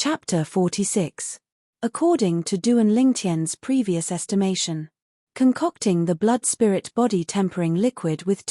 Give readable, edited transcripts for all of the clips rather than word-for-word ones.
Chapter 46. According to Duan Lingtian's previous estimation, concocting the blood-spirit body tempering liquid with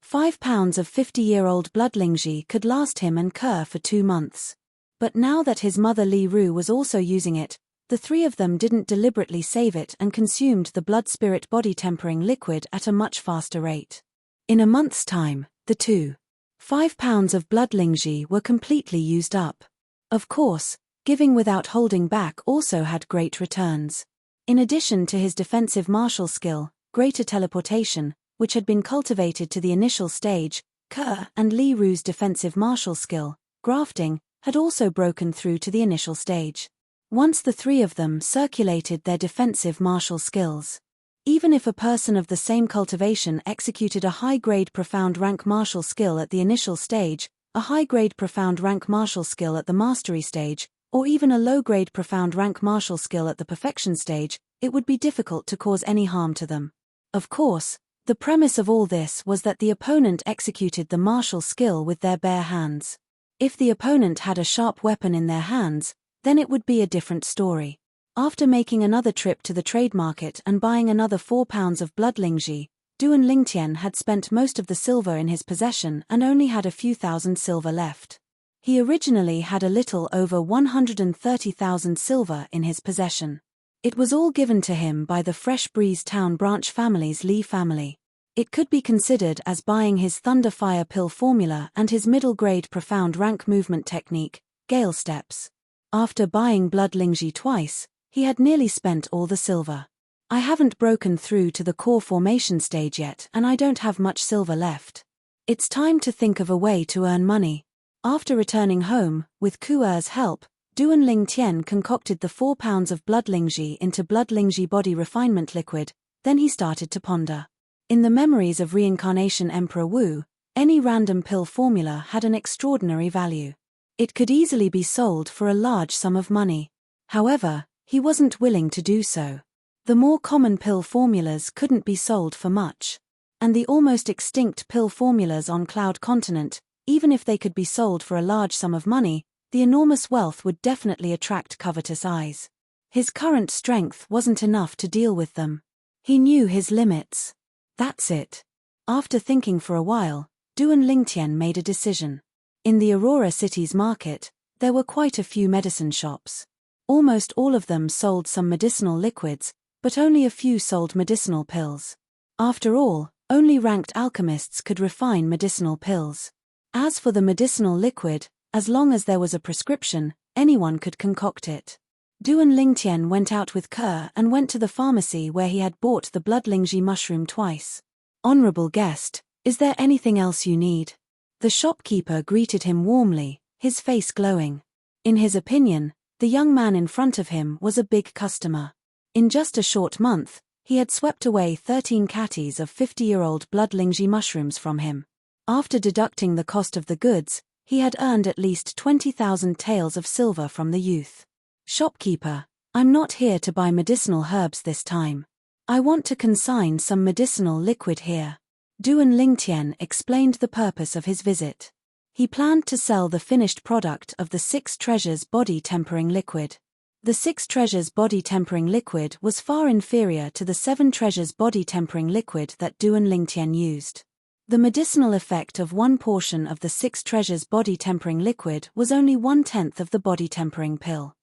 5 pounds of 50-year-old bloodlingji could last him and Kerr for 2 months. But now that his mother Li Ru was also using it, the three of them didn't deliberately save it and consumed the blood-spirit body tempering liquid at a much faster rate. In a month's time, the 5 pounds of bloodlingji were completely used up. Of course, giving without holding back also had great returns. In addition to his defensive martial skill, greater teleportation, which had been cultivated to the initial stage, Kerr and Li Ru's defensive martial skill, grafting, had also broken through to the initial stage. Once the three of them circulated their defensive martial skills. Even if a person of the same cultivation executed a high-grade profound rank martial skill at the initial stage, a high-grade profound rank martial skill at the mastery stage, or even a low-grade profound rank martial skill at the perfection stage, it would be difficult to cause any harm to them. Of course, the premise of all this was that the opponent executed the martial skill with their bare hands. If the opponent had a sharp weapon in their hands, then it would be a different story. After making another trip to the trade market and buying another 4 pounds of bloodlingji, Duan Lingtian had spent most of the silver in his possession and only had a few thousand silver left. He originally had a little over 130,000 silver in his possession. It was all given to him by the Fresh Breeze Town branch family's Li family. It could be considered as buying his Thunder Fire pill formula and his middle-grade profound rank movement technique, Gale Steps. After buying bloodlingji twice, he had nearly spent all the silver. I haven't broken through to the core formation stage yet and I don't have much silver left. It's time to think of a way to earn money. After returning home, with Kuer's help, Duan Lingtian concocted the 4 pounds of bloodlingji into bloodlingji body refinement liquid, then he started to ponder. In the memories of reincarnation Emperor Wu, any random pill formula had an extraordinary value. It could easily be sold for a large sum of money. However, he wasn't willing to do so. The more common pill formulas couldn't be sold for much. And the almost extinct pill formulas on Cloud Continent, even if they could be sold for a large sum of money, the enormous wealth would definitely attract covetous eyes. His current strength wasn't enough to deal with them. He knew his limits. That's it. After thinking for a while, Duan Lingtian made a decision. In the Aurora City's market, there were quite a few medicine shops. Almost all of them sold some medicinal liquids, but only a few sold medicinal pills. After all, only ranked alchemists could refine medicinal pills. As for the medicinal liquid, as long as there was a prescription, anyone could concoct it. Duan Lingtian went out with Kerr and went to the pharmacy where he had bought the bloodlingji mushroom twice. "Honorable guest, is there anything else you need?" The shopkeeper greeted him warmly, his face glowing. In his opinion, the young man in front of him was a big customer. In just a short month, he had swept away 13 catties of 50-year-old bloodlingji mushrooms from him. After deducting the cost of the goods, he had earned at least 20,000 taels of silver from the youth. "Shopkeeper, I'm not here to buy medicinal herbs this time. I want to consign some medicinal liquid here." Duan Lingtian explained the purpose of his visit. He planned to sell the finished product of the 6 Treasures body tempering liquid. The 6 Treasures body tempering liquid was far inferior to the 7 Treasures body tempering liquid that Duan Lingtian used. The medicinal effect of one portion of the 6 Treasures body tempering liquid was only 1/10 of the body tempering pill.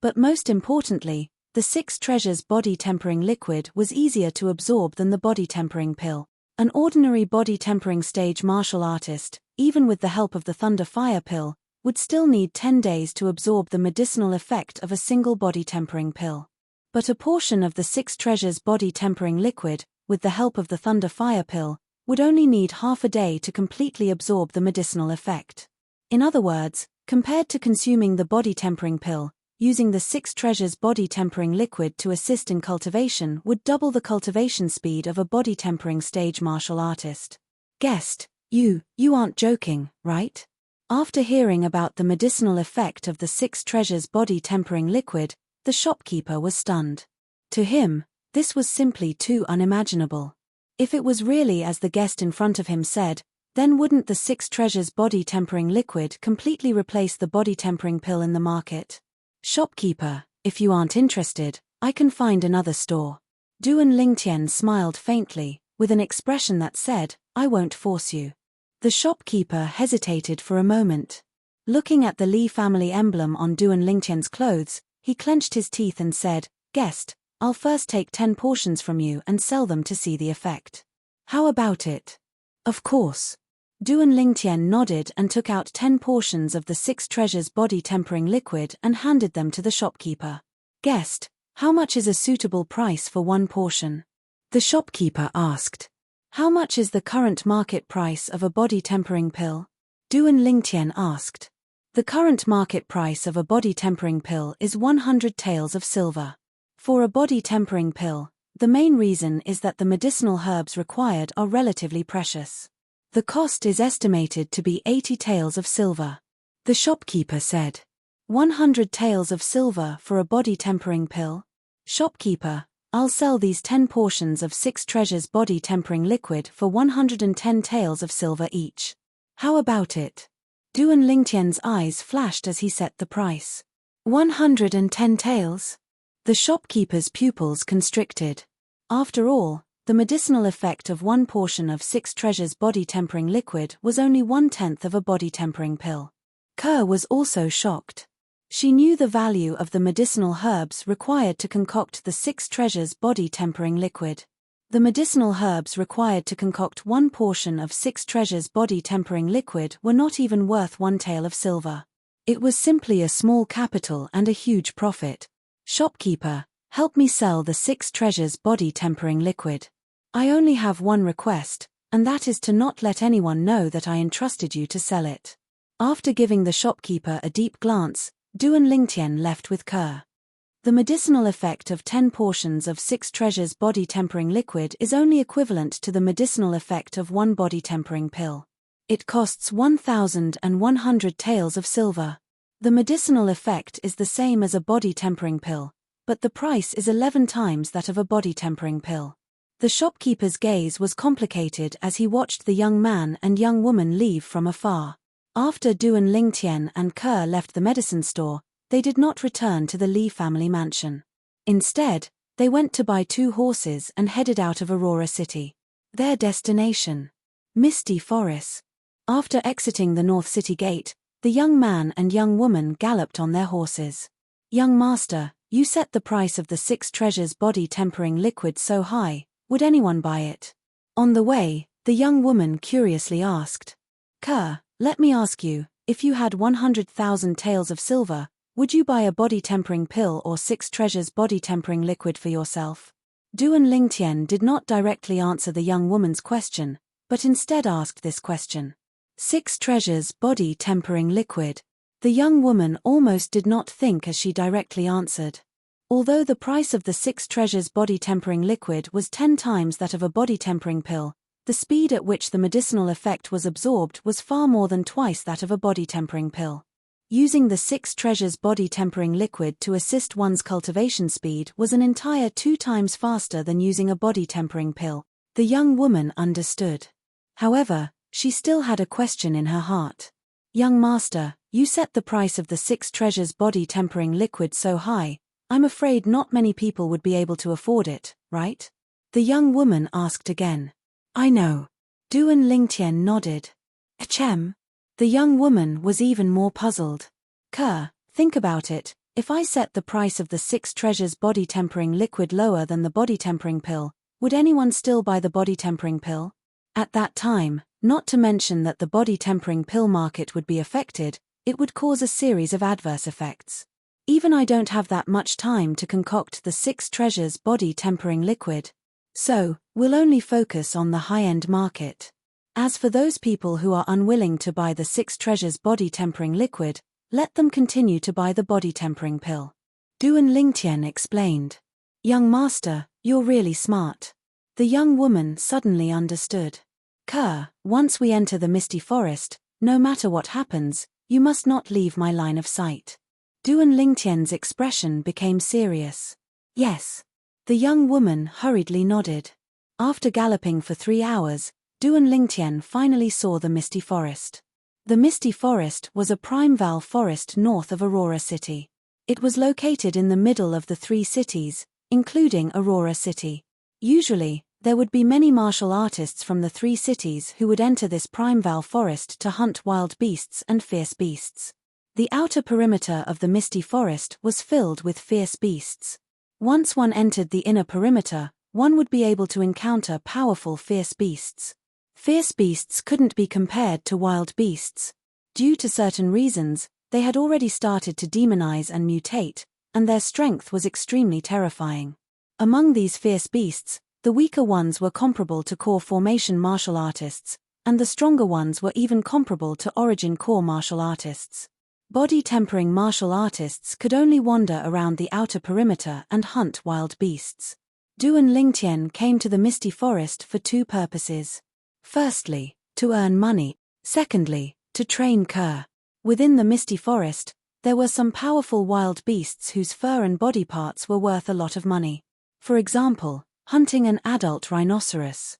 But most importantly, the 6 Treasures body tempering liquid was easier to absorb than the body tempering pill. An ordinary body tempering stage martial artist, even with the help of the Thunder Fire pill, would still need 10 days to absorb the medicinal effect of a single body tempering pill. But a portion of the 6 Treasures body tempering liquid, with the help of the Thunder Fire pill, would only need half a day to completely absorb the medicinal effect. In other words, compared to consuming the body tempering pill, using the 6 Treasures body tempering liquid to assist in cultivation would double the cultivation speed of a body tempering stage martial artist. "Guest, you aren't joking, right?" After hearing about the medicinal effect of the 6 Treasures body tempering liquid, the shopkeeper was stunned. To him, this was simply too unimaginable. If it was really as the guest in front of him said, Then wouldn't the 6 treasures body tempering liquid completely replace the body tempering pill in the market? Shopkeeper, if you aren't interested, I can find another store. Duan Lingtian smiled faintly, with an expression that said, I won't force you. The shopkeeper hesitated for a moment. Looking at the Li family emblem on Duan Lingtian's clothes, he clenched his teeth and said, Guest, I'll first take 10 portions from you and sell them to see the effect. How about it? Of course. Duan Lingtian nodded and took out 10 portions of the 6 treasures body tempering liquid and handed them to the shopkeeper. Guest, how much is a suitable price for 1 portion? The shopkeeper asked. How much is the current market price of a body tempering pill? Duan Lingtian asked. The current market price of a body tempering pill is 100 taels of silver. For a body tempering pill, the main reason is that the medicinal herbs required are relatively precious. The cost is estimated to be 80 taels of silver. The shopkeeper said. 100 taels of silver for a body tempering pill? Shopkeeper, I'll sell these 10 portions of 6 treasures body tempering liquid for 110 taels of silver each. How about it? Duan Lingtian's eyes flashed as he set the price. 110 taels? The shopkeeper's pupils constricted. After all, the medicinal effect of 1 portion of 6 treasures body tempering liquid was only 1/10 of a body tempering pill. Kerr was also shocked. She knew the value of the medicinal herbs required to concoct the 6 treasures body tempering liquid. The medicinal herbs required to concoct 1 portion of 6 treasures body tempering liquid were not even worth 1 tael of silver. It was simply a small capital and a huge profit. Shopkeeper, help me sell the 6 treasures body tempering liquid. I only have one request, and that is to not let anyone know that I entrusted you to sell it. After giving the shopkeeper a deep glance, Duan Lingtian left with Kerr. The medicinal effect of 10 portions of 6 treasures body tempering liquid is only equivalent to the medicinal effect of 1 body tempering pill. It costs 1,100 taels of silver. The medicinal effect is the same as a body tempering pill, but the price is 11 times that of a body tempering pill. The shopkeeper's gaze was complicated as he watched the young man and young woman leave from afar. After Duan Lingtian and Kerr left the medicine store, they did not return to the Li family mansion. Instead, they went to buy 2 horses and headed out of Aurora City. Their destination: Misty Forest. After exiting the North City Gate, the young man and young woman galloped on their horses. Young master, you set the price of the 6 treasures body tempering liquid so high, would anyone buy it? On the way, the young woman curiously asked. Kerr, let me ask you, if you had 100,000 taels of silver, would you buy a body tempering pill or 6 treasures body tempering liquid for yourself? Duan Lingtian did not directly answer the young woman's question, but instead asked this question. 6 treasures body tempering liquid. The young woman almost did not think as she directly answered. Although the price of the 6 treasures body tempering liquid was 10 times that of a body tempering pill, the speed at which the medicinal effect was absorbed was far more than twice that of a body tempering pill. Using the 6 treasures body tempering liquid to assist one's cultivation speed was an entire 2 times faster than using a body tempering pill. The young woman understood. However, she still had a question in her heart. Young master, you set the price of the 6 treasures body tempering liquid so high, I'm afraid not many people would be able to afford it, right? The young woman asked again. I know. Duan Lingtian nodded. Achem. The young woman was even more puzzled. Kerr, think about it, if I set the price of the 6 treasures body tempering liquid lower than the body tempering pill, would anyone still buy the body tempering pill? At that time, not to mention that the body tempering pill market would be affected, it would cause a series of adverse effects. Even I don't have that much time to concoct the 6 treasures body tempering liquid. So, we'll only focus on the high-end market. As for those people who are unwilling to buy the 6 treasures body tempering liquid, let them continue to buy the body tempering pill. Duan Lingtian explained. Young master, you're really smart. The young woman suddenly understood. Kerr, once we enter the Misty Forest, no matter what happens, you must not leave my line of sight. Duan Lingtian's expression became serious. Yes. The young woman hurriedly nodded. After galloping for 3 hours, Duan Lingtian finally saw the Misty Forest. The Misty Forest was a primeval forest north of Aurora City. It was located in the middle of the three cities, including Aurora City. Usually, there would be many martial artists from the three cities who would enter this primeval forest to hunt wild beasts and fierce beasts. The outer perimeter of the Misty Forest was filled with fierce beasts. Once one entered the inner perimeter, one would be able to encounter powerful fierce beasts. Fierce beasts couldn't be compared to wild beasts. Due to certain reasons, they had already started to demonize and mutate, and their strength was extremely terrifying. Among these fierce beasts, the weaker ones were comparable to core formation martial artists, and the stronger ones were even comparable to origin core martial artists. Body-tempering martial artists could only wander around the outer perimeter and hunt wild beasts. Duan Lingtian came to the Misty Forest for two purposes. Firstly, to earn money. Secondly, to train Kerr. Within the Misty Forest, there were some powerful wild beasts whose fur and body parts were worth a lot of money. For example, hunting an adult rhinoceros.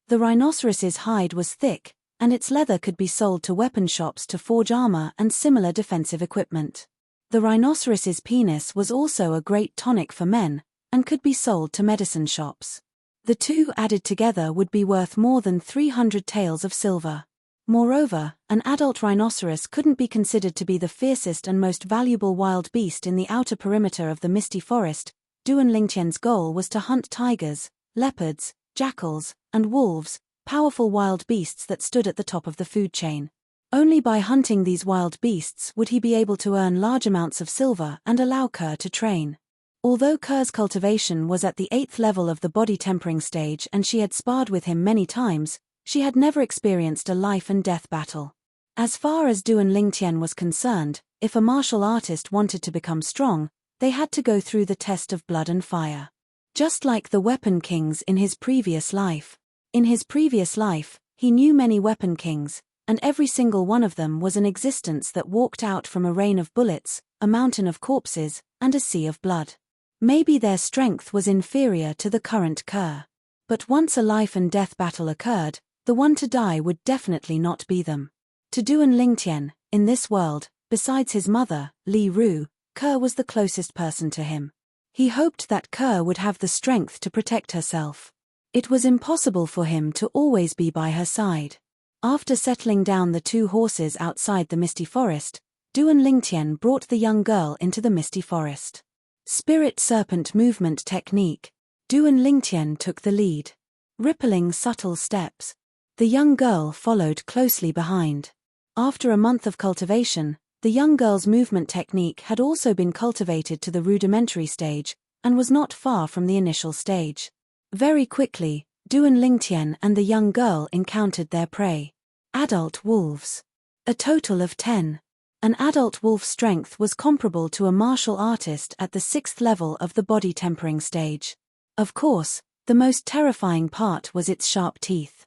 The rhinoceros's hide was thick, and its leather could be sold to weapon shops to forge armor and similar defensive equipment. The rhinoceros's penis was also a great tonic for men, and could be sold to medicine shops. The two added together would be worth more than 300 taels of silver. Moreover, an adult rhinoceros couldn't be considered to be the fiercest and most valuable wild beast in the outer perimeter of the Misty Forest. Duan Lingtian's goal was to hunt tigers, leopards, jackals, and wolves, powerful wild beasts that stood at the top of the food chain. Only by hunting these wild beasts would he be able to earn large amounts of silver and allow Kerr to train. Although Kerr's cultivation was at the 8th level of the body tempering stage and she had sparred with him many times, she had never experienced a life and death battle. As far as Duan Lingtian was concerned, if a martial artist wanted to become strong, they had to go through the test of blood and fire. Just like the weapon kings in his previous life. In his previous life, he knew many weapon kings, and every single one of them was an existence that walked out from a rain of bullets, a mountain of corpses, and a sea of blood. Maybe their strength was inferior to the current Kerr. But once a life and death battle occurred, the one to die would definitely not be them. To Duan Lingtian, in this world, besides his mother, Li Ru, Kerr was the closest person to him. He hoped that Kerr would have the strength to protect herself. It was impossible for him to always be by her side. After settling down the two horses outside the Misty Forest, Duan Lingtian brought the young girl into the Misty Forest. Spirit Serpent Movement Technique. Duan Lingtian took the lead. Rippling subtle steps. The young girl followed closely behind. After a month of cultivation, the young girl's movement technique had also been cultivated to the rudimentary stage, and was not far from the initial stage. Very quickly, Duan Lingtian and the young girl encountered their prey. Adult wolves. A total of 10. An adult wolf's strength was comparable to a martial artist at the 6th level of the body tempering stage. Of course, the most terrifying part was its sharp teeth.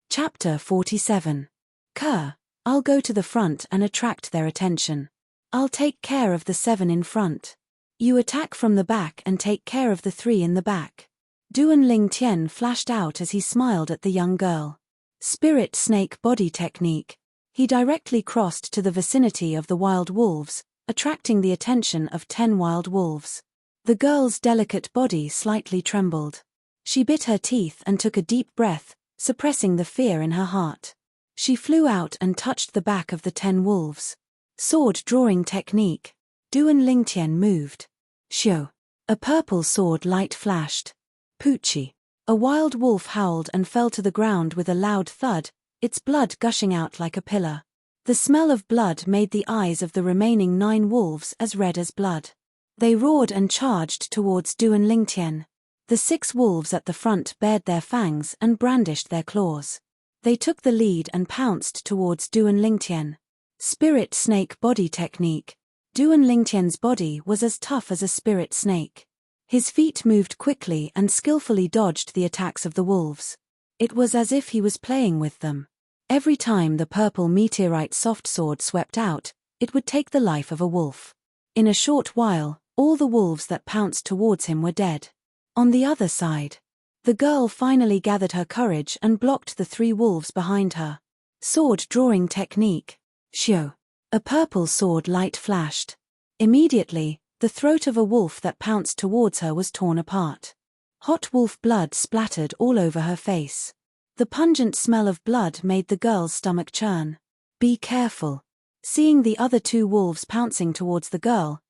Chapter 47. Kerr, I'll go to the front and attract their attention. I'll take care of the 7 in front. You attack from the back and take care of the 3 in the back. Duan Lingtian flashed out as he smiled at the young girl. Spirit Snake Body Technique. He directly crossed to the vicinity of the wild wolves, attracting the attention of 10 wild wolves. The girl's delicate body slightly trembled. She bit her teeth and took a deep breath, suppressing the fear in her heart. She flew out and touched the back of the 10 wolves. Sword Drawing Technique. Duan Lingtian moved. Shio. A purple sword light flashed. Poochie. A wild wolf howled and fell to the ground with a loud thud, its blood gushing out like a pillar. The smell of blood made the eyes of the remaining 9 wolves as red as blood. They roared and charged towards Duan Lingtian. The 6 wolves at the front bared their fangs and brandished their claws. They took the lead and pounced towards Duan Lingtian. Spirit Snake Body Technique. Duan Lingtian's body was as tough as a spirit snake. His feet moved quickly and skillfully dodged the attacks of the wolves. It was as if he was playing with them. Every time the purple meteorite soft sword swept out, it would take the life of a wolf. In a short while, all the wolves that pounced towards him were dead. On the other side, The girl finally gathered her courage and blocked the 3 wolves behind her. Sword drawing technique. Shio. A purple sword light flashed. Immediately, the throat of a wolf that pounced towards her was torn apart. Hot wolf blood splattered all over her face. The pungent smell of blood made the girl's stomach churn. Be careful. Seeing the other 2 wolves pouncing towards the girl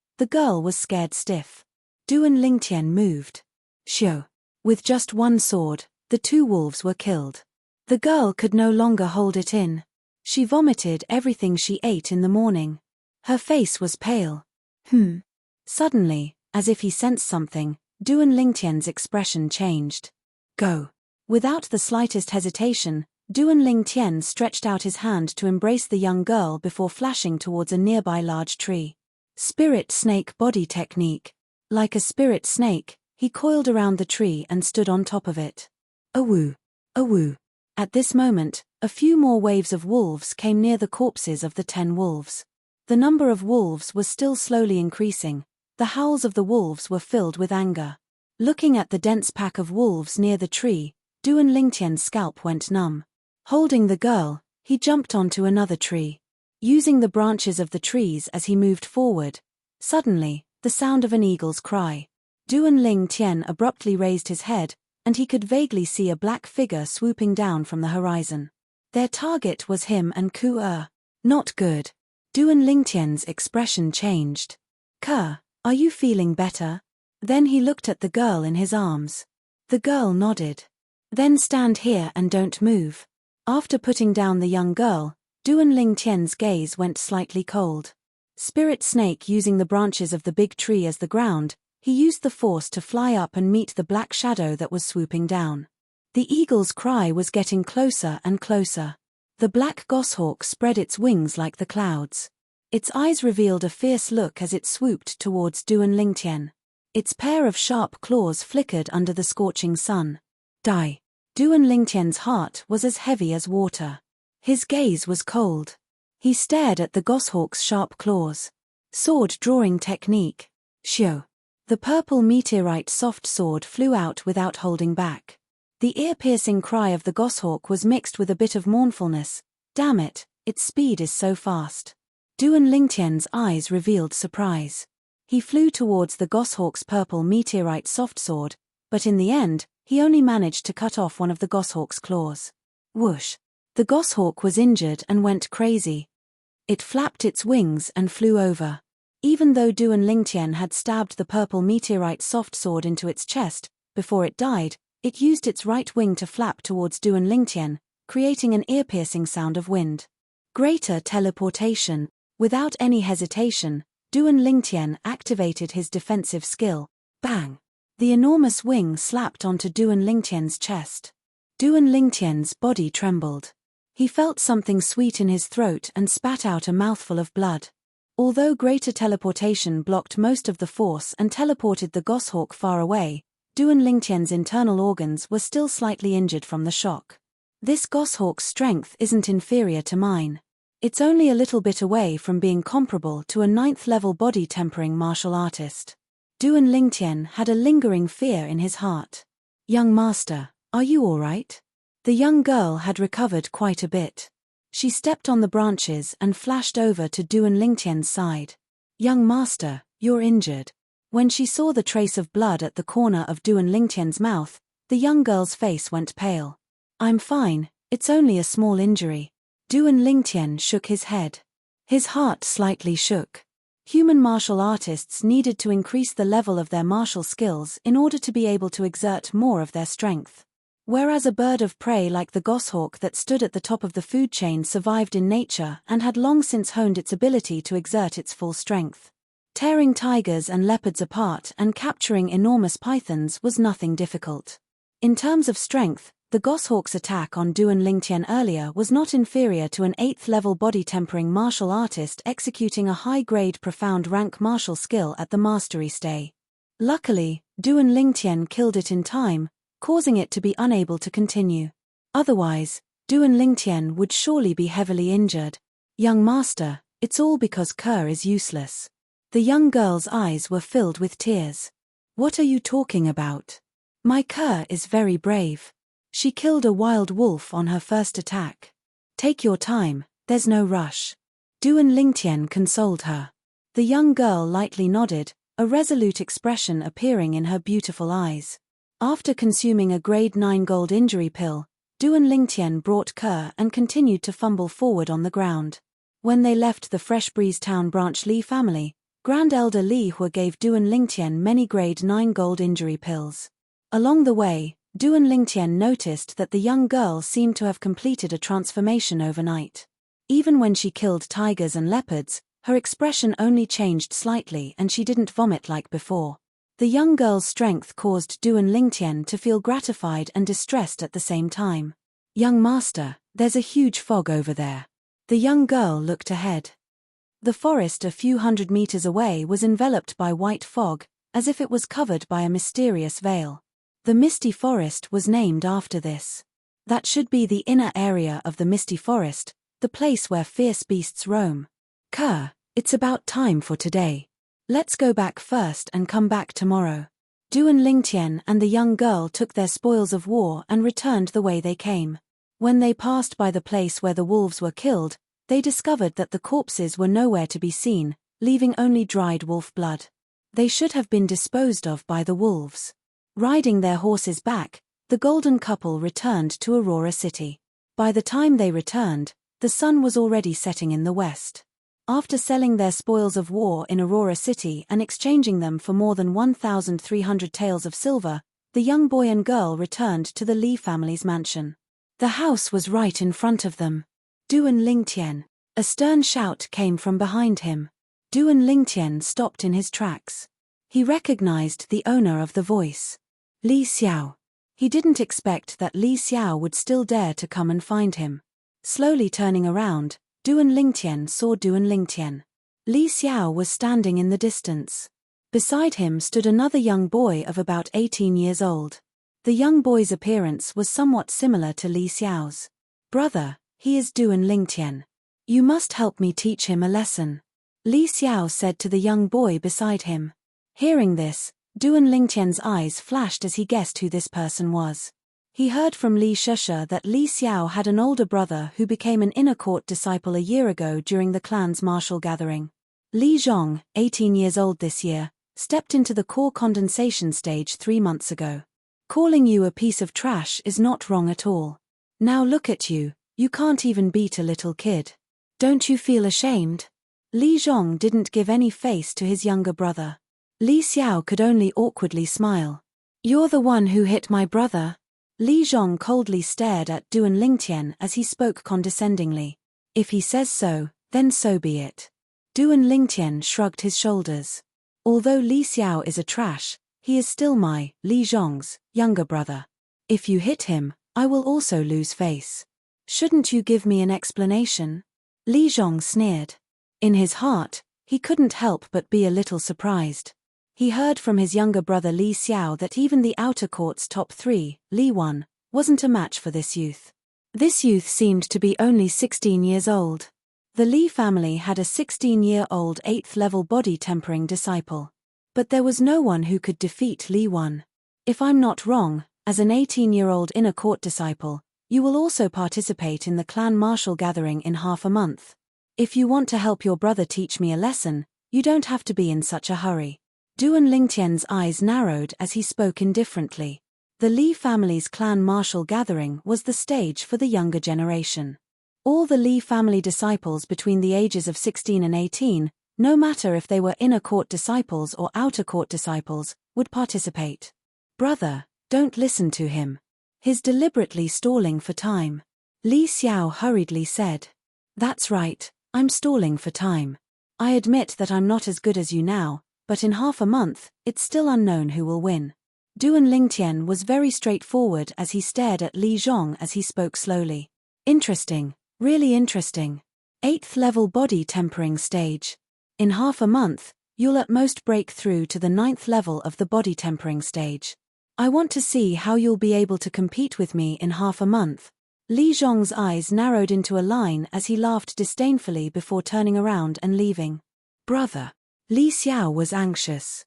was scared stiff. Duan Lingtian moved. Shio. With just 1 sword, the 2 wolves were killed. The girl could no longer hold it in. She vomited everything she ate in the morning. Her face was pale. Suddenly, as if he sensed something, Duan Lingtian's expression changed. Go. Without the slightest hesitation, Duan Lingtian stretched out his hand to embrace the young girl before flashing towards a nearby large tree. Spirit snake body technique. Like a spirit snake, he coiled around the tree and stood on top of it. Awoo. Awoo. At this moment, a few more waves of wolves came near the corpses of the 10 wolves. The number of wolves was still slowly increasing. The howls of the wolves were filled with anger. Looking at the dense pack of wolves near the tree, Duan Lingtian's scalp went numb. Holding the girl, he jumped onto another tree. Using the branches of the trees as he moved forward, suddenly, the sound of an eagle's cry. Duan Lingtian abruptly raised his head, and he could vaguely see a black figure swooping down from the horizon. Their target was him and Ku. Not good. Duan Lingtian's expression changed. Ke, are you feeling better? Then he looked at the girl in his arms. The girl nodded. Then stand here and don't move. After putting down the young girl, Duan Lingtian's gaze went slightly cold. Spirit snake using the branches of the big tree as the ground, he used the force to fly up and meet the black shadow that was swooping down. The eagle's cry was getting closer and closer. The black goshawk spread its wings like the clouds. Its eyes revealed a fierce look as it swooped towards Duan Lingtian. Its pair of sharp claws flickered under the scorching sun. Die. Duan Lingtian's heart was as heavy as water. His gaze was cold. He stared at the goshawk's sharp claws. Sword drawing technique. Shio. The purple meteorite soft sword flew out without holding back. The ear-piercing cry of the goshawk was mixed with a bit of mournfulness. Damn it, its speed is so fast. Duan Lingtian's eyes revealed surprise. He flew towards the goshawk's purple meteorite soft sword, but in the end, he only managed to cut off one of the goshawk's claws. Whoosh! The goshawk was injured and went crazy. It flapped its wings and flew over. Even though Duan Lingtian had stabbed the purple meteorite soft sword into its chest, before it died, it used its right wing to flap towards Duan Lingtian, creating an ear-piercing sound of wind. Greater teleportation. Without any hesitation, Duan Lingtian activated his defensive skill. Bang! The enormous wing slapped onto Duan Lingtian's chest. Duan Lingtian's body trembled. He felt something sweet in his throat and spat out a mouthful of blood. Although greater teleportation blocked most of the force and teleported the goshawk far away, Duan Lingtian's internal organs were still slightly injured from the shock. This goshawk's strength isn't inferior to mine. It's only a little bit away from being comparable to a 9th-level body-tempering martial artist. Duan Lingtian had a lingering fear in his heart. Young master, are you all right? The young girl had recovered quite a bit. She stepped on the branches and flashed over to Duan Lingtian's side. Young master, you're injured. When she saw the trace of blood at the corner of Duan Lingtian's mouth, the young girl's face went pale. I'm fine, it's only a small injury. Duan Lingtian shook his head. His heart slightly shook. Human martial artists needed to increase the level of their martial skills in order to be able to exert more of their strength. Whereas a bird of prey like the goshawk that stood at the top of the food chain survived in nature and had long since honed its ability to exert its full strength. Tearing tigers and leopards apart and capturing enormous pythons was nothing difficult. In terms of strength, the goshawk's attack on Duan Lingtian earlier was not inferior to an 8th-level body-tempering martial artist executing a high-grade profound rank martial skill at the mastery stay. Luckily, Duan Lingtian killed it in time, causing it to be unable to continue. Otherwise, Duan Lingtian would surely be heavily injured. Young master, it's all because Ke is useless. The young girl's eyes were filled with tears. What are you talking about? My cur is very brave. She killed a wild wolf on her first attack. Take your time, there's no rush. Duan Lingtian consoled her. The young girl lightly nodded, a resolute expression appearing in her beautiful eyes. After consuming a grade 9 gold injury pill, Duan Lingtian brought Kerr and continued to fumble forward on the ground. When they left the Fresh Breeze Town branch Li family, Grand Elder Li Hua gave Duan Lingtian many grade 9 gold injury pills. Along the way, Duan Lingtian noticed that the young girl seemed to have completed a transformation overnight. Even when she killed tigers and leopards, her expression only changed slightly and she didn't vomit like before. The young girl's strength caused Duan Lingtian to feel gratified and distressed at the same time. Young master, there's a huge fog over there. The young girl looked ahead. The forest a few hundred meters away was enveloped by white fog, as if it was covered by a mysterious veil. The misty forest was named after this. That should be the inner area of the misty forest, the place where fierce beasts roam. Kerr, it's about time for today. Let's go back first and come back tomorrow. Duan Lingtian and the young girl took their spoils of war and returned the way they came. When they passed by the place where the wolves were killed, they discovered that the corpses were nowhere to be seen, leaving only dried wolf blood. They should have been disposed of by the wolves. Riding their horses back, the golden couple returned to Aurora City. By the time they returned, the sun was already setting in the west. After selling their spoils of war in Aurora City and exchanging them for more than 1,300 taels of silver, the young boy and girl returned to the Li family's mansion. The house was right in front of them. Duan Lingtian. A stern shout came from behind him. Duan Lingtian stopped in his tracks. He recognized the owner of the voice. Li Xiao. He didn't expect that Li Xiao would still dare to come and find him. Slowly turning around, Duan Lingtian saw Duan Lingtian. Li Xiao was standing in the distance. Beside him stood another young boy of about 18 years old. The young boy's appearance was somewhat similar to Li Xiao's. Brother, he is Duan Lingtian. You must help me teach him a lesson. Li Xiao said to the young boy beside him. Hearing this, Duan Lingtian's eyes flashed as he guessed who this person was. He heard from Li Shesha that Li Xiao had an older brother who became an inner court disciple a year ago during the clan's martial gathering. Li Zhong, 18 years old this year, stepped into the core condensation stage 3 months ago. Calling you a piece of trash is not wrong at all. Now look at you, you can't even beat a little kid. Don't you feel ashamed? Li Zhong didn't give any face to his younger brother. Li Xiao could only awkwardly smile. You're the one who hit my brother? Li Zhong coldly stared at Duan Lingtian as he spoke condescendingly. If he says so, then so be it. Duan Lingtian shrugged his shoulders. Although Li Xiao is a trash, he is still my, Li Zhong's, younger brother. If you hit him, I will also lose face. Shouldn't you give me an explanation? Li Zhong sneered. In his heart, he couldn't help but be a little surprised. He heard from his younger brother Li Xiao that even the outer court's top 3, Li 1, wasn't a match for this youth. This youth seemed to be only 16 years old. The Li family had a 16-year-old 8th-level body tempering disciple. But there was no one who could defeat Li 1. If I'm not wrong, as an 18-year-old inner court disciple, you will also participate in the clan martial gathering in half a month. If you want to help your brother teach me a lesson, you don't have to be in such a hurry. Duan Lingtian's eyes narrowed as he spoke indifferently. The Li family's clan martial gathering was the stage for the younger generation. All the Li family disciples between the ages of 16 and 18, no matter if they were inner court disciples or outer court disciples, would participate. Brother, don't listen to him. He's deliberately stalling for time. Li Xiao hurriedly said. That's right, I'm stalling for time. I admit that I'm not as good as you now, but in half a month, it's still unknown who will win. Duan Lingtian was very straightforward as he stared at Li Zhong as he spoke slowly. Interesting, really interesting. 8th level body tempering stage. In half a month, you'll at most break through to the 9th level of the body tempering stage. I want to see how you'll be able to compete with me in half a month. Li Zhong's eyes narrowed into a line as he laughed disdainfully before turning around and leaving. Brother. Li Xiao was anxious.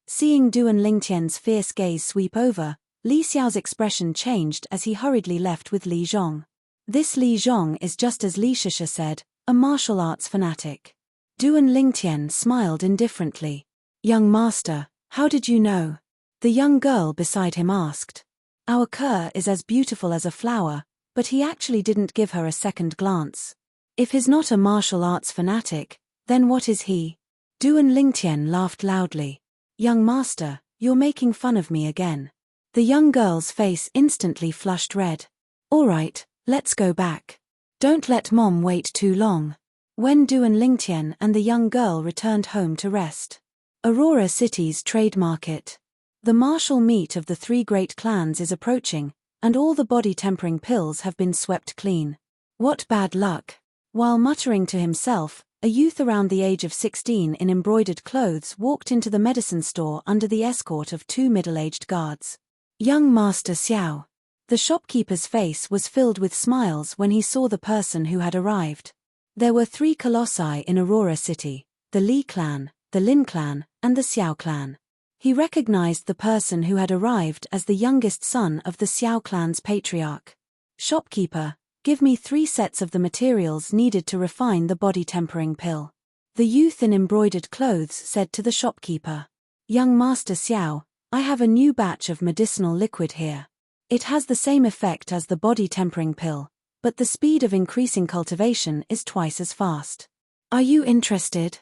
Seeing Duan Lingtian's fierce gaze sweep over, Li Xiao's expression changed as he hurriedly left with Li Zhong. This Li Zhong is just as Li Shisha said, a martial arts fanatic. Duan Lingtian smiled indifferently. Young master, how did you know? The young girl beside him asked. Our Ke is as beautiful as a flower, but he actually didn't give her a second glance. If he's not a martial arts fanatic, then what is he? Duan Lingtian laughed loudly. Young master, you're making fun of me again. The young girl's face instantly flushed red. All right, let's go back. Don't let mom wait too long. When Duan Lingtian and the young girl returned home to rest. Aurora City's trade market. The martial meet of the three great clans is approaching, and all the body-tempering pills have been swept clean. What bad luck. While muttering to himself, a youth around the age of 16 in embroidered clothes walked into the medicine store under the escort of two middle-aged guards. Young Master Xiao. The shopkeeper's face was filled with smiles when he saw the person who had arrived. There were three colossi in Aurora City, the Li clan, the Lin clan, and the Xiao clan. He recognized the person who had arrived as the youngest son of the Xiao clan's patriarch. Shopkeeper, give me 3 sets of the materials needed to refine the body-tempering pill. The youth in embroidered clothes said to the shopkeeper. Young Master Xiao, I have a new batch of medicinal liquid here. It has the same effect as the body-tempering pill, but the speed of increasing cultivation is twice as fast. Are you interested?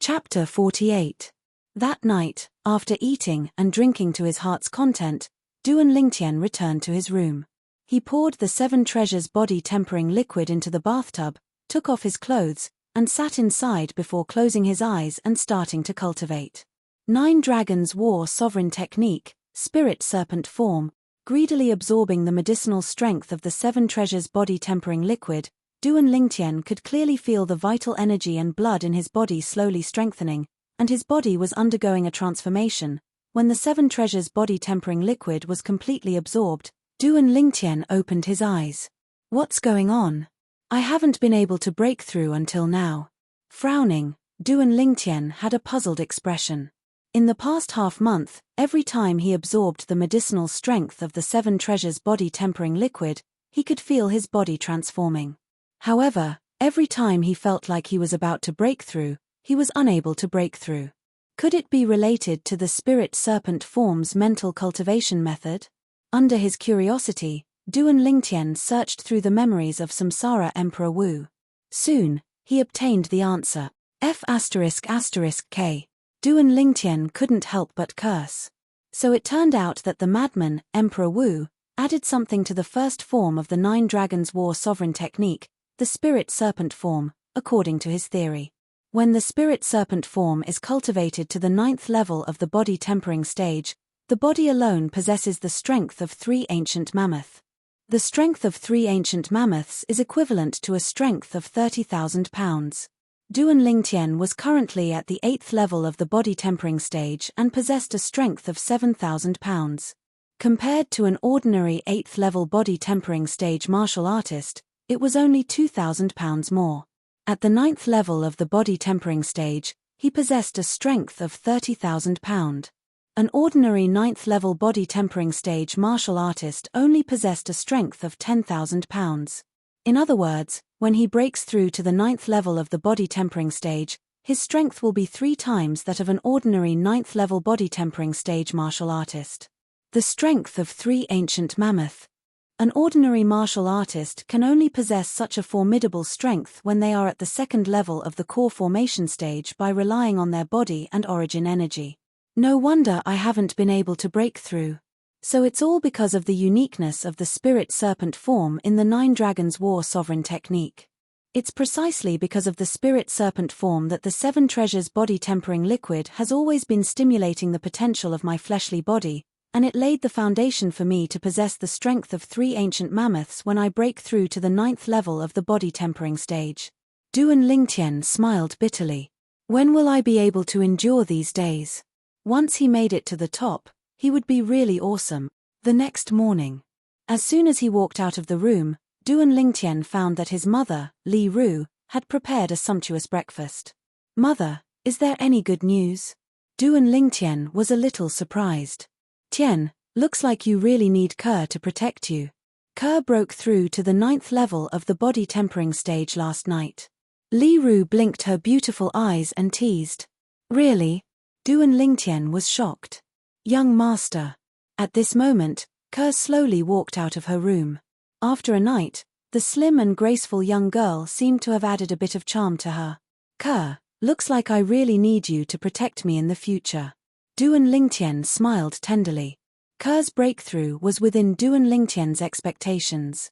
Chapter 48. That night, after eating and drinking to his heart's content, Duan Lingtian returned to his room. He poured the 7 treasures body-tempering liquid into the bathtub, took off his clothes, and sat inside before closing his eyes and starting to cultivate. 9 Dragons War Sovereign Technique, Spirit Serpent Form. Greedily absorbing the medicinal strength of the 7 treasures body-tempering liquid, Duan Lingtian could clearly feel the vital energy and blood in his body slowly strengthening, and his body was undergoing a transformation. When the 7 treasures body-tempering liquid was completely absorbed, Duan Lingtian opened his eyes. What's going on? I haven't been able to break through until now. Frowning, Duan Lingtian had a puzzled expression. In the past half-month, every time he absorbed the medicinal strength of the 7 treasures body-tempering liquid, he could feel his body transforming. However, every time he felt like he was about to break through, he was unable to break through. Could it be related to the Spirit Serpent Form's mental cultivation method? Under his curiosity, Duan Lingtian searched through the memories of Samsara Emperor Wu. Soon, he obtained the answer. F***K. Duan Lingtian couldn't help but curse. So it turned out that the madman, Emperor Wu, added something to the first form of the 9 Dragons War Sovereign Technique, the Spirit Serpent Form, according to his theory. When the Spirit Serpent Form is cultivated to the 9th level of the body tempering stage, the body alone possesses the strength of 3 ancient mammoths. The strength of 3 ancient mammoths is equivalent to a strength of 30,000 pounds. Duan Lingtian was currently at the 8th level of the body tempering stage and possessed a strength of 7,000 pounds. Compared to an ordinary 8th level body tempering stage martial artist, it was only 2,000 pounds more. At the 9th level of the body tempering stage, he possessed a strength of 30,000 pounds. An ordinary 9th level body tempering stage martial artist only possessed a strength of 10,000 pounds. In other words, when he breaks through to the 9th level of the body tempering stage, his strength will be 3 times that of an ordinary 9th level body tempering stage martial artist. The strength of 3 ancient mammoths. An ordinary martial artist can only possess such a formidable strength when they are at the 2nd level of the core formation stage by relying on their body and origin energy. No wonder I haven't been able to break through. So it's all because of the uniqueness of the Spirit Serpent Form in the 9 Dragons War Sovereign Technique. It's precisely because of the Spirit Serpent Form that the 7 Treasures body tempering liquid has always been stimulating the potential of my fleshly body, and it laid the foundation for me to possess the strength of 3 ancient mammoths when I break through to the 9th level of the body tempering stage. Duan Lingtian smiled bitterly. When will I be able to endure these days? Once he made it to the top, he would be really awesome. The next morning, as soon as he walked out of the room, Duan Lingtian found that his mother, Li Ru, had prepared a sumptuous breakfast. Mother, is there any good news? Duan Lingtian was a little surprised. Tian, looks like you really need Kerr to protect you. Kerr broke through to the 9th level of the body tempering stage last night. Li Ru blinked her beautiful eyes and teased. Really? Duan Lingtian was shocked. Young master. At this moment, Kerr slowly walked out of her room. After a night, the slim and graceful young girl seemed to have added a bit of charm to her. Kerr, looks like I really need you to protect me in the future. Duan Lingtian smiled tenderly. Kerr's breakthrough was within Duan Lingtian's expectations.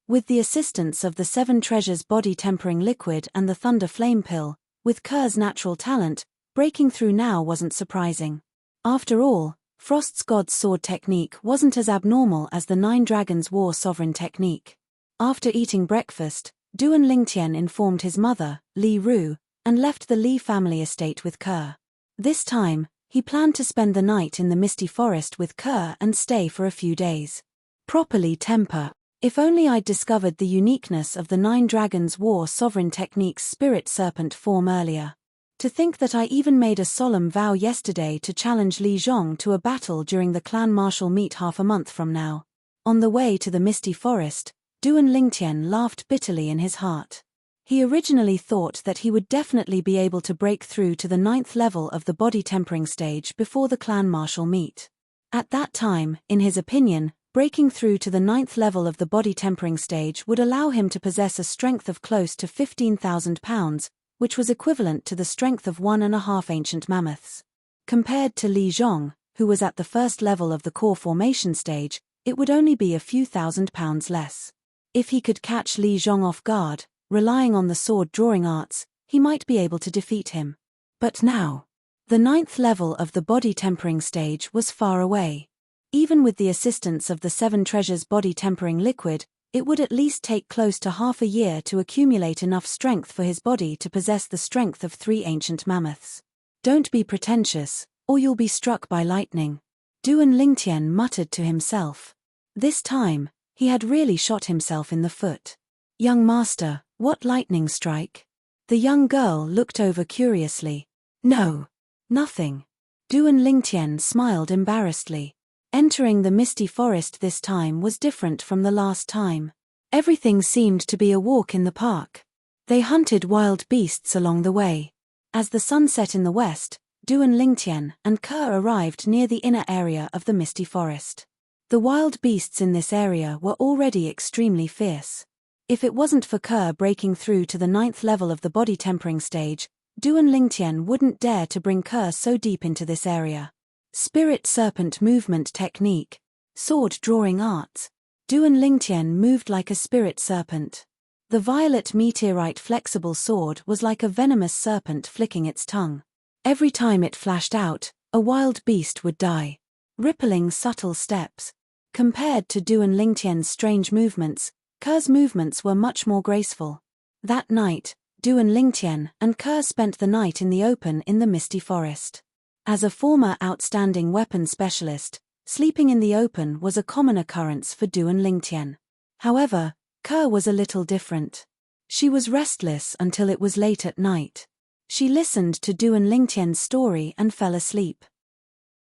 With the assistance of the 7 treasures body tempering liquid and the thunder flame pill, with Kerr's natural talent, breaking through now wasn't surprising. After all, Frost's God's Sword technique wasn't as abnormal as the 9 Dragons War Sovereign technique. After eating breakfast, Duan Lingtian informed his mother, Li Ru, and left the Li family estate with Kerr. This time, he planned to spend the night in the misty forest with Kerr and stay for a few days. Properly temper. If only I'd discovered the uniqueness of the 9 Dragons War Sovereign technique's spirit serpent form earlier. To think that I even made a solemn vow yesterday to challenge Li Zhong to a battle during the clan martial meet half a month from now. On the way to the misty forest, Duan Lingtian laughed bitterly in his heart. He originally thought that he would definitely be able to break through to the 9th level of the body tempering stage before the clan martial meet. At that time, in his opinion, breaking through to the 9th level of the body tempering stage would allow him to possess a strength of close to 15,000 pounds, which was equivalent to the strength of 1.5 ancient mammoths. Compared to Li Zhong, who was at the 1st level of the core formation stage, it would only be a few £1,000 less. If he could catch Li Zhong off guard, relying on the sword drawing arts, he might be able to defeat him. But now, the 9th level of the body tempering stage was far away. Even with the assistance of the 7 treasures body tempering liquid, it would at least take close to half a year to accumulate enough strength for his body to possess the strength of 3 ancient mammoths. Don't be pretentious, or you'll be struck by lightning. Duan Lingtian muttered to himself. This time, he had really shot himself in the foot. Young master, what lightning strike? The young girl looked over curiously. No. Nothing. Duan Lingtian smiled embarrassedly. Entering the misty forest this time was different from the last time. Everything seemed to be a walk in the park. They hunted wild beasts along the way. As the sun set in the west, Duan Lingtian and Kerr arrived near the inner area of the misty forest. The wild beasts in this area were already extremely fierce. If it wasn't for Kerr breaking through to the 9th level of the body tempering stage, Duan Lingtian wouldn't dare to bring Kerr so deep into this area. Spirit serpent movement technique. Sword drawing arts. Duan Lingtian moved like a spirit serpent. The violet meteorite flexible sword was like a venomous serpent flicking its tongue. Every time it flashed out, a wild beast would die. Rippling subtle steps. Compared to Duan Lingtian's strange movements, Kerr's movements were much more graceful. That night, Duan Lingtian and Kerr spent the night in the open in the misty forest. As a former outstanding weapon specialist, sleeping in the open was a common occurrence for Duan Lingtian. However, Kerr was a little different. She was restless until it was late at night. She listened to Duan Lingtian's story and fell asleep.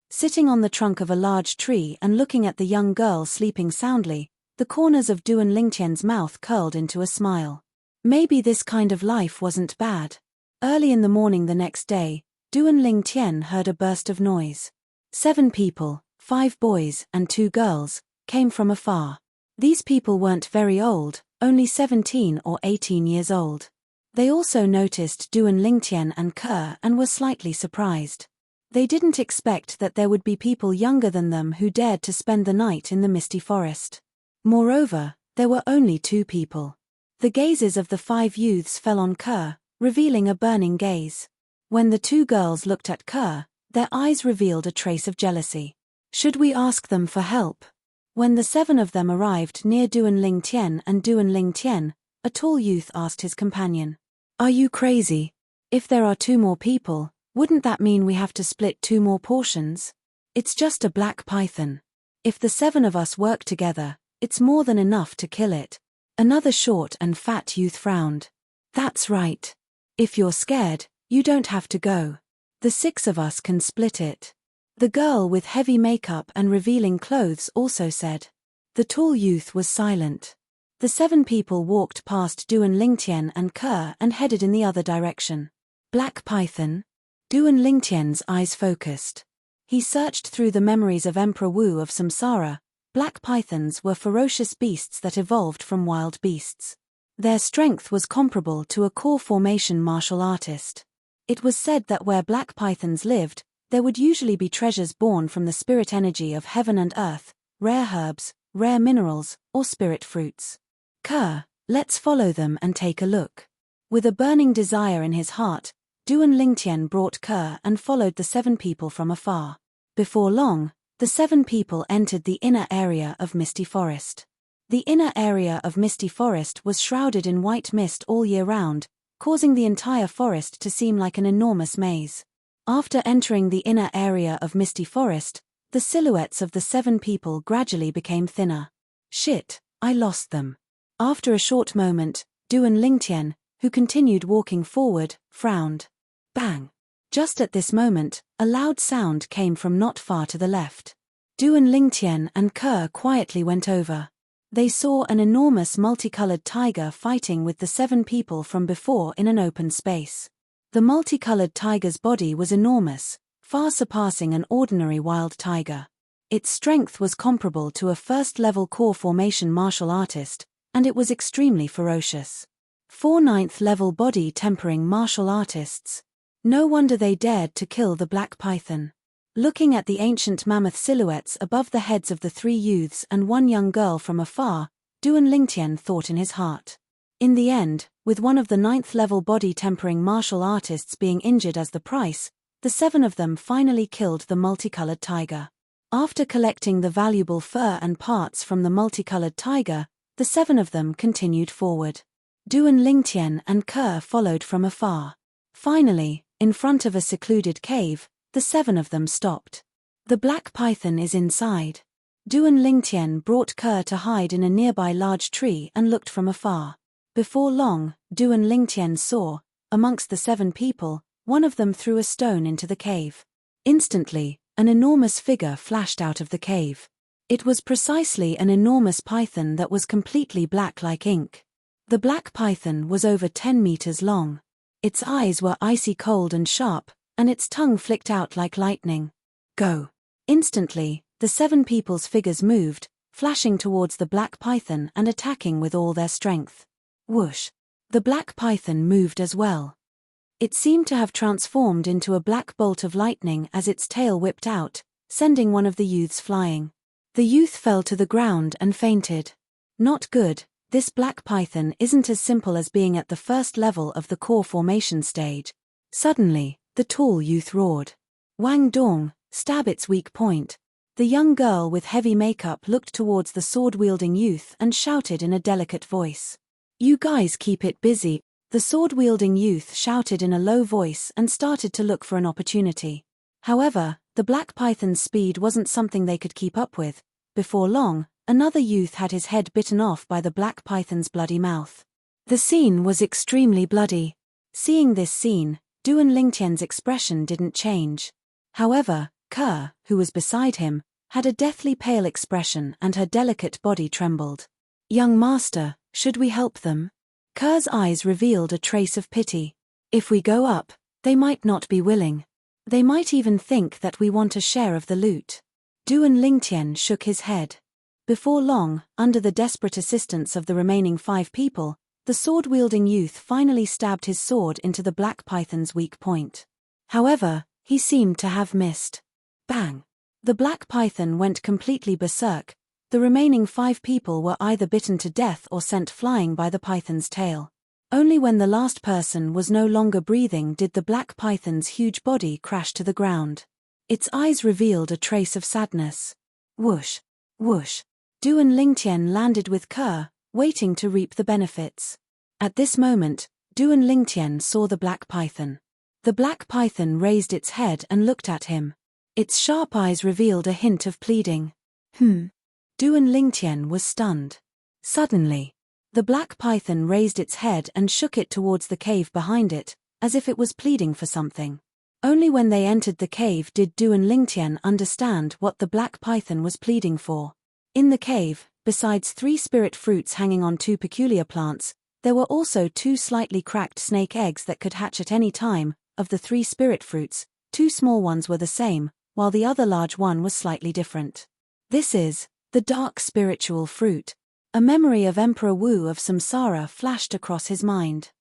Sitting on the trunk of a large tree and looking at the young girl sleeping soundly, the corners of Duan Lingtian's mouth curled into a smile. Maybe this kind of life wasn't bad. Early in the morning the next day, Duan Lingtian heard a burst of noise. 7 people, 5 boys and 2 girls, came from afar. These people weren't very old, only 17 or 18 years old. They also noticed Duan Lingtian and Kerr and were slightly surprised. They didn't expect that there would be people younger than them who dared to spend the night in the misty forest. Moreover, there were only 2 people. The gazes of the 5 youths fell on Kerr, revealing a burning gaze. When the 2 girls looked at Kerr, their eyes revealed a trace of jealousy. Should we ask them for help? When the 7 of them arrived near Duan Lingtian and Duan Lingtian, a tall youth asked his companion. Are you crazy? If there are 2 more people, wouldn't that mean we have to split 2 more portions? It's just a black python. If the 7 of us work together, it's more than enough to kill it. Another short and fat youth frowned. That's right. If you're scared, you don't have to go. The 6 of us can split it. The girl with heavy makeup and revealing clothes also said. The tall youth was silent. The 7 people walked past Duan Lingtian and Kerr and headed in the other direction. Black python? Duan Lingtian's eyes focused. He searched through the memories of Emperor Wu of Samsara. Black pythons were ferocious beasts that evolved from wild beasts. Their strength was comparable to a core formation martial artist. It was said that where black pythons lived, there would usually be treasures born from the spirit energy of heaven and earth, rare herbs, rare minerals, or spirit fruits. Kerr, let's follow them and take a look. With a burning desire in his heart, Duan Lingtian brought Kerr and followed the 7 people from afar. Before long, the 7 people entered the inner area of Misty Forest. The inner area of Misty Forest was shrouded in white mist all year round, causing the entire forest to seem like an enormous maze. After entering the inner area of Misty Forest, the silhouettes of the 7 people gradually became thinner. Shit, I lost them. After a short moment, Duan Lingtian, who continued walking forward, frowned. Bang! Just at this moment, a loud sound came from not far to the left. Duan Lingtian and Kerr quietly went over. They saw an enormous multicolored tiger fighting with the 7 people from before in an open space. The multicolored tiger's body was enormous, far surpassing an ordinary wild tiger. Its strength was comparable to a first-level core formation martial artist, and it was extremely ferocious. 4 9th-level body tempering martial artists. No wonder they dared to kill the black python. Looking at the ancient mammoth silhouettes above the heads of the 3 youths and 1 young girl from afar, Duan Lingtian thought in his heart. In the end, with one of the 9th-level body tempering martial artists being injured as the price, the 7 of them finally killed the multicolored tiger. After collecting the valuable fur and parts from the multicolored tiger, the 7 of them continued forward. Duan Lingtian and Kerr followed from afar. Finally, in front of a secluded cave, the 7 of them stopped. The black python is inside. Duan Lingtian brought Kerr to hide in a nearby large tree and looked from afar. Before long, Duan Lingtian saw, amongst the 7 people, one of them threw a stone into the cave. Instantly, an enormous figure flashed out of the cave. It was precisely an enormous python that was completely black like ink. The black python was over 10 meters long. Its eyes were icy cold and sharp, and its tongue flicked out like lightning. Go! Instantly, the 7 people's figures moved, flashing towards the black python and attacking with all their strength. Whoosh! The black python moved as well. It seemed to have transformed into a black bolt of lightning as its tail whipped out, sending one of the youths flying. The youth fell to the ground and fainted. Not good. This black python isn't as simple as being at the first level of the core formation stage. Suddenly, the tall youth roared. Wang Dong, stab its weak point. The young girl with heavy makeup looked towards the sword-wielding youth and shouted in a delicate voice. You guys keep it busy. The sword-wielding youth shouted in a low voice and started to look for an opportunity. However, the black python's speed wasn't something they could keep up with. Before long, another youth had his head bitten off by the black python's bloody mouth. The scene was extremely bloody. Seeing this scene, Duan Lingtian's expression didn't change. However, Kerr, who was beside him, had a deathly pale expression and her delicate body trembled. Young master, should we help them? Kerr's eyes revealed a trace of pity. If we go up, they might not be willing. They might even think that we want a share of the loot. Duan Lingtian shook his head. Before long, under the desperate assistance of the remaining 5 people, the sword-wielding youth finally stabbed his sword into the black python's weak point. However, he seemed to have missed. Bang! The black python went completely berserk. The remaining 5 people were either bitten to death or sent flying by the python's tail. Only when the last person was no longer breathing did the black python's huge body crash to the ground. Its eyes revealed a trace of sadness. Whoosh! Whoosh! Duan Lingtian landed with Kerr, waiting to reap the benefits. At this moment, Duan Lingtian saw the black python. The black python raised its head and looked at him. Its sharp eyes revealed a hint of pleading. Duan Lingtian was stunned. Suddenly, the black python raised its head and shook it towards the cave behind it, as if it was pleading for something. Only when they entered the cave did Du and Lingtian understand what the black python was pleading for. In the cave, besides 3 spirit fruits hanging on 2 peculiar plants, there were also 2 slightly cracked snake eggs that could hatch at any time. Of the 3 spirit fruits, 2 small ones were the same, while the other large one was slightly different. This is the dark spiritual fruit. A memory of Emperor Wu of Samsara flashed across his mind.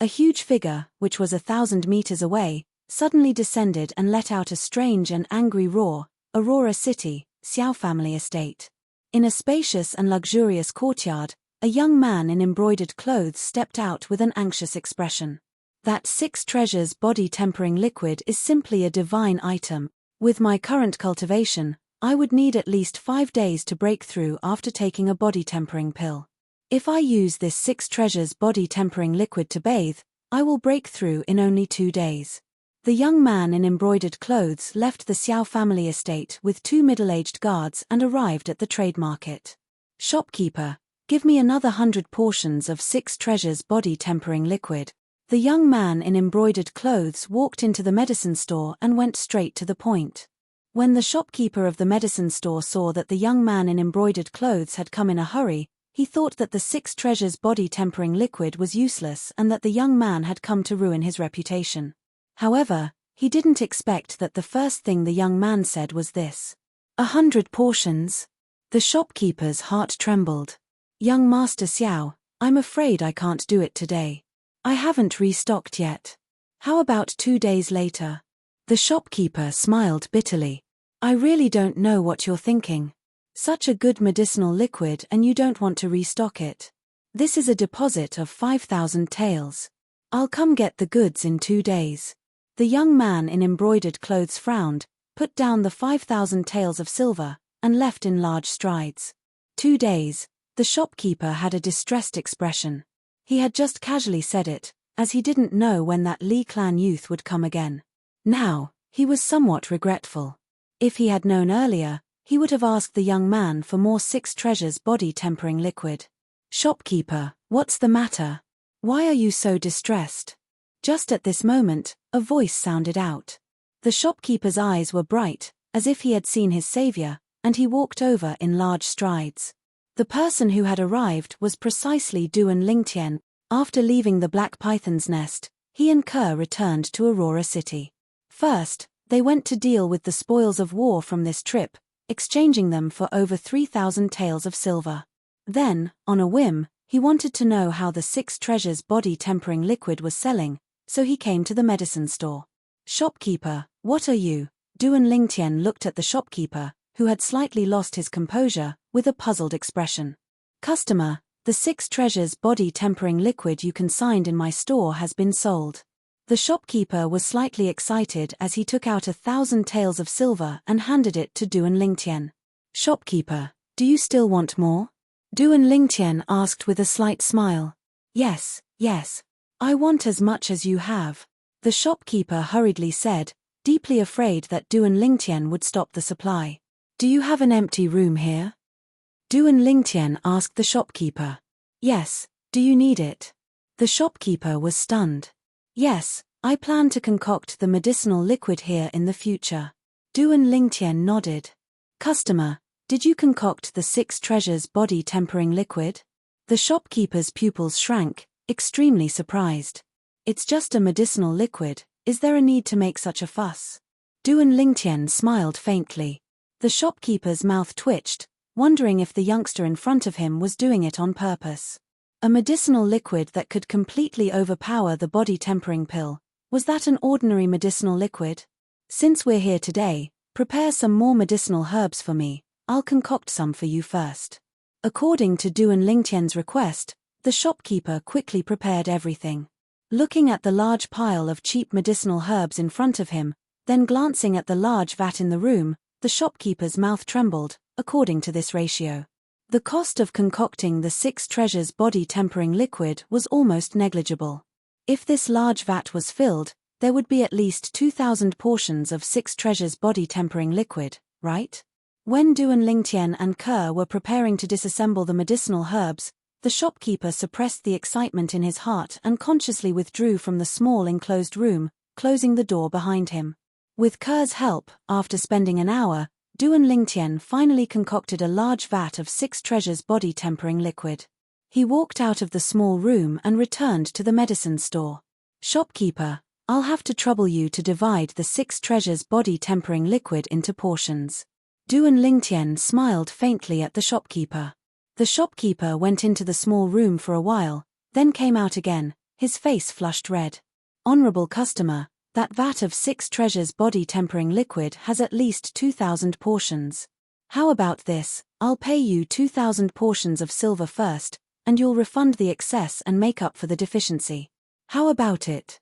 A huge figure, which was 1,000 meters away, suddenly descended and let out a strange and angry roar. Aurora City, Xiao family estate. In a spacious and luxurious courtyard, a young man in embroidered clothes stepped out with an anxious expression. That 6 treasures body tempering liquid is simply a divine item. With my current cultivation, I would need at least 5 days to break through after taking a body tempering pill. If I use this 6 treasures body tempering liquid to bathe, I will break through in only 2 days. The young man in embroidered clothes left the Xiao family estate with 2 middle-aged guards and arrived at the trade market. Shopkeeper, give me another 100 portions of 6 treasures body tempering liquid. The young man in embroidered clothes walked into the medicine store and went straight to the point. When the shopkeeper of the medicine store saw that the young man in embroidered clothes had come in a hurry, he thought that the 6 treasures body tempering liquid was useless and that the young man had come to ruin his reputation. However, he didn't expect that the first thing the young man said was this. 100 portions? The shopkeeper's heart trembled. Young Master Xiao, I'm afraid I can't do it today. I haven't restocked yet. How about 2 days later? The shopkeeper smiled bitterly. I really don't know what you're thinking. Such a good medicinal liquid and you don't want to restock it. This is a deposit of 5,000 taels. I'll come get the goods in 2 days. The young man in embroidered clothes frowned, put down the 5,000 taels of silver, and left in large strides. 2 days. The shopkeeper had a distressed expression. He had just casually said it, as he didn't know when that Li clan youth would come again. Now, he was somewhat regretful. If he had known earlier, he would have asked the young man for more 6 treasures body tempering liquid. Shopkeeper, what's the matter? Why are you so distressed? Just at this moment, a voice sounded out. The shopkeeper's eyes were bright, as if he had seen his savior, and he walked over in large strides. The person who had arrived was precisely Du and Lingtian. After leaving the Black Python's nest, he and Kerr returned to Aurora City. First, they went to deal with the spoils of war from this trip, exchanging them for over 3,000 taels of silver. Then, on a whim, he wanted to know how the 6 treasures body tempering liquid was selling, so he came to the medicine store. Shopkeeper, what are you? Du and Lingtian looked at the shopkeeper, who had slightly lost his composure, with a puzzled expression. Customer, the 6 treasures body tempering liquid you consigned in my store has been sold. The shopkeeper was slightly excited as he took out 1,000 taels of silver and handed it to Du and Lingtian. Shopkeeper, do you still want more? Du and Lingtian asked with a slight smile. Yes, yes. I want as much as you have. The shopkeeper hurriedly said, deeply afraid that Du and Lingtian would stop the supply. Do you have an empty room here? Du and Lingtian asked the shopkeeper. Yes, do you need it? The shopkeeper was stunned. Yes, I plan to concoct the medicinal liquid here in the future. Du and Lingtian nodded. Customer, did you concoct the 6 treasures body tempering liquid? The shopkeeper's pupils shrank, extremely surprised. It's just a medicinal liquid, is there a need to make such a fuss? Du and Lingtian smiled faintly. The shopkeeper's mouth twitched, wondering if the youngster in front of him was doing it on purpose. A medicinal liquid that could completely overpower the body tempering pill. Was that an ordinary medicinal liquid? Since we're here today, prepare some more medicinal herbs for me. I'll concoct some for you first. According to Du and Lingtian's request, the shopkeeper quickly prepared everything. Looking at the large pile of cheap medicinal herbs in front of him, then glancing at the large vat in the room, the shopkeeper's mouth trembled, according to this ratio. The cost of concocting the 6 treasures body tempering liquid was almost negligible. If this large vat was filled, there would be at least 2,000 portions of 6 treasures body tempering liquid, right? When Du and Lingtian and Kerr were preparing to disassemble the medicinal herbs, The shopkeeper suppressed the excitement in his heart and consciously withdrew from the small enclosed room, closing the door behind him. With Ker's help, after spending an hour, Duan Lingtian finally concocted a large vat of 6 treasures body-tempering liquid. He walked out of the small room and returned to the medicine store. Shopkeeper, I'll have to trouble you to divide the 6 treasures body-tempering liquid into portions. Duan Lingtian smiled faintly at the shopkeeper. The shopkeeper went into the small room for a while, then came out again, his face flushed red. Honorable customer, that vat of 6 treasures body-tempering liquid has at least 2,000 portions. How about this? I'll pay you 2,000 portions of silver first, and you'll refund the excess and make up for the deficiency. How about it?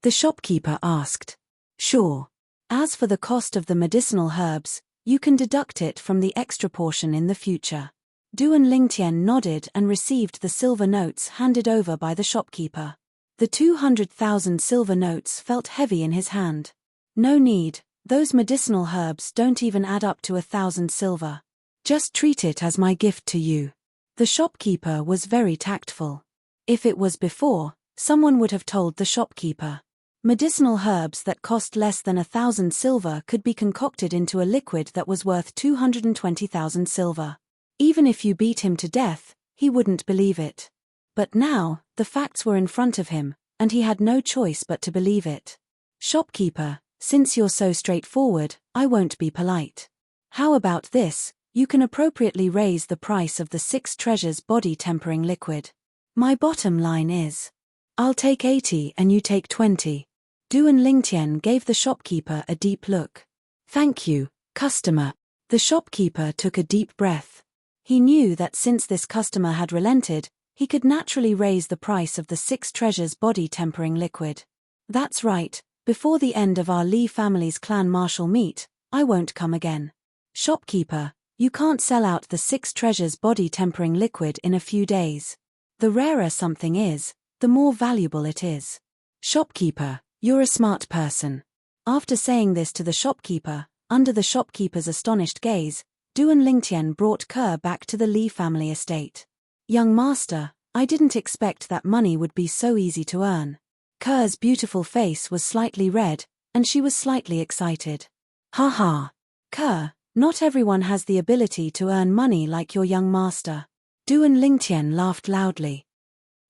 The shopkeeper asked. Sure. As for the cost of the medicinal herbs, you can deduct it from the extra portion in the future. Duan Lingtian nodded and received the silver notes handed over by the shopkeeper. The 200,000 silver notes felt heavy in his hand. No need, those medicinal herbs don't even add up to 1,000 silver. Just treat it as my gift to you. The shopkeeper was very tactful. If it was before, someone would have told the shopkeeper. Medicinal herbs that cost less than 1,000 silver could be concocted into a liquid that was worth 220,000 silver. Even if you beat him to death, he wouldn't believe it. But now, the facts were in front of him, and he had no choice but to believe it. Shopkeeper, since you're so straightforward, I won't be polite. How about this? You can appropriately raise the price of the 6 treasures body-tempering liquid. My bottom line is, I'll take 80 and you take 20. Duan Lingtian gave the shopkeeper a deep look. Thank you, customer. The shopkeeper took a deep breath. He knew that since this customer had relented, he could naturally raise the price of the 6 treasures body-tempering liquid. That's right, before the end of our Li family's clan martial meet, I won't come again. Shopkeeper, you can't sell out the 6 treasures body-tempering liquid in a few days. The rarer something is, the more valuable it is. Shopkeeper, you're a smart person. After saying this to the shopkeeper, under the shopkeeper's astonished gaze, Duan Lingtian brought Ke back to the Li family estate. Young master, I didn't expect that money would be so easy to earn. Ke's beautiful face was slightly red, and she was slightly excited. Ha ha. Ke, not everyone has the ability to earn money like your young master. Duan Lingtian laughed loudly.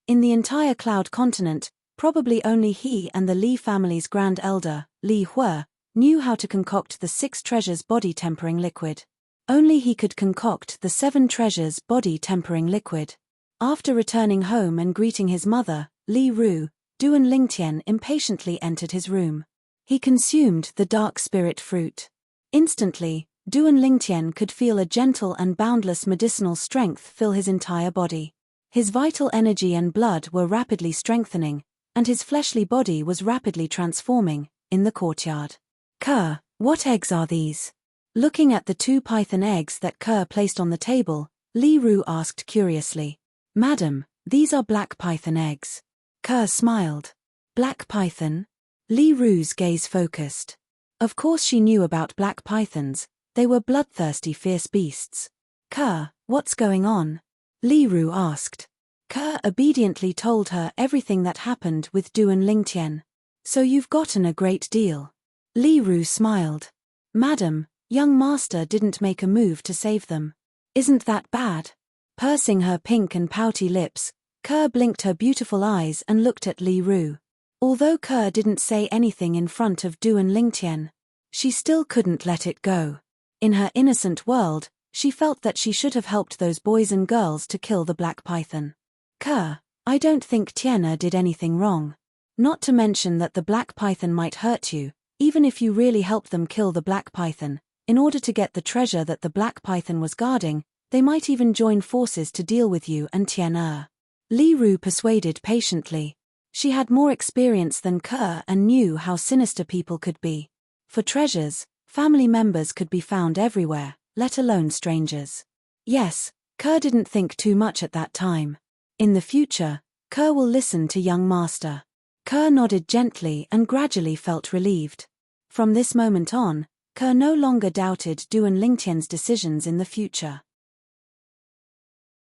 In the entire Cloud continent, probably only he and the Li family's grand elder, Li Hui, knew how to concoct the 6 treasures body-tempering liquid. Only he could concoct the 7 treasures body-tempering liquid. After returning home and greeting his mother, Li Ru, Duan Lingtian impatiently entered his room. He consumed the dark spirit fruit. Instantly, Duan Lingtian could feel a gentle and boundless medicinal strength fill his entire body. His vital energy and blood were rapidly strengthening, and his fleshly body was rapidly transforming, in the courtyard. Ke, what eggs are these? Looking at the 2 python eggs that Ke placed on the table, Li Ru asked curiously. Madam, these are black python eggs. Ke smiled. Black python? Li Ru's gaze focused. Of course she knew about black pythons, they were bloodthirsty fierce beasts. Ke, what's going on? Li Ru asked. Ke obediently told her everything that happened with Duan Lingtian. So you've gotten a great deal. Li Ru smiled. Madam, young master didn't make a move to save them. Isn't that bad? Pursing her pink and pouty lips, Ke blinked her beautiful eyes and looked at Li Ru. Although Ke didn't say anything in front of Duan Lingtian, she still couldn't let it go. In her innocent world, she felt that she should have helped those boys and girls to kill the black python. Ke, I don't think Tiana did anything wrong. Not to mention that the black python might hurt you, even if you really help them kill the black python. In order to get the treasure that the black python was guarding, they might even join forces to deal with you and Tian. Li Ru persuaded patiently. She had more experience than Ke and knew how sinister people could be. For treasures, family members could be found everywhere, let alone strangers. Yes, Ke didn't think too much at that time. In the future, Ke will listen to young master. Ke nodded gently and gradually felt relieved. From this moment on, Ke no longer doubted Duan Lingtian's decisions in the future.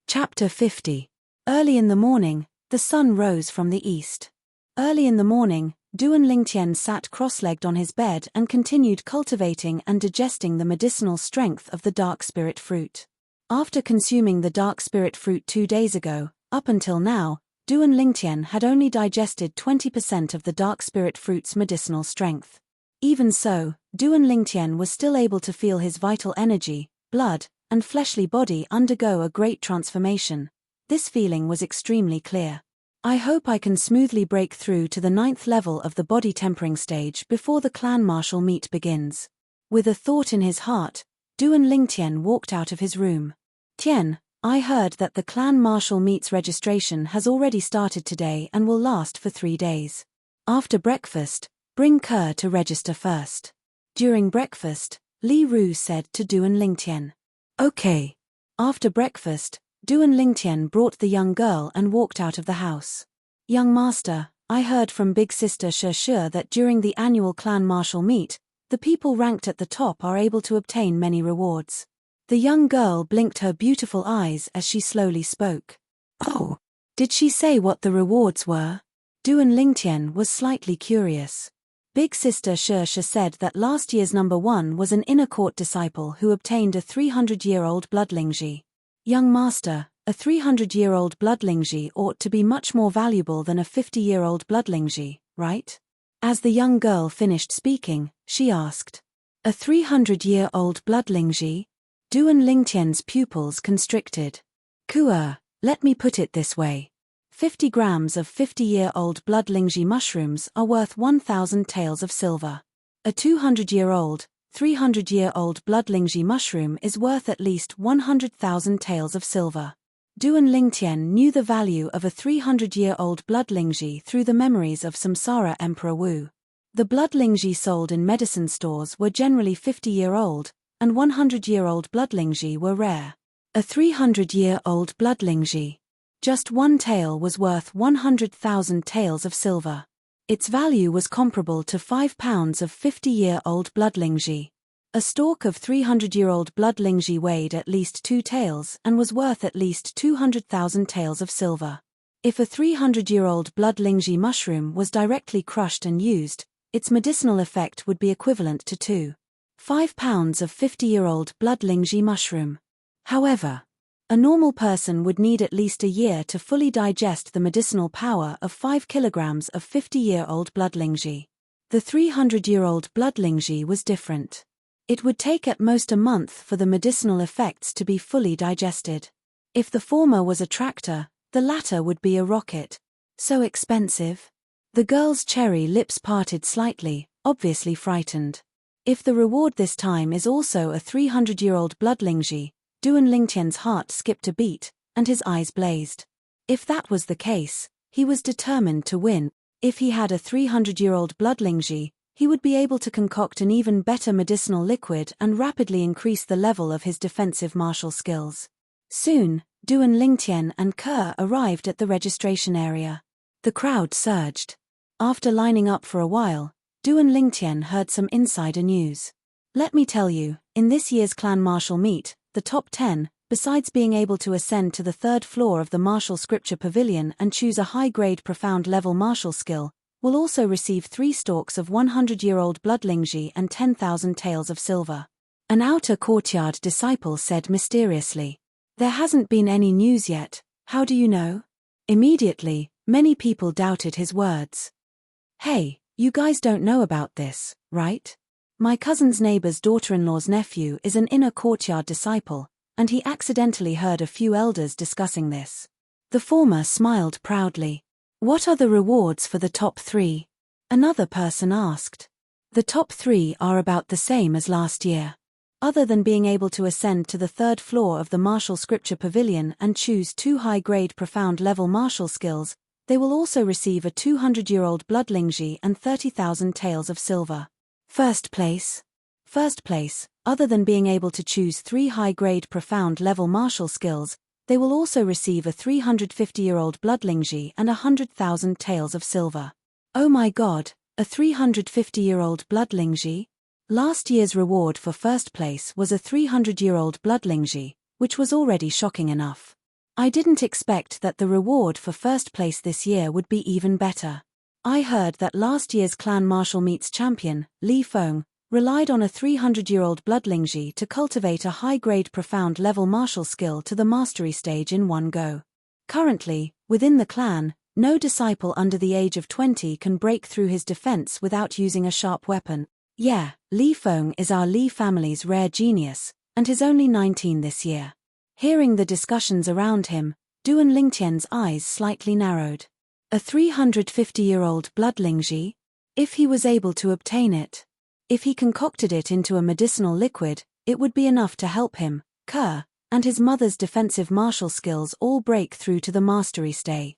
Chapter 50. Early in the morning, the sun rose from the east. Early in the morning, Duan Lingtian sat cross-legged on his bed and continued cultivating and digesting the medicinal strength of the dark spirit fruit. After consuming the dark spirit fruit 2 days ago, up until now, Duan Lingtian had only digested 20% of the dark spirit fruit's medicinal strength. Even so, Duan Lingtian was still able to feel his vital energy, blood, and fleshly body undergo a great transformation. This feeling was extremely clear. I hope I can smoothly break through to the 9th level of the body tempering stage before the clan martial meet begins. With a thought in his heart, Duan Lingtian walked out of his room. Tian, I heard that the clan martial meet's registration has already started today and will last for 3 days. After breakfast, bring Ke to register first. During breakfast, Li Ru said to Duan Lingtian. Okay. After breakfast, Duan Lingtian brought the young girl and walked out of the house. Young master, I heard from big sister Shi that during the annual clan martial meet, the people ranked at the top are able to obtain many rewards. The young girl blinked her beautiful eyes as she slowly spoke. Oh, did she say what the rewards were? Duan Lingtian was slightly curious. Big sister Shi said that last year's number 1 was an inner court disciple who obtained a 300-year-old bloodlingji. Young master, a 300-year-old bloodlingji ought to be much more valuable than a 50-year-old bloodlingji, right? As the young girl finished speaking, she asked. A 300-year-old bloodlingji? Duan Lingtian's pupils constricted. Kua, let me put it this way. 50 grams of 50-year-old bloodlingji mushrooms are worth 1,000 taels of silver. A 200-year-old, 300-year-old bloodlingji mushroom is worth at least 100,000 taels of silver. Duan Lingtian knew the value of a 300-year-old bloodlingji through the memories of Samsara Emperor Wu. The bloodlingji sold in medicine stores were generally 50-year-old, and 100-year-old bloodlingji were rare. A 300-year-old bloodlingji. Just 1 tael was worth 100,000 taels of silver. Its value was comparable to 5 pounds of 50-year-old bloodlingji. A stalk of 300-year-old bloodlingji weighed at least 2 taels and was worth at least 200,000 taels of silver. If a 300-year-old bloodlingji mushroom was directly crushed and used, its medicinal effect would be equivalent to 5 pounds of 50-year-old bloodlingji mushroom. However, a normal person would need at least a year to fully digest the medicinal power of 5 kilograms of 50-year-old bloodlingji. The 300-year-old bloodlingji was different. It would take at most a month for the medicinal effects to be fully digested. If the former was a tractor, the latter would be a rocket. So expensive? The girl's cherry lips parted slightly, obviously frightened. If the reward this time is also a 300-year-old bloodlingji, Duan Lingtian's heart skipped a beat, and his eyes blazed. If that was the case, he was determined to win. If he had a 300-year-old bloodlingji, he would be able to concoct an even better medicinal liquid and rapidly increase the level of his defensive martial skills. Soon, Duan Lingtian and Ke arrived at the registration area. The crowd surged. After lining up for a while, Duan Lingtian heard some insider news. Let me tell you, in this year's clan martial meet, the top 10, besides being able to ascend to the 3rd floor of the martial scripture pavilion and choose a high-grade profound level martial skill, will also receive 3 stalks of 100-year-old bloodlingji and 10,000 taels of silver. An outer courtyard disciple said mysteriously. There hasn't been any news yet, how do you know? Immediately, many people doubted his words. Hey, you guys don't know about this, right? My cousin's neighbor's daughter-in-law's nephew is an inner courtyard disciple, and he accidentally heard a few elders discussing this. The former smiled proudly. What are the rewards for the top 3? Another person asked. The top 3 are about the same as last year. Other than being able to ascend to the 3rd floor of the martial scripture pavilion and choose 2 high-grade profound level martial skills, they will also receive a 200-year-old bloodlingji and 30,000 taels of silver. First place, other than being able to choose 3 high-grade profound level martial skills, they will also receive a 350-year-old bloodlingji and 100,000 taels of silver. Oh my god, a 350-year-old bloodlingji? Last year's reward for first place was a 300-year-old bloodlingji, which was already shocking enough. I didn't expect that the reward for first place this year would be even better. I heard that last year's Clan Martial Meets champion, Li Feng, relied on a 300-year-old bloodlingji to cultivate a high-grade profound level martial skill to the mastery stage in one go. Currently, within the clan, no disciple under the age of 20 can break through his defense without using a sharp weapon. Yeah, Li Feng is our Li family's rare genius, and is only 19 this year. Hearing the discussions around him, Duan Lingtian's eyes slightly narrowed. A 350-year-old bloodlingji? If he was able to obtain it. If he concocted it into a medicinal liquid, it would be enough to help him, Kerr, and his mother's defensive martial skills all break through to the mastery stage.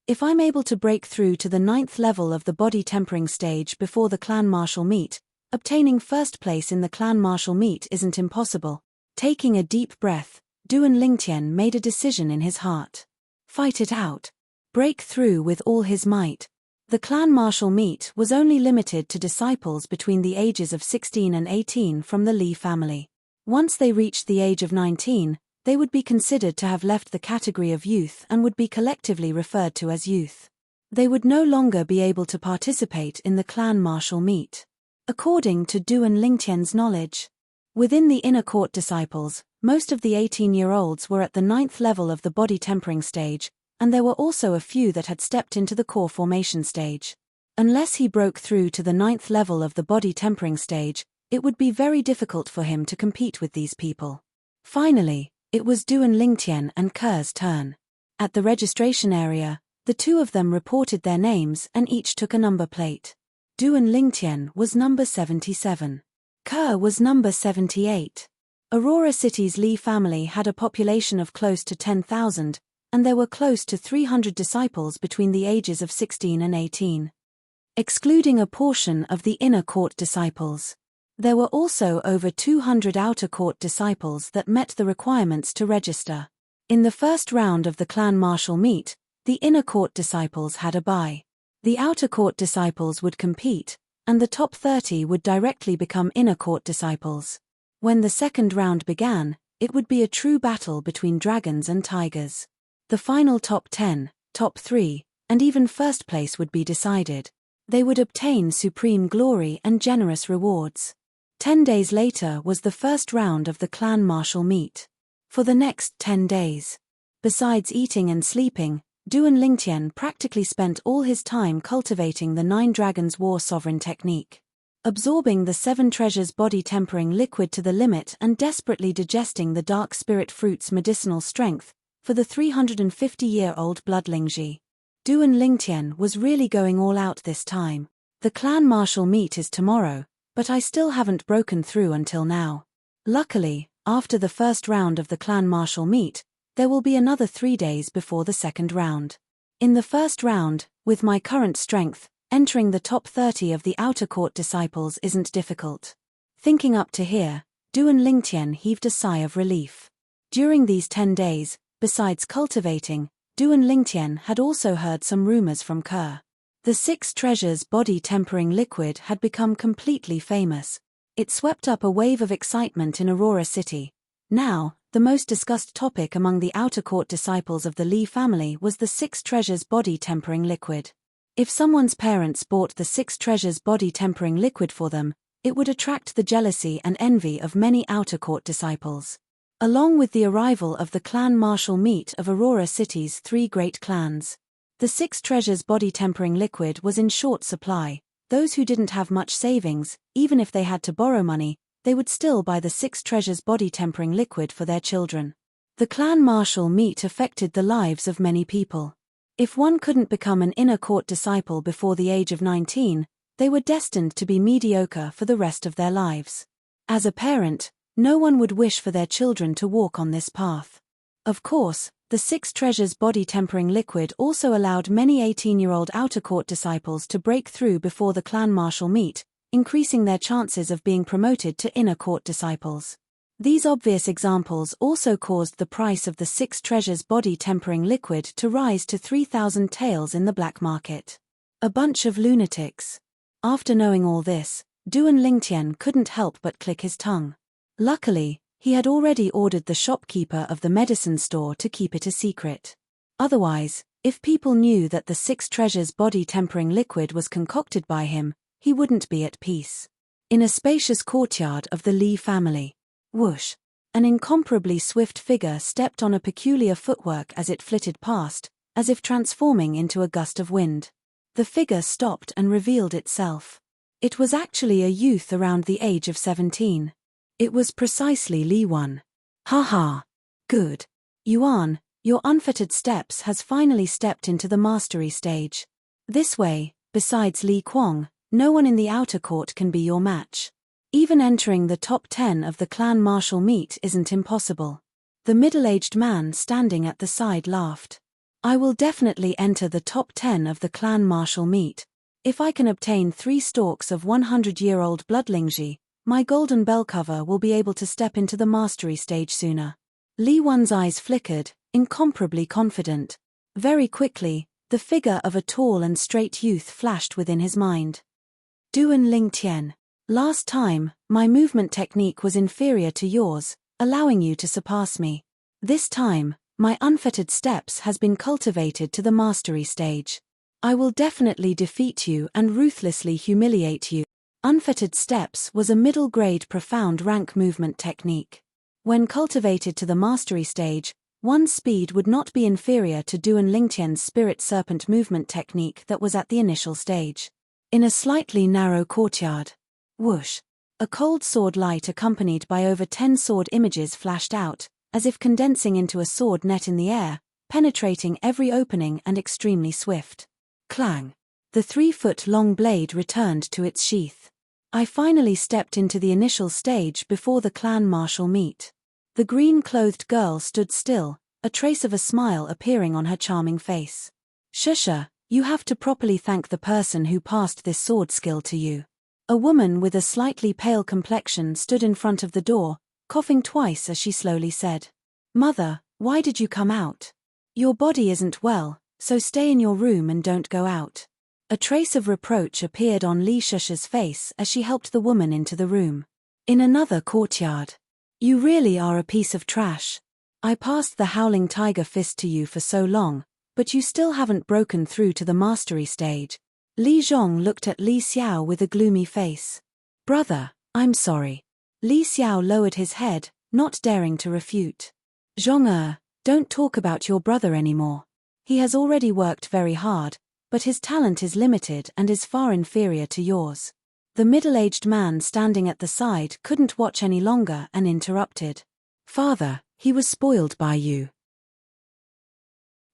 If I'm able to break through to the 9th level of the body tempering stage before the clan martial meet, obtaining first place in the clan martial meet isn't impossible. Taking a deep breath, Duan Lingtian made a decision in his heart. Fight it out. Break through with all his might. The clan martial meet was only limited to disciples between the ages of 16 and 18 from the Li family. Once they reached the age of 19, they would be considered to have left the category of youth and would be collectively referred to as youth. They would no longer be able to participate in the clan martial meet. According to Duan Lingtian's knowledge, within the inner court disciples, most of the 18-year-olds were at the 9th level of the body tempering stage, and there were also a few that had stepped into the core formation stage. Unless he broke through to the 9th level of the body tempering stage, it would be very difficult for him to compete with these people. Finally, it was Duan Lingtian and Kerr's turn. At the registration area, the two of them reported their names and each took a number plate. Duan Lingtian was number 77. Kerr was number 78. Aurora City's Li family had a population of close to 10,000, and there were close to 300 disciples between the ages of 16 and 18. Excluding a portion of the inner court disciples. There were also over 200 outer court disciples that met the requirements to register. In the first round of the clan martial meet, the inner court disciples had a bye. The outer court disciples would compete, and the top 30 would directly become inner court disciples. When the second round began, it would be a true battle between dragons and tigers. The final top 10, top 3, and even first place would be decided. They would obtain supreme glory and generous rewards. 10 days later was the first round of the clan martial meet. For the next 10 days. Besides eating and sleeping, Duan Lingtian practically spent all his time cultivating the 9 Dragons War Sovereign technique. Absorbing the 7 treasures body tempering liquid to the limit and desperately digesting the dark spirit fruit's medicinal strength, for the 350-year-old bloodlingji. Duan Lingtian was really going all out this time. The clan martial meet is tomorrow, but I still haven't broken through until now. Luckily, after the first round of the clan martial meet, there will be another 3 days before the second round. In the first round, with my current strength, entering the top 30 of the outer court disciples isn't difficult. Thinking up to here, Duan Lingtian heaved a sigh of relief. During these 10 days, besides cultivating, Duan Lingtian had also heard some rumors from Kerr. The 6 treasures body tempering liquid had become completely famous. It swept up a wave of excitement in Aurora City. Now, the most discussed topic among the outer court disciples of the Li family was the 6 treasures body tempering liquid. If someone's parents bought the 6 treasures body tempering liquid for them, it would attract the jealousy and envy of many outer court disciples. Along with the arrival of the clan martial meet of Aurora City's 3 great clans, the 6 treasures body tempering liquid was in short supply. Those who didn't have much savings, even if they had to borrow money, they would still buy the 6 treasures body tempering liquid for their children. The clan martial meet affected the lives of many people. If one couldn't become an inner court disciple before the age of 19, they were destined to be mediocre for the rest of their lives. As a parent, no one would wish for their children to walk on this path. Of course, the 6 treasures body tempering liquid also allowed many 18-year-old outer court disciples to break through before the clan martial meet, increasing their chances of being promoted to inner court disciples. These obvious examples also caused the price of the 6 treasures body tempering liquid to rise to 3,000 taels in the black market. A bunch of lunatics. After knowing all this, Duan Lingtian couldn't help but click his tongue. Luckily, He had already ordered the shopkeeper of the medicine store to keep it a secret. Otherwise, if people knew that the 6 treasures body-tempering liquid was concocted by him, he wouldn't be at peace. In a spacious courtyard of the Li family. Whoosh! An incomparably swift figure stepped on a peculiar footwork as it flitted past, as if transforming into a gust of wind. The figure stopped and revealed itself. It was actually a youth around the age of 17. It was precisely Li Wan. Ha ha! Good. Yuan, your unfettered steps has finally stepped into the mastery stage. This way, besides Li Kuang, no one in the outer court can be your match. Even entering the top 10 of the clan martial meet isn't impossible. The middle-aged man standing at the side laughed. I will definitely enter the top 10 of the clan martial meet. If I can obtain 3 stalks of 100-year-old bloodlingji, my golden bell cover will be able to step into the mastery stage sooner. Li Wan's eyes flickered, incomparably confident. Very quickly, the figure of a tall and straight youth flashed within his mind. Duan Lingtian. Last time, my movement technique was inferior to yours, allowing you to surpass me. This time, my unfettered steps has been cultivated to the mastery stage. I will definitely defeat you and ruthlessly humiliate you. Unfettered steps was a middle-grade profound rank movement technique. When cultivated to the mastery stage, one's speed would not be inferior to Duan Lingtian's spirit serpent movement technique that was at the initial stage. In a slightly narrow courtyard. Whoosh! A cold sword light accompanied by over 10 sword images flashed out, as if condensing into a sword net in the air, penetrating every opening and extremely swift. Clang! The 3-foot-long blade returned to its sheath. I finally stepped into the initial stage before the clan martial meet. The green-clothed girl stood still, a trace of a smile appearing on her charming face. Shusha, you have to properly thank the person who passed this sword skill to you. A woman with a slightly pale complexion stood in front of the door, coughing twice as she slowly said, Mother, why did you come out? Your body isn't well, so stay in your room and don't go out. A trace of reproach appeared on Li Shusha's face as she helped the woman into the room. In another courtyard. You really are a piece of trash. I passed the howling tiger fist to you for so long, but you still haven't broken through to the mastery stage. Li Zhong looked at Li Xiao with a gloomy face. Brother, I'm sorry. Li Xiao lowered his head, not daring to refute. Zhong don't talk about your brother anymore. He has already worked very hard, but his talent is limited and is far inferior to yours. The middle-aged man standing at the side couldn't watch any longer and interrupted. Father, he was spoiled by you.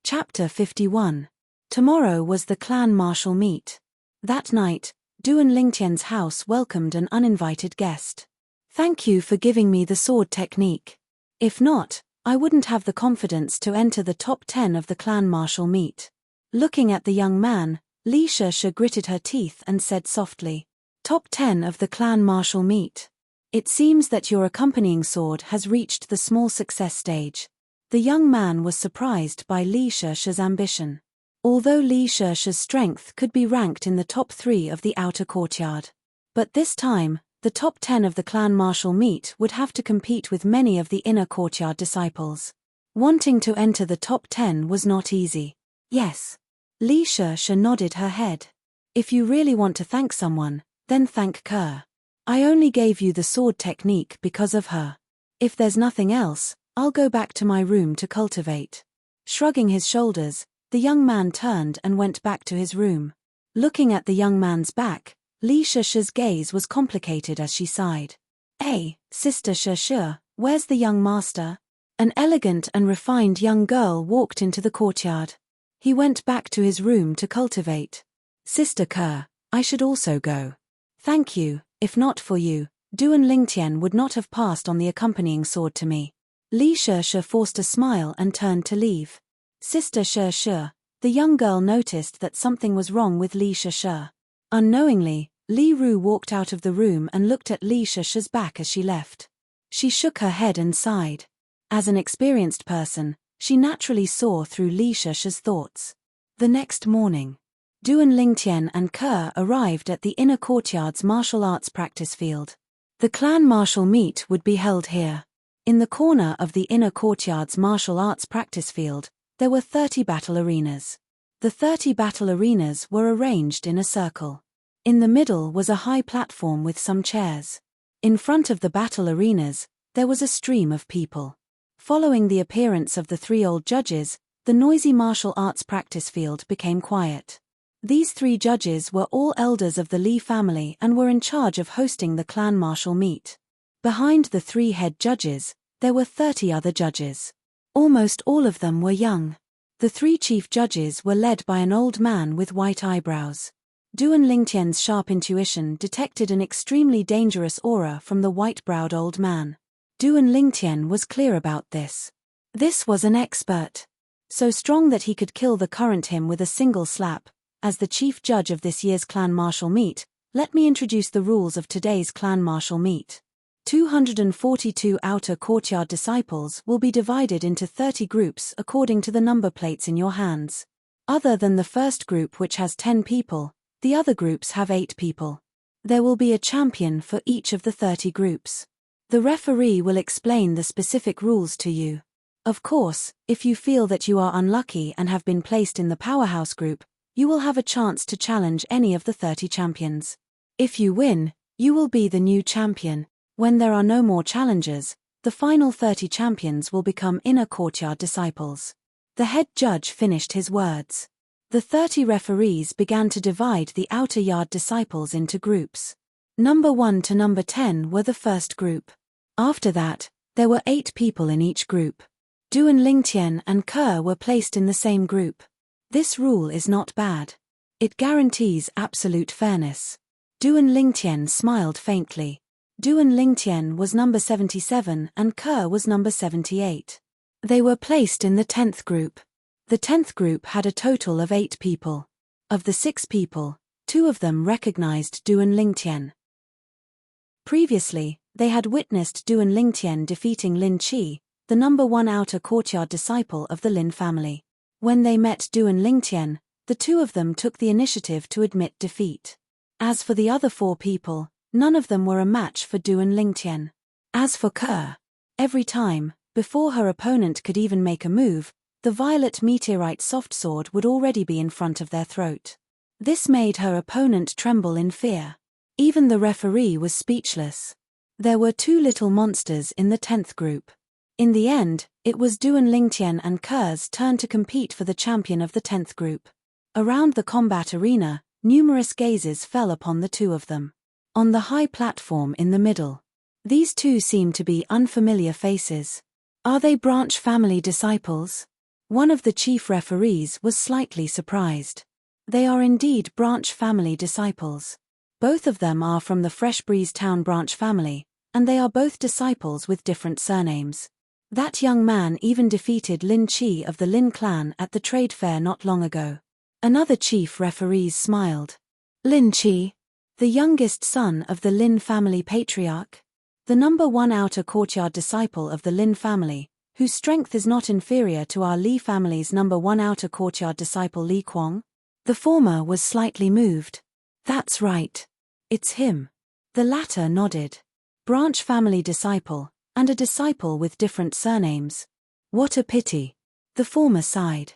Chapter 51. Tomorrow was the clan martial meet. That night, Duan Lingtian's house welcomed an uninvited guest. Thank you for giving me the sword technique. If not, I wouldn't have the confidence to enter the top 10 of the clan martial meet. Looking at the young man, Li Shusha gritted her teeth and said softly, Top 10 of the clan martial meet. It seems that your accompanying sword has reached the small success stage. The young man was surprised by Li Shusha's ambition. Although Li Shusha's strength could be ranked in the top 3 of the outer courtyard. But this time, the top 10 of the clan martial meet would have to compete with many of the inner courtyard disciples. Wanting to enter the top 10 was not easy. Yes. Li Shusha nodded her head. If you really want to thank someone, then thank Kerr. I only gave you the sword technique because of her. If there's nothing else, I'll go back to my room to cultivate. Shrugging his shoulders, the young man turned and went back to his room. Looking at the young man's back, Li Shusha's gaze was complicated as she sighed. Hey, Sister Shusha, where's the young master? An elegant and refined young girl walked into the courtyard. He went back to his room to cultivate. Sister Kerr, I should also go. Thank you, if not for you, Duan Lingtian would not have passed on the accompanying sword to me. Li Shusha forced a smile and turned to leave. Sister Shusha, the young girl noticed that something was wrong with Li Shusha. Unknowingly, Li Ru walked out of the room and looked at Li Shusha's back as she left. She shook her head and sighed. As an experienced person, she naturally saw through Li Shusha's thoughts. The next morning, Duan Lingtian and Kerr arrived at the inner courtyard's martial arts practice field. The clan martial meet would be held here. In the corner of the inner courtyard's martial arts practice field, there were 30 battle arenas. The 30 battle arenas were arranged in a circle. In the middle was a high platform with some chairs. In front of the battle arenas, there was a stream of people. Following the appearance of the 3 old judges, the noisy martial arts practice field became quiet. These 3 judges were all elders of the Li family and were in charge of hosting the clan martial meet. Behind the 3 head judges, there were 30 other judges. Almost all of them were young. The 3 chief judges were led by an old man with white eyebrows. Duan Lingtian's sharp intuition detected an extremely dangerous aura from the white-browed old man. Duan Lingtian was clear about this. This was an expert. So strong that he could kill the current him with a single slap. As the chief judge of this year's clan martial meet, let me introduce the rules of today's clan martial meet. 242 outer courtyard disciples will be divided into 30 groups according to the number plates in your hands. Other than the first group, which has 10 people, the other groups have 8 people. There will be a champion for each of the 30 groups. The referee will explain the specific rules to you. Of course, if you feel that you are unlucky and have been placed in the powerhouse group, you will have a chance to challenge any of the 30 champions. If you win, you will be the new champion. When there are no more challengers, the final 30 champions will become inner courtyard disciples. The head judge finished his words. The 30 referees began to divide the outer yard disciples into groups. Number 1 to number 10 were the first group. After that, there were 8 people in each group. Duan Lingtian and Ke were placed in the same group. This rule is not bad. It guarantees absolute fairness. Duan Lingtian smiled faintly. Duan Lingtian was number 77 and Ke was number 78. They were placed in the 10th group. The 10th group had a total of 8 people. Of the 6 people, 2 of them recognized Duan Lingtian. Previously, they had witnessed Duan Lingtian defeating Lin Qi, the number 1 outer courtyard disciple of the Lin family. When they met Duan Lingtian, the 2 of them took the initiative to admit defeat. As for the other 4 people, none of them were a match for Duan Lingtian. As for Ke, every time, before her opponent could even make a move, the violet meteorite soft sword would already be in front of their throat. This made her opponent tremble in fear. Even the referee was speechless. There were 2 little monsters in the 10th group. In the end, it was Duan Lingtian and Ke's turn to compete for the champion of the 10th group. Around the combat arena, numerous gazes fell upon the 2 of them. On the high platform in the middle, these 2 seemed to be unfamiliar faces. Are they branch family disciples? One of the chief referees was slightly surprised. They are indeed branch family disciples. Both of them are from the Fresh Breeze Town branch family, and they are both disciples with different surnames. That young man even defeated Lin Qi of the Lin clan at the trade fair not long ago. Another chief referee smiled. Lin Qi, the youngest son of the Lin family patriarch? The number 1 outer courtyard disciple of the Lin family, whose strength is not inferior to our Li family's number 1 outer courtyard disciple Li Kuang? The former was slightly moved. That's right. It's him. The latter nodded. Branch family disciple, and a disciple with different surnames. What a pity. The former sighed.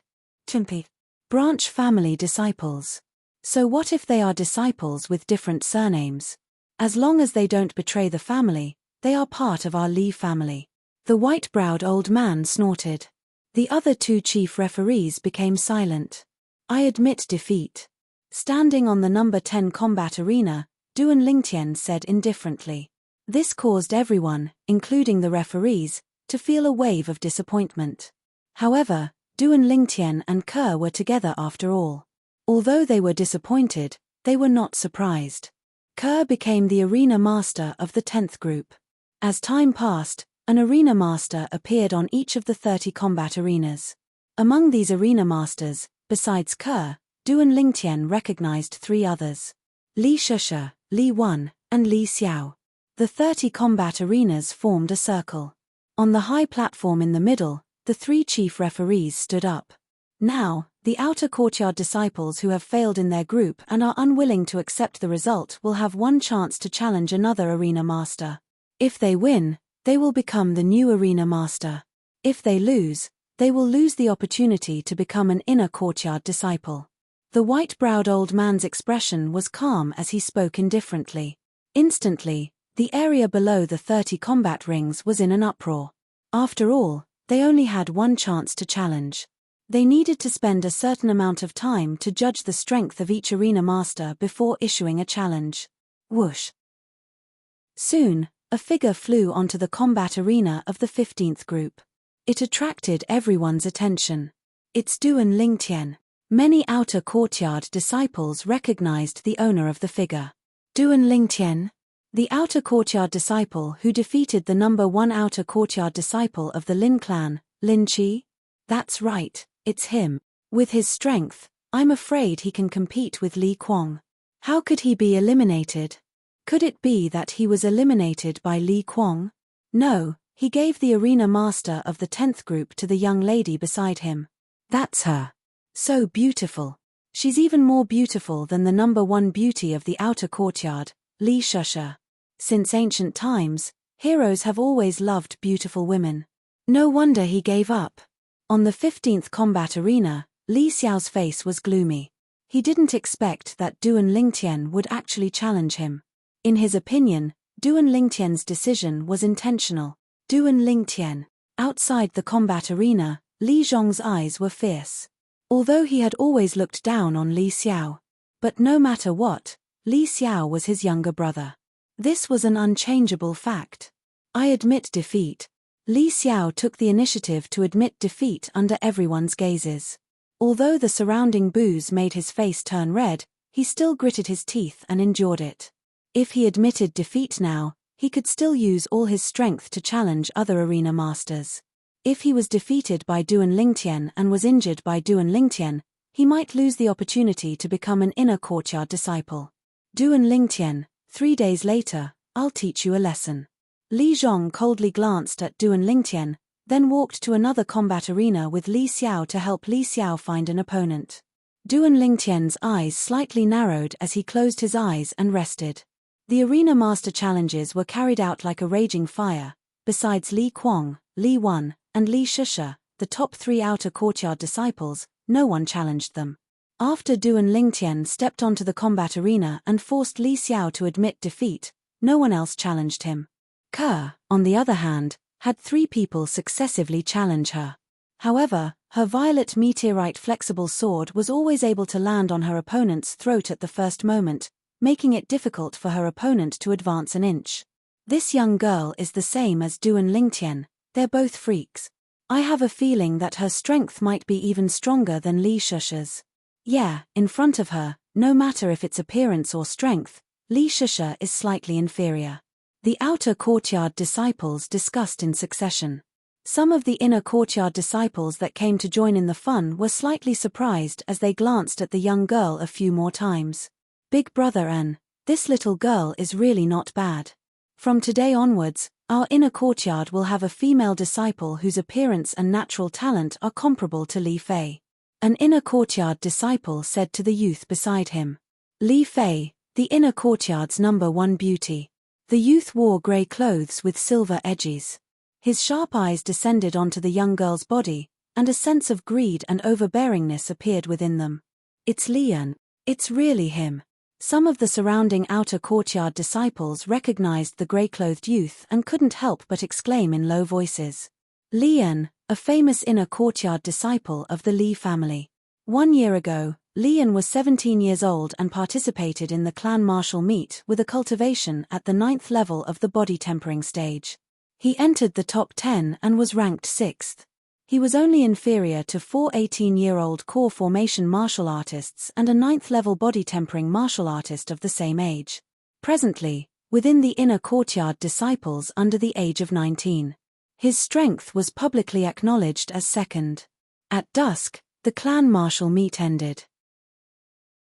Chimpy. Branch family disciples. So what if they are disciples with different surnames? As long as they don't betray the family, they are part of our Li family. The white-browed old man snorted. The other 2 chief referees became silent. I admit defeat. Standing on the number 10 combat arena, Duan Lingtian said indifferently. This caused everyone, including the referees, to feel a wave of disappointment. However, Duan Lingtian and Ke were together after all. Although they were disappointed, they were not surprised. Ke became the arena master of the 10th group. As time passed, an arena master appeared on each of the 30 combat arenas. Among these arena masters, besides Ke, Duan Lingtian recognized 3 others. Li Shusha, Li Wan, and Li Xiao. The 30 combat arenas formed a circle. On the high platform in the middle, the 3 chief referees stood up. Now, the outer courtyard disciples who have failed in their group and are unwilling to accept the result will have 1 chance to challenge another arena master. If they win, They will become the new arena master. If they lose, they will lose the opportunity to become an inner courtyard disciple. The white-browed old man's expression was calm as he spoke indifferently. Instantly, the area below the 30 combat rings was in an uproar. After all, they only had one chance to challenge. They needed to spend a certain amount of time to judge the strength of each arena master before issuing a challenge. Whoosh! Soon, a figure flew onto the combat arena of the 15th group. It attracted everyone's attention. It's Duan Lingtian. Many outer courtyard disciples recognized the owner of the figure. Duan Lingtian? The outer courtyard disciple who defeated the number 1 outer courtyard disciple of the Lin clan, Lin Qi? That's right, it's him. With his strength, I'm afraid he can compete with Li Kuang. How could he be eliminated? Could it be that he was eliminated by Li Kuang? No, he gave the arena master of the 10th group to the young lady beside him. That's her. So beautiful. She's even more beautiful than the number 1 beauty of the outer courtyard, Li Shusha. Since ancient times, heroes have always loved beautiful women. No wonder he gave up. On the 15th combat arena, Li Xiao's face was gloomy. He didn't expect that Duan Lingtian would actually challenge him. In his opinion, Duan Lingtian's decision was intentional. Duan Lingtian. Outside the combat arena, Li Zhong's eyes were fierce. Although he had always looked down on Li Xiao. But no matter what, Li Xiao was his younger brother. This was an unchangeable fact. I admit defeat. Li Xiao took the initiative to admit defeat under everyone's gazes. Although the surrounding boos made his face turn red, he still gritted his teeth and endured it. If he admitted defeat now, he could still use all his strength to challenge other arena masters. If he was defeated by Duan Lingtian and was injured by Duan Lingtian, he might lose the opportunity to become an inner courtyard disciple. Duan Lingtian, 3 days later, I'll teach you a lesson. Li Zhong coldly glanced at Duan Lingtian, then walked to another combat arena with Li Xiao to help Li Xiao find an opponent. Duan Lingtian's eyes slightly narrowed as he closed his eyes and rested. The arena master challenges were carried out like a raging fire. Besides Li Kuang, Li Wan, and Li Shusha, the top 3 outer courtyard disciples, no one challenged them. After Duan Lingtian stepped onto the combat arena and forced Li Xiao to admit defeat, no one else challenged him. Ke, on the other hand, had 3 people successively challenge her. However, her violet meteorite flexible sword was always able to land on her opponent's throat at the first moment, making it difficult for her opponent to advance an inch. This young girl is the same as Duan Lingtian. They're both freaks. I have a feeling that her strength might be even stronger than Li Shusha's. Yeah, in front of her, no matter if it's appearance or strength, Li Shusha is slightly inferior. The outer courtyard disciples discussed in succession. Some of the inner courtyard disciples that came to join in the fun were slightly surprised as they glanced at the young girl a few more times. Big brother An, this little girl is really not bad. From today onwards, our inner courtyard will have a female disciple whose appearance and natural talent are comparable to Li Fei. An inner courtyard disciple said to the youth beside him. Li Fei, the inner courtyard's number 1 beauty. The youth wore grey clothes with silver edges. His sharp eyes descended onto the young girl's body, and a sense of greed and overbearingness appeared within them. It's Lian. It's really him. Some of the surrounding outer courtyard disciples recognized the grey-clothed youth and couldn't help but exclaim in low voices. Lian, a famous inner courtyard disciple of the Li family. 1 year ago, Lian was 17 years old and participated in the clan martial meet with a cultivation at the 9th level of the body tempering stage. He entered the top 10 and was ranked 6th. He was only inferior to 4 18-year-old core formation martial artists and a 9th-level body tempering martial artist of the same age. Presently, within the inner courtyard disciples under the age of 19. His strength was publicly acknowledged as 2nd. At dusk, the clan martial meet ended.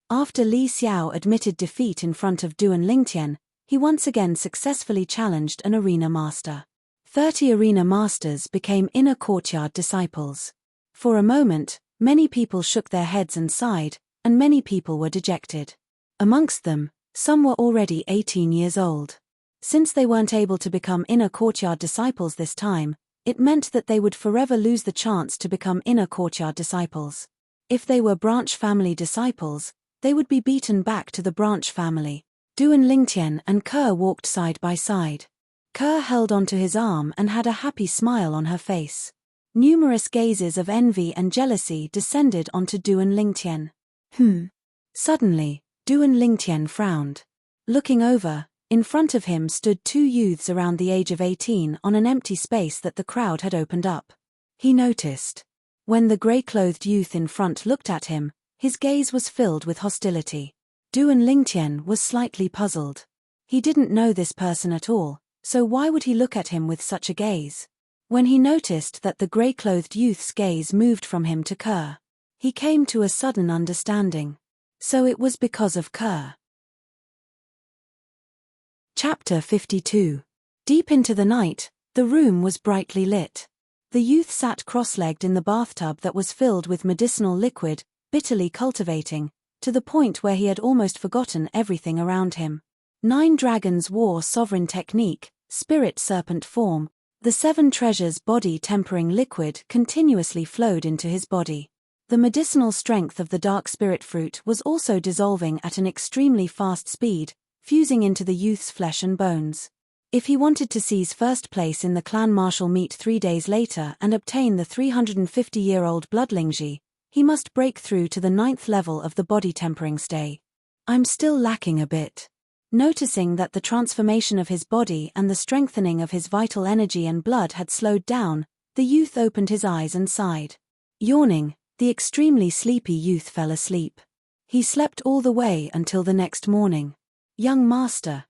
After Li Xiao admitted defeat in front of Duan Lingtian, he once again successfully challenged an arena master. 30 arena masters became inner courtyard disciples. For a moment, many people shook their heads and sighed, and many people were dejected. Amongst them, some were already 18 years old. Since they weren't able to become inner courtyard disciples this time, it meant that they would forever lose the chance to become inner courtyard disciples. If they were branch family disciples, they would be beaten back to the branch family. Duan Lingtian and Ke walked side by side. Ke held onto his arm and had a happy smile on her face. Numerous gazes of envy and jealousy descended onto Duan Lingtian. Suddenly, Duan Lingtian frowned. Looking over, in front of him stood two youths around the age of 18 on an empty space that the crowd had opened up. He noticed. When the grey-clothed youth in front looked at him, his gaze was filled with hostility. Duan Lingtian was slightly puzzled. He didn't know this person at all, so why would he look at him with such a gaze? When he noticed that the grey-clothed youth's gaze moved from him to Ke, he came to a sudden understanding. So it was because of Ke. Chapter 52. Deep into the night, the room was brightly lit. The youth sat cross-legged in the bathtub that was filled with medicinal liquid, bitterly cultivating, to the point where he had almost forgotten everything around him. 9 dragons war sovereign technique, spirit serpent form, the 7 treasures body tempering liquid continuously flowed into his body. The medicinal strength of the dark spirit fruit was also dissolving at an extremely fast speed, fusing into the youth's flesh and bones. If he wanted to seize first place in the clan martial meet 3 days later and obtain the 350-year-old bloodlingji, he must break through to the 9th level of the body tempering stay. I'm still lacking a bit. Noticing that the transformation of his body and the strengthening of his vital energy and blood had slowed down, the youth opened his eyes and sighed. Yawning, the extremely sleepy youth fell asleep. He slept all the way until the next morning. Young master,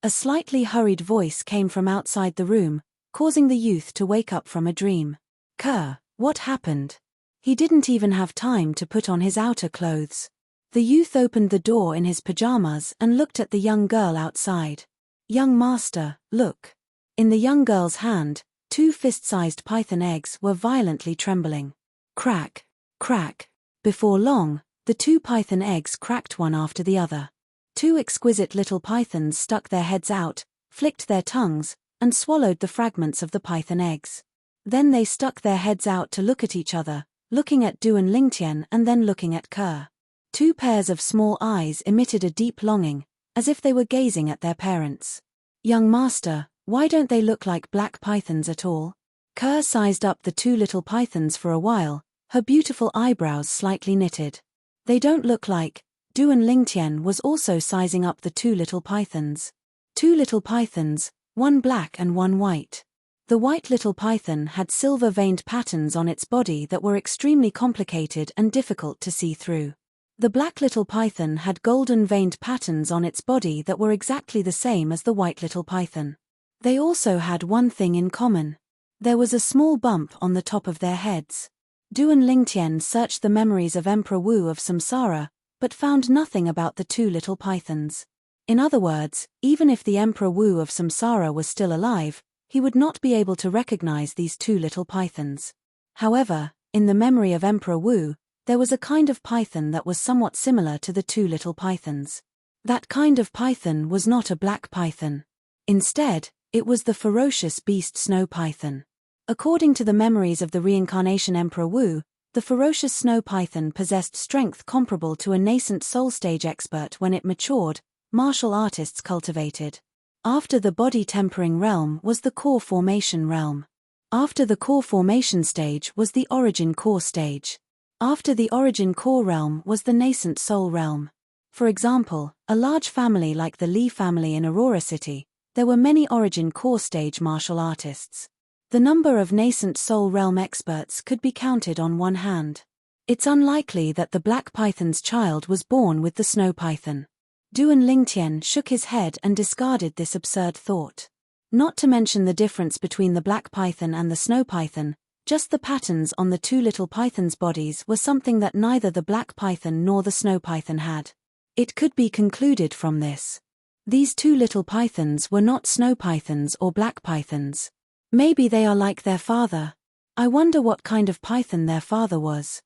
a slightly hurried voice came from outside the room, causing the youth to wake up from a dream. Ke, what happened? He didn't even have time to put on his outer clothes. The youth opened the door in his pajamas and looked at the young girl outside. Young master, look. In the young girl's hand, 2 fist-sized python eggs were violently trembling. Crack, crack. Before long, the 2 python eggs cracked one after the other. 2 exquisite little pythons stuck their heads out, flicked their tongues, and swallowed the fragments of the python eggs. Then they stuck their heads out to look at each other, looking at Duan Lingtian and then looking at Ke. 2 pairs of small eyes emitted a deep longing, as if they were gazing at their parents. Young master, why don't they look like black pythons at all? Ke sized up the 2 little pythons for a while, her beautiful eyebrows slightly knitted. They don't look like. Duan Lingtian was also sizing up the 2 little pythons. 2 little pythons, one black and one white. The white little python had silver-veined patterns on its body that were extremely complicated and difficult to see through. The black little python had golden-veined patterns on its body that were exactly the same as the white little python. They also had one thing in common. There was a small bump on the top of their heads. Duan Lingtian searched the memories of Emperor Wu of Samsara, but found nothing about the 2 little pythons. In other words, even if the Emperor Wu of Samsara was still alive, he would not be able to recognize these 2 little pythons. However, in the memory of Emperor Wu, there was a kind of python that was somewhat similar to the 2 little pythons. That kind of python was not a black python. Instead, it was the ferocious beast snow python. According to the memories of the reincarnation Emperor Wu, the ferocious snow python possessed strength comparable to a nascent soul stage expert when it matured, martial artists cultivated. After the body tempering realm was the core formation realm. After the core formation stage was the origin core stage. After the origin core realm was the nascent soul realm. For example, a large family like the Li family in Aurora City, there were many origin core stage martial artists. The number of nascent soul realm experts could be counted on one hand. It's unlikely that the black python's child was born with the snow python. Duan Lingtian shook his head and discarded this absurd thought. Not to mention the difference between the black python and the snow python, just the patterns on the 2 little pythons' bodies were something that neither the black python nor the snow python had. It could be concluded from this. These 2 little pythons were not snow pythons or black pythons. Maybe they are like their father. I wonder what kind of python their father was.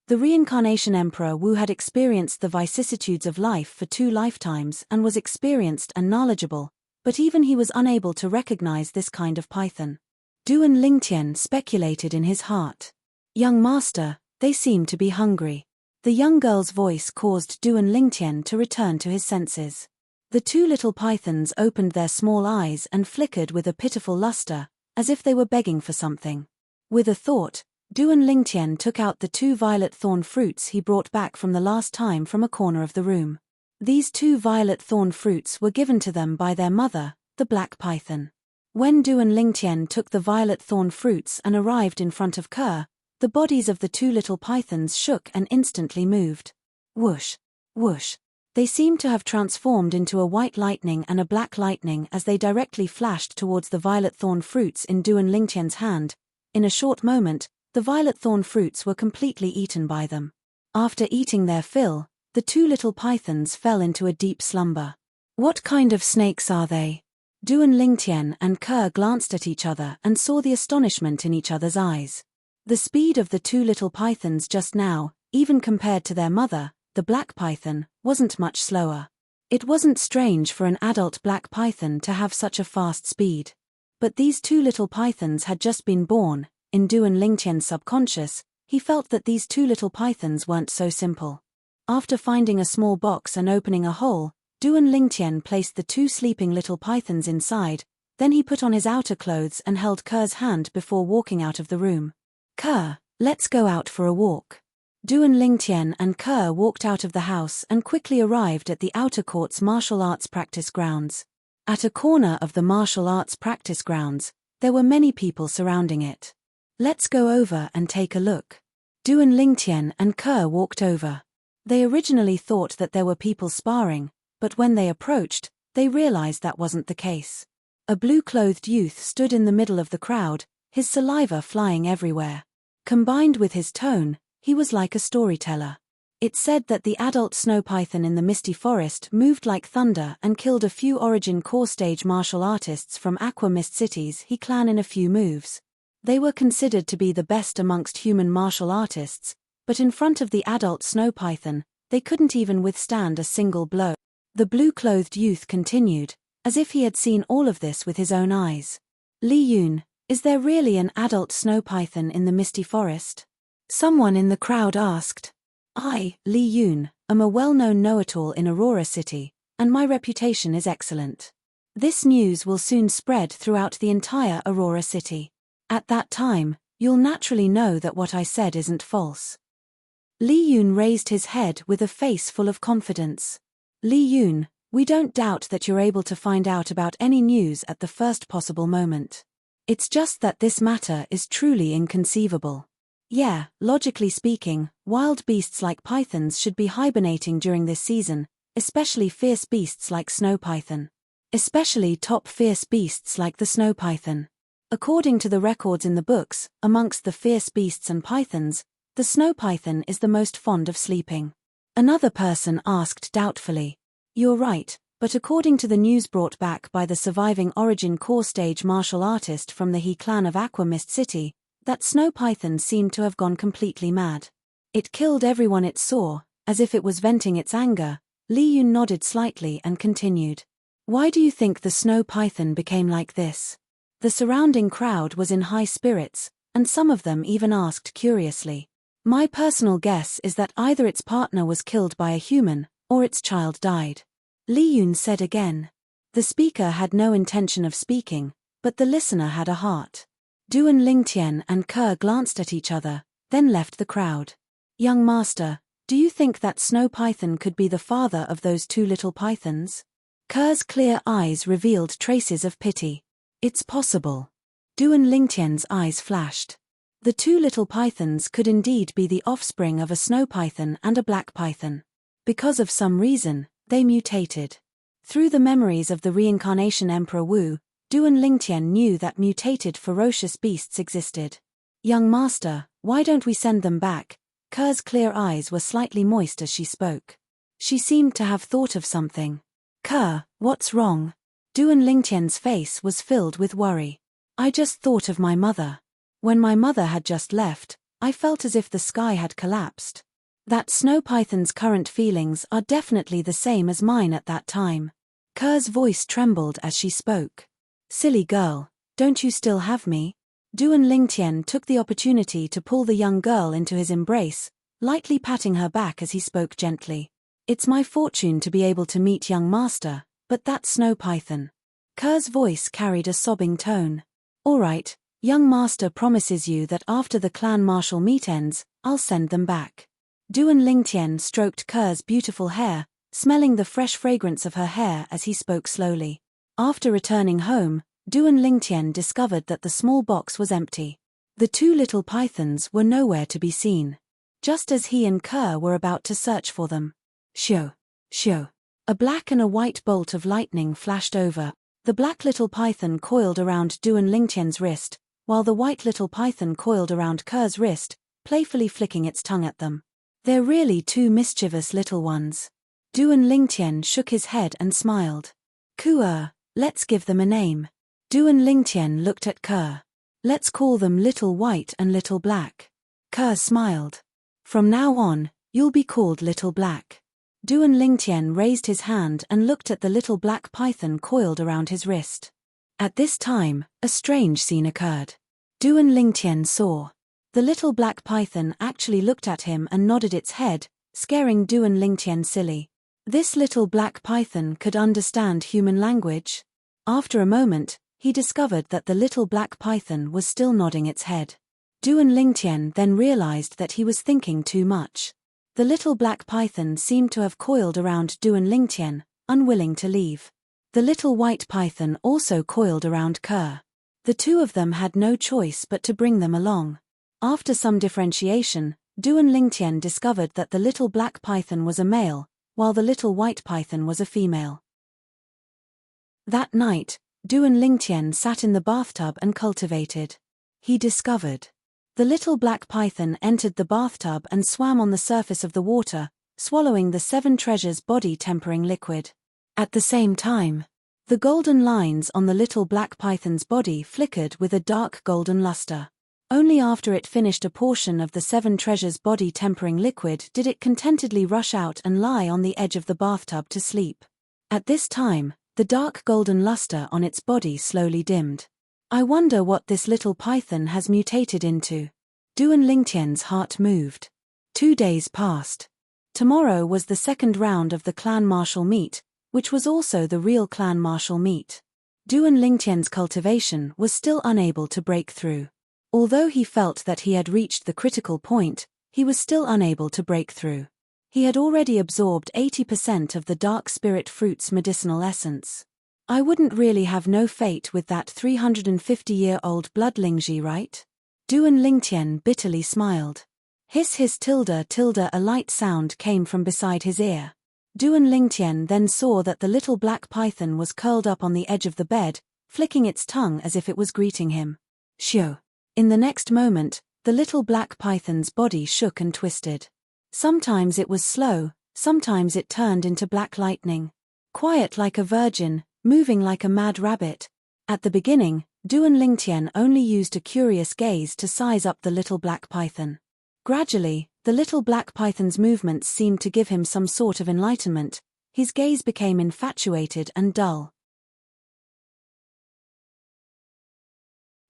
The reincarnation Emperor Wu had experienced the vicissitudes of life for 2 lifetimes and was experienced and knowledgeable, but even he was unable to recognize this kind of python. Duan Lingtian speculated in his heart. Young master, they seem to be hungry. The young girl's voice caused Duan Lingtian to return to his senses. The 2 little pythons opened their small eyes and flickered with a pitiful luster, as if they were begging for something. With a thought, Duan Lingtian took out the 2 violet thorn fruits he brought back from the last time from a corner of the room. These 2 violet thorn fruits were given to them by their mother, the black python. When Duan Lingtian took the violet thorn fruits and arrived in front of Kerr, the bodies of the 2 little pythons shook and instantly moved. Whoosh! Whoosh! They seemed to have transformed into a white lightning and a black lightning as they directly flashed towards the violet thorn fruits in Duan Lingtian's hand. In a short moment, the violet thorn fruits were completely eaten by them. After eating their fill, the 2 little pythons fell into a deep slumber. What kind of snakes are they? Duan Lingtian and Kerr glanced at each other and saw the astonishment in each other's eyes. The speed of the 2 little pythons just now, even compared to their mother, the black python, wasn't much slower. It wasn't strange for an adult black python to have such a fast speed. But these 2 little pythons had just been born. In Duan Lingtian's subconscious, he felt that these 2 little pythons weren't so simple. After finding a small box and opening a hole, Duan Lingtian placed the 2 sleeping little pythons inside, then he put on his outer clothes and held Kerr's hand before walking out of the room. Kerr, let's go out for a walk. Duan Lingtian and Kerr walked out of the house and quickly arrived at the outer court's martial arts practice grounds. At a corner of the martial arts practice grounds, there were many people surrounding it. Let's go over and take a look. Duan Lingtian and Kerr walked over. They originally thought that there were people sparring, but when they approached, they realized that wasn't the case. A blue-clothed youth stood in the middle of the crowd, his saliva flying everywhere. Combined with his tone, he was like a storyteller. It said that the adult snow python in the misty forest moved like thunder and killed a few origin core stage martial artists from Aqua Mist City's He clan in a few moves. They were considered to be the best amongst human martial artists, but in front of the adult snow python, they couldn't even withstand a single blow. The blue-clothed youth continued, as if he had seen all of this with his own eyes. Li Yun, is there really an adult snow python in the misty forest? Someone in the crowd asked. I, Li Yun, am a well-known know-it-all in Aurora City, and my reputation is excellent. This news will soon spread throughout the entire Aurora City. At that time, you'll naturally know that what I said isn't false. Li Yun raised his head with a face full of confidence. Li Yun, we don't doubt that you're able to find out about any news at the first possible moment. It's just that this matter is truly inconceivable. Yeah, logically speaking, wild beasts like pythons should be hibernating during this season, especially fierce beasts like snow python. Especially top fierce beasts like the snow python. According to the records in the books, amongst the fierce beasts and pythons, the snow python is the most fond of sleeping. Another person asked doubtfully. You're right, but according to the news brought back by the surviving origin core stage martial artist from the He clan of Aqua Mist City, that snow python seemed to have gone completely mad. It killed everyone it saw, as if it was venting its anger. Li Yun nodded slightly and continued. Why do you think the snow python became like this? The surrounding crowd was in high spirits, and some of them even asked curiously. My personal guess is that either its partner was killed by a human, or its child died. Li Yun said again. The speaker had no intention of speaking, but the listener had a heart. Duan Lingtian and Kerr glanced at each other, then left the crowd. Young master, do you think that snow python could be the father of those 2 little pythons? Kerr's clear eyes revealed traces of pity. It's possible. Duan Lingtian's eyes flashed. The 2 little pythons could indeed be the offspring of a snow python and a black python. Because of some reason, they mutated. Through the memories of the reincarnation Emperor Wu, Duan Lingtian knew that mutated ferocious beasts existed. Young master, why don't we send them back? Kerr's clear eyes were slightly moist as she spoke. She seemed to have thought of something. Kerr, what's wrong? Duan Lingtian's face was filled with worry. I just thought of my mother. When my mother had just left, I felt as if the sky had collapsed. That snow python's current feelings are definitely the same as mine at that time. Ker's voice trembled as she spoke. Silly girl, don't you still have me? Duan Lingtian took the opportunity to pull the young girl into his embrace, lightly patting her back as he spoke gently. It's my fortune to be able to meet young master, but that snow python. Ker's voice carried a sobbing tone. All right, young master promises you that after the clan martial meet ends, I'll send them back. Duan Lingtian stroked Ker's beautiful hair, smelling the fresh fragrance of her hair as he spoke slowly. After returning home, Duan Lingtian discovered that the small box was empty. The two little pythons were nowhere to be seen. Just as he and Ker were about to search for them. Shoo! Shoo! A black and a white bolt of lightning flashed over. The black little python coiled around Duan Lingtian's wrist, while the white little python coiled around Ker's wrist, playfully flicking its tongue at them. They're really two mischievous little ones. Duan Lingtian shook his head and smiled. Let's give them a name. Duan Lingtian looked at Ker. Let's call them Little White and Little Black. Ker smiled. From now on, you'll be called Little Black. Duan Lingtian raised his hand and looked at the little black python coiled around his wrist. At this time, a strange scene occurred. Duan Lingtian saw. The little black python actually looked at him and nodded its head, scaring Duan Lingtian silly. This little black python could understand human language. After a moment, he discovered that the little black python was still nodding its head. Duan Lingtian then realized that he was thinking too much. The little black python seemed to have coiled around Duan Lingtian, unwilling to leave. The little white python also coiled around Ker. The two of them had no choice but to bring them along. After some differentiation, Duan Lingtian discovered that the little black python was a male, while the little white python was a female. That night, Duan Lingtian sat in the bathtub and cultivated. He discovered. The little black python entered the bathtub and swam on the surface of the water, swallowing the 7 treasures body-tempering liquid. At the same time, the golden lines on the little black python's body flickered with a dark golden luster. Only after it finished a portion of the 7 treasures body-tempering liquid did it contentedly rush out and lie on the edge of the bathtub to sleep. At this time, the dark golden luster on its body slowly dimmed. I wonder what this little python has mutated into. Duan Lingtian's heart moved. 2 days passed. Tomorrow was the second round of the clan martial meet, which was also the real clan martial meet. Duan Lingtian's cultivation was still unable to break through. Although he felt that he had reached the critical point, he was still unable to break through. He had already absorbed 80% of the dark spirit fruit's medicinal essence. I wouldn't really have no fate with that 350-year-old blood Lingji, right? Duan Lingtian bitterly smiled. Hiss tilde a light sound came from beside his ear. Duan Lingtian then saw that the little black python was curled up on the edge of the bed, flicking its tongue as if it was greeting him. Shoo! In the next moment, the little black python's body shook and twisted. Sometimes it was slow, sometimes it turned into black lightning. Quiet like a virgin, moving like a mad rabbit. At the beginning, Duan Lingtian only used a curious gaze to size up the little black python. Gradually, the little black python's movements seemed to give him some sort of enlightenment. His gaze became infatuated and dull.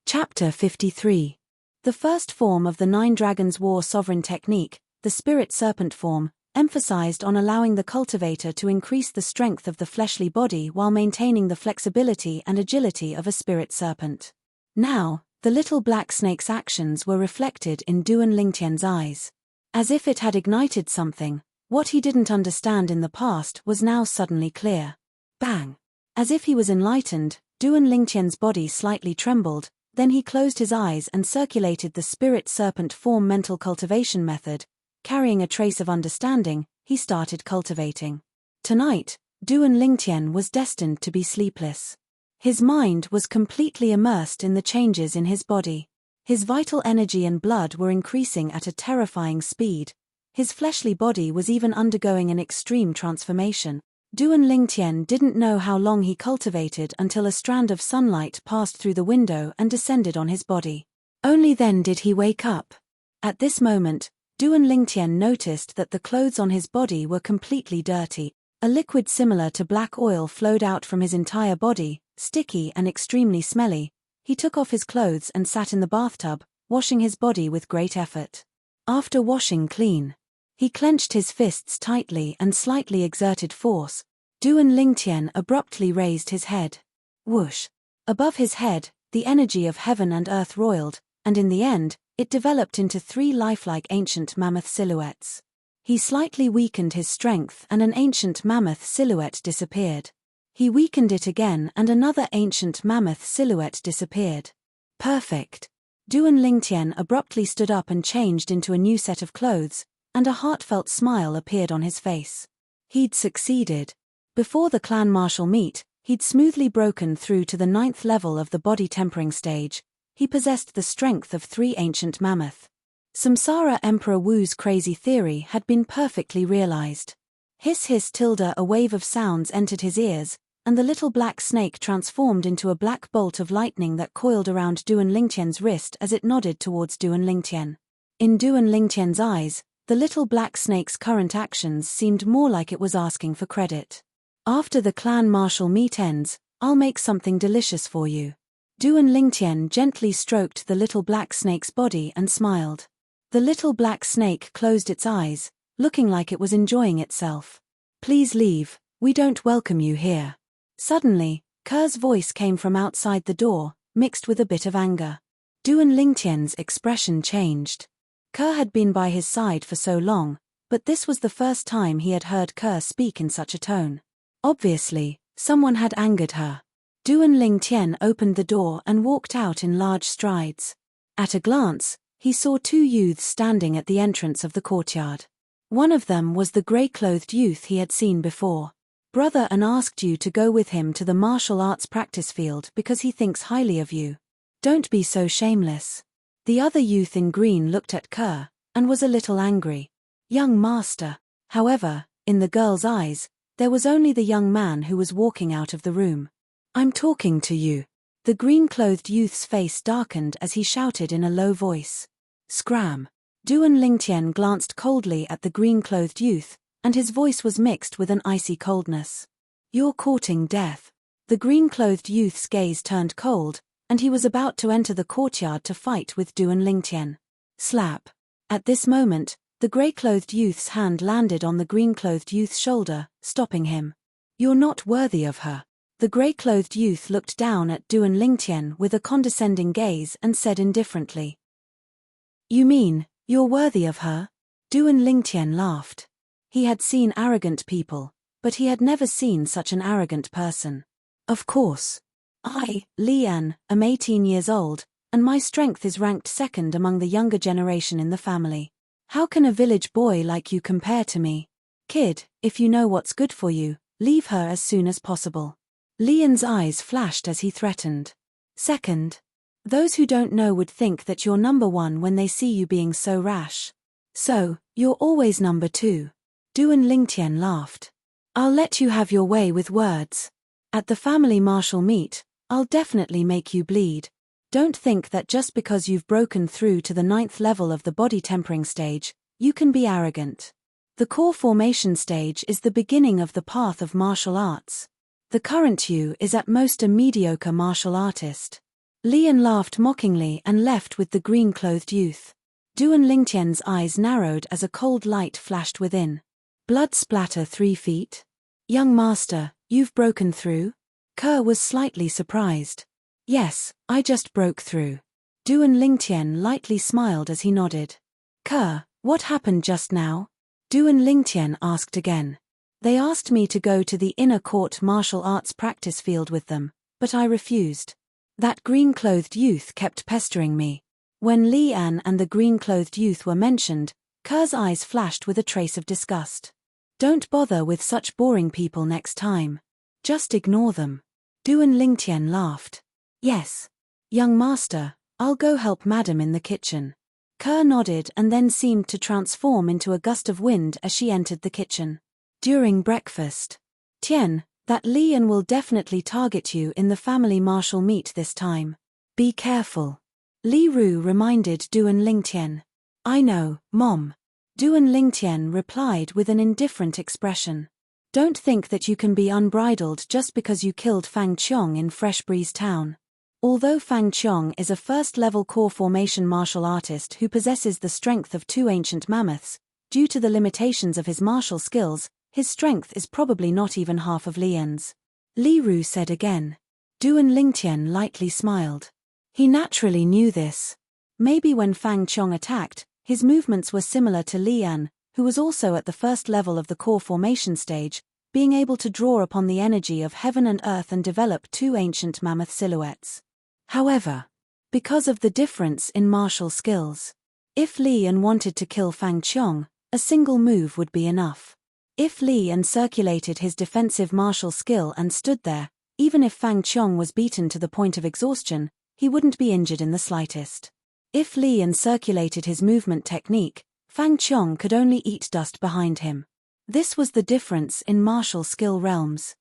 Chapter 53. The first form of the 9 Dragons War sovereign technique, the spirit serpent form, emphasized on allowing the cultivator to increase the strength of the fleshly body while maintaining the flexibility and agility of a spirit serpent. Now, the little black snake's actions were reflected in Duan Lingtian's eyes. As if it had ignited something, what he didn't understand in the past was now suddenly clear. Bang! As if he was enlightened, Duan Lingtian's body slightly trembled, then he closed his eyes and circulated the spirit serpent form mental cultivation method. Carrying a trace of understanding, he started cultivating. Tonight, Duan Lingtian was destined to be sleepless. His mind was completely immersed in the changes in his body. His vital energy and blood were increasing at a terrifying speed. His fleshly body was even undergoing an extreme transformation. Duan Lingtian didn't know how long he cultivated until a strand of sunlight passed through the window and descended on his body. Only then did he wake up. At this moment, Duan Lingtian noticed that the clothes on his body were completely dirty. A liquid similar to black oil flowed out from his entire body, sticky and extremely smelly. He took off his clothes and sat in the bathtub, washing his body with great effort. After washing clean, he clenched his fists tightly and slightly exerted force. Duan Lingtian abruptly raised his head. Whoosh! Above his head, the energy of heaven and earth roiled, and in the end, it developed into 3 lifelike ancient mammoth silhouettes. He slightly weakened his strength and an ancient mammoth silhouette disappeared. He weakened it again and another ancient mammoth silhouette disappeared. Perfect. Duan Lingtian abruptly stood up and changed into a new set of clothes, and a heartfelt smile appeared on his face. He'd succeeded. Before the clan martial meet, he'd smoothly broken through to the 9th level of the body tempering stage. He possessed the strength of 3 ancient mammoth. Samsara Emperor Wu's crazy theory had been perfectly realized. Hiss hiss tilde, a wave of sounds entered his ears, and the little black snake transformed into a black bolt of lightning that coiled around Duan Lingtian's wrist as it nodded towards Duan Lingtian. In Duan Lingtian's eyes, the little black snake's current actions seemed more like it was asking for credit. After the clan martial meet ends, I'll make something delicious for you. Duan Lingtian gently stroked the little black snake's body and smiled. The little black snake closed its eyes, looking like it was enjoying itself. Please leave, we don't welcome you here. Suddenly, Ker's voice came from outside the door, mixed with a bit of anger. Duan Lingtian's expression changed. Ker had been by his side for so long, but this was the first time he had heard Ker speak in such a tone. Obviously, someone had angered her. Duan Lingtian opened the door and walked out in large strides. At a glance, he saw 2 youths standing at the entrance of the courtyard. One of them was the grey-clothed youth he had seen before. Brother An asked you to go with him to the martial arts practice field because he thinks highly of you. Don't be so shameless. The other youth in green looked at Ker, and was a little angry. Young master. However, in the girl's eyes, there was only the young man who was walking out of the room. I'm talking to you. The green-clothed youth's face darkened as he shouted in a low voice. Scram. Duan Lingtian glanced coldly at the green-clothed youth, and his voice was mixed with an icy coldness. You're courting death. The green-clothed youth's gaze turned cold, and he was about to enter the courtyard to fight with Duan Lingtian. Slap. At this moment, the grey-clothed youth's hand landed on the green-clothed youth's shoulder, stopping him. You're not worthy of her. The grey-clothed youth looked down at Duan Lingtian with a condescending gaze and said indifferently. You mean, you're worthy of her? Duan Lingtian laughed. He had seen arrogant people, but he had never seen such an arrogant person. Of course. I, Lian, am 18 years old, and my strength is ranked 2nd among the younger generation in the family. How can a village boy like you compare to me? Kid, if you know what's good for you, leave her as soon as possible. Lian's eyes flashed as he threatened. 2nd. Those who don't know would think that you're number 1 when they see you being so rash. So, you're always number 2. Duan Lingtian laughed. I'll let you have your way with words. At the family martial meet, I'll definitely make you bleed. Don't think that just because you've broken through to the 9th level of the body tempering stage, you can be arrogant. The core formation stage is the beginning of the path of martial arts. The current you is at most a mediocre martial artist. Lian laughed mockingly and left with the green-clothed youth. Duan Lingtian's eyes narrowed as a cold light flashed within. Blood splatter 3 feet? Young master, you've broken through? Ker was slightly surprised. Yes, I just broke through. Duan Lingtian lightly smiled as he nodded. Ker, what happened just now? Duan Lingtian asked again. They asked me to go to the inner court martial arts practice field with them, but I refused. That green-clothed youth kept pestering me. When Lian and the green-clothed youth were mentioned, Ker's eyes flashed with a trace of disgust. Don't bother with such boring people next time. Just ignore them. Duan Lingtian laughed. Yes. Young master, I'll go help madam in the kitchen. Ker nodded and then seemed to transform into a gust of wind as she entered the kitchen. During breakfast. Tian, that Lian will definitely target you in the family martial meet this time. Be careful. Li Ru reminded Duan Lingtian. I know, Mom. Duan Lingtian replied with an indifferent expression. Don't think that you can be unbridled just because you killed Fang Qiong in Fresh Breeze Town. Although Fang Qiong is a first-level core formation martial artist who possesses the strength of 2 ancient mammoths, due to the limitations of his martial skills, his strength is probably not even half of Lian's. Li Ru said again. Duan Lingtian lightly smiled. He naturally knew this. Maybe when Fang Qiong attacked, his movements were similar to Lian, who was also at the first level of the core formation stage, being able to draw upon the energy of heaven and earth and develop 2 ancient mammoth silhouettes. However, because of the difference in martial skills, if Lian wanted to kill Fang Qiong, a single move would be enough. If Lian circulated his defensive martial skill and stood there, even if Fang Qiong was beaten to the point of exhaustion, he wouldn't be injured in the slightest. If Lian circulated his movement technique, Fang Qiong could only eat dust behind him. This was the difference in martial skill realms.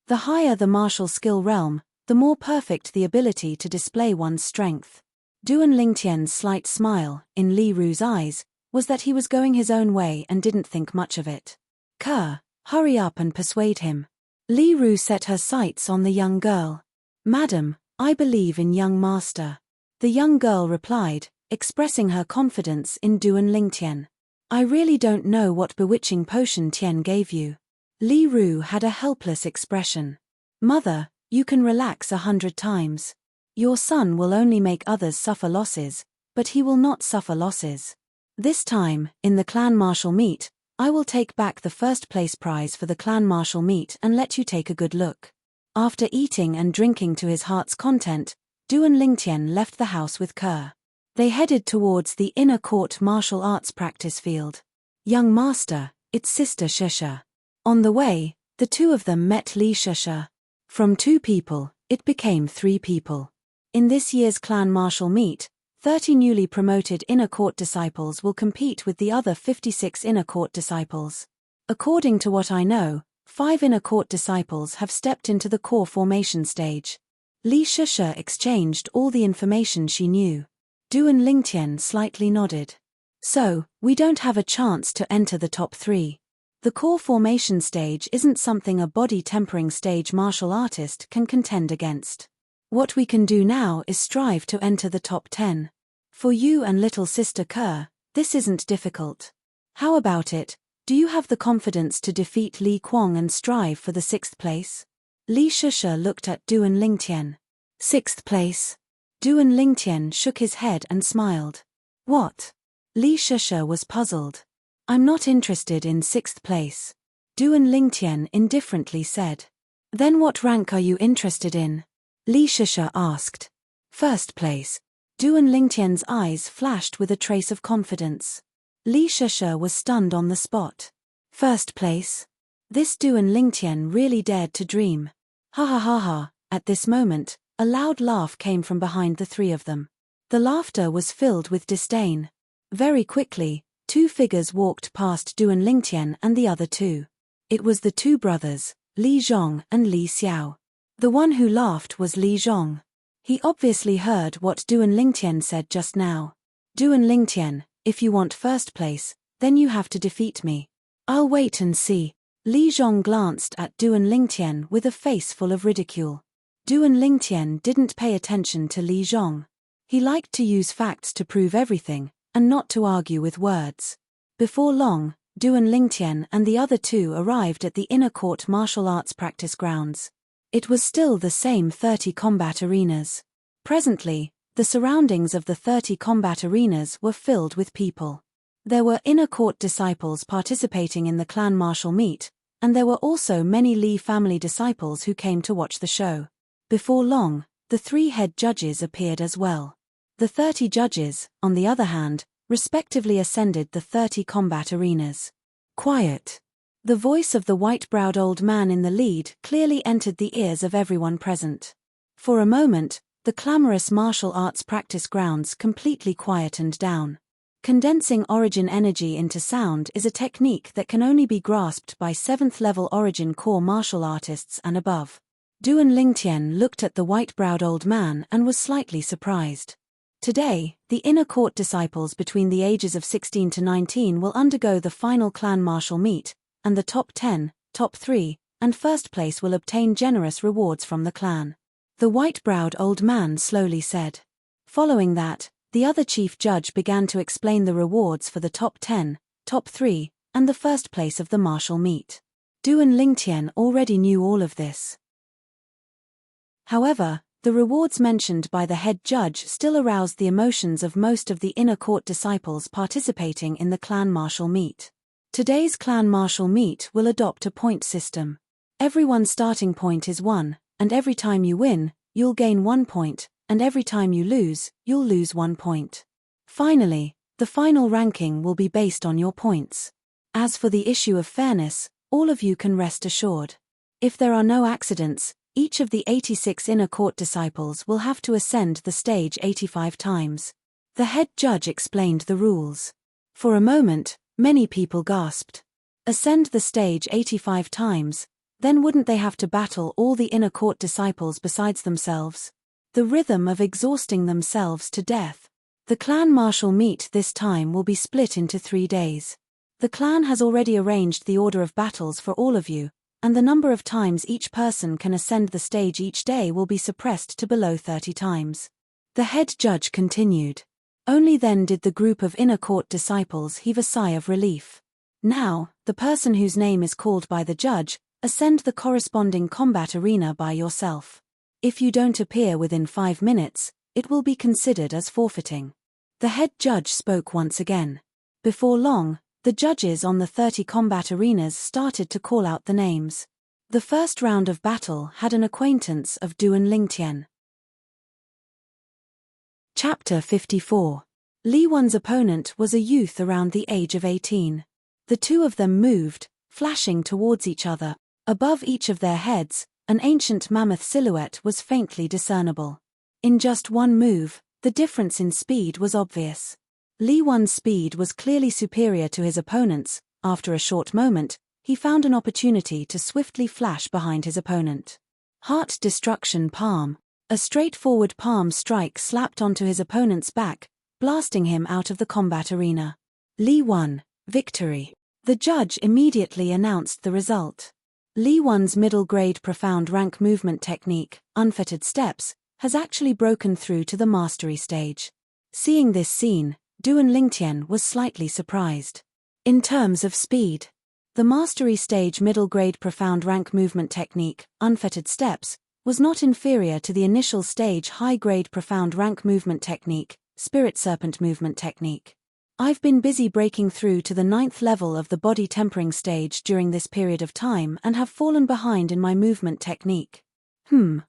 The higher the martial skill realm, the more perfect the ability to display one's strength. Duan Lingtian's slight smile, in Li Ru's eyes, was that he was going his own way and didn't think much of it. Ke, hurry up and persuade him. Li Ru set her sights on the young girl. Madam, I believe in young master. The young girl replied, expressing her confidence in Duan Lingtian. I really don't know what bewitching potion Tian gave you. Li Ru had a helpless expression. Mother, you can relax 100 times. Your son will only make others suffer losses, but he will not suffer losses. This time, in the clan martial meet, I will take back the first place prize for the clan martial meet and let you take a good look. After eating and drinking to his heart's content, Duan Lingtian left the house with Ke. They headed towards the inner court martial arts practice field. Young master, it's Sister Shusha. On the way, the two of them met Li Shusha. From 2 people, it became 3 people. In this year's clan martial meet, 30 newly promoted inner court disciples will compete with the other 56 inner court disciples. According to what I know, 5 inner court disciples have stepped into the core formation stage. Li Shusha exchanged all the information she knew. Duan Lingtian slightly nodded. So, we don't have a chance to enter the top 3. The core formation stage isn't something a body-tempering stage martial artist can contend against. What we can do now is strive to enter the top 10. For you and little sister Ke, this isn't difficult. How about it, do you have the confidence to defeat Li Kuang and strive for the 6th place? Li Shusha looked at Duan Lingtian. 6th place. Duan Lingtian shook his head and smiled. What? Li Shusha was puzzled. I'm not interested in 6th place. Duan Lingtian indifferently said. Then what rank are you interested in? Li Shusha asked. 1st place. Duan Lingtian's eyes flashed with a trace of confidence. Li Shusha was stunned on the spot. 1st place? This Duan Lingtian really dared to dream. Ha ha ha ha. At this moment, a loud laugh came from behind the 3 of them. The laughter was filled with disdain. Very quickly, 2 figures walked past Duan Lingtian and the other 2. It was the 2 brothers, Li Zhong and Li Xiao. The one who laughed was Li Zhong. He obviously heard what Duan Lingtian said just now. Duan Lingtian, if you want 1st place, then you have to defeat me. I'll wait and see. Li Zhong glanced at Duan Lingtian with a face full of ridicule. Duan Lingtian didn't pay attention to Li Zhong. He liked to use facts to prove everything, and not to argue with words. Before long, Duan Lingtian and the other 2 arrived at the inner court martial arts practice grounds. It was still the same 30 combat arenas. Presently, the surroundings of the 30 combat arenas were filled with people. There were inner court disciples participating in the clan martial meet, and there were also many Li family disciples who came to watch the show. Before long, the 3 head judges appeared as well. The 30 judges, on the other hand, respectively ascended the 30 combat arenas. Quiet. The voice of the white-browed old man in the lead clearly entered the ears of everyone present. For a moment, the clamorous martial arts practice grounds completely quietened down. Condensing origin energy into sound is a technique that can only be grasped by 7th-level origin core martial artists and above. Duan Lingtian looked at the white-browed old man and was slightly surprised. Today, the inner court disciples between the ages of 16 to 19 will undergo the final clan martial meet, and the top 10, top 3, and first place will obtain generous rewards from the clan. The white-browed old man slowly said. Following that, the other chief judge began to explain the rewards for the top 10, top 3, and the first place of the martial meet. Duan Lingtian already knew all of this. However, the rewards mentioned by the head judge still aroused the emotions of most of the inner court disciples participating in the clan martial meet. Today's clan martial meet will adopt a point system. Everyone's starting point is 1, and every time you win, you'll gain 1 point, and every time you lose, you'll lose 1 point. Finally, the final ranking will be based on your points. As for the issue of fairness, all of you can rest assured. If there are no accidents, each of the 86 inner court disciples will have to ascend the stage 85 times. The head judge explained the rules. For a moment, many people gasped. Ascend the stage 85 times, then wouldn't they have to battle all the inner court disciples besides themselves? The rhythm of exhausting themselves to death. The clan martial meet this time will be split into 3 days. The clan has already arranged the order of battles for all of you, and the number of times each person can ascend the stage each day will be suppressed to below 30 times. The head judge continued. Only then did the group of inner court disciples heave a sigh of relief. Now, the person whose name is called by the judge, ascend the corresponding combat arena by yourself. If you don't appear within 5 minutes, it will be considered as forfeiting. The head judge spoke once again. Before long, the judges on the 30 combat arenas started to call out the names. The first round of battle had an acquaintance of Duan Lingtian. Chapter 54. Li Wan's opponent was a youth around the age of 18. The two of them moved, flashing towards each other. Above each of their heads, an ancient mammoth silhouette was faintly discernible. In just one move, the difference in speed was obvious. Li Wan's speed was clearly superior to his opponent's. After a short moment, he found an opportunity to swiftly flash behind his opponent. Heart Destruction Palm. A straightforward palm strike slapped onto his opponent's back, blasting him out of the combat arena. Li Wan, victory. The judge immediately announced the result. Li Wan's middle-grade profound rank movement technique, unfettered steps, has actually broken through to the mastery stage. Seeing this scene, Duan Lingtian was slightly surprised. In terms of speed, the mastery stage middle-grade profound rank movement technique, unfettered steps, was not inferior to the initial stage high-grade profound rank movement technique, spirit serpent movement technique. I've been busy breaking through to the 9th level of the body tempering stage during this period of time and have fallen behind in my movement technique.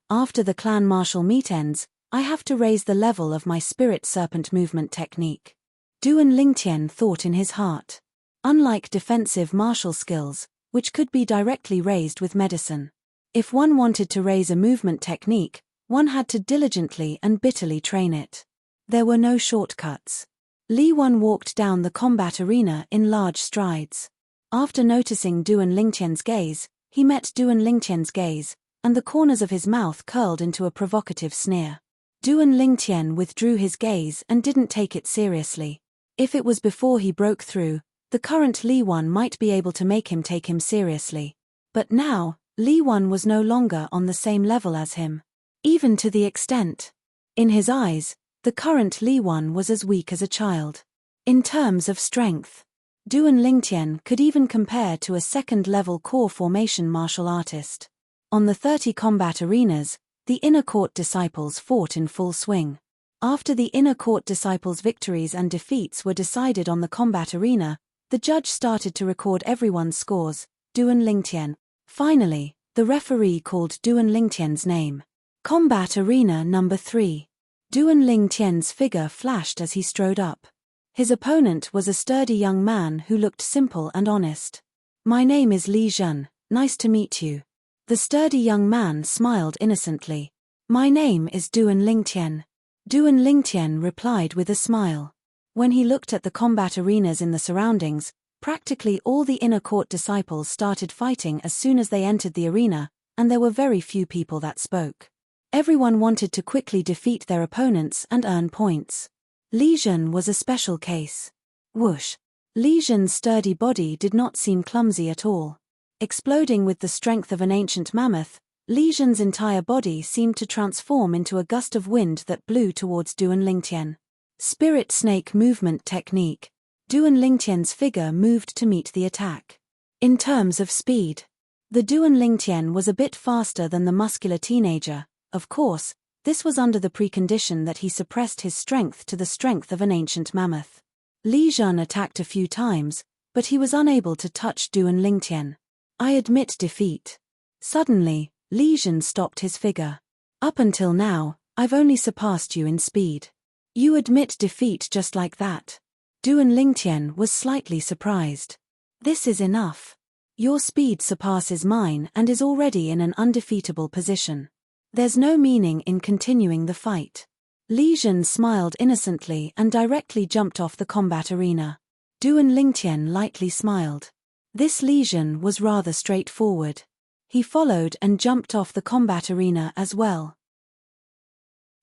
After the clan martial meet ends, I have to raise the level of my spirit serpent movement technique. Duan Lingtian thought in his heart. Unlike defensive martial skills, which could be directly raised with medicine, if one wanted to raise a movement technique, one had to diligently and bitterly train it. There were no shortcuts. Li Wan walked down the combat arena in large strides. After noticing Duan Lingtian's gaze, he met Duan Lingtian's gaze, and the corners of his mouth curled into a provocative sneer. Duan Lingtian withdrew his gaze and didn't take it seriously. If it was before he broke through, the current Li Wan might be able to make him take him seriously. But now, Li Wan was no longer on the same level as him. Even to the extent. In his eyes, the current Li Wan was as weak as a child. In terms of strength, Duan Lingtian could even compare to a second-level core formation martial artist. On the 30 combat arenas, the inner court disciples fought in full swing. After the inner court disciples' victories and defeats were decided on the combat arena, the judge started to record everyone's scores. Duan Lingtian. Finally, the referee called Duan Lingtian's name. Combat arena number 3. Duan Lingtian's figure flashed as he strode up. His opponent was a sturdy young man who looked simple and honest. "My name is Li Zhen, nice to meet you." The sturdy young man smiled innocently. "My name is Duan Lingtian." Duan Lingtian replied with a smile. When he looked at the combat arenas in the surroundings, practically all the inner court disciples started fighting as soon as they entered the arena, and there were very few people that spoke. Everyone wanted to quickly defeat their opponents and earn points. Li Jun was a special case. Whoosh! Li Jun's sturdy body did not seem clumsy at all. Exploding with the strength of an ancient mammoth, Li Jun's entire body seemed to transform into a gust of wind that blew towards Duan Lingtian. Spirit snake movement technique. Duan Lingtian's figure moved to meet the attack. In terms of speed, the Duan Lingtian was a bit faster than the muscular teenager. Of course, this was under the precondition that he suppressed his strength to the strength of an ancient mammoth. Li Jun attacked a few times, but he was unable to touch Duan Lingtian. I admit defeat. Suddenly, Li Jun stopped his figure. Up until now, I've only surpassed you in speed. You admit defeat just like that? Duan Lingtian was slightly surprised. This is enough. Your speed surpasses mine and is already in an undefeatable position. There's no meaning in continuing the fight. Li Jun smiled innocently and directly jumped off the combat arena. Duan Lingtian lightly smiled. This Li Jun was rather straightforward. He followed and jumped off the combat arena as well.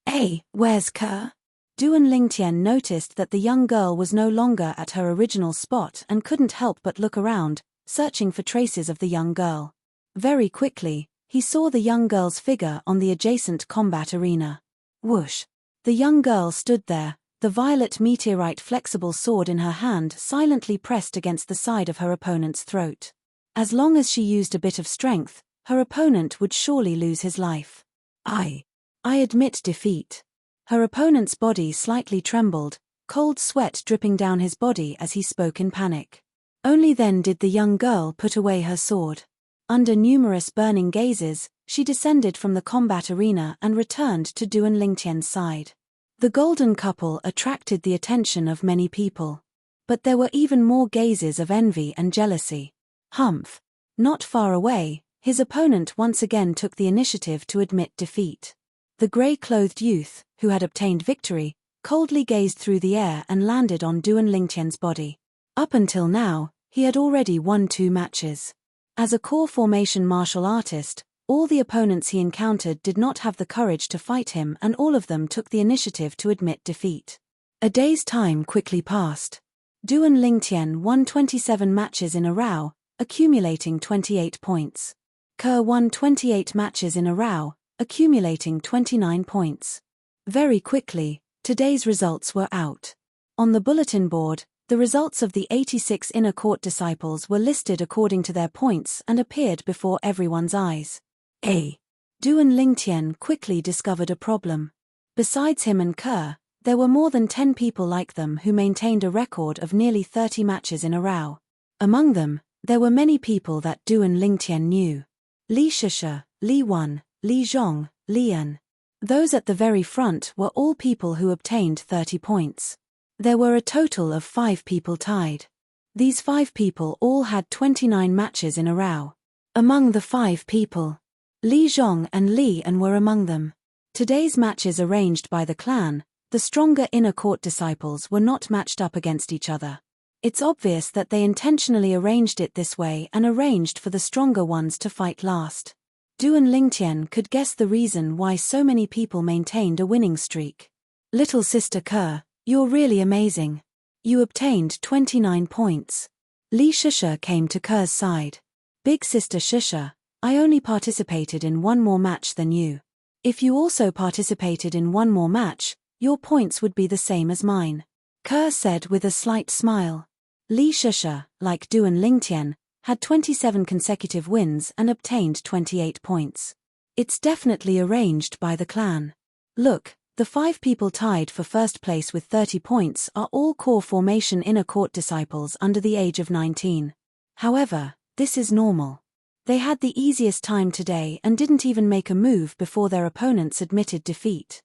Hey, where's Ke? Duan Lingtian noticed that the young girl was no longer at her original spot and couldn't help but look around, searching for traces of the young girl. Very quickly, he saw the young girl's figure on the adjacent combat arena. Whoosh! The young girl stood there, the violet meteorite flexible sword in her hand silently pressed against the side of her opponent's throat. As long as she used a bit of strength, her opponent would surely lose his life. I admit defeat. Her opponent's body slightly trembled, cold sweat dripping down his body as he spoke in panic. Only then did the young girl put away her sword. Under numerous burning gazes, she descended from the combat arena and returned to Duan Lingtian's side. The golden couple attracted the attention of many people. But there were even more gazes of envy and jealousy. Humph! Not far away, his opponent once again took the initiative to admit defeat. The grey-clothed youth, who had obtained victory, coldly gazed through the air and landed on Duan Lingtian's body. Up until now, he had already won 2 matches. As a core formation martial artist, all the opponents he encountered did not have the courage to fight him and all of them took the initiative to admit defeat. A day's time quickly passed. Duan Lingtian won 27 matches in a row, accumulating 28 points. Ke won 28 matches in a row, accumulating 29 points. Very quickly, today's results were out. On the bulletin board, the results of the 86 inner court disciples were listed according to their points and appeared before everyone's eyes. Duan Lingtian quickly discovered a problem. Besides him and Ke, there were more than 10 people like them who maintained a record of nearly 30 matches in a row. Among them, there were many people that Duan Lingtian knew. Li Shisha, Li Wan, Li Zhong, Li An. Those at the very front were all people who obtained 30 points. There were a total of 5 people tied. These 5 people all had 29 matches in a row. Among the 5 people, Li Zhong and Li An were among them. Today's matches arranged by the clan, the stronger inner court disciples were not matched up against each other. It's obvious that they intentionally arranged it this way and arranged for the stronger ones to fight last. Duan Lingtian could guess the reason why so many people maintained a winning streak. Little sister Ke, you're really amazing. You obtained 29 points. Li Shisha came to Ke's side. Big sister Shisha, I only participated in 1 more match than you. If you also participated in 1 more match, your points would be the same as mine. Ke said with a slight smile. Li Shisha, like Duan Lingtian, had 27 consecutive wins and obtained 28 points. It's definitely arranged by the clan. Look, the 5 people tied for first place with 30 points are all core formation inner court disciples under the age of 19. However, this is normal. They had the easiest time today and didn't even make a move before their opponents admitted defeat.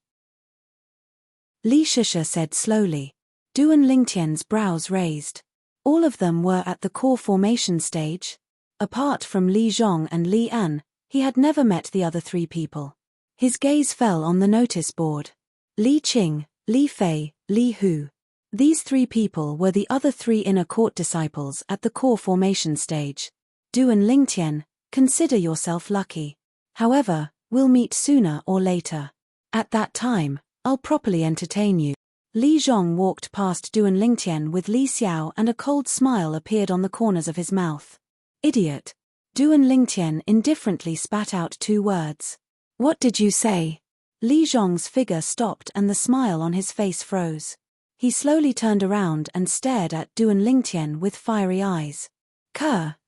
Li Shisha said slowly. Duan Lingtian's brows raised. All of them were at the core formation stage. Apart from Li Zhong and Li An, he had never met the other 3 people. His gaze fell on the notice board. Li Qing, Li Fei, Li Hu. These 3 people were the other 3 inner court disciples at the core formation stage. Duan Lingtian, consider yourself lucky. However, We'll meet sooner or later. At that time, I'll properly entertain you. Li Zhong walked past Duan Lingtian with Li Xiao, and a cold smile appeared on the corners of his mouth. Idiot. Duan Lingtian indifferently spat out 2 words. What did you say? Li Zhong's figure stopped and the smile on his face froze. He slowly turned around and stared at Duan Lingtian with fiery eyes.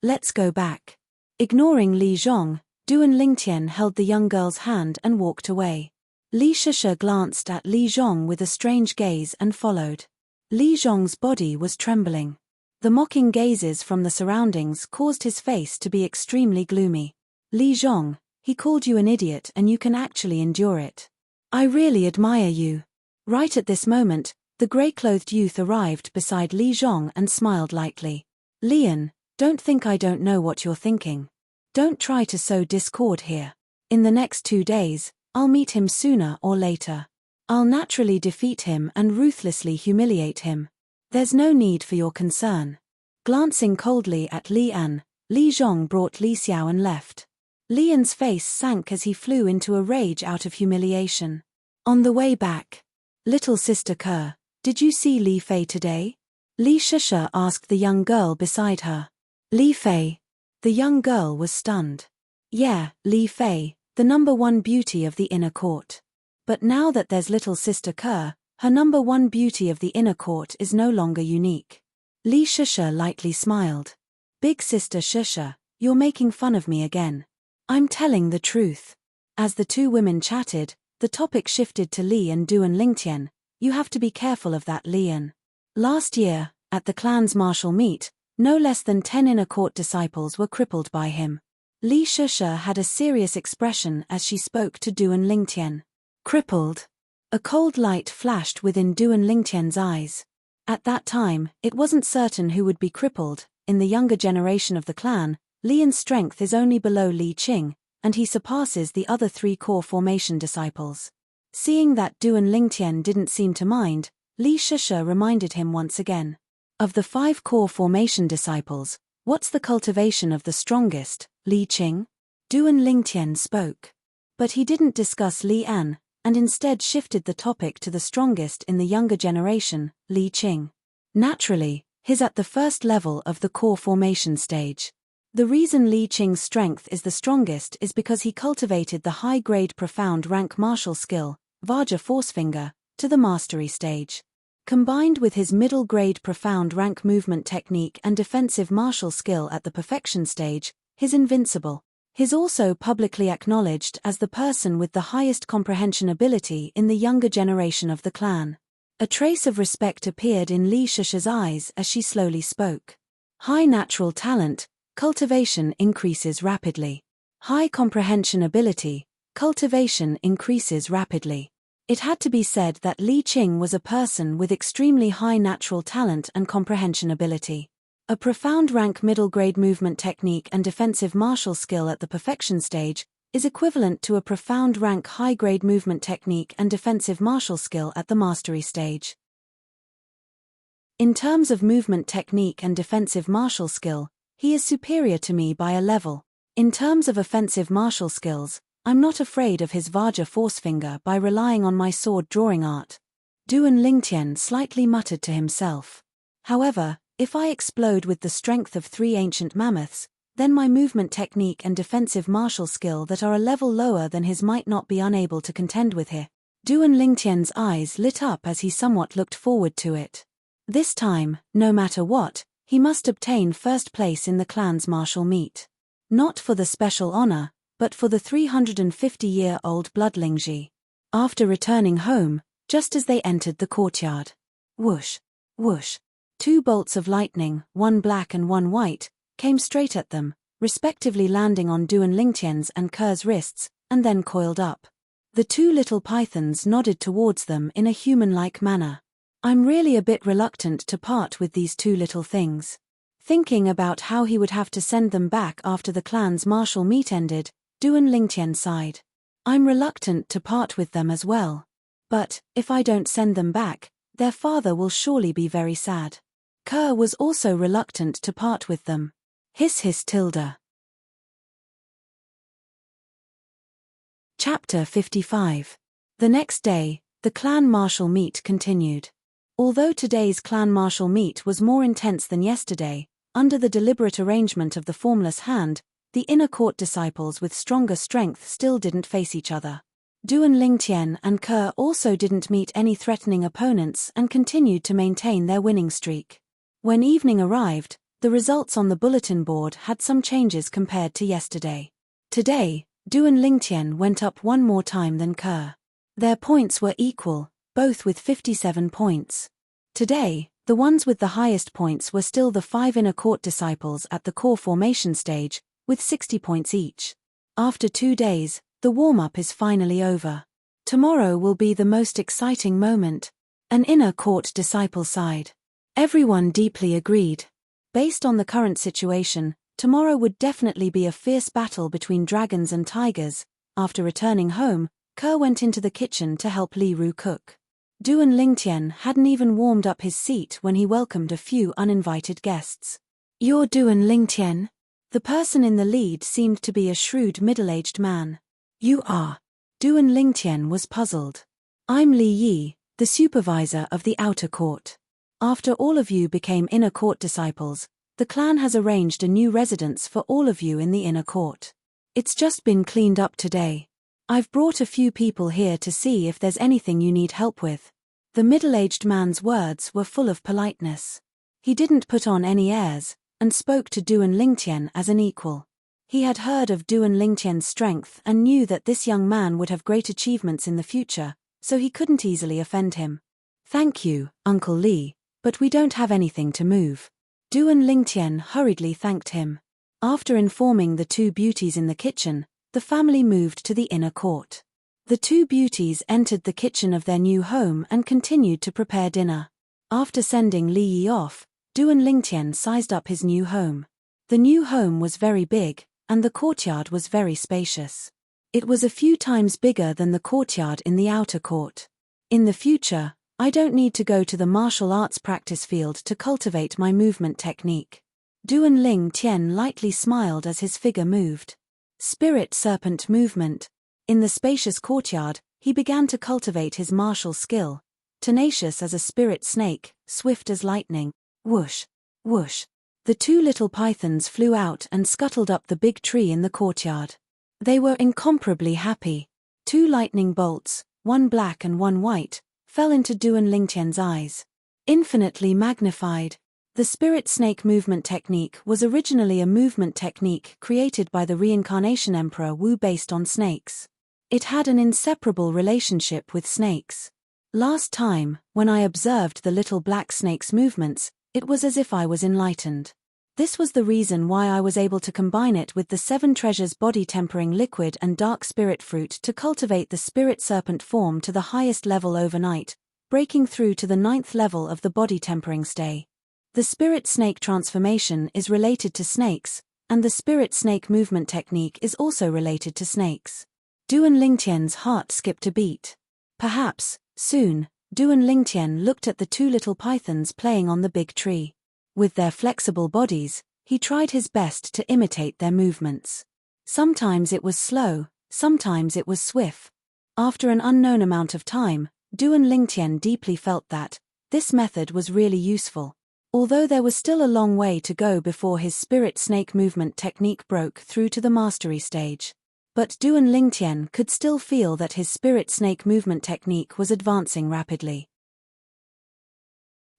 Let's go back. Ignoring Li Zhong, Duan Lingtian held the young girl's hand and walked away. Li Sheshe glanced at Li Zhong with a strange gaze and followed. Li Zhong's body was trembling. The mocking gazes from the surroundings caused his face to be extremely gloomy. Li Zhong, he called you an idiot and you can actually endure it. I really admire you. Right at this moment, the grey-clothed youth arrived beside Li Zhong and smiled lightly. Lian, don't think I don't know what you're thinking. Don't try to sow discord here. In the next 2 days, I'll meet him sooner or later. I'll naturally defeat him and ruthlessly humiliate him. There's no need for your concern. Glancing coldly at Lian, Li Zhong brought Li Xiao and left. Lian's face sank as he flew into a rage out of humiliation. On the way back, little sister Ke, did you see Li Fei today? Li Sheshe asked the young girl beside her. Li Fei. The young girl was stunned. Yeah, Li Fei, the #1 beauty of the inner court. But now that there's little sister Ke, her #1 beauty of the inner court is no longer unique. Li Sheshe lightly smiled. Big sister Sheshe, you're making fun of me again. I'm telling the truth. As the 2 women chatted, the topic shifted to Li and Duan Lingtian. You have to be careful of that, Lian. Last year, at the clan's martial meet, no less than 10 inner court disciples were crippled by him. Li Sheshe had a serious expression as she spoke to Duan Lingtian. Crippled? A cold light flashed within Duan Lingtian's eyes. At that time, it wasn't certain who would be crippled. In the younger generation of the clan, Lian's strength is only below Li Qing, and he surpasses the other 3 core formation disciples. Seeing that Duan Lingtian didn't seem to mind, Li Sheshe reminded him once again. Of the 5 core formation disciples, what's the cultivation of the strongest, Li Qing? Duan Lingtian spoke. But he didn't discuss Li An, and instead shifted the topic to the strongest in the younger generation, Li Qing. Naturally, he's at the first level of the core formation stage. The reason Li Qing's strength is the strongest is because he cultivated the high-grade profound rank martial skill, Vajra Forcefinger, to the mastery stage. Combined with his middle-grade profound rank movement technique and defensive martial skill at the perfection stage, he's invincible. He's also publicly acknowledged as the person with the highest comprehension ability in the younger generation of the clan. A trace of respect appeared in Li Sheshe's eyes as she slowly spoke. High natural talent, cultivation increases rapidly. High comprehension ability, cultivation increases rapidly. It had to be said that Li Qing was a person with extremely high natural talent and comprehension ability. A profound rank middle-grade movement technique and defensive martial skill at the perfection stage is equivalent to a profound rank high-grade movement technique and defensive martial skill at the mastery stage. In terms of movement technique and defensive martial skill, he is superior to me by a level. In terms of offensive martial skills, I'm not afraid of his Vajra Forcefinger by relying on my sword drawing art. Duan Lingtian slightly muttered to himself. However, if I explode with the strength of 3 ancient mammoths, then my movement technique and defensive martial skill that are a level lower than his might not be unable to contend with here. Duan Lingtian's eyes lit up as he somewhat looked forward to it. This time, no matter what, he must obtain first place in the clan's martial meet. Not for the special honor, but for the 350-year-old bloodlingji. After returning home, just as they entered the courtyard. Whoosh, whoosh. 2 bolts of lightning, one black and one white, came straight at them, respectively landing on Duan Lingtian's and Ke's wrists, and then coiled up. The 2 little pythons nodded towards them in a human-like manner. I'm really a bit reluctant to part with these 2 little things. Thinking about how he would have to send them back after the clan's martial meet ended, Duan Lingtian sighed. I'm reluctant to part with them as well. But, if I don't send them back, their father will surely be very sad. Ke was also reluctant to part with them. Hiss hiss tilde. Chapter 55. The next day, the clan martial meet continued. Although today's clan martial meet was more intense than yesterday, under the deliberate arrangement of the formless hand, the inner court disciples with stronger strength still didn't face each other. Duan Lingtian and Ke also didn't meet any threatening opponents and continued to maintain their winning streak. When evening arrived, the results on the bulletin board had some changes compared to yesterday. Today, Duan Lingtian went up one more time than Ke. Their points were equal, both with 57 points. Today, the ones with the highest points were still the 5 inner court disciples at the core formation stage, with 60 points each. After 2 days, the warm-up is finally over. Tomorrow will be the most exciting moment. An inner court disciple sighed. Everyone deeply agreed. Based on the current situation, tomorrow would definitely be a fierce battle between dragons and tigers. After returning home, Ke went into the kitchen to help Li Ru cook. Duan Lingtian hadn't even warmed up his seat when he welcomed a few uninvited guests. "You're Duan Lingtian?" The person in the lead seemed to be a shrewd middle-aged man. "You are." Duan Lingtian was puzzled. "I'm Li Yi, the supervisor of the outer court. After all of you became inner court disciples, the clan has arranged a new residence for all of you in the inner court. It's just been cleaned up today. I've brought a few people here to see if there's anything you need help with." The middle-aged man's words were full of politeness. He didn't put on any airs, and spoke to Duan Lingtian as an equal. He had heard of Duan Lingtian's strength and knew that this young man would have great achievements in the future, so he couldn't easily offend him. "Thank you, Uncle Li, but we don't have anything to move." Duan Lingtian hurriedly thanked him. After informing the 2 beauties in the kitchen, the family moved to the inner court. The 2 beauties entered the kitchen of their new home and continued to prepare dinner. After sending Li Yi off, Duan Lingtian sized up his new home. The new home was very big, and the courtyard was very spacious. It was a few times bigger than the courtyard in the outer court. "In the future, I don't need to go to the martial arts practice field to cultivate my movement technique." Duan Lingtian lightly smiled as his figure moved. Spirit serpent movement. In the spacious courtyard, he began to cultivate his martial skill. Tenacious as a spirit snake, swift as lightning. Whoosh, whoosh. The 2 little pythons flew out and scuttled up the big tree in the courtyard. They were incomparably happy. 2 lightning bolts, one black and one white, fell into Duan Lingtian's eyes. Infinitely magnified. The spirit snake movement technique was originally a movement technique created by the reincarnation Emperor Wu based on snakes. It had an inseparable relationship with snakes. Last time, when I observed the little black snake's movements, it was as if I was enlightened. This was the reason why I was able to combine it with the 7 treasures body-tempering liquid and dark spirit fruit to cultivate the spirit serpent form to the highest level overnight, breaking through to the 9th level of the body-tempering stay. The spirit snake transformation is related to snakes, and the spirit snake movement technique is also related to snakes. Duan Lingtian's heart skipped a beat. Perhaps, soon, Duan Lingtian looked at the 2 little pythons playing on the big tree. With their flexible bodies, he tried his best to imitate their movements. Sometimes it was slow, sometimes it was swift. After an unknown amount of time, Duan Lingtian deeply felt that this method was really useful. Although there was still a long way to go before his spirit snake movement technique broke through to the mastery stage. But Duan Lingtian could still feel that his spirit snake movement technique was advancing rapidly.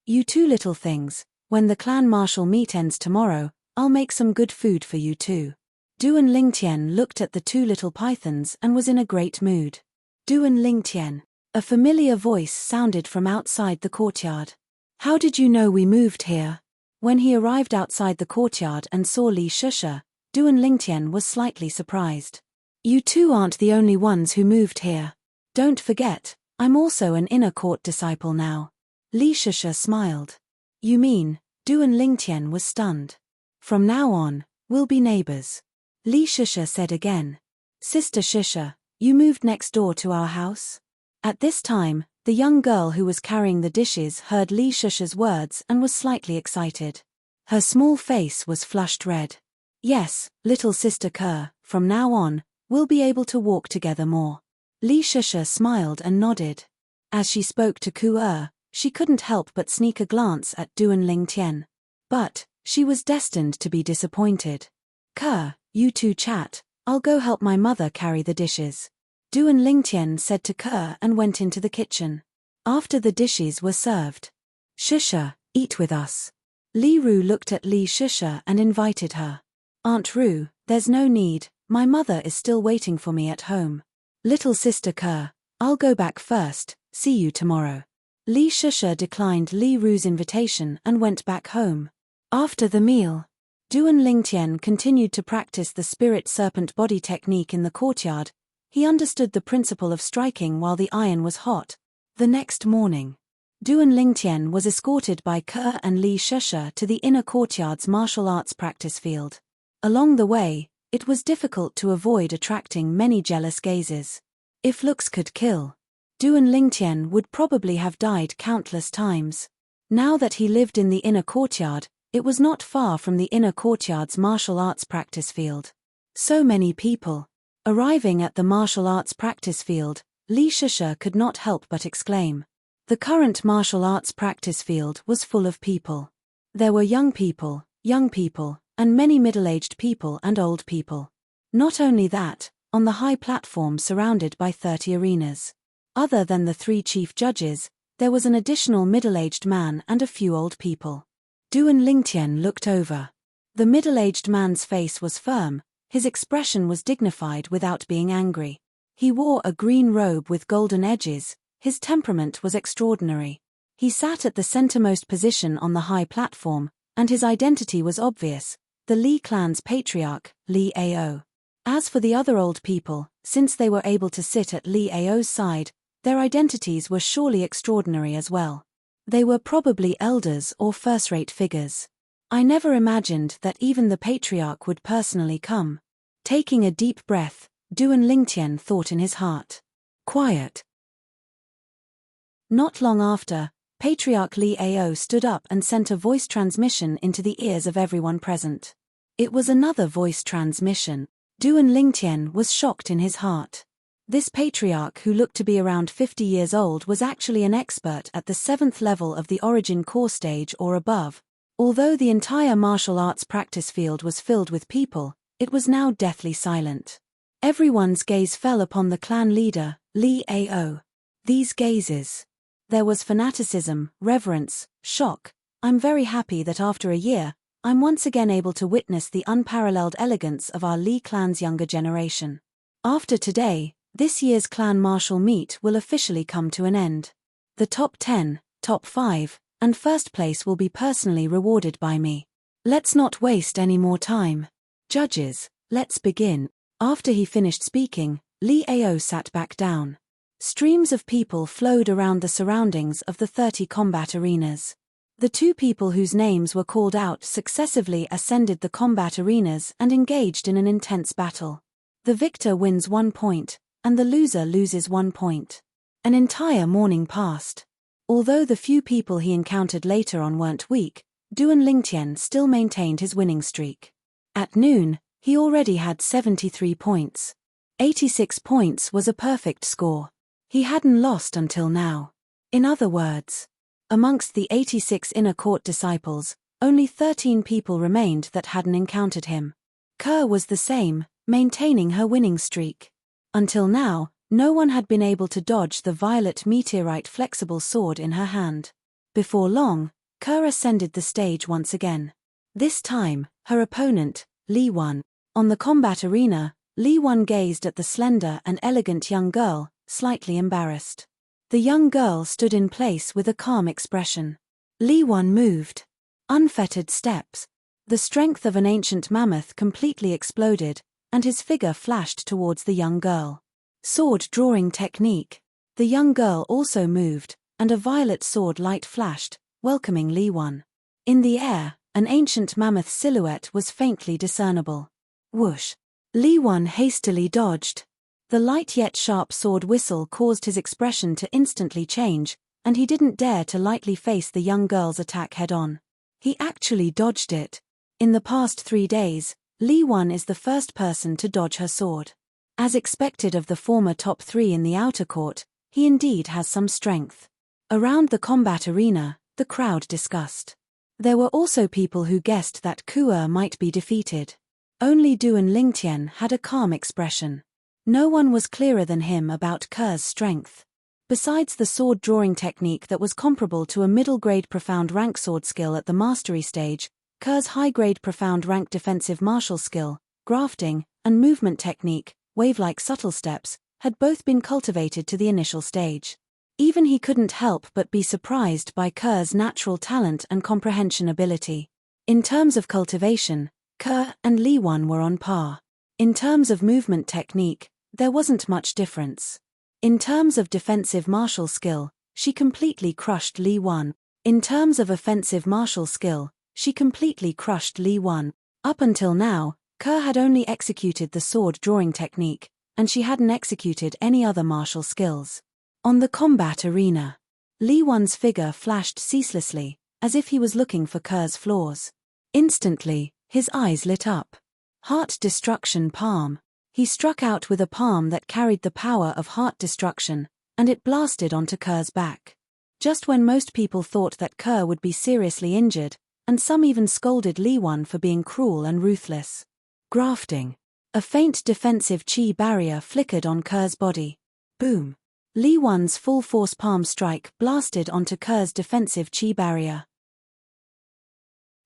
"You 2 little things. When the clan martial meet ends tomorrow, I'll make some good food for you too." Duan Lingtian looked at the 2 little pythons and was in a great mood. "Duan Lingtian." A familiar voice sounded from outside the courtyard. "How did you know we moved here?" When he arrived outside the courtyard and saw Li Shusha, Duan Lingtian was slightly surprised. "You 2 aren't the only ones who moved here. Don't forget, I'm also an inner court disciple now." Li Shusha smiled. "You mean?" Duan Lingtian was stunned. "From now on, we'll be neighbors." Li Shusha said again. "Sister Shusha, you moved next door to our house?" At this time, the young girl who was carrying the dishes heard Li Shusha's words and was slightly excited. Her small face was flushed red. "Yes, little sister Ke, from now on, We'll be able to walk together more. Li Shusha smiled and nodded. As she spoke to Ku she couldn't help but sneak a glance at Duan Lingtian. But she was destined to be disappointed. You two chat, I'll go help my mother carry the dishes. Duan Lingtian said to and went into the kitchen. After the dishes were served, Shusha, eat with us. Li Ru looked at Li Shusha and invited her. Aunt Ru, there's no need, my mother is still waiting for me at home. Little sister I'll go back first, see you tomorrow. Li Shusha declined Li Ru's invitation and went back home. After the meal, Duan Lingtian continued to practice the spirit serpent body technique in the courtyard. He understood the principle of striking while the iron was hot. The next morning, Duan Lingtian was escorted by and Li Shusha to the inner courtyard's martial arts practice field. Along the way, it was difficult to avoid attracting many jealous gazes. If looks could kill, Duan Lingtian would probably have died countless times. Now that he lived in the inner courtyard, it was not far from the inner courtyard's martial arts practice field. So many people. Arriving at the martial arts practice field, Li Shusha could not help but exclaim. The current martial arts practice field was full of people. There were young people, and many middle-aged people and old people. Not only that, on the high platform surrounded by 30 arenas. Other than the 3 chief judges, there was an additional middle-aged man and a few old people. Duan Lingtian looked over. The middle-aged man's face was firm, his expression was dignified without being angry. He wore a green robe with golden edges, his temperament was extraordinary. He sat at the centermost position on the high platform, and his identity was obvious, the Li clan's patriarch, Li Ao. As for the other old people, since they were able to sit at Li Ao's side, their identities were surely extraordinary as well. They were probably elders or first-rate figures. I never imagined that even the patriarch would personally come. Taking a deep breath, Duan Lingtian thought in his heart. Quiet. Not long after, Patriarch Li Ao stood up and sent a voice transmission into the ears of everyone present. It was another voice transmission. Duan Lingtian was shocked in his heart. This patriarch, who looked to be around 50 years old, was actually an expert at the 7th level of the Origin Core stage or above. Although the entire martial arts practice field was filled with people, it was now deathly silent. Everyone's gaze fell upon the clan leader, Li Ao. These gazes. There was fanaticism, reverence, shock. I'm very happy that after a year, I'm once again able to witness the unparalleled elegance of our Li clan's younger generation. After today, this year's clan martial meet will officially come to an end. The top 10, top 5, and first place will be personally rewarded by me. Let's not waste any more time. Judges, let's begin. After he finished speaking, Li Ao sat back down. Streams of people flowed around the surroundings of the 30 combat arenas. The 2 people whose names were called out successively ascended the combat arenas and engaged in an intense battle. The victor wins 1 point, and the loser loses 1 point. An entire morning passed. Although the few people he encountered later on weren't weak, Duan Lingtian still maintained his winning streak. At noon, he already had 73 points. 86 points was a perfect score. He hadn't lost until now. In other words, amongst the 86 inner court disciples, only 13 people remained that hadn't encountered him. Was the same, maintaining her winning streak. Until now, no one had been able to dodge the violet meteorite flexible sword in her hand. Before long, ascended the stage once again. This time, her opponent, Li Wan. On the combat arena, Li Wan gazed at the slender and elegant young girl, slightly embarrassed. The young girl stood in place with a calm expression. Li Wan moved. Unfettered steps. The strength of an ancient mammoth completely exploded, and his figure flashed towards the young girl. Sword drawing technique. The young girl also moved, and a violet sword light flashed, welcoming Li Wan. In the air, an ancient mammoth silhouette was faintly discernible. Whoosh. Li Wan hastily dodged. The light yet sharp sword whistle caused his expression to instantly change, and he didn't dare to lightly face the young girl's attack head-on. He actually dodged it. In the past 3 days, Li Wan is the first person to dodge her sword. As expected of the former top 3 in the outer court, he indeed has some strength. Around the combat arena, the crowd discussed. There were also people who guessed that Kuo might be defeated. Only Du and Lingtian had a calm expression. No one was clearer than him about Kuo's strength. Besides the sword drawing technique that was comparable to a middle-grade profound rank sword skill at the mastery stage, Kuo's high-grade profound rank defensive martial skill, grafting, and movement technique, wave-like subtle steps, had both been cultivated to the initial stage. Even he couldn't help but be surprised by Kuo's natural talent and comprehension ability. In terms of cultivation, Kuo and Li Wan were on par. In terms of movement technique, there wasn't much difference. In terms of defensive martial skill, she completely crushed Li Wan. In terms of offensive martial skill, she completely crushed Li Wan. Up until now, Kuo had only executed the sword drawing technique, and she hadn't executed any other martial skills. On the combat arena, Li Wan's figure flashed ceaselessly, as if he was looking for Kuo's flaws. Instantly, his eyes lit up. Heart Destruction Palm. He struck out with a palm that carried the power of heart destruction, and it blasted onto Kuo's back. Just when most people thought that Kuo would be seriously injured, and some even scolded Li Wan for being cruel and ruthless. Grafting. A faint defensive chi barrier flickered on Kuo's body. Boom. Li Wan's full-force palm strike blasted onto Kuo's defensive chi barrier.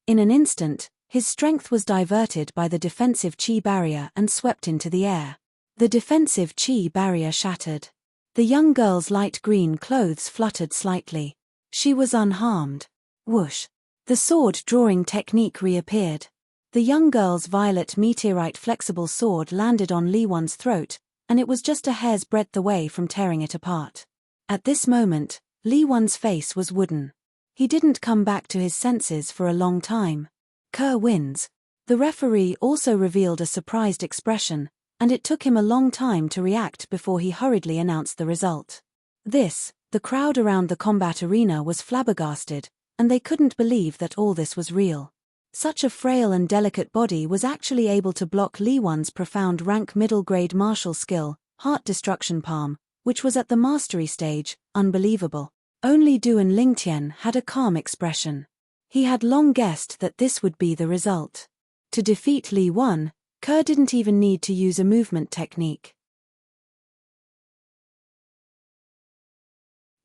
In an instant, his strength was diverted by the defensive chi barrier and swept into the air. The defensive chi barrier shattered. The young girl's light green clothes fluttered slightly. She was unharmed. Whoosh. The sword drawing technique reappeared. The young girl's violet meteorite flexible sword landed on Li Wan's throat, and it was just a hair's breadth away from tearing it apart. At this moment, Li Wan's face was wooden. He didn't come back to his senses for a long time. Kuo wins. The referee also revealed a surprised expression, and it took him a long time to react before he hurriedly announced the result. The crowd around the combat arena was flabbergasted, and they couldn't believe that all this was real. Such a frail and delicate body was actually able to block Li Wan's profound rank middle-grade martial skill, Heart Destruction Palm, which was at the mastery stage. Unbelievable. Only Du and Lingtian had a calm expression. He had long guessed that this would be the result. To defeat Li Wan, Kuo didn't even need to use a movement technique.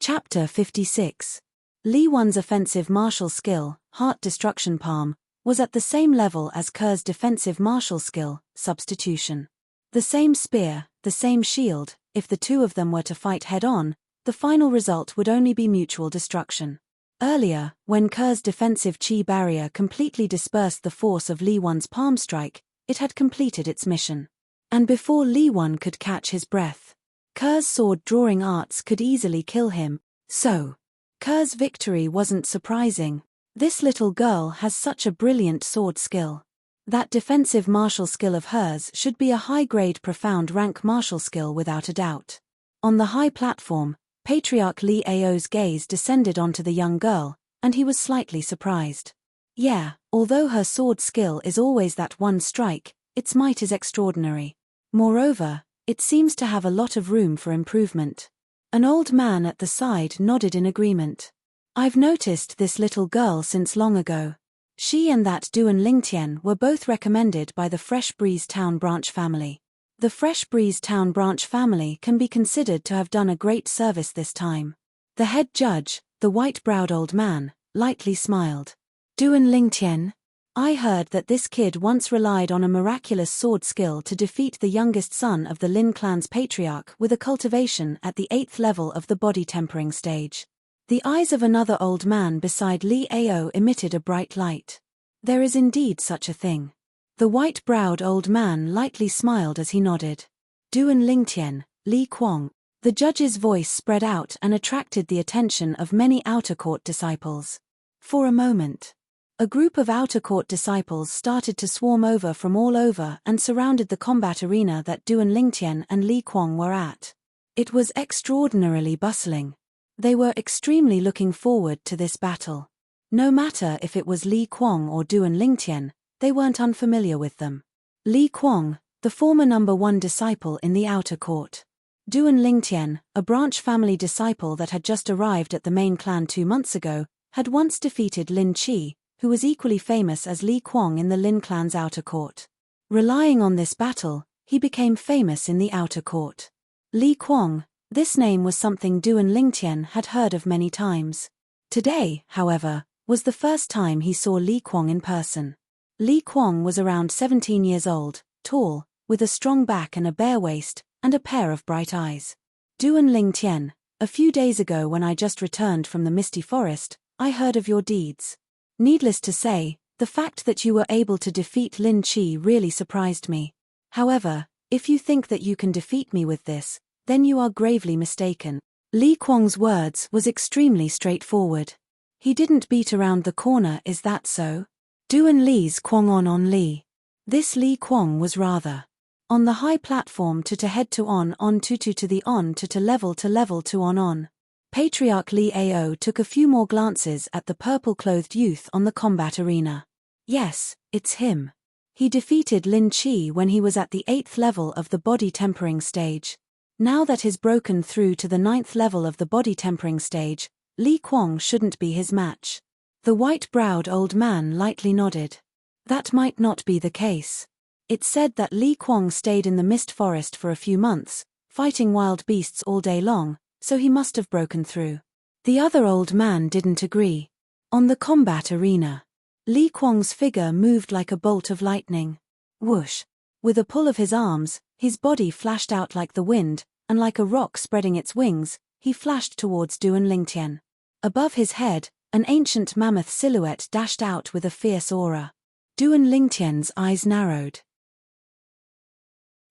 Chapter 56. Li Wan's offensive martial skill, Heart Destruction Palm, was at the same level as Kuo's defensive martial skill, Substitution. The same spear, the same shield. If the two of them were to fight head-on, the final result would only be mutual destruction. Earlier, when Kuo's defensive chi barrier completely dispersed the force of Li Wan's palm strike, it had completed its mission. And before Li Wan could catch his breath, Kuo's sword drawing arts could easily kill him. So, Kuo's victory wasn't surprising. This little girl has such a brilliant sword skill. That defensive martial skill of hers should be a high-grade profound rank martial skill without a doubt. On the high platform, Patriarch Li Ao's gaze descended onto the young girl, and he was slightly surprised. Yeah, although her sword skill is always that one strike, its might is extraordinary. Moreover, it seems to have a lot of room for improvement. An old man at the side nodded in agreement. I've noticed this little girl since long ago. She and that Du and Lingtian were both recommended by the Fresh Breeze Town branch family. The Fresh Breeze Town branch family can be considered to have done a great service this time. The head judge, the white-browed old man, lightly smiled. Du and Lingtian? I heard that this kid once relied on a miraculous sword skill to defeat the youngest son of the Lin clan's patriarch with a cultivation at the 8th level of the body tempering stage. The eyes of another old man beside Li Ao emitted a bright light. There is indeed such a thing. The white-browed old man lightly smiled as he nodded. Du and Lingtian, Li Kuang. The judge's voice spread out and attracted the attention of many outer court disciples. For a moment, a group of outer court disciples started to swarm over from all over and surrounded the combat arena that Du and Lingtian and Li Kuang were at. It was extraordinarily bustling. They were extremely looking forward to this battle. No matter if it was Li Kuang or Du and Lingtian, they weren't unfamiliar with them. Li Kuang, the former #1 disciple in the outer court. Duan Lingtian, a branch family disciple that had just arrived at the main clan 2 months ago, had once defeated Lin Qi, who was equally famous as Li Kuang in the Lin clan's outer court. Relying on this battle, he became famous in the outer court. Li Kuang, this name was something Duan Lingtian had heard of many times. Today, however, was the first time he saw Li Kuang in person. Li Kuang was around 17 years old, tall, with a strong back and a bare waist, and a pair of bright eyes. Duan Lingtian, a few days ago when I just returned from the misty forest, I heard of your deeds. Needless to say, the fact that you were able to defeat Lin Qi really surprised me. However, if you think that you can defeat me with this, then you are gravely mistaken. Li Kuang's words was extremely straightforward. He didn't beat around the corner, is that so? Duan Li's Kuang on Li. This Li Kuang was rather on the high platform to head to on to the on to level to on. Patriarch Li Ao took a few more glances at the purple-clothed youth on the combat arena. Yes, it's him. He defeated Lin Qi when he was at the 8th level of the body tempering stage. Now that he's broken through to the 9th level of the body tempering stage, Li Kuang shouldn't be his match. The white-browed old man lightly nodded. That might not be the case. It's said that Li Kuang stayed in the mist forest for a few months, fighting wild beasts all day long, so he must have broken through. The other old man didn't agree. On the combat arena, Li Kuang's figure moved like a bolt of lightning. Whoosh! With a pull of his arms, his body flashed out like the wind, and like a rock spreading its wings, he flashed towards Duan Lingtian. Above his head, an ancient mammoth silhouette dashed out with a fierce aura. Duan Lingtian's eyes narrowed.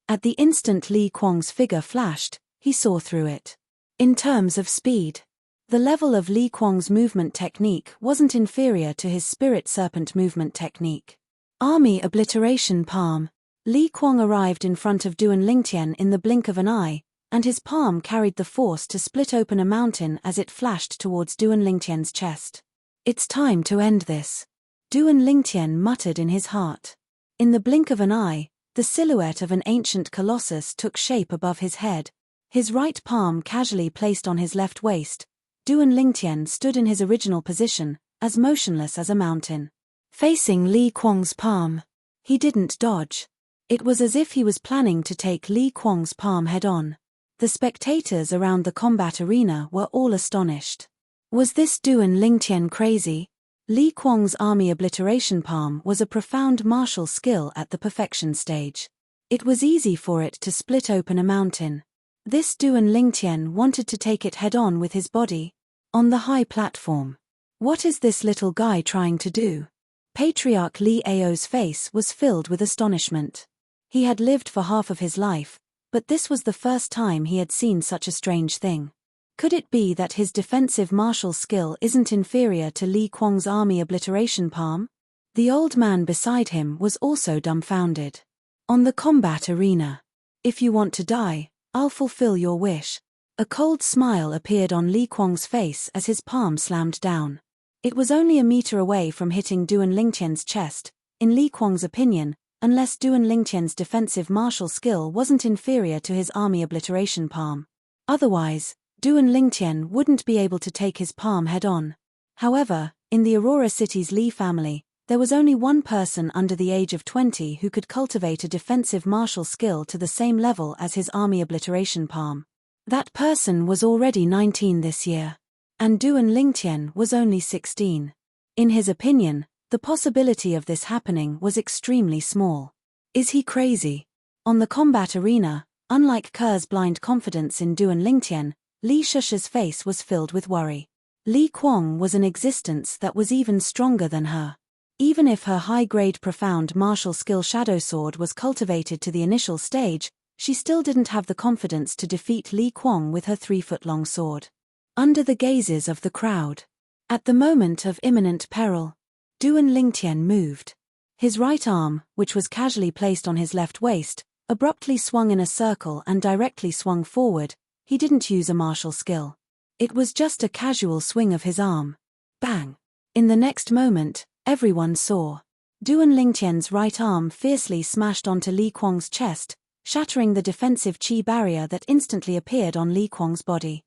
At the instant Li Kuang's figure flashed, he saw through it. In terms of speed, the level of Li Kuang's movement technique wasn't inferior to his spirit serpent movement technique. Army obliteration palm. Li Kuang arrived in front of Duan Lingtian in the blink of an eye, and his palm carried the force to split open a mountain as it flashed towards Duan Lingtian's chest. It's time to end this, Duan Lingtian muttered in his heart. In the blink of an eye, the silhouette of an ancient colossus took shape above his head. His right palm casually placed on his left waist, Duan Lingtian stood in his original position, as motionless as a mountain. Facing Li Kuang's palm, he didn't dodge. It was as if he was planning to take Li Kuang's palm head-on. The spectators around the combat arena were all astonished. Was this Duan Lingtian crazy? Li Kuang's army obliteration palm was a profound martial skill at the perfection stage. It was easy for it to split open a mountain. This Duan Lingtian wanted to take it head-on with his body. On the high platform. What is this little guy trying to do? Patriarch Li Ao's face was filled with astonishment. He had lived for half of his life, but this was the first time he had seen such a strange thing. Could it be that his defensive martial skill isn't inferior to Li Kuang's army obliteration palm? The old man beside him was also dumbfounded. On the combat arena. If you want to die, I'll fulfill your wish. A cold smile appeared on Li Kuang's face as his palm slammed down. It was only a meter away from hitting Duan Lingtian's chest, in Li Kuang's opinion, unless Duan Lingtian's defensive martial skill wasn't inferior to his army obliteration palm. Otherwise, Duan Lingtian wouldn't be able to take his palm head-on. However, in the Aurora City's Li family, there was only one person under the age of 20 who could cultivate a defensive martial skill to the same level as his army obliteration palm. That person was already 19 this year. And Duan Lingtian was only 16. In his opinion, the possibility of this happening was extremely small. Is he crazy? On the combat arena, unlike Kerr's blind confidence in Duan Lingtian, Li Shusha's face was filled with worry. Li Kuang was an existence that was even stronger than her. Even if her high-grade profound martial skill Shadow Sword was cultivated to the initial stage, she still didn't have the confidence to defeat Li Kuang with her 3-foot-long sword. Under the gazes of the crowd. At the moment of imminent peril, Duan Lingtian moved. His right arm, which was casually placed on his left waist, abruptly swung in a circle and directly swung forward. He didn't use a martial skill. It was just a casual swing of his arm. Bang! In the next moment, everyone saw Duan Lingtian's right arm fiercely smashed onto Li Kuang's chest, shattering the defensive qi barrier that instantly appeared on Li Kuang's body.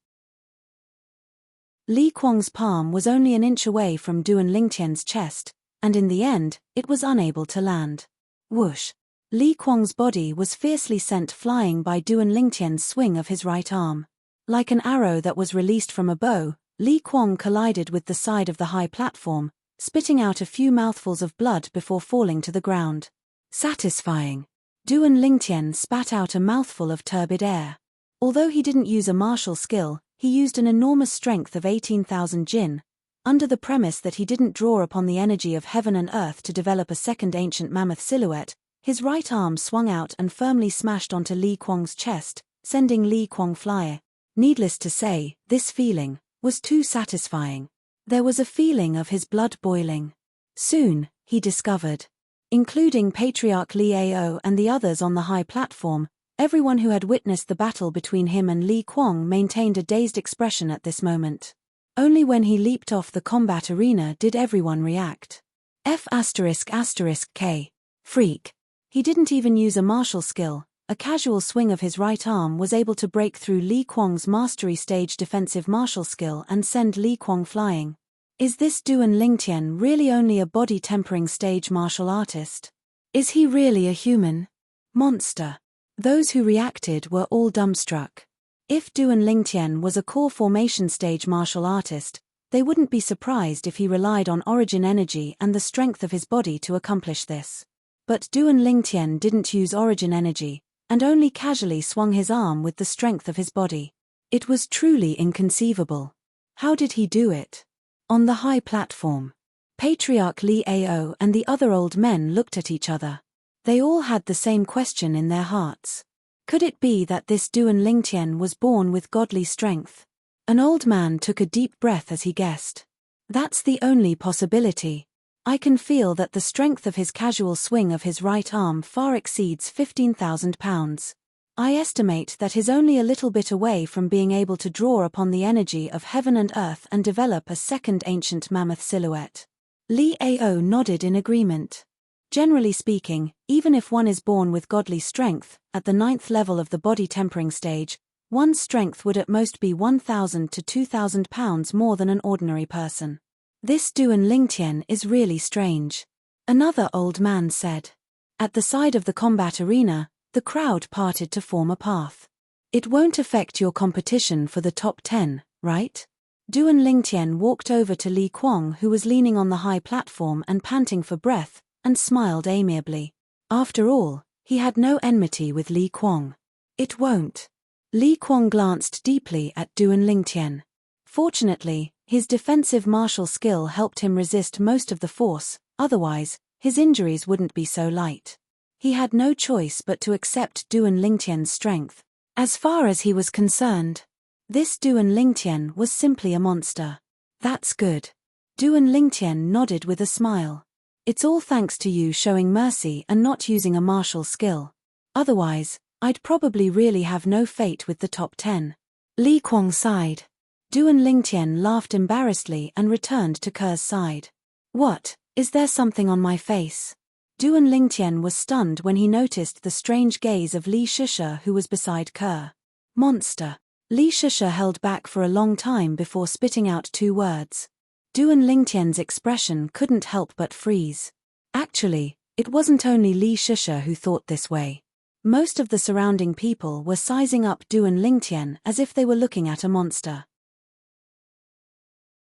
Li Kuang's palm was only an inch away from Duan Lingtian's chest, and in the end, it was unable to land. Whoosh! Li Kuang's body was fiercely sent flying by Duan Lingtian's swing of his right arm. Like an arrow that was released from a bow, Li Kuang collided with the side of the high platform, spitting out a few mouthfuls of blood before falling to the ground. Satisfying. Duan Lingtian spat out a mouthful of turbid air. Although he didn't use a martial skill, he used an enormous strength of 18,000 jin, under the premise that he didn't draw upon the energy of heaven and earth to develop a second ancient mammoth silhouette. His right arm swung out and firmly smashed onto Li Kuang's chest, sending Li Kuang flying. Needless to say, this feeling was too satisfying. There was a feeling of his blood boiling. Soon, he discovered, including Patriarch Li Ao and the others on the high platform, everyone who had witnessed the battle between him and Li Kuang maintained a dazed expression at this moment. Only when he leaped off the combat arena did everyone react. F***K. Freak. He didn't even use a martial skill. A casual swing of his right arm was able to break through Li Kuang's mastery stage defensive martial skill and send Li Kuang flying. Is this Duan Lingtian really only a body-tempering stage martial artist? Is he really a human monster? Those who reacted were all dumbstruck. If Duan Lingtian was a core formation stage martial artist, they wouldn't be surprised if he relied on origin energy and the strength of his body to accomplish this. But Duan Lingtian didn't use origin energy, and only casually swung his arm with the strength of his body. It was truly inconceivable. How did he do it? On the high platform, Patriarch Li Ao and the other old men looked at each other. They all had the same question in their hearts. Could it be that this Duan Lingtian was born with godly strength? An old man took a deep breath as he guessed. That's the only possibility. I can feel that the strength of his casual swing of his right arm far exceeds 15,000 pounds. I estimate that he's only a little bit away from being able to draw upon the energy of heaven and earth and develop a second ancient mammoth silhouette. Li Ao nodded in agreement. Generally speaking, even if one is born with godly strength, at the 9th level of the body tempering stage, one's strength would at most be 1,000 to 2,000 pounds more than an ordinary person. This Duan Lingtian is really strange. Another old man said. At the side of the combat arena, the crowd parted to form a path. It won't affect your competition for the top 10, right? Duan Lingtian walked over to Li Kuang, who was leaning on the high platform and panting for breath, and smiled amiably. After all, he had no enmity with Li Kuang. It won't. Li Kuang glanced deeply at Duan Lingtian. Fortunately, his defensive martial skill helped him resist most of the force, otherwise, his injuries wouldn't be so light. He had no choice but to accept Duan Lingtian's strength. As far as he was concerned, this Duan Lingtian was simply a monster. That's good. Duan Lingtian nodded with a smile. It's all thanks to you showing mercy and not using a martial skill. Otherwise, I'd probably really have no fate with the top 10. Li Kuang sighed. Duan Lingtian laughed embarrassedly and returned to Ker's side. What, is there something on my face? Duan Lingtian was stunned when he noticed the strange gaze of Li Shisha, who was beside Ker. Monster. Li Shisha held back for a long time before spitting out 2 words. Duan Lingtian's expression couldn't help but freeze. Actually, it wasn't only Li Shisha who thought this way. Most of the surrounding people were sizing up Duan Lingtian as if they were looking at a monster.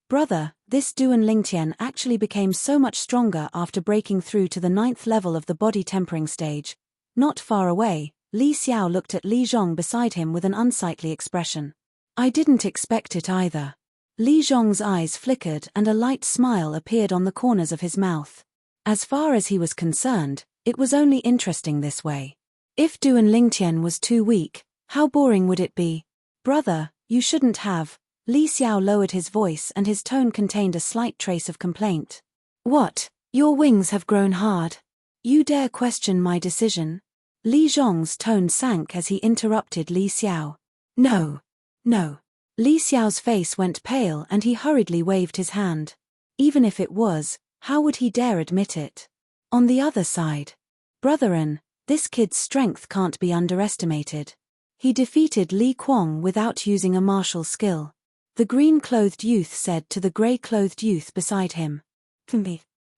Brother, this Duan Lingtian actually became so much stronger after breaking through to the 9th level of the body tempering stage. Not far away, Li Xiao looked at Li Zhong beside him with an unsightly expression. I didn't expect it either. Li Zhong's eyes flickered and a light smile appeared on the corners of his mouth. As far as he was concerned, it was only interesting this way. If Duan Lingtian was too weak, how boring would it be? Brother, you shouldn't have. Li Xiao lowered his voice and his tone contained a slight trace of complaint. What? Your wings have grown hard. You dare question my decision? Li Zhong's tone sank as he interrupted Li Xiao. No. No. Li Xiao's face went pale and he hurriedly waved his hand. Even if it was, how would he dare admit it? On the other side, Brotherin, this kid's strength can't be underestimated. He defeated Li Kuang without using a martial skill. The green-clothed youth said to the grey-clothed youth beside him.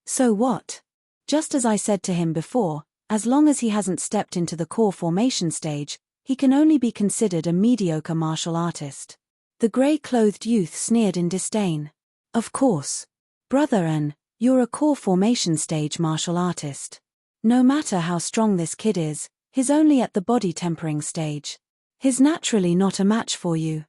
So what? Just as I said to him before, as long as he hasn't stepped into the core formation stage, he can only be considered a mediocre martial artist. The grey-clothed youth sneered in disdain. Of course. Brotherin, you're a core formation stage martial artist. No matter how strong this kid is, he's only at the body tempering stage. He's naturally not a match for you.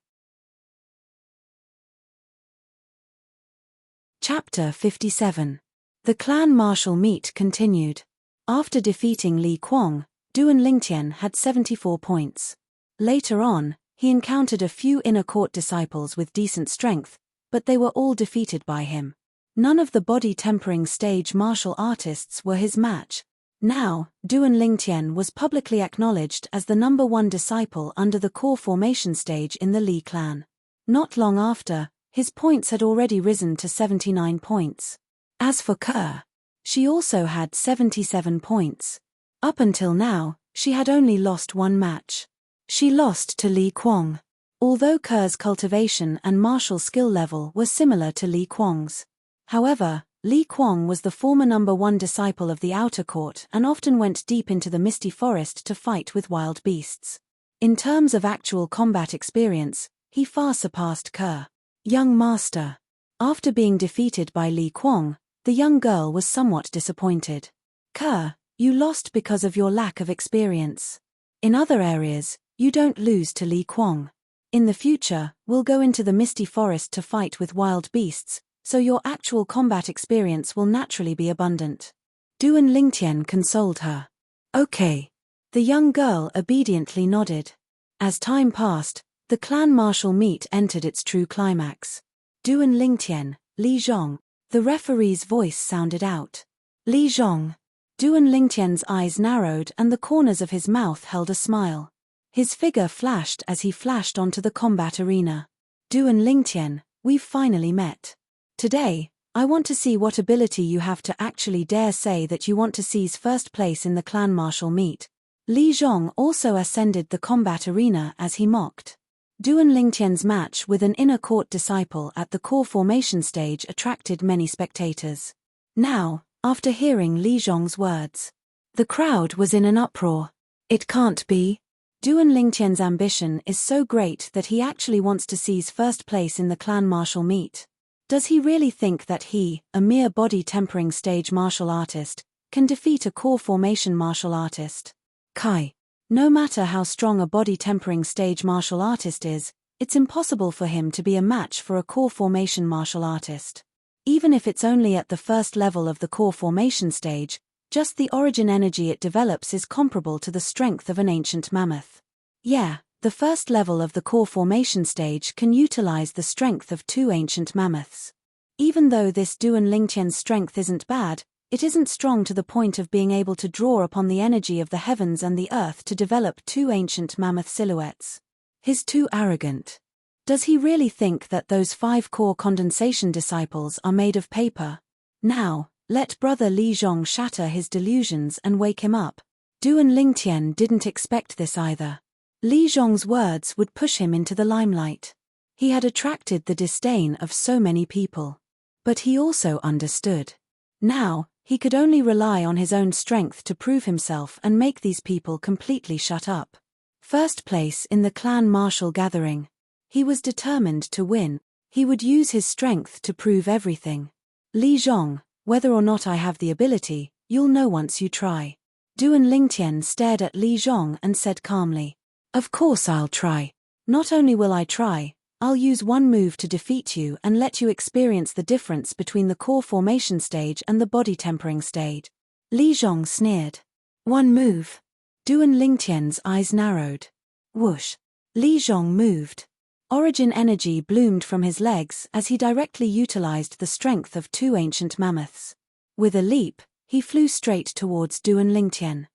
Chapter 57. The clan martial meet continued. After defeating Li Kuang, Duan Lingtian had 74 points. Later on, he encountered a few inner court disciples with decent strength, but they were all defeated by him. None of the body tempering stage martial artists were his match. Now, Duan Lingtian was publicly acknowledged as the number one disciple under the core formation stage in the Li clan. Not long after, his points had already risen to 79 points. As for Ke, she also had 77 points. Up until now, she had only lost one match. She lost to Li Kuang. Although Ke's cultivation and martial skill level were similar to Li Kuang's. However, Li Kuang was the former number one disciple of the outer court and often went deep into the misty forest to fight with wild beasts. In terms of actual combat experience, he far surpassed Ke. Young master. After being defeated by Li Kuang, the young girl was somewhat disappointed. Ke, you lost because of your lack of experience. In other areas, you don't lose to Li Kuang. In the future, we'll go into the misty forest to fight with wild beasts, so your actual combat experience will naturally be abundant. Duan Lingtian consoled her. Okay. The young girl obediently nodded. As time passed, the clan martial meet entered its true climax. Duan Lingtian, Li Zhong. The referee's voice sounded out. Li Zhong. Duan Lingtian's eyes narrowed and the corners of his mouth held a smile. His figure flashed as he flashed onto the combat arena. Duan Lingtian, we've finally met. Today, I want to see what ability you have to actually dare say that you want to seize first place in the clan martial meet. Li Zhong also ascended the combat arena as he mocked. Duan Lingtian's match with an inner court disciple at the core formation stage attracted many spectators. Now, after hearing Li Zhong's words, the crowd was in an uproar. It can't be. Duan Lingtian's ambition is so great that he actually wants to seize first place in the clan martial meet. Does he really think that he, a mere body tempering stage martial artist, can defeat a core formation martial artist? Kai. No matter how strong a body tempering stage martial artist is, it's impossible for him to be a match for a core formation martial artist. Even if it's only at the first level of the core formation stage, just the origin energy it develops is comparable to the strength of an ancient mammoth. Yeah, the first level of the core formation stage can utilize the strength of 2 ancient mammoths. Even though this Duan Lingtian's strength isn't bad, it isn't strong to the point of being able to draw upon the energy of the heavens and the earth to develop 2 ancient mammoth silhouettes. He's too arrogant. Does he really think that those 5 core condensation disciples are made of paper? Now, let brother Li Zhong shatter his delusions and wake him up. Duan Lingtian didn't expect this either. Li Zhong's words would push him into the limelight. He had attracted the disdain of so many people. But he also understood. Now, he could only rely on his own strength to prove himself and make these people completely shut up. First place in the clan martial gathering. He was determined to win. He would use his strength to prove everything. Li Zhong, whether or not I have the ability, you'll know once you try. Duan Lingtian stared at Li Zhong and said calmly. Of course I'll try. Not only will I try, I'll use one move to defeat you and let you experience the difference between the core formation stage and the body tempering stage. Li Zhong sneered. One move. Duan Lingtian's eyes narrowed. Whoosh. Li Zhong moved. Origin energy bloomed from his legs as he directly utilized the strength of 2 ancient mammoths. With a leap, he flew straight towards Duan Lingtian.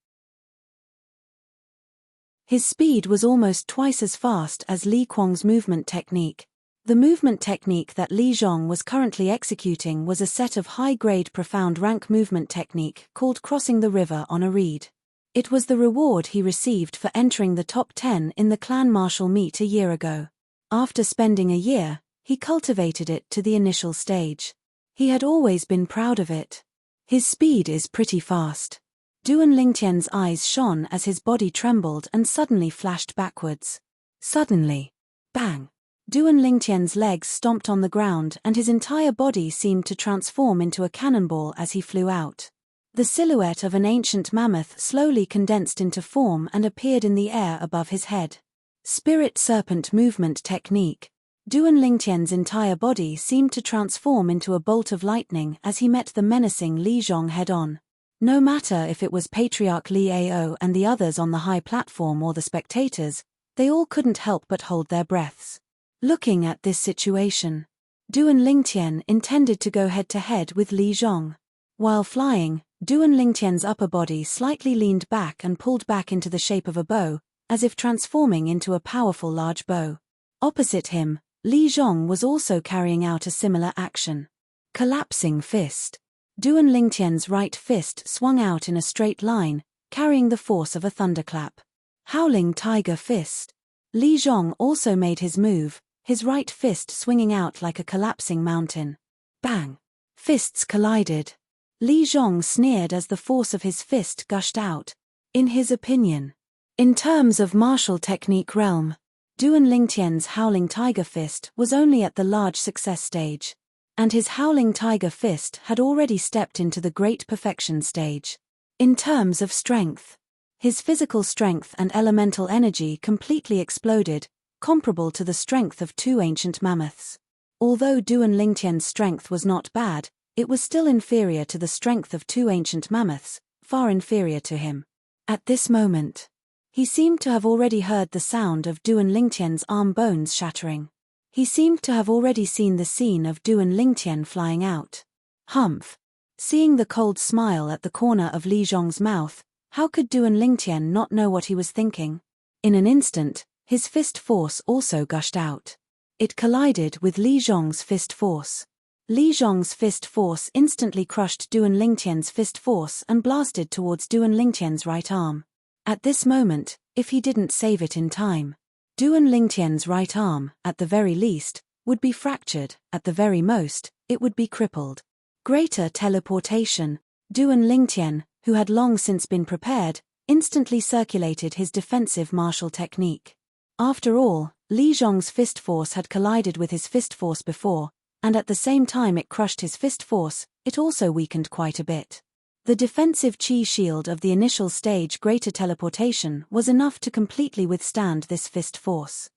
His speed was almost twice as fast as Li Kuang's movement technique. The movement technique that Li Zhong was currently executing was a set of high-grade profound rank movement technique called crossing the river on a reed. It was the reward he received for entering the top 10 in the clan martial meet a year ago. After spending a year, he cultivated it to the initial stage. He had always been proud of it. His speed is pretty fast. Duan Lingtian's eyes shone as his body trembled and suddenly flashed backwards. Suddenly, bang! Duan Lingtian's legs stomped on the ground and his entire body seemed to transform into a cannonball as he flew out. The silhouette of an ancient mammoth slowly condensed into form and appeared in the air above his head. Spirit Serpent Movement Technique. Duan Lingtian's entire body seemed to transform into a bolt of lightning as he met the menacing Li Zhong head-on. No matter if it was Patriarch Li Ao and the others on the high platform or the spectators, they all couldn't help but hold their breaths. Looking at this situation, Duan Lingtian intended to go head-to-head with Li Zhong. While flying, Duan Lingtian's upper body slightly leaned back and pulled back into the shape of a bow, as if transforming into a powerful large bow. Opposite him, Li Zhong was also carrying out a similar action. Collapsing fist. Duan Lingtian's right fist swung out in a straight line, carrying the force of a thunderclap. Howling tiger fist. Li Zhong also made his move, his right fist swinging out like a collapsing mountain. Bang! Fists collided. Li Zhong sneered as the force of his fist gushed out. In his opinion, in terms of martial technique realm, Duan Lingtian's Howling Tiger Fist was only at the large success stage, and his Howling Tiger Fist had already stepped into the Great Perfection stage. In terms of strength, his physical strength and elemental energy completely exploded, comparable to the strength of 2 ancient mammoths. Although Duan Lingtian's strength was not bad, it was still inferior to the strength of 2 ancient mammoths, far inferior to him. At this moment, he seemed to have already heard the sound of Duan Lingtian's arm bones shattering. He seemed to have already seen the scene of Duan Lingtian flying out. Humph! Seeing the cold smile at the corner of Li Zhong's mouth, how could Duan Lingtian not know what he was thinking? In an instant, his fist force also gushed out. It collided with Li Zhong's fist force. Li Zhong's fist force instantly crushed Duan Lingtian's fist force and blasted towards Duan Lingtian's right arm. At this moment, if he didn't save it in time, Duan Lingtian's right arm, at the very least, would be fractured, at the very most, it would be crippled. Greater teleportation. Duan Lingtian, who had long since been prepared, instantly circulated his defensive martial technique. After all, Li Zhong's fist force had collided with his fist force before, and at the same time it crushed his fist force, it also weakened quite a bit. The defensive chi shield of the initial stage greater teleportation was enough to completely withstand this fist force.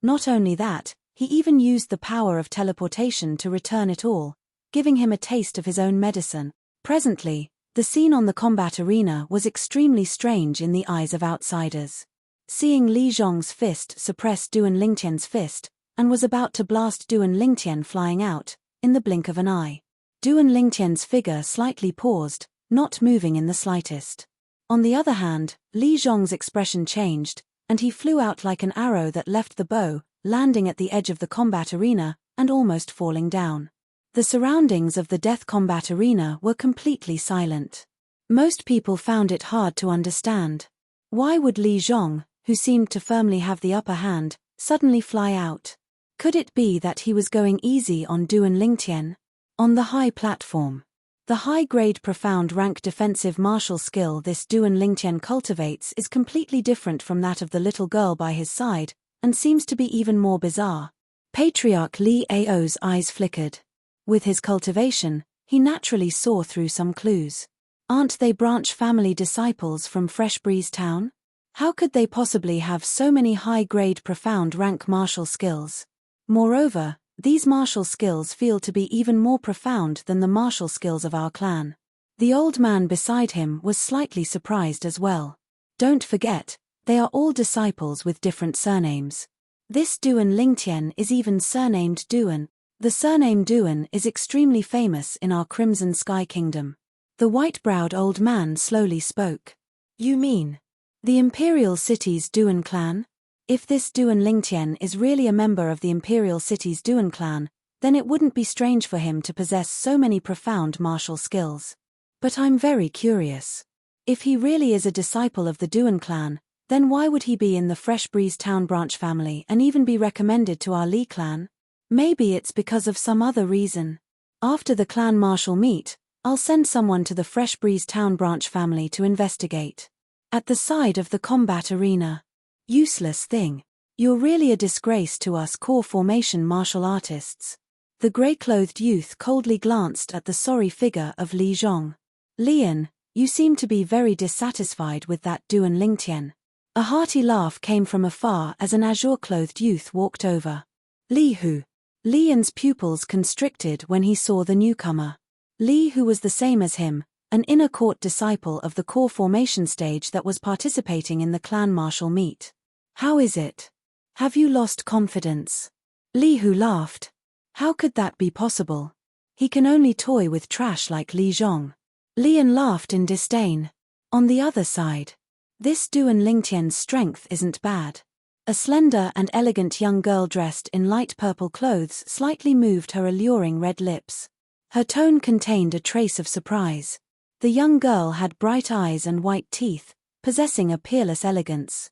Not only that, he even used the power of teleportation to return it all, giving him a taste of his own medicine. Presently, the scene on the combat arena was extremely strange in the eyes of outsiders. Seeing Li Zhong's fist suppress Duan Lingtian's fist, and was about to blast Duan Lingtian flying out, in the blink of an eye. Duan Lingtian's figure slightly paused, not moving in the slightest. On the other hand, Li Zhong's expression changed, and he flew out like an arrow that left the bow, landing at the edge of the combat arena, and almost falling down. The surroundings of the death combat arena were completely silent. Most people found it hard to understand. Why would Li Zhong, who seemed to firmly have the upper hand, suddenly fly out? Could it be that he was going easy on Duan Lingtian? On the high platform. The high-grade profound rank defensive martial skill this Duan Lingtian cultivates is completely different from that of the little girl by his side, and seems to be even more bizarre. Patriarch Li Ao's eyes flickered. With his cultivation, he naturally saw through some clues. Aren't they branch family disciples from Fresh Breeze Town? How could they possibly have so many high-grade profound rank martial skills? Moreover, these martial skills feel to be even more profound than the martial skills of our clan. The old man beside him was slightly surprised as well. Don't forget, they are all disciples with different surnames. This Duan Lingtian is even surnamed Duan. The surname Duan is extremely famous in our Crimson Sky Kingdom. The white-browed old man slowly spoke. You mean the Imperial City's Duan clan? If this Duan Lingtian is really a member of the Imperial City's Duan clan, then it wouldn't be strange for him to possess so many profound martial skills. But I'm very curious. If he really is a disciple of the Duan clan, then why would he be in the Fresh Breeze Town branch family and even be recommended to our Li clan? Maybe it's because of some other reason. After the clan marshal meet, I'll send someone to the Fresh Breeze Town branch family to investigate. At the side of the combat arena. Useless thing. You're really a disgrace to us core formation martial artists. The grey-clothed youth coldly glanced at the sorry figure of Li Zhong. Lian, you seem to be very dissatisfied with that Duan Lingtian. A hearty laugh came from afar as an azure-clothed youth walked over. Li Hu. Lian's pupils constricted when he saw the newcomer. Li Hu was the same as him, an inner court disciple of the core formation stage that was participating in the clan martial meet. How is it? Have you lost confidence? Li Hu laughed. How could that be possible? He can only toy with trash like Li Zhong. Lian laughed in disdain. On the other side, this Duan Lingtian's strength isn't bad. A slender and elegant young girl dressed in light purple clothes slightly moved her alluring red lips. Her tone contained a trace of surprise. The young girl had bright eyes and white teeth, possessing a peerless elegance.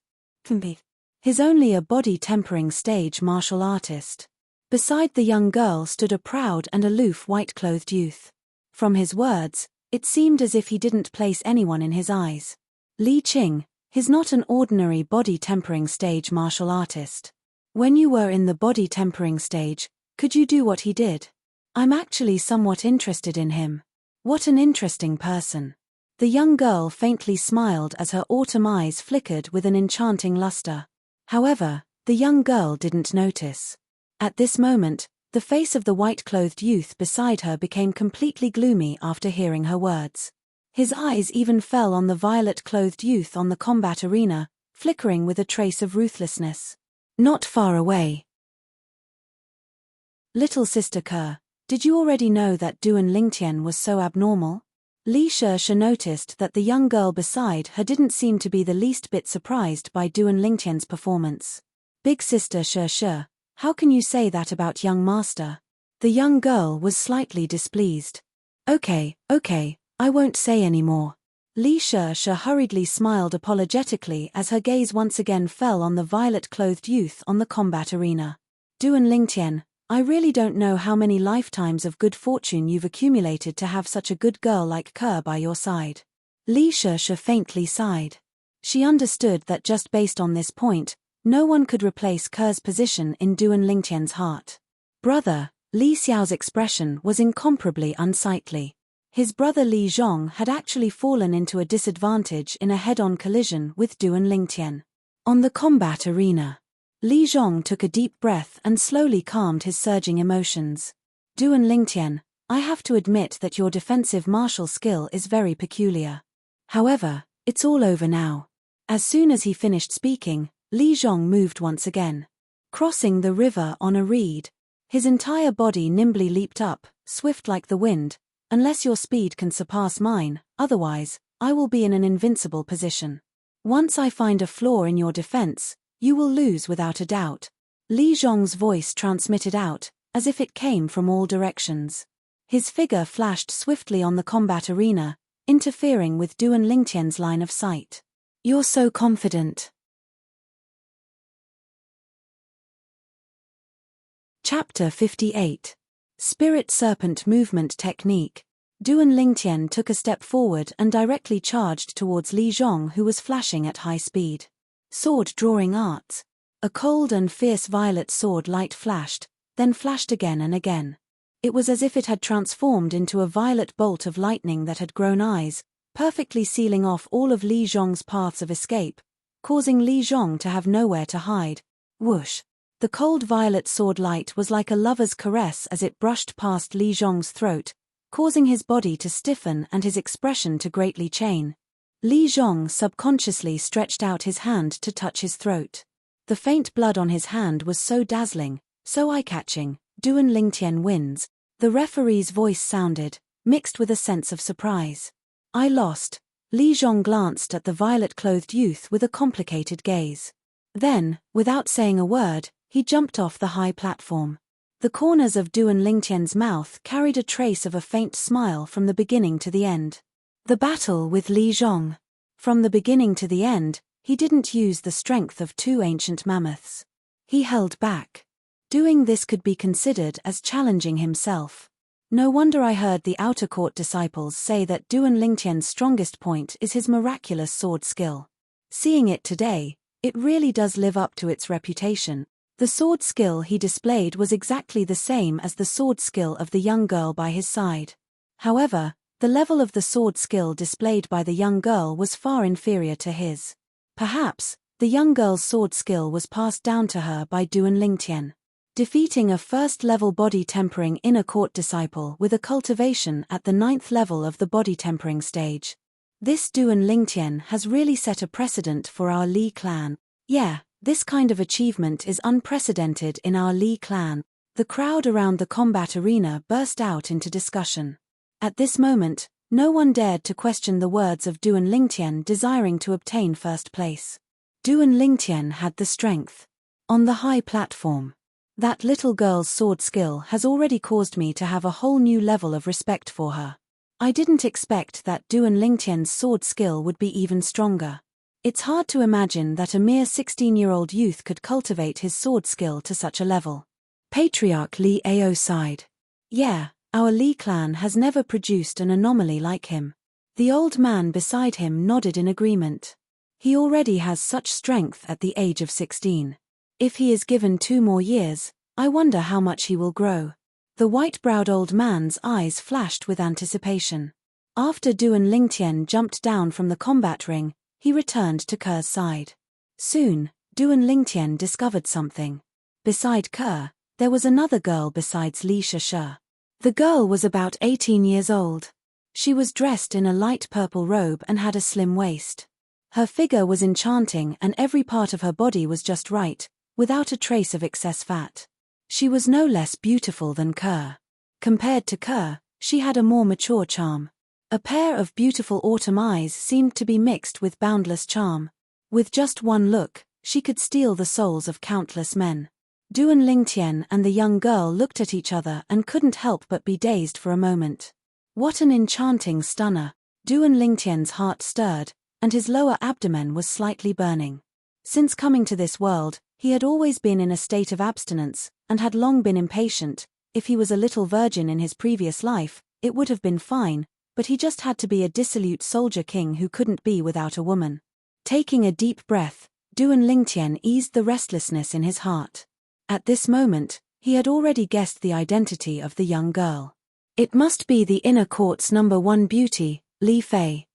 He's only a body-tempering stage martial artist. Beside the young girl stood a proud and aloof white-clothed youth. From his words, it seemed as if he didn't place anyone in his eyes. Li Qing, he's not an ordinary body-tempering stage martial artist. When you were in the body-tempering stage, could you do what he did? I'm actually somewhat interested in him. What an interesting person. The young girl faintly smiled as her autumn eyes flickered with an enchanting luster. However, the young girl didn't notice. At this moment, the face of the white-clothed youth beside her became completely gloomy after hearing her words. His eyes even fell on the violet-clothed youth on the combat arena, flickering with a trace of ruthlessness. Not far away. Little Sister Ke, did you already know that Duan Lingtian was so abnormal? Li She noticed that the young girl beside her didn't seem to be the least bit surprised by Duan Lingtian's performance. Big Sister She, how can you say that about young master? The young girl was slightly displeased. Okay, I won't say any more. Li She hurriedly smiled apologetically as her gaze once again fell on the violet-clothed youth on the combat arena. Duan Lingtian, I really don't know how many lifetimes of good fortune you've accumulated to have such a good girl like Ke by your side. Li She faintly sighed. She understood that just based on this point, no one could replace Ke's position in Duan Lingtian's heart. Brother, Li Xiao's expression was incomparably unsightly. His brother Li Zhong had actually fallen into a disadvantage in a head-on collision with Duan Lingtian. On the combat arena, Li Zhong took a deep breath and slowly calmed his surging emotions. Duan Lingtian, I have to admit that your defensive martial skill is very peculiar. However, it's all over now. As soon as he finished speaking, Li Zhong moved once again. Crossing the river on a reed. His entire body nimbly leaped up, swift like the wind. Unless your speed can surpass mine, otherwise, I will be in an invincible position. Once I find a flaw in your defense, you will lose without a doubt. Li Zhong's voice transmitted out, as if it came from all directions. His figure flashed swiftly on the combat arena, interfering with Duan Lingtian's line of sight. You're so confident. Chapter 58. Spirit Serpent Movement Technique. Duan Lingtian took a step forward and directly charged towards Li Zhong, who was flashing at high speed. Sword drawing arts. A cold and fierce violet sword light flashed, then flashed again and again. It was as if it had transformed into a violet bolt of lightning that had grown eyes, perfectly sealing off all of Li Zhong's paths of escape, causing Li Zhong to have nowhere to hide. Whoosh! The cold violet sword light was like a lover's caress as it brushed past Li Zhong's throat, causing his body to stiffen and his expression to greatly change. Li Zhong subconsciously stretched out his hand to touch his throat. The faint blood on his hand was so dazzling, so eye-catching. Duan Lingtian wins. The referee's voice sounded, mixed with a sense of surprise. I lost. Li Zhong glanced at the violet-clothed youth with a complicated gaze. Then, without saying a word, he jumped off the high platform. The corners of Duan Lingtian's mouth carried a trace of a faint smile from the beginning to the end. The battle with Li Zhong. From the beginning to the end, he didn't use the strength of two ancient mammoths. He held back. Doing this could be considered as challenging himself. No wonder I heard the outer court disciples say that Duan Lingtian's strongest point is his miraculous sword skill. Seeing it today, it really does live up to its reputation. The sword skill he displayed was exactly the same as the sword skill of the young girl by his side. However, the level of the sword skill displayed by the young girl was far inferior to his. Perhaps, the young girl's sword skill was passed down to her by Duan Lingtian. Defeating a first-level body-tempering inner court disciple with a cultivation at the 9th level of the body-tempering stage. This Duan Lingtian has really set a precedent for our Li clan. Yeah, this kind of achievement is unprecedented in our Li clan. The crowd around the combat arena burst out into discussion. At this moment, no one dared to question the words of Duan Lingtian desiring to obtain first place. Duan Lingtian had the strength. On the high platform. That little girl's sword skill has already caused me to have a whole new level of respect for her. I didn't expect that Duan Lingtian's sword skill would be even stronger. It's hard to imagine that a mere 16-year-old youth could cultivate his sword skill to such a level. Patriarch Li Ao sighed. Yeah, our Li clan has never produced an anomaly like him. The old man beside him nodded in agreement. He already has such strength at the age of 16. If he is given 2 more years, I wonder how much he will grow. The white-browed old man's eyes flashed with anticipation. After Duan Lingtian jumped down from the combat ring, he returned to Ker's side. Soon, Duan Lingtian discovered something. Beside Ker, there was another girl besides Li Sheshe. The girl was about 18 years old. She was dressed in a light purple robe and had a slim waist. Her figure was enchanting and every part of her body was just right, without a trace of excess fat. She was no less beautiful than Ker. Compared to Ker, she had a more mature charm. A pair of beautiful autumn eyes seemed to be mixed with boundless charm. With just one look, she could steal the souls of countless men. Duan Lingtian and the young girl looked at each other and couldn't help but be dazed for a moment. What an enchanting stunner! Duan Lingtian's heart stirred, and his lower abdomen was slightly burning. Since coming to this world, he had always been in a state of abstinence, and had long been impatient. If he was a little virgin in his previous life, it would have been fine, but he just had to be a dissolute soldier king who couldn't be without a woman. Taking a deep breath, Duan Lingtian eased the restlessness in his heart. At this moment, he had already guessed the identity of the young girl. It must be the inner court's #1 beauty, Li Fei.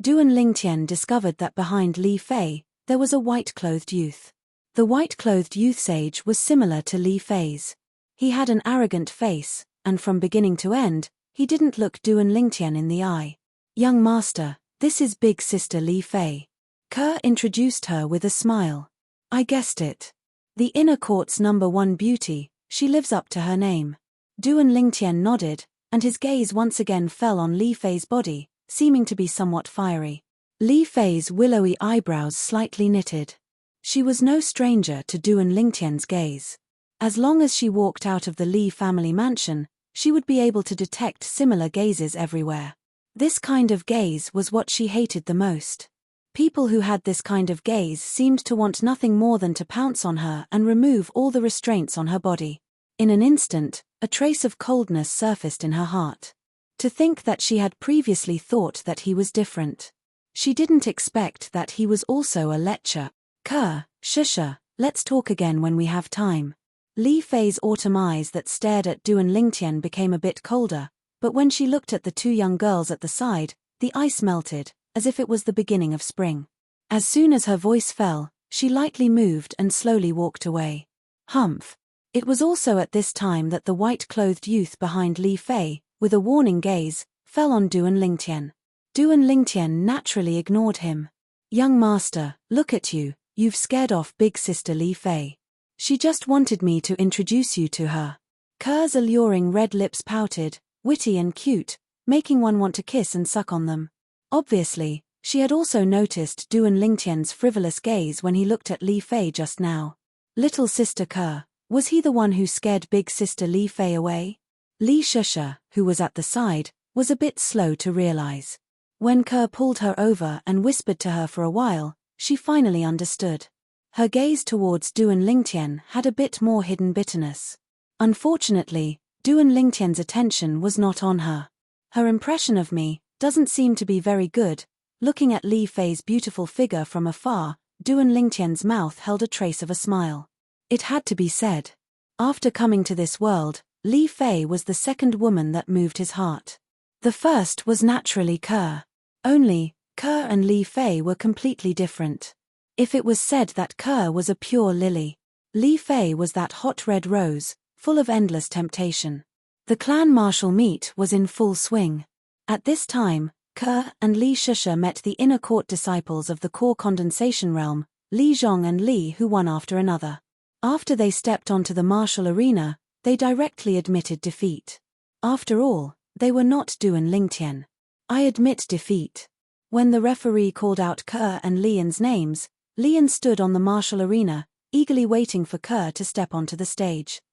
Duan Lingtian discovered that behind Li Fei, there was a white-clothed youth. The white-clothed youth's age was similar to Li Fei's. He had an arrogant face, and from beginning to end, he didn't look Duan Lingtian in the eye. Young master, this is big sister Li Fei. Ker introduced her with a smile. I guessed it. The inner court's #1 beauty, she lives up to her name. Duan Lingtian nodded, and his gaze once again fell on Li Fei's body, seeming to be somewhat fiery. Li Fei's willowy eyebrows slightly knitted. She was no stranger to Duan Lingtian's gaze. As long as she walked out of the Li family mansion, she would be able to detect similar gazes everywhere. This kind of gaze was what she hated the most. People who had this kind of gaze seemed to want nothing more than to pounce on her and remove all the restraints on her body. In an instant, a trace of coldness surfaced in her heart. To think that she had previously thought that he was different. She didn't expect that he was also a lecher. Ker, Sheshe, let's talk again when we have time. Li Fei's autumn eyes that stared at Duan Lingtian became a bit colder, but when she looked at the 2 young girls at the side, the ice melted, as if it was the beginning of spring. As soon as her voice fell, she lightly moved and slowly walked away. Humph. It was also at this time that the white-clothed youth behind Li Fei, with a warning gaze, fell on Duan Lingtian. Duan Lingtian naturally ignored him. Young master, look at you, you've scared off big sister Li Fei. She just wanted me to introduce you to her. Ker's alluring red lips pouted, witty and cute, making one want to kiss and suck on them. Obviously, She had also noticed Duan Lingtian's frivolous gaze when he looked at Li Fei just now. Little sister Ke, was he the one who scared big sister Li Fei away? Li Shusha, who was at the side, was a bit slow to realize. When Ke pulled her over and whispered to her for a while, she finally understood. Her gaze towards Duan Lingtian had a bit more hidden bitterness. Unfortunately, Duan Lingtian's attention was not on her. Her impression of me doesn't seem to be very good. Looking at Li Fei's beautiful figure from afar, Duan Lingtian's mouth held a trace of a smile. It had to be said. After coming to this world, Li Fei was the second woman that moved his heart. The first was naturally Ke. Only, Ke and Li Fei were completely different. If it was said that Ke was a pure lily, Li Fei was that hot red rose, full of endless temptation. The clan martial meet was in full swing. At this time, Ke and Li Shusha met the inner court disciples of the core condensation realm, Li Zhong and Li Hu one after another. After they stepped onto the martial arena, they directly admitted defeat. After all, they were not Duan Lingtian. I admit defeat. When the referee called out Ke and Lian's names, Lian stood on the martial arena, eagerly waiting for Ke to step onto the stage.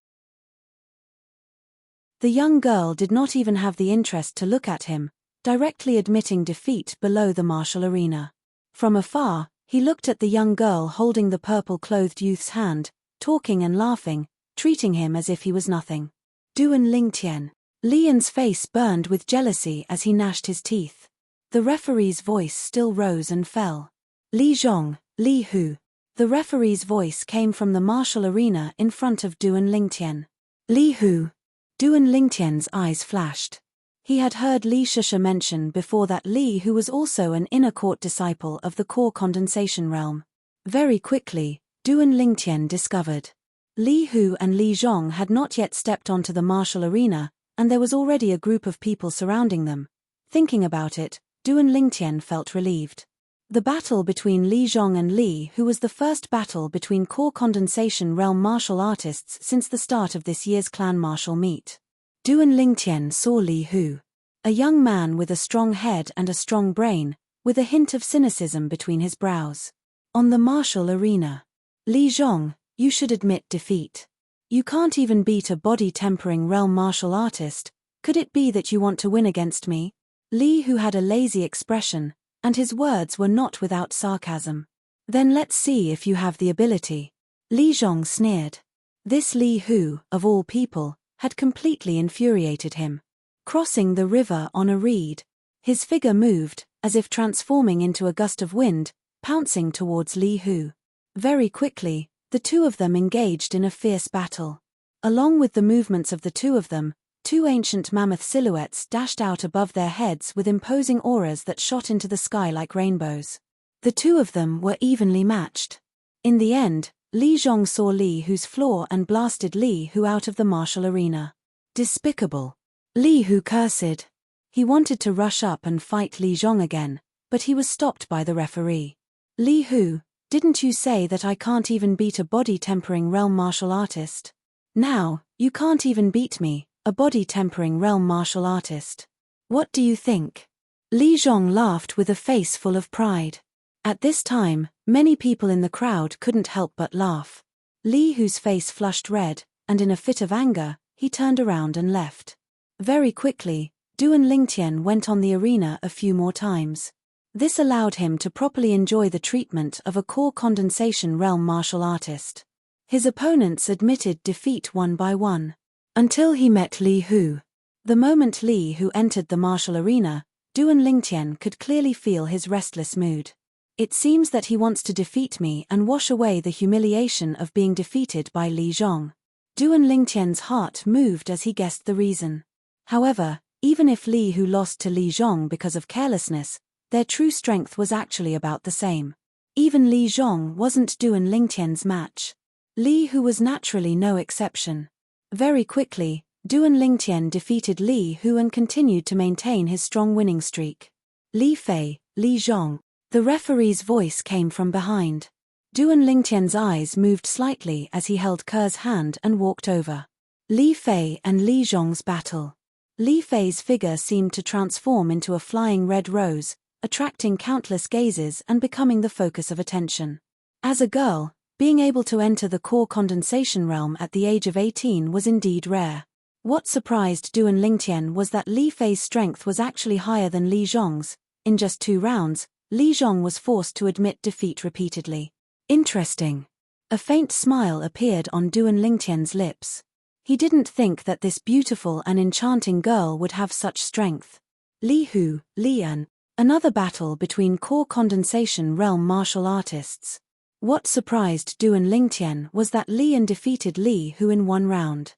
The young girl did not even have the interest to look at him, directly admitting defeat below the martial arena. From afar, he looked at the young girl holding the purple-clothed youth's hand, talking and laughing, treating him as if he was nothing. Duan Lingtian. Lian's face burned with jealousy as he gnashed his teeth. The referee's voice still rose and fell. Li Zhong, Li Hu. The referee's voice came from the martial arena in front of Duan Lingtian. Li Hu. Duan Lingtian's eyes flashed. He had heard Li Shusha mention before that Li Hu was also an inner court disciple of the core condensation realm. Very quickly, Duan Lingtian discovered. Li Hu and Li Zhong had not yet stepped onto the martial arena, and there was already a group of people surrounding them. Thinking about it, Duan Lingtian felt relieved. The battle between Li Zhong and Li Hu was the first battle between core condensation realm martial artists since the start of this year's clan martial meet. Duan Lingtian saw Li Hu. A young man with a strong head and a strong brain, with a hint of cynicism between his brows. On the martial arena. Li Zhong, you should admit defeat. You can't even beat a body-tempering realm martial artist. Could it be that you want to win against me? Li Hu had a lazy expression, and his words were not without sarcasm. Then let's see if you have the ability. Li Zhong sneered. This Li Hu, of all people, had completely infuriated him. Crossing the river on a reed, his figure moved, as if transforming into a gust of wind, pouncing towards Li Hu. Very quickly, the two of them engaged in a fierce battle. Along with the movements of the two of them, two ancient mammoth silhouettes dashed out above their heads with imposing auras that shot into the sky like rainbows. The two of them were evenly matched. In the end, Li Zhong saw Li Hu's flaw and blasted Li Hu out of the martial arena. Despicable. Li Hu cursed. He wanted to rush up and fight Li Zhong again, but he was stopped by the referee. Li Hu, didn't you say that I can't even beat a body-tempering realm martial artist? Now, you can't even beat me, a body-tempering realm martial artist. What do you think? Li Zhong laughed with a face full of pride. At this time, many people in the crowd couldn't help but laugh. Li Hu's face flushed red, and in a fit of anger, he turned around and left. Very quickly, Duan Lingtian went on the arena a few more times. This allowed him to properly enjoy the treatment of a core condensation realm martial artist. His opponents admitted defeat one by one. Until he met Li Hu. The moment Li Hu entered the martial arena, Duan Lingtian could clearly feel his restless mood. It seems that he wants to defeat me and wash away the humiliation of being defeated by Li Zhong. Duan Lingtian's heart moved as he guessed the reason. However, even if Li Hu lost to Li Zhong because of carelessness, their true strength was actually about the same. Even Li Zhong wasn't Duan Lingtian's match. Li Hu was naturally no exception. Very quickly, Duan Lingtian defeated Li Hu and continued to maintain his strong winning streak. Li Fei, Li Zhong. The referee's voice came from behind. Duan Lingtian's eyes moved slightly as he held Ke's hand and walked over. Li Fei and Li Zhong's battle. Li Fei's figure seemed to transform into a flying red rose, attracting countless gazes and becoming the focus of attention. As a girl, being able to enter the core condensation realm at the age of 18 was indeed rare. What surprised Du and Lingtian was that Li Fei's strength was actually higher than Li Zhong's. In just 2 rounds, Li Zhong was forced to admit defeat repeatedly. Interesting. A faint smile appeared on Du and Lingtian's lips. He didn't think that this beautiful and enchanting girl would have such strength. Li Hu, Li An. Another battle between core condensation realm martial artists. What surprised Du and Lingtian was that Li An defeated Li Hu in 1 round.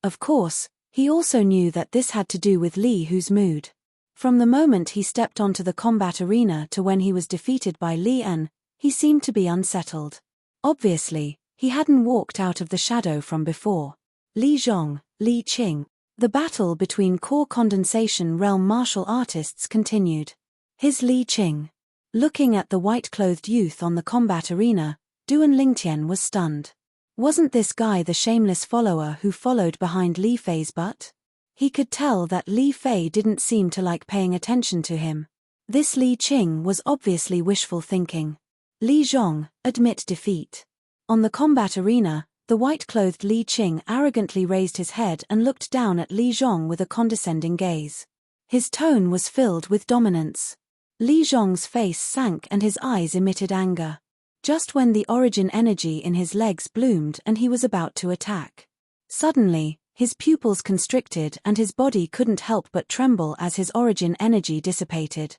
Of course, he also knew that this had to do with Li Hu's mood. From the moment he stepped onto the combat arena to when he was defeated by Li An, he seemed to be unsettled. Obviously, he hadn't walked out of the shadow from before. Li Zhong, Li Qing. The battle between core condensation realm martial artists continued. His Li Qing. Looking at the white-clothed youth on the combat arena, Du and Lingtian was stunned. Wasn't this guy the shameless follower who followed behind Li Fei's butt? He could tell that Li Fei didn't seem to like paying attention to him. This Li Qing was obviously wishful thinking. Li Zhong, admit defeat. On the combat arena, the white-clothed Li Qing arrogantly raised his head and looked down at Li Zhong with a condescending gaze. His tone was filled with dominance. Li Zhong's face sank and his eyes emitted anger. Just when the origin energy in his legs bloomed and he was about to attack. Suddenly, his pupils constricted and his body couldn't help but tremble as his origin energy dissipated.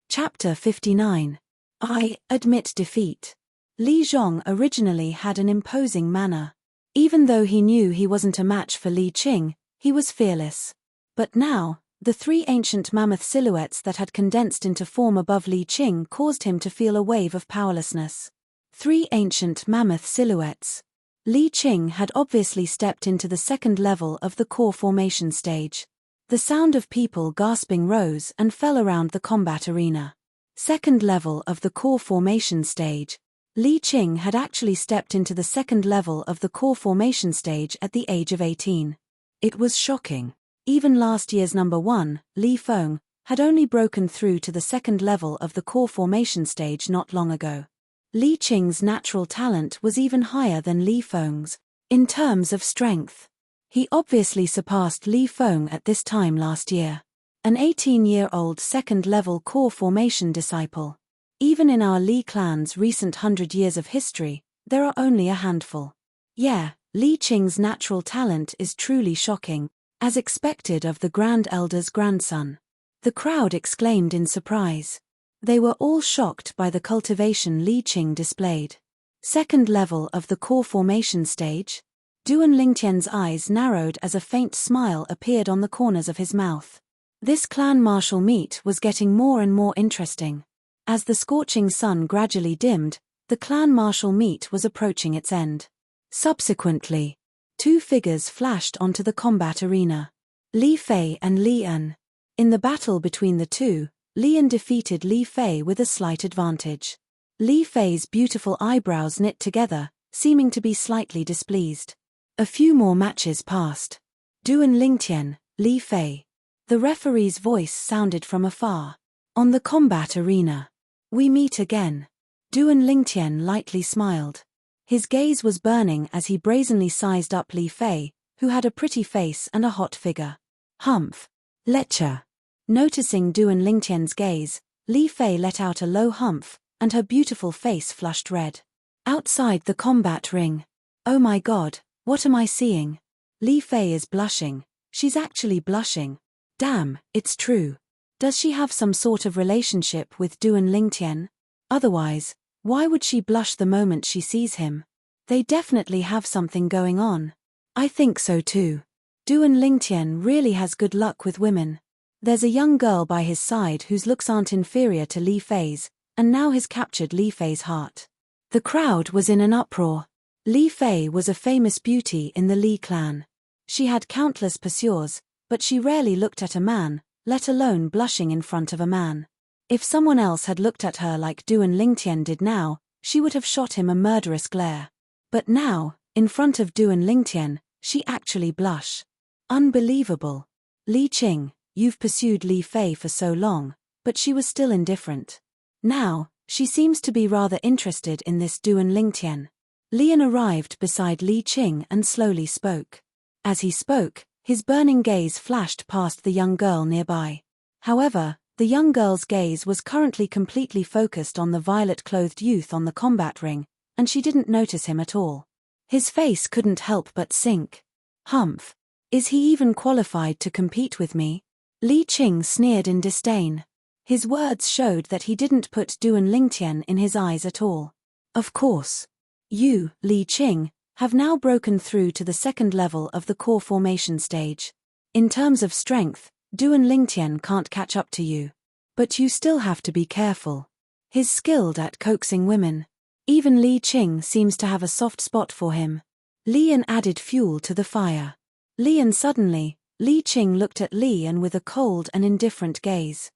Chapter 59. I admit defeat. Li Zhong originally had an imposing manner. Even though he knew he wasn't a match for Li Qing, he was fearless. But now, the 3 ancient mammoth silhouettes that had condensed into form above Li Qing caused him to feel a wave of powerlessness. 3 ancient mammoth silhouettes. Li Qing had obviously stepped into the 2nd level of the core formation stage. The sound of people gasping rose and fell around the combat arena. 2nd level of the core formation stage. Li Qing had actually stepped into the 2nd level of the core formation stage at the age of 18. It was shocking. Even last year's number 1, Li Feng, had only broken through to the 2nd level of the core formation stage not long ago. Li Qing's natural talent was even higher than Li Feng's. In terms of strength, he obviously surpassed Li Feng at this time last year. An 18-year-old 2nd level core formation disciple. Even in our Li clan's recent 100 years of history, there are only a handful. Yeah, Li Qing's natural talent is truly shocking, as expected of the Grand Elder's grandson. The crowd exclaimed in surprise. They were all shocked by the cultivation Li Qing displayed. 2nd level of the core formation stage? Du and Lingtian's eyes narrowed as a faint smile appeared on the corners of his mouth. This clan martial meet was getting more and more interesting. As the scorching sun gradually dimmed, the clan martial meet was approaching its end. Subsequently, 2 figures flashed onto the combat arena. Li Fei and Li An. In the battle between the 2, Li An defeated Li Fei with a slight advantage. Li Fei's beautiful eyebrows knit together, seeming to be slightly displeased. A few more matches passed. Du and Lingtian, Li Fei. The referee's voice sounded from afar. On the combat arena. We meet again. Du and Lingtian lightly smiled. His gaze was burning as he brazenly sized up Li Fei, who had a pretty face and a hot figure. Humph. Lecher. Noticing Du and Lingtian's gaze, Li Fei let out a low humph, and her beautiful face flushed red. Outside the combat ring. Oh my god, what am I seeing? Li Fei is blushing. She's actually blushing. Damn, it's true. Does she have some sort of relationship with Du and Lingtian? Otherwise, why would she blush the moment she sees him? They definitely have something going on. I think so too. Du and Lingtian really has good luck with women. There's a young girl by his side whose looks aren't inferior to Li Fei's, and now has captured Li Fei's heart. The crowd was in an uproar. Li Fei was a famous beauty in the Li clan. She had countless pursuers, but she rarely looked at a man, let alone blushing in front of a man. If someone else had looked at her like Du and Lingtian did now, she would have shot him a murderous glare. But now, in front of Du and Lingtian, she actually blushed. Unbelievable. Li Qing, you've pursued Li Fei for so long, but she was still indifferent. Now, she seems to be rather interested in this Duan Lingtian. Lian arrived beside Li Qing and slowly spoke. As he spoke, his burning gaze flashed past the young girl nearby. However, the young girl's gaze was currently completely focused on the violet-clothed youth on the combat ring, and she didn't notice him at all. His face couldn't help but sink. Humph. Is he even qualified to compete with me? Li Qing sneered in disdain. His words showed that he didn't put Duan Lingtian in his eyes at all. Of course. You, Li Qing, have now broken through to the second level of the core formation stage. In terms of strength, Duan Lingtian can't catch up to you. But you still have to be careful. He's skilled at coaxing women. Even Li Qing seems to have a soft spot for him. Lian added fuel to the fire. Suddenly, Li Qing looked at Lian with a cold and indifferent gaze.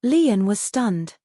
Lian was stunned.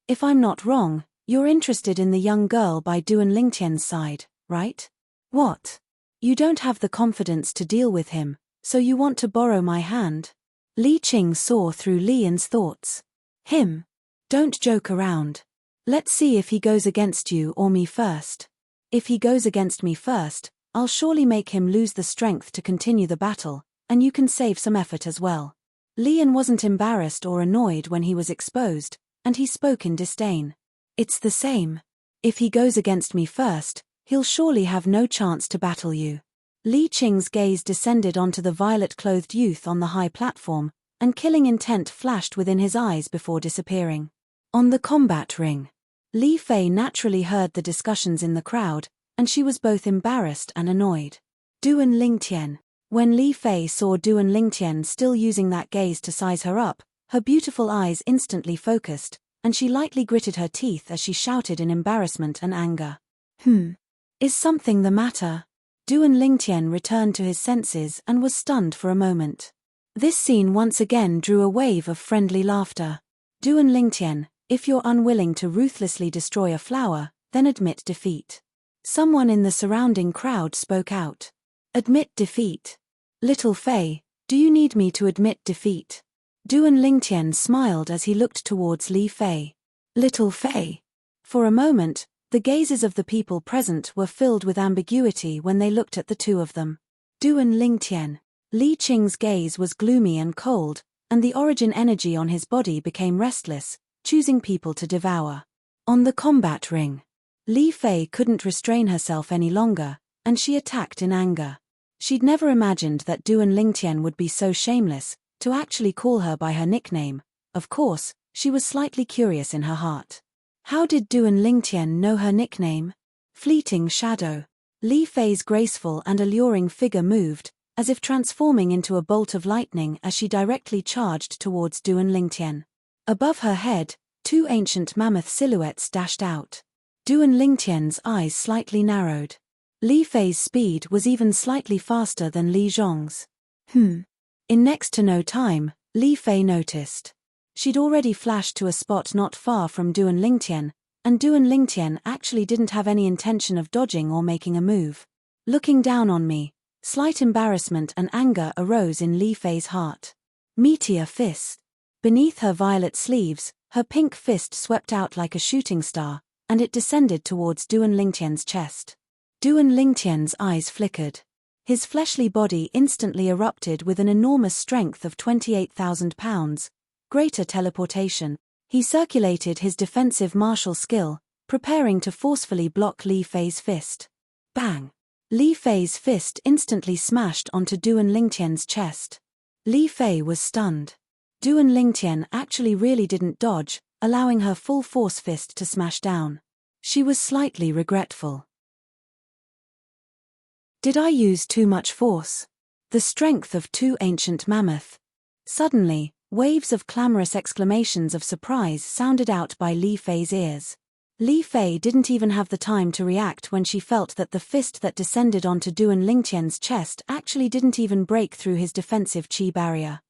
If I'm not wrong, you're interested in the young girl by Duan Lingtian's side, right? What? You don't have the confidence to deal with him, so you want to borrow my hand? Li Qing saw through Lian's thoughts. Him? Don't joke around. Let's see if he goes against you or me first. If he goes against me first, I'll surely make him lose the strength to continue the battle, and you can save some effort as well. Lian wasn't embarrassed or annoyed when he was exposed, and he spoke in disdain. It's the same. If he goes against me first, he'll surely have no chance to battle you. Li Qing's gaze descended onto the violet-clothed youth on the high platform, and killing intent flashed within his eyes before disappearing. On the combat ring. Li Fei naturally heard the discussions in the crowd, and she was both embarrassed and annoyed. Duan Lingtian. When Li Fei saw Duan Lingtian still using that gaze to size her up, her beautiful eyes instantly focused, and she lightly gritted her teeth as she shouted in embarrassment and anger. Is something the matter? Duan Lingtian returned to his senses and was stunned for a moment. This scene once again drew a wave of friendly laughter. Duan Lingtian, if you're unwilling to ruthlessly destroy a flower, then admit defeat. Someone in the surrounding crowd spoke out. Admit defeat. Little Fei, do you need me to admit defeat? Duan Lingtian smiled as he looked towards Li Fei. Little Fei. For a moment, the gazes of the people present were filled with ambiguity when they looked at the two of them. Duan Lingtian. Li Qing's gaze was gloomy and cold, and the origin energy on his body became restless, choosing people to devour. On the combat ring. Li Fei couldn't restrain herself any longer, and she attacked in anger. She'd never imagined that Duan Lingtian would be so shameless, to actually call her by her nickname. Of course, she was slightly curious in her heart. How did Duan Lingtian know her nickname? Fleeting Shadow. Li Fei's graceful and alluring figure moved, as if transforming into a bolt of lightning as she directly charged towards Duan Lingtian. Above her head, two ancient mammoth silhouettes dashed out. Duan Lingtian's eyes slightly narrowed. Li Fei's speed was even slightly faster than Li Zhong's. In next to no time, Li Fei noticed. She'd already flashed to a spot not far from Duan Lingtian, and Duan Lingtian actually didn't have any intention of dodging or making a move. Looking down on me, slight embarrassment and anger arose in Li Fei's heart. Meteor fist. Beneath her violet sleeves, her pink fist swept out like a shooting star, and it descended towards Duan Lingtian's chest. Duan Lingtian's eyes flickered. His fleshly body instantly erupted with an enormous strength of 28,000 pounds, greater teleportation. He circulated his defensive martial skill, preparing to forcefully block Li Fei's fist. Bang! Li Fei's fist instantly smashed onto Duan Lingtian's chest. Li Fei was stunned. Duan Lingtian actually really didn't dodge, allowing her full force fist to smash down. She was slightly regretful. Did I use too much force? The strength of two ancient mammoth. Suddenly, waves of clamorous exclamations of surprise sounded out by Li Fei's ears. Li Fei didn't even have the time to react when she felt that the fist that descended onto Duan Lingtian's chest actually didn't even break through his defensive chi barrier.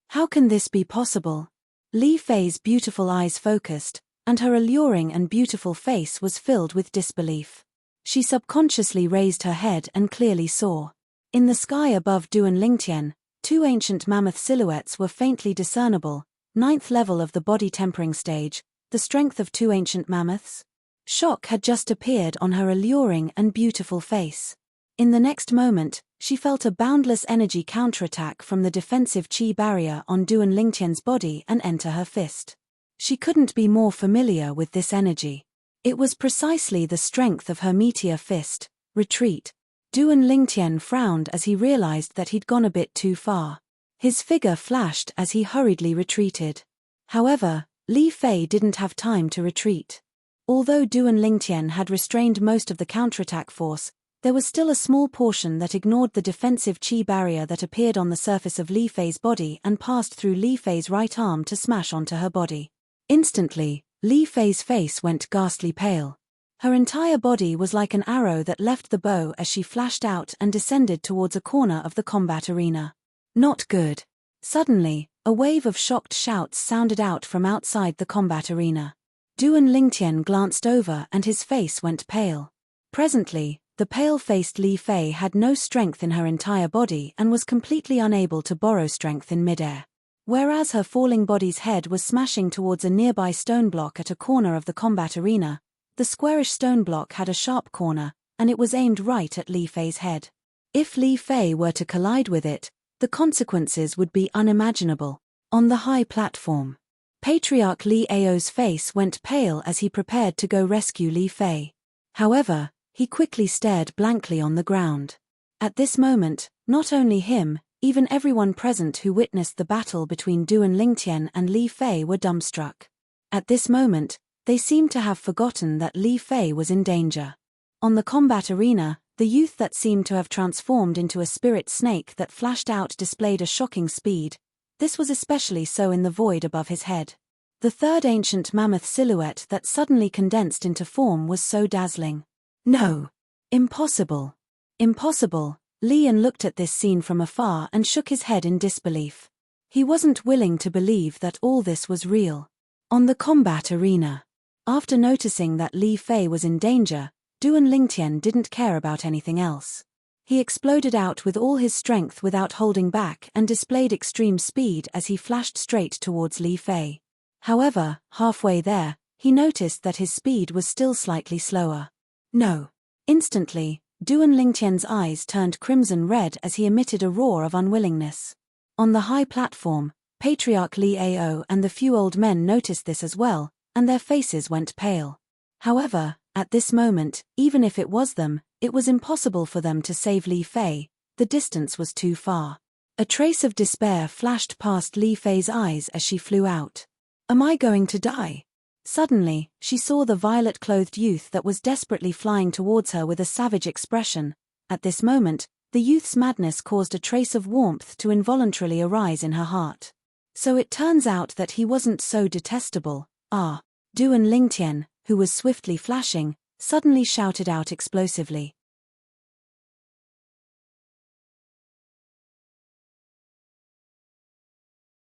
How can this be possible? Li Fei's beautiful eyes focused, and her alluring and beautiful face was filled with disbelief. She subconsciously raised her head and clearly saw. In the sky above Duan Lingtian, two ancient mammoth silhouettes were faintly discernible, ninth level of the body tempering stage, the strength of two ancient mammoths. Shock had just appeared on her alluring and beautiful face. In the next moment, she felt a boundless energy counterattack from the defensive chi barrier on Duan Lingtian's body and enter her fist. She couldn't be more familiar with this energy. It was precisely the strength of her meteor fist. Retreat. Duan Lingtian frowned as he realized that he'd gone a bit too far. His figure flashed as he hurriedly retreated. However, Li Fei didn't have time to retreat. Although Duan Lingtian had restrained most of the counterattack force, there was still a small portion that ignored the defensive chi barrier that appeared on the surface of Li Fei's body and passed through Li Fei's right arm to smash onto her body. Instantly, Li Fei's face went ghastly pale. Her entire body was like an arrow that left the bow as she flashed out and descended towards a corner of the combat arena. Not good. Suddenly, a wave of shocked shouts sounded out from outside the combat arena. Duan Lingtian glanced over and his face went pale. Presently, the pale-faced Li Fei had no strength in her entire body and was completely unable to borrow strength in midair. Whereas her falling body's head was smashing towards a nearby stone block at a corner of the combat arena, the squarish stone block had a sharp corner, and it was aimed right at Li Fei's head. If Li Fei were to collide with it, the consequences would be unimaginable. On the high platform, Patriarch Li Ao's face went pale as he prepared to go rescue Li Fei. However, he quickly stared blankly on the ground. At this moment, not only him, even everyone present who witnessed the battle between Duan Lingtian and Li Fei were dumbstruck. At this moment, they seemed to have forgotten that Li Fei was in danger. On the combat arena, the youth that seemed to have transformed into a spirit snake that flashed out displayed a shocking speed. This was especially so in the void above his head. The third ancient mammoth silhouette that suddenly condensed into form was so dazzling. No. Impossible. Impossible. Lian looked at this scene from afar and shook his head in disbelief. He wasn't willing to believe that all this was real. On the combat arena. After noticing that Li Fei was in danger, Duan Lingtian didn't care about anything else. He exploded out with all his strength without holding back and displayed extreme speed as he flashed straight towards Li Fei. However, halfway there, he noticed that his speed was still slightly slower. No. Instantly, Duan Lingtian's eyes turned crimson red as he emitted a roar of unwillingness. On the high platform, Patriarch Li Ao and the few old men noticed this as well, and their faces went pale. However, at this moment, even if it was them, it was impossible for them to save Li Fei. The distance was too far. A trace of despair flashed past Li Fei's eyes as she flew out. Am I going to die? Suddenly, she saw the violet-clothed youth that was desperately flying towards her with a savage expression. At this moment, the youth's madness caused a trace of warmth to involuntarily arise in her heart. So it turns out that he wasn't so detestable. Duan Lingtian, who was swiftly flashing, suddenly shouted out explosively.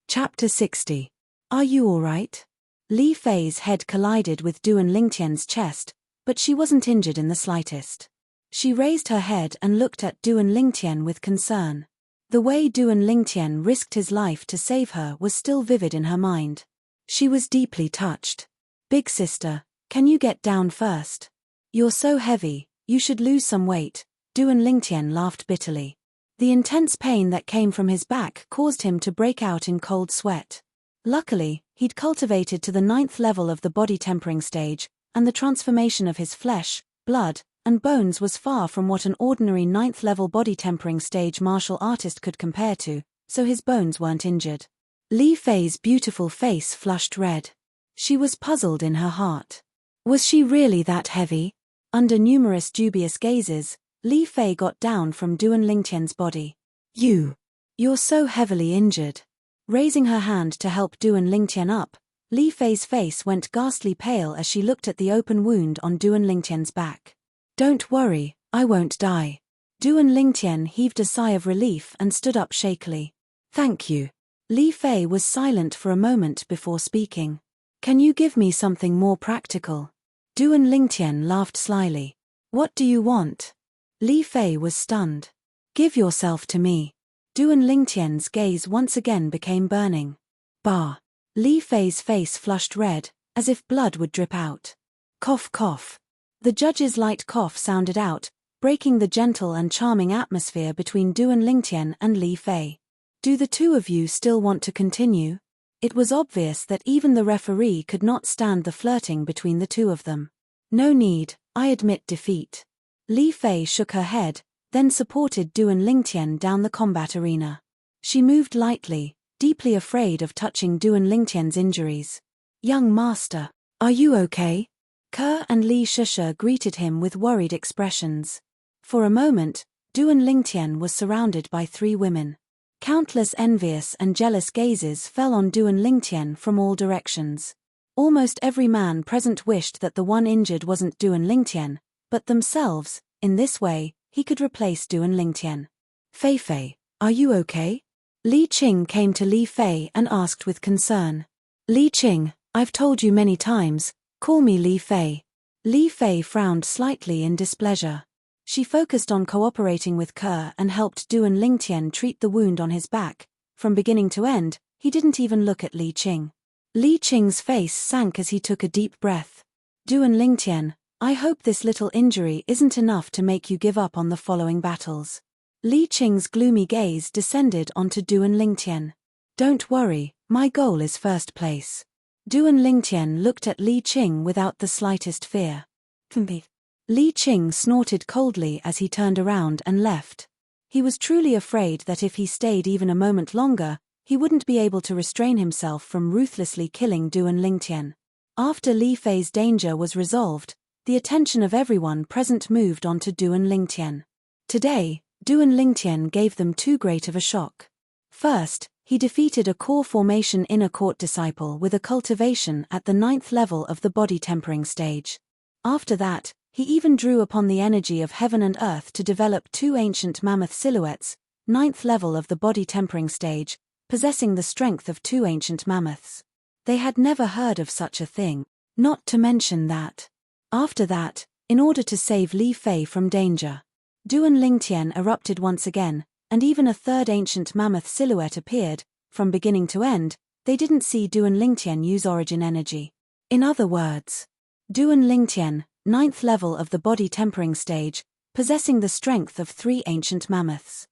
Chapter 60. Are you alright? Li Fei's head collided with Duan Lingtian's chest, but she wasn't injured in the slightest. She raised her head and looked at Duan Lingtian with concern. The way Duan Lingtian risked his life to save her was still vivid in her mind. She was deeply touched. Big sister, can you get down first? You're so heavy, you should lose some weight. Duan Lingtian laughed bitterly. The intense pain that came from his back caused him to break out in cold sweat. Luckily, he'd cultivated to the 9th level of the body tempering stage, and the transformation of his flesh, blood, and bones was far from what an ordinary 9th level body tempering stage martial artist could compare to, so his bones weren't injured. Li Fei's beautiful face flushed red. She was puzzled in her heart. Was she really that heavy? Under numerous dubious gazes, Li Fei got down from Duan Lingtian's body. You're so heavily injured. Raising her hand to help Duan Lingtian up, Li Fei's face went ghastly pale as she looked at the open wound on Duan Lingtian's back. Don't worry, I won't die. Duan Lingtian heaved a sigh of relief and stood up shakily. Thank you. Li Fei was silent for a moment before speaking. Can you give me something more practical? Duan Lingtian laughed slyly. What do you want? Li Fei was stunned. Give yourself to me. Duan Lingtian's gaze once again became burning. Bah! Li Fei's face flushed red, as if blood would drip out. Cough cough. The judge's light cough sounded out, breaking the gentle and charming atmosphere between Duan Lingtian and Li Fei. Do the two of you still want to continue? It was obvious that even the referee could not stand the flirting between the two of them. No need, I admit defeat. Li Fei shook her head, then supported Duan Lingtian down the combat arena. She moved lightly, deeply afraid of touching Duan Lingtian's injuries. Young master, are you okay? Ke and Li Shisha greeted him with worried expressions. For a moment, Duan Lingtian was surrounded by three women. Countless envious and jealous gazes fell on Duan Lingtian from all directions. Almost every man present wished that the one injured wasn't Duan Lingtian, but themselves. In this way, he could replace Duan Lingtian. Fei Fei, are you okay? Li Qing came to Li Fei and asked with concern. Li Qing, I've told you many times, call me Li Fei. Li Fei frowned slightly in displeasure. She focused on cooperating with Ke and helped Duan Lingtian treat the wound on his back. From beginning to end, he didn't even look at Li Qing. Li Qing's face sank as he took a deep breath. Duan Lingtian, I hope this little injury isn't enough to make you give up on the following battles. Li Qing's gloomy gaze descended onto Duan Lingtian. Don't worry, my goal is first place. Duan Lingtian looked at Li Qing without the slightest fear. Li Qing snorted coldly as he turned around and left. He was truly afraid that if he stayed even a moment longer, he wouldn't be able to restrain himself from ruthlessly killing Duan Lingtian. After Li Fei's danger was resolved, the attention of everyone present moved on to Duan Lingtian. Today, Duan Lingtian gave them too great of a shock. First, he defeated a core formation inner court disciple with a cultivation at the 9th level of the body tempering stage. After that, he even drew upon the energy of heaven and earth to develop two ancient mammoth silhouettes, 9th level of the body tempering stage, possessing the strength of two ancient mammoths. They had never heard of such a thing, not to mention that. After that, in order to save Li Fei from danger, Duan Lingtian erupted once again, and even a third ancient mammoth silhouette appeared. From beginning to end, they didn't see Duan Lingtian use origin energy. In other words, Duan Lingtian, 9th level of the body tempering stage, possessing the strength of three ancient mammoths.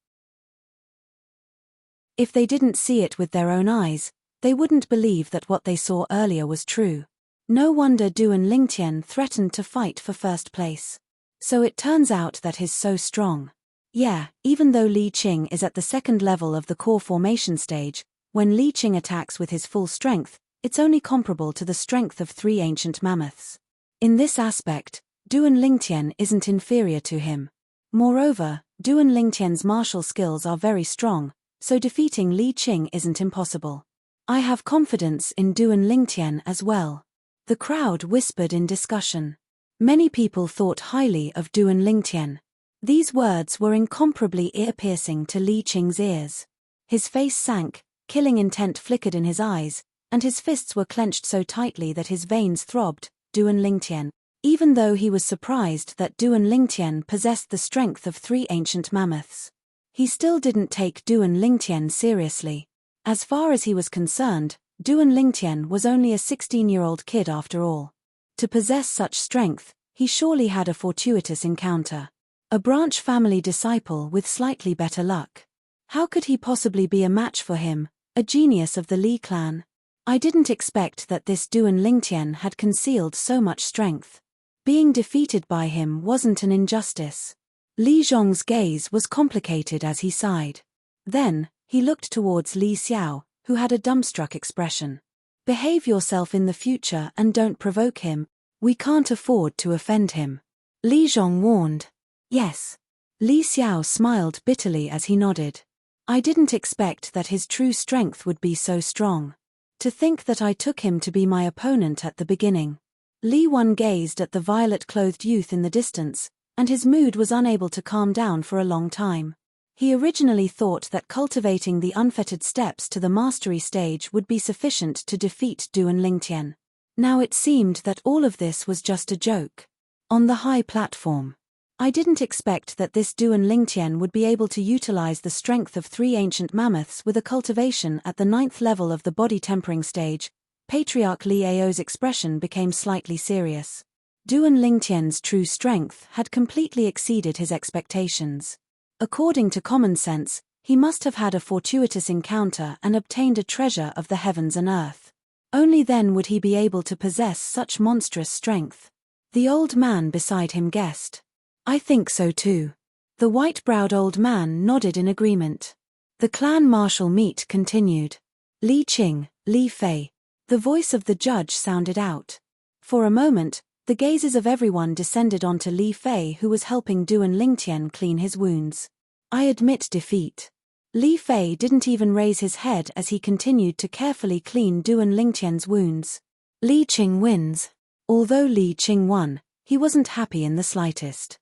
If they didn't see it with their own eyes, they wouldn't believe that what they saw earlier was true. No wonder Duan Lingtian threatened to fight for first place. So it turns out that he's so strong. Yeah, even though Li Qing is at the 2nd level of the core formation stage, when Li Qing attacks with his full strength, it's only comparable to the strength of three ancient mammoths. In this aspect, Duan Lingtian isn't inferior to him. Moreover, Duan Lingtian's martial skills are very strong, so defeating Li Qing isn't impossible. I have confidence in Duan Lingtian as well. The crowd whispered in discussion. Many people thought highly of Duan Lingtian. These words were incomparably ear-piercing to Li Qing's ears. His face sank, killing intent flickered in his eyes, and his fists were clenched so tightly that his veins throbbed. Duan Lingtian. Even though he was surprised that Duan Lingtian possessed the strength of three ancient mammoths, he still didn't take Duan Lingtian seriously. As far as he was concerned, Duan Lingtian was only a 16-year-old kid after all. To possess such strength, he surely had a fortuitous encounter. A branch family disciple with slightly better luck. How could he possibly be a match for him, a genius of the Li clan? I didn't expect that this Duan Lingtian had concealed so much strength. Being defeated by him wasn't an injustice. Li Zhong's gaze was complicated as he sighed. Then, he looked towards Li Xiao, who had a dumbstruck expression. Behave yourself in the future and don't provoke him. We can't afford to offend him. Li Zhong warned. Yes. Li Xiao smiled bitterly as he nodded. I didn't expect that his true strength would be so strong. To think that I took him to be my opponent at the beginning. Li Wan gazed at the violet-clothed youth in the distance, and his mood was unable to calm down for a long time. He originally thought that cultivating the unfettered steps to the mastery stage would be sufficient to defeat Duan Lingtian. Now it seemed that all of this was just a joke. On the high platform, I didn't expect that this Duan Lingtian would be able to utilize the strength of 3 ancient mammoths with a cultivation at the 9th level of the body tempering stage. Patriarch Li Ao's expression became slightly serious. Duan Lingtian's true strength had completely exceeded his expectations. According to common sense, he must have had a fortuitous encounter and obtained a treasure of the heavens and earth. Only then would he be able to possess such monstrous strength. The old man beside him guessed. I think so too. The white-browed old man nodded in agreement. The clan martial meet continued. Li Qing, Li Fei. The voice of the judge sounded out. For a moment, the gazes of everyone descended onto Li Fei, who was helping Duan Lingtian clean his wounds. I admit defeat. Li Fei didn't even raise his head as he continued to carefully clean Duan Lingtian's wounds. Li Qing wins. Although Li Qing won, he wasn't happy in the slightest.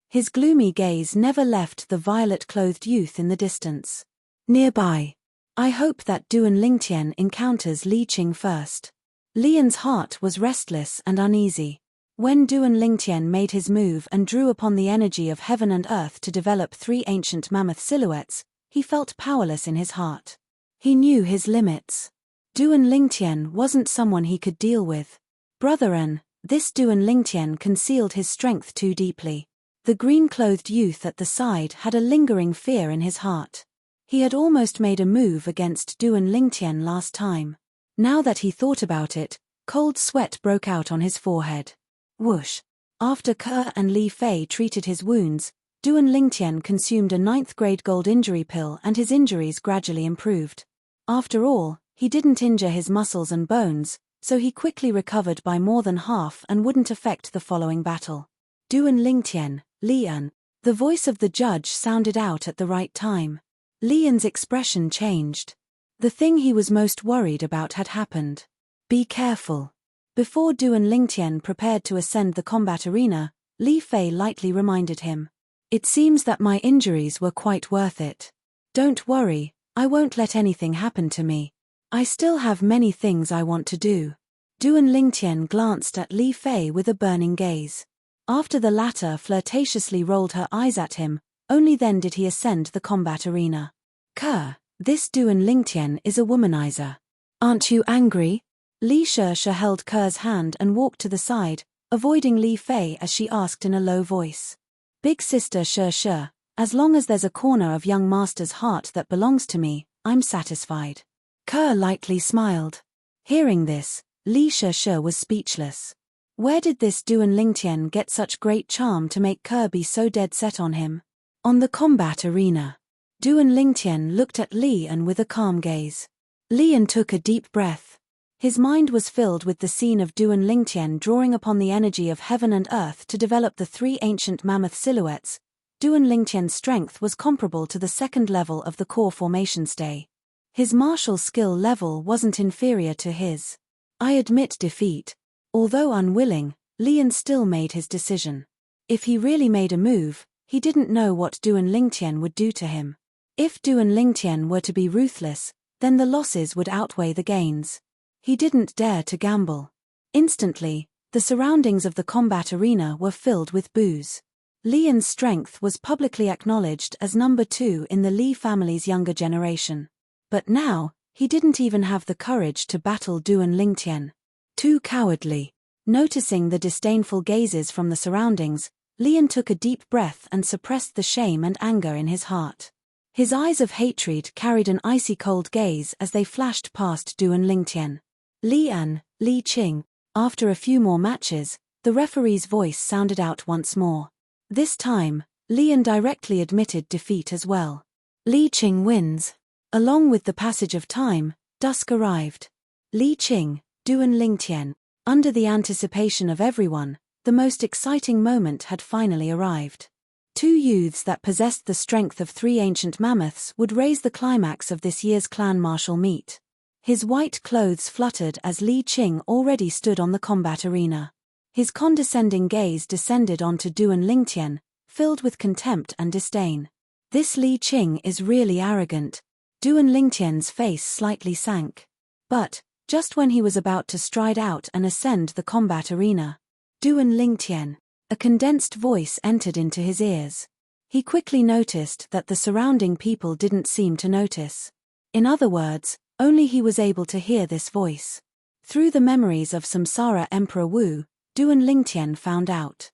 His gloomy gaze never left the violet-clothed youth in the distance. Nearby. I hope that Duan Lingtian encounters Li Qing first. Lian's heart was restless and uneasy. When Duan Lingtian made his move and drew upon the energy of heaven and earth to develop 3 ancient mammoth silhouettes, he felt powerless in his heart. He knew his limits. Duan Lingtian wasn't someone he could deal with. Brotheran, this Duan Lingtian concealed his strength too deeply. The green-clothed youth at the side had a lingering fear in his heart. He had almost made a move against Duan Lingtian last time. Now that he thought about it, cold sweat broke out on his forehead. Whoosh! After Ke and Li Fei treated his wounds, Duan Lingtian consumed a 9th-grade gold injury pill and his injuries gradually improved. After all, he didn't injure his muscles and bones, so he quickly recovered by more than half and wouldn't affect the following battle. Duan Lingtian, Lian. The voice of the judge sounded out at the right time. Lian's expression changed. The thing he was most worried about had happened. Be careful. Before Duan Lingtian prepared to ascend the combat arena, Li Fei lightly reminded him. It seems that my injuries were quite worth it. Don't worry, I won't let anything happen to me. I still have many things I want to do. Duan Lingtian glanced at Li Fei with a burning gaze. After the latter flirtatiously rolled her eyes at him, only then did he ascend the combat arena. Ke, this Duan Lingtian is a womanizer. Aren't you angry? Li Sheshe held Ke's hand and walked to the side, avoiding Li Fei as she asked in a low voice. Big sister Sheshe, as long as there's a corner of young master's heart that belongs to me, I'm satisfied. Ke lightly smiled. Hearing this, Li Sheshe was speechless. Where did this Duan Lingtian get such great charm to make Ke be so dead set on him? On the combat arena. Duan Lingtian looked at Lian with a calm gaze. Lian took a deep breath. His mind was filled with the scene of Duan Lingtian drawing upon the energy of heaven and earth to develop the 3 ancient mammoth silhouettes. Duan Lingtian's strength was comparable to the 2nd level of the core formation stay. His martial skill level wasn't inferior to his. I admit defeat. Although unwilling, Lian still made his decision. If he really made a move, he didn't know what Duan Lingtian would do to him. If Duan Lingtian were to be ruthless, then the losses would outweigh the gains. He didn't dare to gamble. Instantly, the surroundings of the combat arena were filled with boos. Lian's strength was publicly acknowledged as number 2 in the Li family's younger generation. But now, he didn't even have the courage to battle Duan Lingtian. Too cowardly. Noticing the disdainful gazes from the surroundings, Lian took a deep breath and suppressed the shame and anger in his heart. His eyes of hatred carried an icy cold gaze as they flashed past Duan Lingtian. Lian, Li Qing. After a few more matches, the referee's voice sounded out once more. This time, Lian directly admitted defeat as well. Li Qing wins. Along with the passage of time, dusk arrived. Li Qing, Duan Lingtian. Under the anticipation of everyone, the most exciting moment had finally arrived. 2 youths that possessed the strength of 3 ancient mammoths would raise the climax of this year's clan martial meet. His white clothes fluttered as Li Qing already stood on the combat arena. His condescending gaze descended onto Duan Lingtian, filled with contempt and disdain. This Li Qing is really arrogant. Duan Lingtian's face slightly sank. But, just when he was about to stride out and ascend the combat arena, Duan Lingtian, A condensed voice entered into his ears. He quickly noticed that the surrounding people didn't seem to notice. In other words, only he was able to hear this voice. Through the memories of Samsara Emperor Wu, Duan Lingtian found out.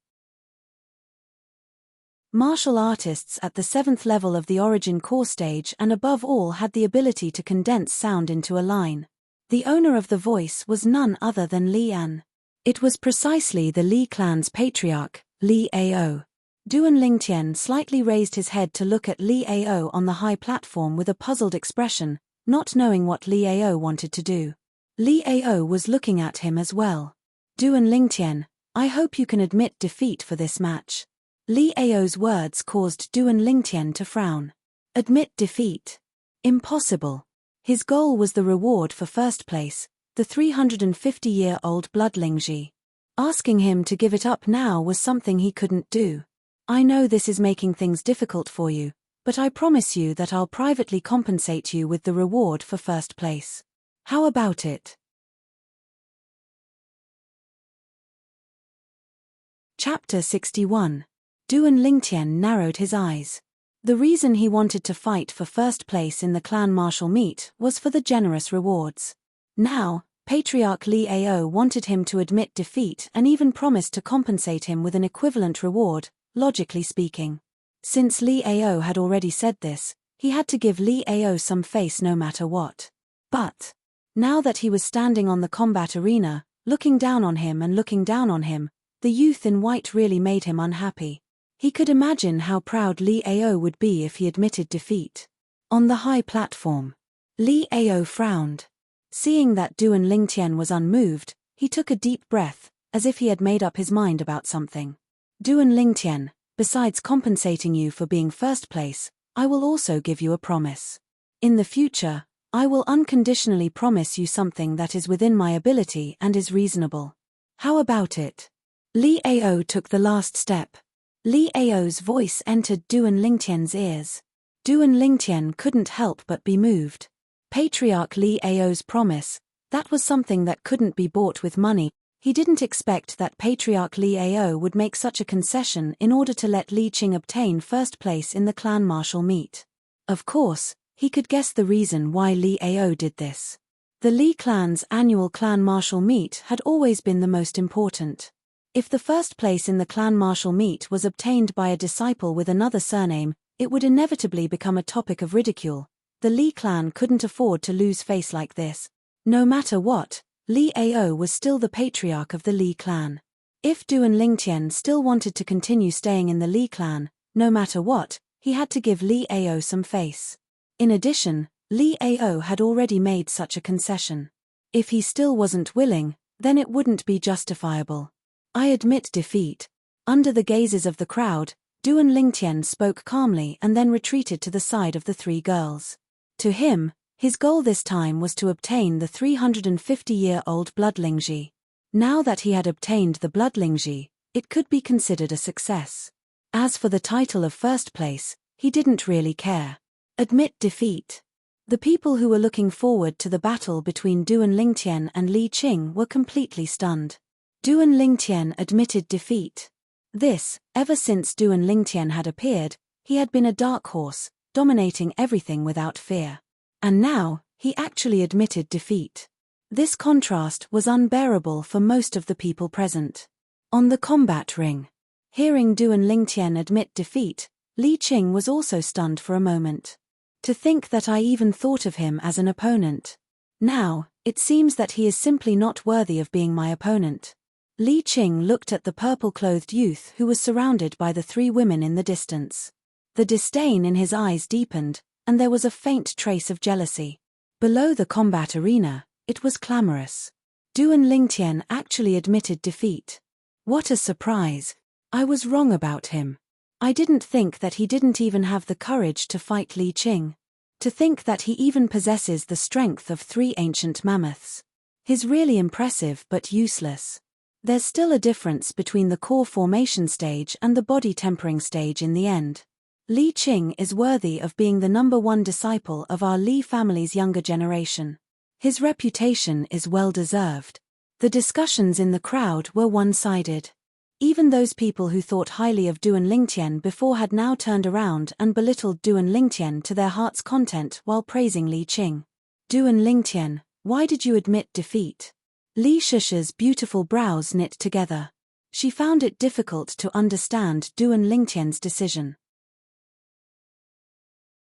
Martial artists at the 7th level of the origin core stage and above all had the ability to condense sound into a line. The owner of the voice was none other than Li An. It was precisely the Li clan's patriarch, Li Ao. Duan Lingtian slightly raised his head to look at Li Ao on the high platform with a puzzled expression, not knowing what Li Ao wanted to do. Li Ao was looking at him as well. Duan Lingtian, I hope you can admit defeat for this match. Li Ao's words caused Duan Lingtian to frown. Admit defeat? Impossible. His goal was the reward for first place, the 350-year-old Bloodlingji. Asking him to give it up now was something he couldn't do. I know this is making things difficult for you, but I promise you that I'll privately compensate you with the reward for first place. How about it? Chapter 61. Duan Lingtian narrowed his eyes. The reason he wanted to fight for first place in the clan martial meet was for the generous rewards. Now, Patriarch Li Ao wanted him to admit defeat and even promised to compensate him with an equivalent reward, logically speaking. Since Li Ao had already said this, he had to give Li Ao some face no matter what. But now that he was standing on the combat arena, looking down on him, the youth in white really made him unhappy. He could imagine how proud Li Ao would be if he admitted defeat. On the high platform, Li Ao frowned. Seeing that Duan Lingtian was unmoved, he took a deep breath, as if he had made up his mind about something. Duan Lingtian, besides compensating you for being first place, I will also give you a promise. In the future, I will unconditionally promise you something that is within my ability and is reasonable. How about it? Li Ao took the last step. Li Ao's voice entered Duan Lingtian's ears. Duan Lingtian couldn't help but be moved. Patriarch Li Ao's promise, that was something that couldn't be bought with money. He didn't expect that Patriarch Li Ao would make such a concession in order to let Li Qing obtain first place in the clan martial meet. Of course, he could guess the reason why Li Ao did this. The Li clan's annual clan martial meet had always been the most important. If the first place in the clan martial meet was obtained by a disciple with another surname, it would inevitably become a topic of ridicule. The Li clan couldn't afford to lose face like this. No matter what, Li Ao was still the patriarch of the Li clan. If Duan Lingtian still wanted to continue staying in the Li clan, no matter what, he had to give Li Ao some face. In addition, Li Ao had already made such a concession. If he still wasn't willing, then it wouldn't be justifiable. I admit defeat. Under the gazes of the crowd, Duan Lingtian spoke calmly and then retreated to the side of the three girls. To him, his goal this time was to obtain the 350-year-old Bloodlingji. Now that he had obtained the Bloodlingji, it could be considered a success. As for the title of first place, he didn't really care. Admit defeat. The people who were looking forward to the battle between Duan Lingtian and Li Qing were completely stunned. Duan Lingtian admitted defeat. This, ever since Duan Lingtian had appeared, he had been a dark horse, dominating everything without fear. And now, he actually admitted defeat. This contrast was unbearable for most of the people present. On the combat ring, hearing Duan Lingtian admit defeat, Li Qing was also stunned for a moment. To think that I even thought of him as an opponent. Now, it seems that he is simply not worthy of being my opponent. Li Qing looked at the purple-clothed youth who was surrounded by the three women in the distance. The disdain in his eyes deepened, and there was a faint trace of jealousy. Below the combat arena, it was clamorous. Duan Lingtian actually admitted defeat. What a surprise! I was wrong about him. I didn't think that he didn't even have the courage to fight Li Qing. To think that he even possesses the strength of 3 ancient mammoths. He's really impressive but useless. There's still a difference between the core formation stage and the body tempering stage in the end. Li Qing is worthy of being the #1 disciple of our Li family's younger generation. His reputation is well deserved. The discussions in the crowd were one-sided. Even those people who thought highly of Du and Lingtian before had now turned around and belittled Du and Lingtian to their heart's content while praising Li Qing. Du and Lingtian, why did you admit defeat? Li Shusha's beautiful brows knit together. She found it difficult to understand Du and Lingtian's decision.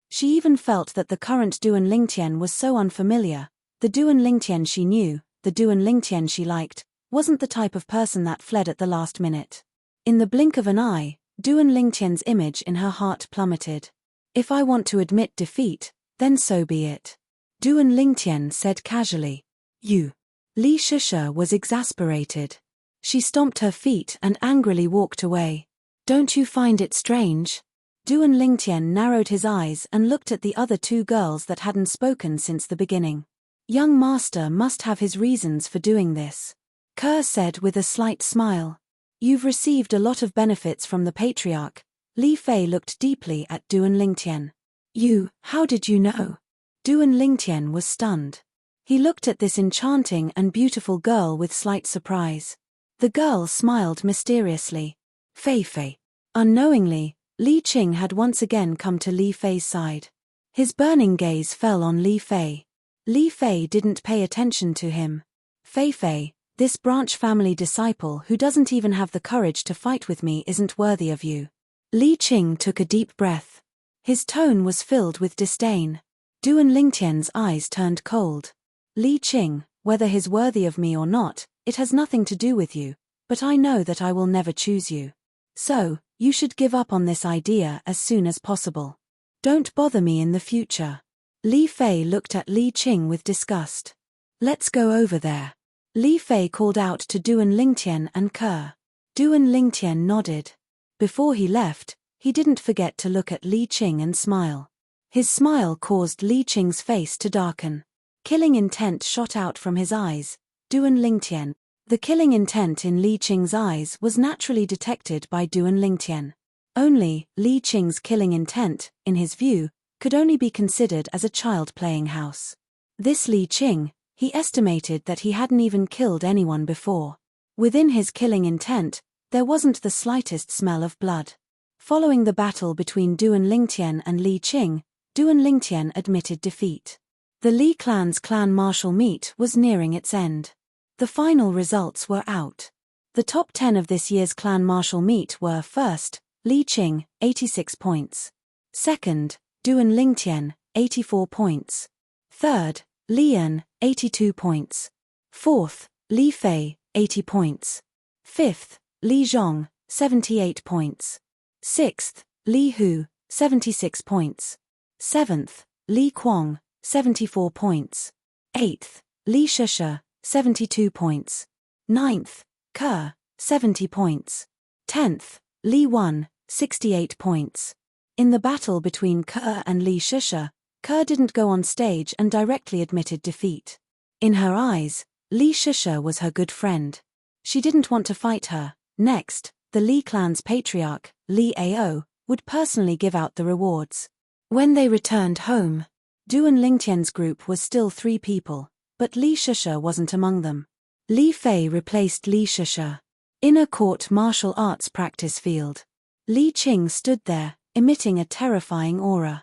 She even felt that the current Du and Lingtian was so unfamiliar. The Du and Lingtian she knew, the Du and Lingtian she liked, wasn't the type of person that fled at the last minute. In the blink of an eye, Du and Lingtian's image in her heart plummeted. If I want to admit defeat, then so be it. Du and Lingtian said casually. You. Li Shusha was exasperated. She stomped her feet and angrily walked away. Don't you find it strange? Du and Lingtian narrowed his eyes and looked at the other two girls that hadn't spoken since the beginning. Young master must have his reasons for doing this. Ke said with a slight smile. You've received a lot of benefits from the patriarch. Li Fei looked deeply at Du and Lingtian. You, how did you know? Du and Lingtian was stunned. He looked at this enchanting and beautiful girl with slight surprise. The girl smiled mysteriously. Fei Fei. Unknowingly, Li Qing had once again come to Li Fei's side. His burning gaze fell on Li Fei. Li Fei didn't pay attention to him. Fei Fei, this branch family disciple who doesn't even have the courage to fight with me isn't worthy of you. Li Qing took a deep breath. His tone was filled with disdain. Du and Lingtian's eyes turned cold. Li Qing, whether he's worthy of me or not, it has nothing to do with you, but I know that I will never choose you. So, you should give up on this idea as soon as possible. Don't bother me in the future. Li Fei looked at Li Qing with disgust. Let's go over there. Li Fei called out to Du and Lingtian and Ke. Du and Lingtian nodded. Before he left, he didn't forget to look at Li Qing and smile. His smile caused Li Qing's face to darken. Killing intent shot out from his eyes. Du and Lingtian. The killing intent in Li Qing's eyes was naturally detected by Du and Lingtian. Only, Li Qing's killing intent, in his view, could only be considered as a child playing house. This Li Qing, he estimated that he hadn't even killed anyone before. Within his killing intent, there wasn't the slightest smell of blood. Following the battle between Du and Lingtian and Li Qing, Du and Lingtian admitted defeat. The Li clan's clan martial meet was nearing its end. The final results were out. The top 10 of this year's clan martial meet were: first, Li Qing, 86 points. Second, Du and Lingtian, 84 points. Third, Li Yan, 82 points. Fourth, Li Fei, 80 points. Fifth, Li Zhong, 78 points. Sixth, Li Hu, 76 points. Seventh, Li Kuang, 74 points. Eighth, Li Shusha, 72 points. Ninth, Ke, 70 points. 10th, Li Wan, 68 points. In the battle between Ke and Li Shusha, Ke didn't go on stage and directly admitted defeat. In her eyes, Li Shusha was her good friend. She didn't want to fight her. Next, the Li clan's patriarch, Li Ao, would personally give out the rewards. When they returned home, Du and Lingtian's group was still 3 people, but Li Shusha wasn't among them. Li Fei replaced Li Shusha. Inner court martial arts practice field. Li Qing stood there, emitting a terrifying aura.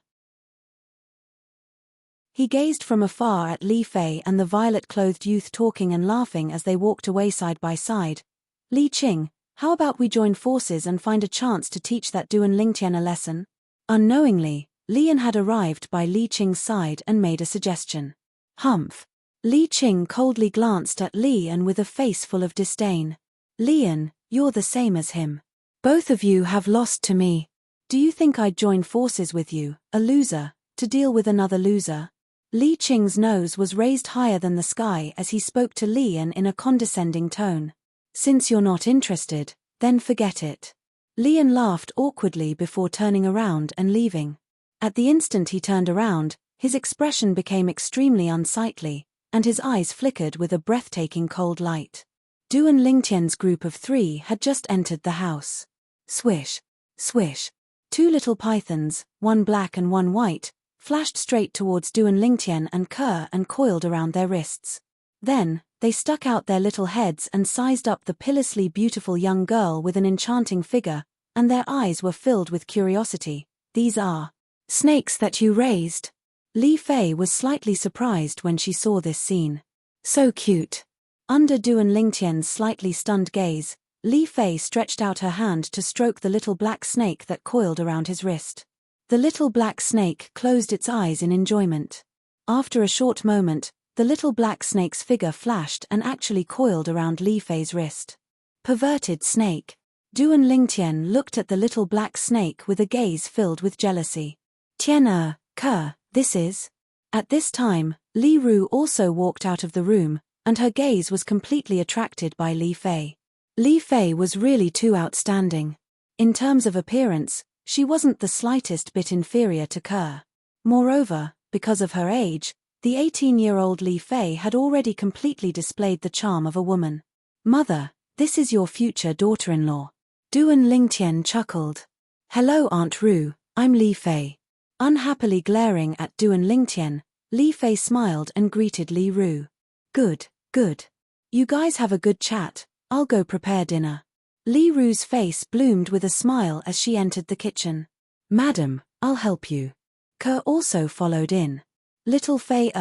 He gazed from afar at Li Fei and the violet-clothed youth talking and laughing as they walked away side by side. Li Qing, how about we join forces and find a chance to teach that Du and Lingtian a lesson? Unknowingly, Li Yan had arrived by Li Qing's side and made a suggestion. Humph. Li Qing coldly glanced at Li Yan with a face full of disdain. Li Yan, you're the same as him. Both of you have lost to me. Do you think I'd join forces with you, a loser, to deal with another loser? Li Qing's nose was raised higher than the sky as he spoke to Li Yan in a condescending tone. Since you're not interested, then forget it. Li Yan laughed awkwardly before turning around and leaving. At the instant he turned around, his expression became extremely unsightly, and his eyes flickered with a breathtaking cold light. Du and Lingtian's group of 3 had just entered the house. Swish, swish. 2 little pythons, one black and one white, flashed straight towards Du and Lingtian and Ke and coiled around their wrists. Then, They stuck out their little heads and sized up the pillously beautiful young girl with an enchanting figure, and their eyes were filled with curiosity. "These are snakes that you raised?" Li Fei was slightly surprised when she saw this scene. "So cute." Under Duan Lingtian's slightly stunned gaze, Li Fei stretched out her hand to stroke the little black snake that coiled around his wrist. The little black snake closed its eyes in enjoyment. After a short moment, the little black snake's figure flashed and actually coiled around Li Fei's wrist. Perverted snake. Duan Lingtian looked at the little black snake with a gaze filled with jealousy. "Tian Ke, this is..." At this time, Li Ru also walked out of the room, and her gaze was completely attracted by Li Fei. Li Fei was really too outstanding. In terms of appearance, she wasn't the slightest bit inferior to Ke. Moreover, because of her age, the 18-year-old Li Fei had already completely displayed the charm of a woman. "Mother, this is your future daughter-in-law." Duan Lingtian chuckled. "Hello Aunt Ru, I'm Li Fei." Unhappily glaring at Duan Lingtian, Li Fei smiled and greeted Li Ru. Good. You guys have a good chat, I'll go prepare dinner." Li Ru's face bloomed with a smile as she entered the kitchen. "Madam, I'll help you." Ke also followed in. "Little Fei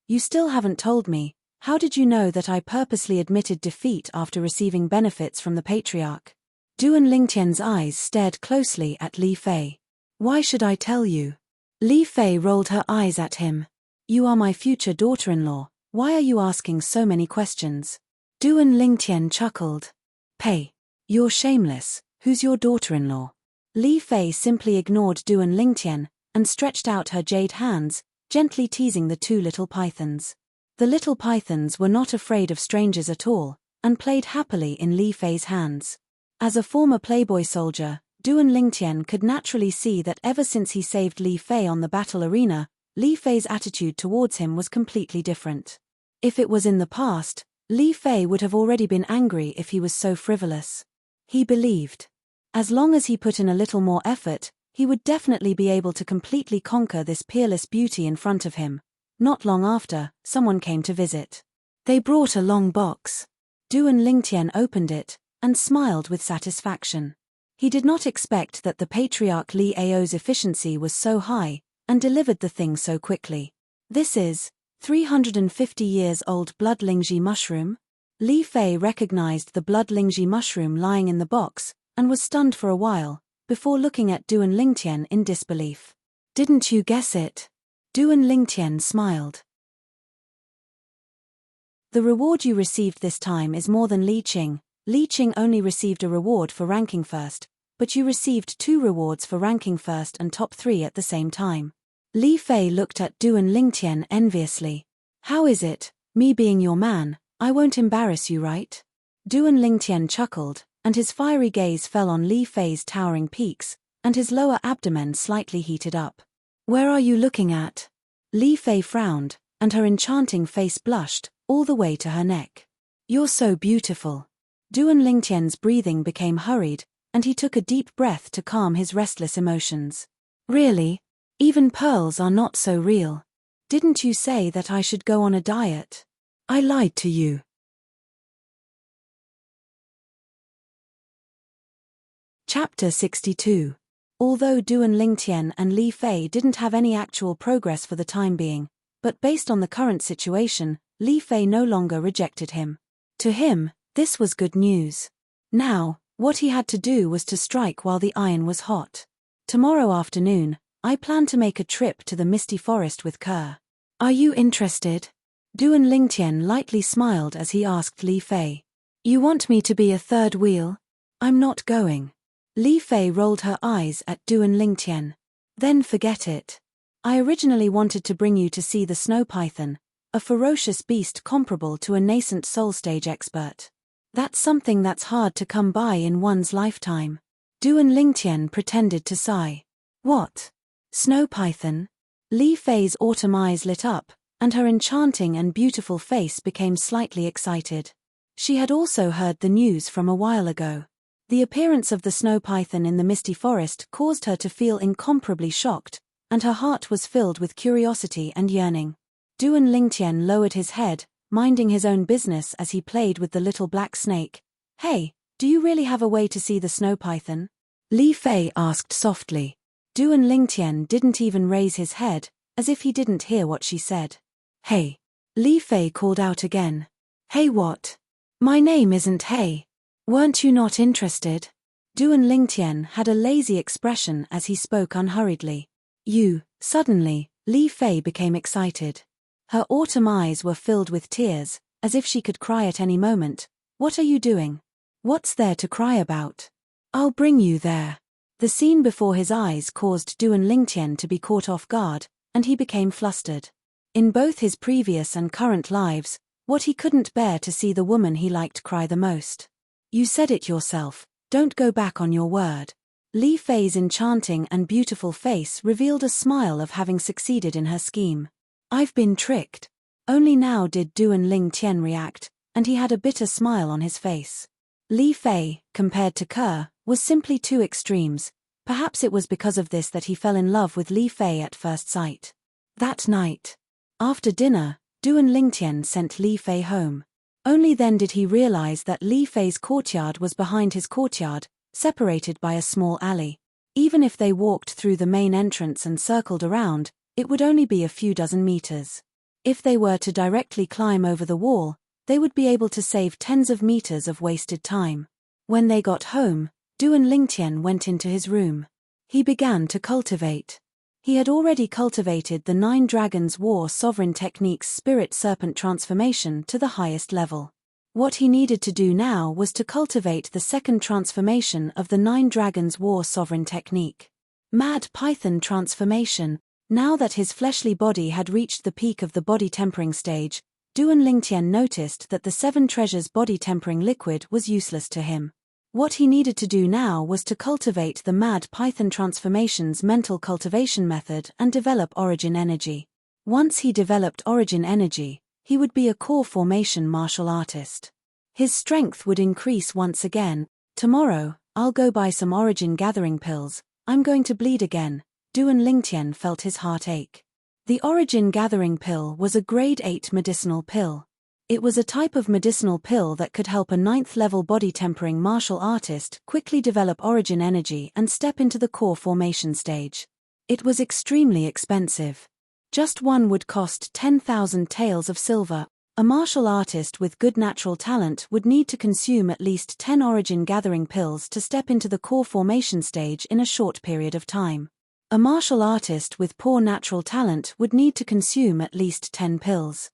you still haven't told me, how did you know that I purposely admitted defeat after receiving benefits from the patriarch?" Duan Lingtian's eyes stared closely at Li Fei. "Why should I tell you?" Li Fei rolled her eyes at him. "You are my future daughter-in-law, why are you asking so many questions?" Duan Lingtian chuckled. "Pei, you're shameless, who's your daughter-in-law?" Li Fei simply ignored Duan Lingtian, and stretched out her jade hands, gently teasing the two little pythons. The little pythons were not afraid of strangers at all, and played happily in Li Fei's hands. As a former playboy soldier, Duan Lingtian could naturally see that ever since he saved Li Fei on the battle arena, Li Fei's attitude towards him was completely different. If it was in the past, Li Fei would have already been angry if he was so frivolous. He believed, as long as he put in a little more effort, he would definitely be able to completely conquer this peerless beauty in front of him. Not long after, someone came to visit. They brought a long box. Duan Lingtian opened it, and smiled with satisfaction. He did not expect that the patriarch Li Ao's efficiency was so high, and delivered the thing so quickly. "This is 350 years old blood lingji mushroom?" Li Fei recognized the blood lingji mushroom lying in the box, and was stunned for a while, before looking at Duan Lingtian in disbelief. "Didn't you guess it?" Duan Lingtian smiled. "The reward you received this time is more than Li Qing. Li Qing only received a reward for ranking first, but you received 2 rewards for ranking first and top 3 at the same time." Li Fei looked at Duan Lingtian enviously. "How is it, me being your man, I won't embarrass you, right?" Duan Lingtian chuckled, and his fiery gaze fell on Li Fei's towering peaks, and his lower abdomen slightly heated up. "Where are you looking at?" Li Fei frowned, and her enchanting face blushed, all the way to her neck. "You're so beautiful." Duan Lingtian's breathing became hurried, and he took a deep breath to calm his restless emotions. "Really? Even pearls are not so real. Didn't you say that I should go on a diet? I lied to you." Chapter 62. Although Duan Lingtian and Li Fei didn't have any actual progress for the time being, but based on the current situation, Li Fei no longer rejected him. To him, this was good news. Now, what he had to do was to strike while the iron was hot. "Tomorrow afternoon, I plan to make a trip to the misty forest with Ke. Are you interested?" Duan Lingtian lightly smiled as he asked Li Fei. "You want me to be a third wheel? I'm not going." Li Fei rolled her eyes at Duan Lingtian. "Then forget it. I originally wanted to bring you to see the snow python, a ferocious beast comparable to a nascent soul stage expert. That's something that's hard to come by in one's lifetime." Duan Lingtian pretended to sigh. "What? Snow python?" Li Fei's autumn eyes lit up, and her enchanting and beautiful face became slightly excited. She had also heard the news from a while ago. The appearance of the snow python in the misty forest caused her to feel incomparably shocked, and her heart was filled with curiosity and yearning. Duan Lingtian lowered his head, minding his own business as he played with the little black snake. "Hey, do you really have a way to see the snow python?" Li Fei asked softly. Duan Lingtian didn't even raise his head, as if he didn't hear what she said. "Hey." Li Fei called out again. "Hey what? My name isn't Hey. Weren't you not interested?" Duan Lingtian had a lazy expression as he spoke unhurriedly. Suddenly, Li Fei became excited. Her autumn eyes were filled with tears, as if she could cry at any moment. "What are you doing? What's there to cry about? I'll bring you there." The scene before his eyes caused Duan Lingtian to be caught off guard, and he became flustered. In both his previous and current lives, what he couldn't bear to see the woman he liked cry the most. "You said it yourself, don't go back on your word." Li Fei's enchanting and beautiful face revealed a smile of having succeeded in her scheme. "I've been tricked." Only now did Duan Lingtian react, and he had a bitter smile on his face. Li Fei, compared to Ke, was simply two extremes. Perhaps it was because of this that he fell in love with Li Fei at first sight. That night, after dinner, Duan Lingtian sent Li Fei home. Only then did he realize that Li Fei's courtyard was behind his courtyard, separated by a small alley. Even if they walked through the main entrance and circled around, it would only be a few dozen meters. If they were to directly climb over the wall, they would be able to save tens of meters of wasted time. When they got home, Duan Lingtian went into his room. He began to cultivate. He had already cultivated the 9 Dragons War Sovereign Technique's Spirit Serpent transformation to the highest level. What he needed to do now was to cultivate the second transformation of the 9 Dragons War Sovereign Technique. Mad Python transformation. Now that his fleshly body had reached the peak of the body tempering stage, Duan Lingtian noticed that the 7 Treasures body tempering liquid was useless to him. What he needed to do now was to cultivate the Mad Python transformation's mental cultivation method and develop origin energy. Once he developed origin energy, he would be a core formation martial artist. His strength would increase once again. "Tomorrow, I'll go buy some origin gathering pills. I'm going to bleed again." Duan Lingtian felt his heart ache. The origin gathering pill was a grade 8 medicinal pill. It was a type of medicinal pill that could help a 9th level body tempering martial artist quickly develop origin energy and step into the core formation stage. It was extremely expensive. Just one would cost 10,000 taels of silver. A martial artist with good natural talent would need to consume at least 10 origin gathering pills to step into the core formation stage in a short period of time. A martial artist with poor natural talent would need to consume at least 10 pills.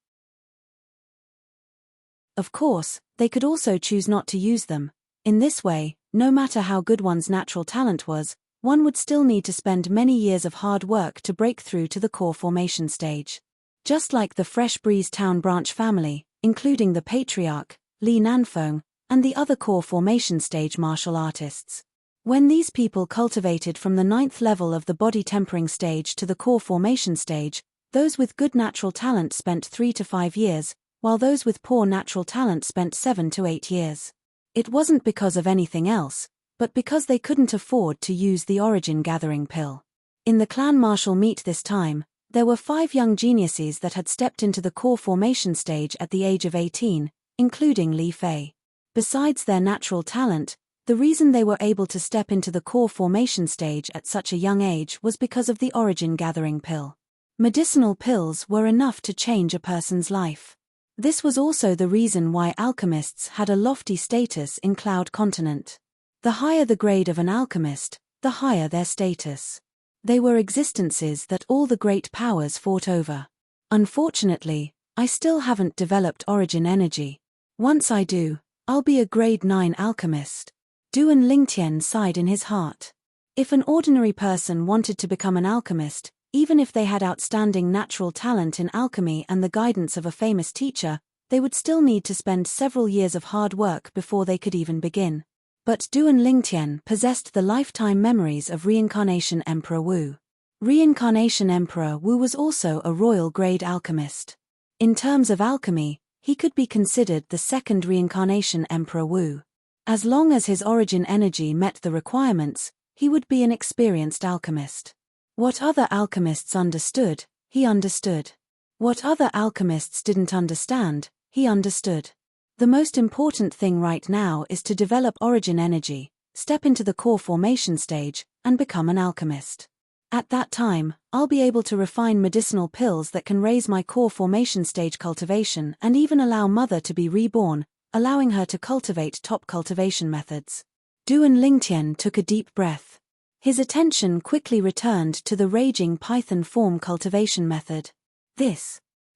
Of course, they could also choose not to use them. In this way, no matter how good one's natural talent was, one would still need to spend many years of hard work to break through to the core formation stage. Just like the Fresh Breeze Town branch family, including the patriarch, Li Nanfeng, and the other core formation stage martial artists. When these people cultivated from the 9th level of the body tempering stage to the core formation stage, those with good natural talent spent 3 to 5 years, while those with poor natural talent spent 7 to 8 years. It wasn't because of anything else, but because they couldn't afford to use the origin gathering pill. In the clan martial meet this time, there were 5 young geniuses that had stepped into the core formation stage at the age of 18, including Li Fei. Besides their natural talent, the reason they were able to step into the core formation stage at such a young age was because of the origin gathering pill. Medicinal pills were enough to change a person's life. This was also the reason why alchemists had a lofty status in Cloud Continent. The higher the grade of an alchemist, the higher their status. They were existences that all the great powers fought over. Unfortunately, I still haven't developed origin energy. Once I do, I'll be a grade 9 alchemist. Duan Lingtian sighed in his heart. If an ordinary person wanted to become an alchemist, even if they had outstanding natural talent in alchemy and the guidance of a famous teacher, they would still need to spend several years of hard work before they could even begin. But Duan Lingtian possessed the lifetime memories of Reincarnation Emperor Wu. Reincarnation Emperor Wu was also a royal grade alchemist. In terms of alchemy, he could be considered the second Reincarnation Emperor Wu. As long as his origin energy met the requirements, he would be an experienced alchemist. What other alchemists understood, he understood. What other alchemists didn't understand, He understood. The most important thing right now is to develop origin energy, step into the core formation stage, and become an alchemist. At that time, I'll be able to refine medicinal pills that can raise my core formation stage cultivation and even allow Mother to be reborn, allowing her to cultivate top cultivation methods. Duan Lingtian took a deep breath. His attention quickly returned to the raging python form cultivation method.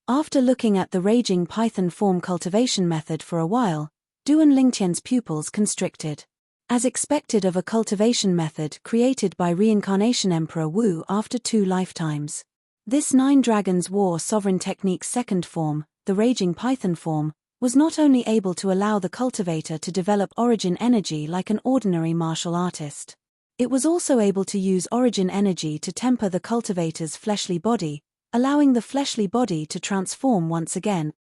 After looking at the raging python form cultivation method for a while, Duan Lingtian's pupils constricted. As expected of a cultivation method created by Reincarnation Emperor Wu after 2 lifetimes. This 9 Dragons War Sovereign Technique's second form, the Raging Python form, was not only able to allow the cultivator to develop origin energy like an ordinary martial artist. It was also able to use origin energy to temper the cultivator's fleshly body, allowing the fleshly body to transform once again.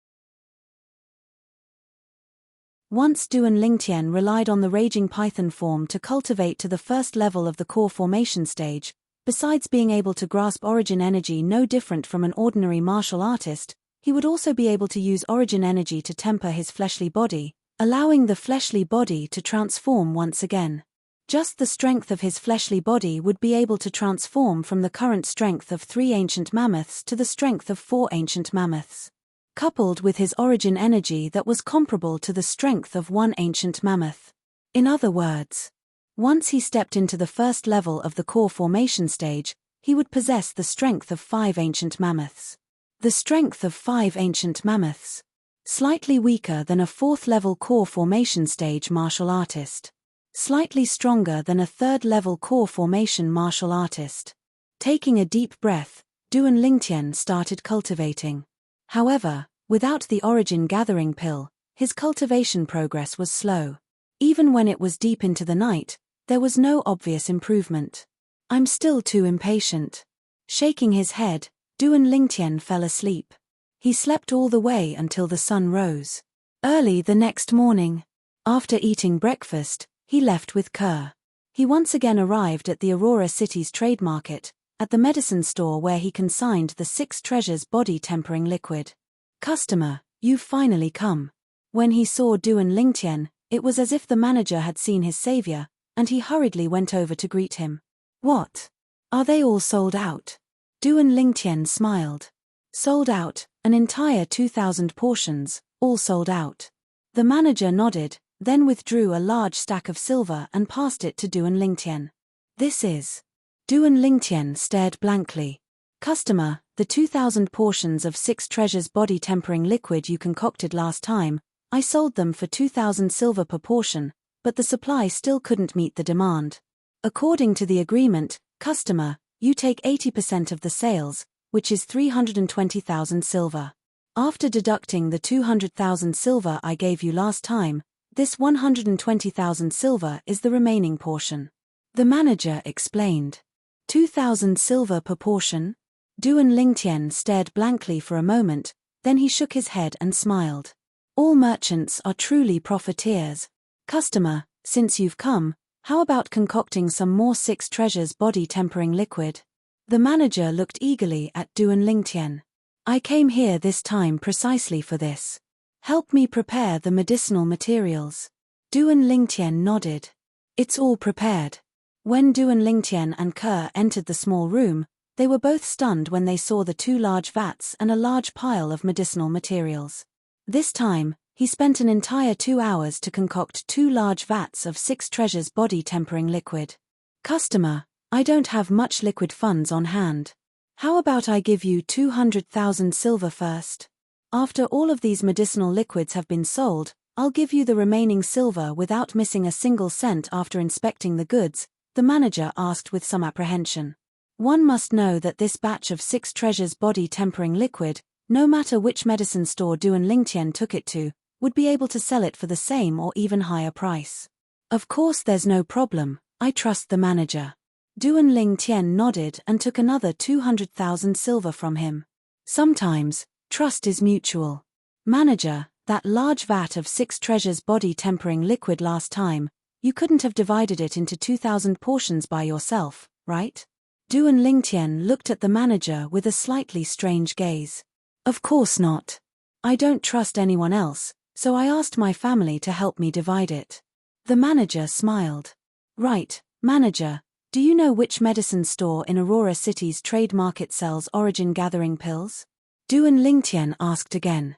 Once Duan Lingtian relied on the Raging Python form to cultivate to the first level of the core formation stage, besides being able to grasp origin energy no different from an ordinary martial artist, he would also be able to use origin energy to temper his fleshly body, allowing the fleshly body to transform once again. Just the strength of his fleshly body would be able to transform from the current strength of 3 ancient mammoths to the strength of 4 ancient mammoths. Coupled with his origin energy that was comparable to the strength of 1 ancient mammoth. In other words, once he stepped into the first level of the core formation stage, he would possess the strength of 5 ancient mammoths. The strength of 5 ancient mammoths. Slightly weaker than a 4th level core formation stage martial artist. Slightly stronger than a 3rd level core formation martial artist. Taking a deep breath, Duan Lingtian started cultivating. However, without the origin gathering pill, his cultivation progress was slow. Even when it was deep into the night, there was no obvious improvement. I'm still too impatient. Shaking his head, Duan Lingtian fell asleep. He slept all the way until the sun rose. Early the next morning, after eating breakfast, he left with Kerr. He once again arrived at the Aurora City's trade market, at the medicine store where he consigned the 6 treasures body tempering liquid. Customer, you've finally come. When he saw Duan Lingtian, it was as if the manager had seen his savior, and he hurriedly went over to greet him. What? Are they all sold out? Duan Lingtian smiled. Sold out, an entire 2,000 portions, all sold out. The manager nodded, then withdrew a large stack of silver and passed it to Duan Lingtian. This is. Duan Lingtian stared blankly. Customer, the 2,000 portions of 6 treasures body tempering liquid you concocted last time, I sold them for 2,000 silver per portion, but the supply still couldn't meet the demand. According to the agreement, customer, you take 80% of the sales, which is 320,000 silver. After deducting the 200,000 silver I gave you last time, this 120,000 silver is the remaining portion. The manager explained. 2,000 silver per portion? Duan Lingtian stared blankly for a moment, then he shook his head and smiled. All merchants are truly profiteers. Customer, since you've come, how about concocting some more 6 treasures body tempering liquid? The manager looked eagerly at Duan Lingtian. I came here this time precisely for this. Help me prepare the medicinal materials. Duan Lingtian nodded. It's all prepared. When Duan Lingtian and Kerr entered the small room, they were both stunned when they saw the 2 large vats and a large pile of medicinal materials. This time, he spent an entire 2 hours to concoct 2 large vats of 6 treasures body tempering liquid. Customer, I don't have much liquid funds on hand. How about I give you 200,000 silver first? After all of these medicinal liquids have been sold, I'll give you the remaining silver without missing a single cent. After inspecting the goods, the manager asked with some apprehension. One must know that this batch of 6 treasures body tempering liquid, no matter which medicine store Duan Lingtian took it to, would be able to sell it for the same or even higher price. Of course there's no problem, I trust the manager. Duan Lingtian nodded and took another 200,000 silver from him. Sometimes, trust is mutual. Manager, that large vat of 6 treasures body tempering liquid last time, you couldn't have divided it into 2,000 portions by yourself, right? Duan Lingtian looked at the manager with a slightly strange gaze. Of course not. I don't trust anyone else, so I asked my family to help me divide it. The manager smiled. Right, manager, do you know which medicine store in Aurora City's trade market sells origin gathering pills? Duan Lingtian asked again.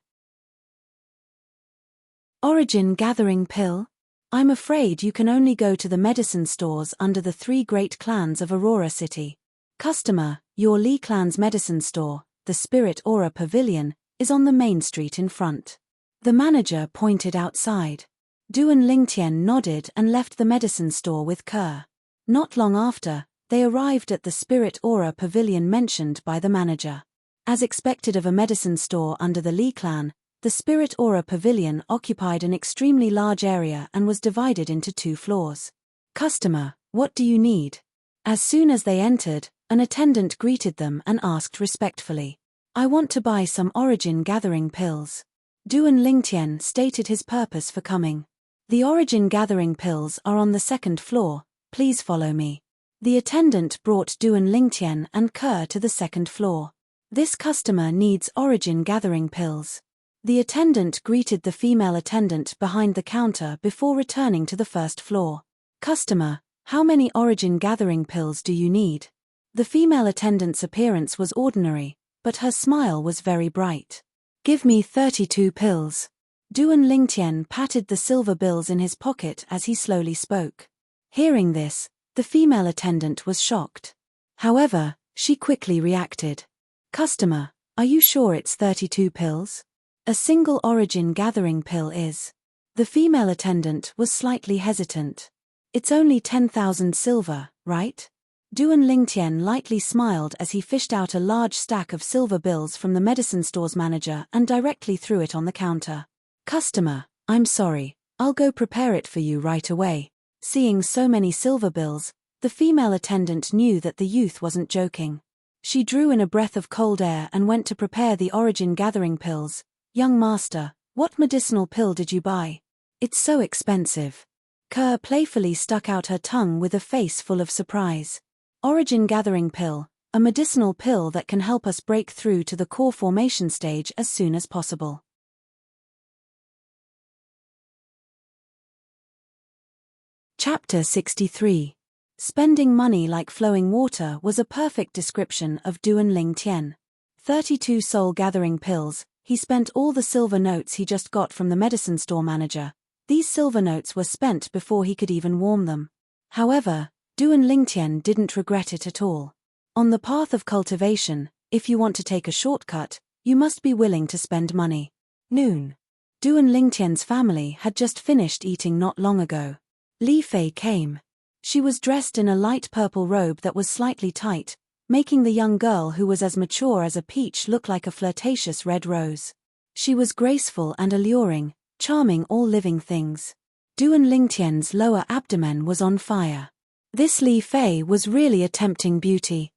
Origin gathering pill? I'm afraid you can only go to the medicine stores under the 3 great clans of Aurora City. Customer, your Li clan's medicine store, the Spirit Aura Pavilion, is on the main street in front. The manager pointed outside. Duan Lingtian nodded and left the medicine store with Kerr. Not long after, they arrived at the Spirit Aura Pavilion mentioned by the manager. As expected of a medicine store under the Li clan, the Spirit Aura Pavilion occupied an extremely large area and was divided into 2 floors. Customer, what do you need? As soon as they entered, an attendant greeted them and asked respectfully, I want to buy some origin gathering pills. Duan Lingtian stated his purpose for coming. The origin gathering pills are on the 2nd floor, please follow me. The attendant brought Duan Lingtian and Kerr to the 2nd floor. This customer needs origin gathering pills. The attendant greeted the female attendant behind the counter before returning to the 1st floor. Customer, how many origin gathering pills do you need? The female attendant's appearance was ordinary, but her smile was very bright. Give me 32 pills. Duan Lingtian patted the silver bills in his pocket as he slowly spoke. Hearing this, the female attendant was shocked. However, she quickly reacted. Customer, are you sure it's 32 pills? A single origin gathering pill is. The female attendant was slightly hesitant. It's only 10,000 silver, right? Duan Lingtian lightly smiled as he fished out a large stack of silver bills from the medicine store's manager and directly threw it on the counter. Customer, I'm sorry, I'll go prepare it for you right away. Seeing so many silver bills, the female attendant knew that the youth wasn't joking. She drew in a breath of cold air and went to prepare the origin gathering pills. Young master, what medicinal pill did you buy? It's so expensive. Kerr playfully stuck out her tongue with a face full of surprise. Origin gathering pill, a medicinal pill that can help us break through to the core formation stage as soon as possible. Chapter 63. Spending money like flowing water was a perfect description of Duan Lingtian. 32 soul gathering pills. He spent all the silver notes he just got from the medicine store manager. These silver notes were spent before he could even warm them. However, Duan Lingtian didn't regret it at all. On the path of cultivation, if you want to take a shortcut, you must be willing to spend money. Noon. Duan Lingtian's family had just finished eating not long ago. Li Fei came. She was dressed in a light purple robe that was slightly tight, making the young girl who was as mature as a peach look like a flirtatious red rose. She was graceful and alluring, charming all living things. Duan Lingtian's lower abdomen was on fire. This Li Fei was really a tempting beauty.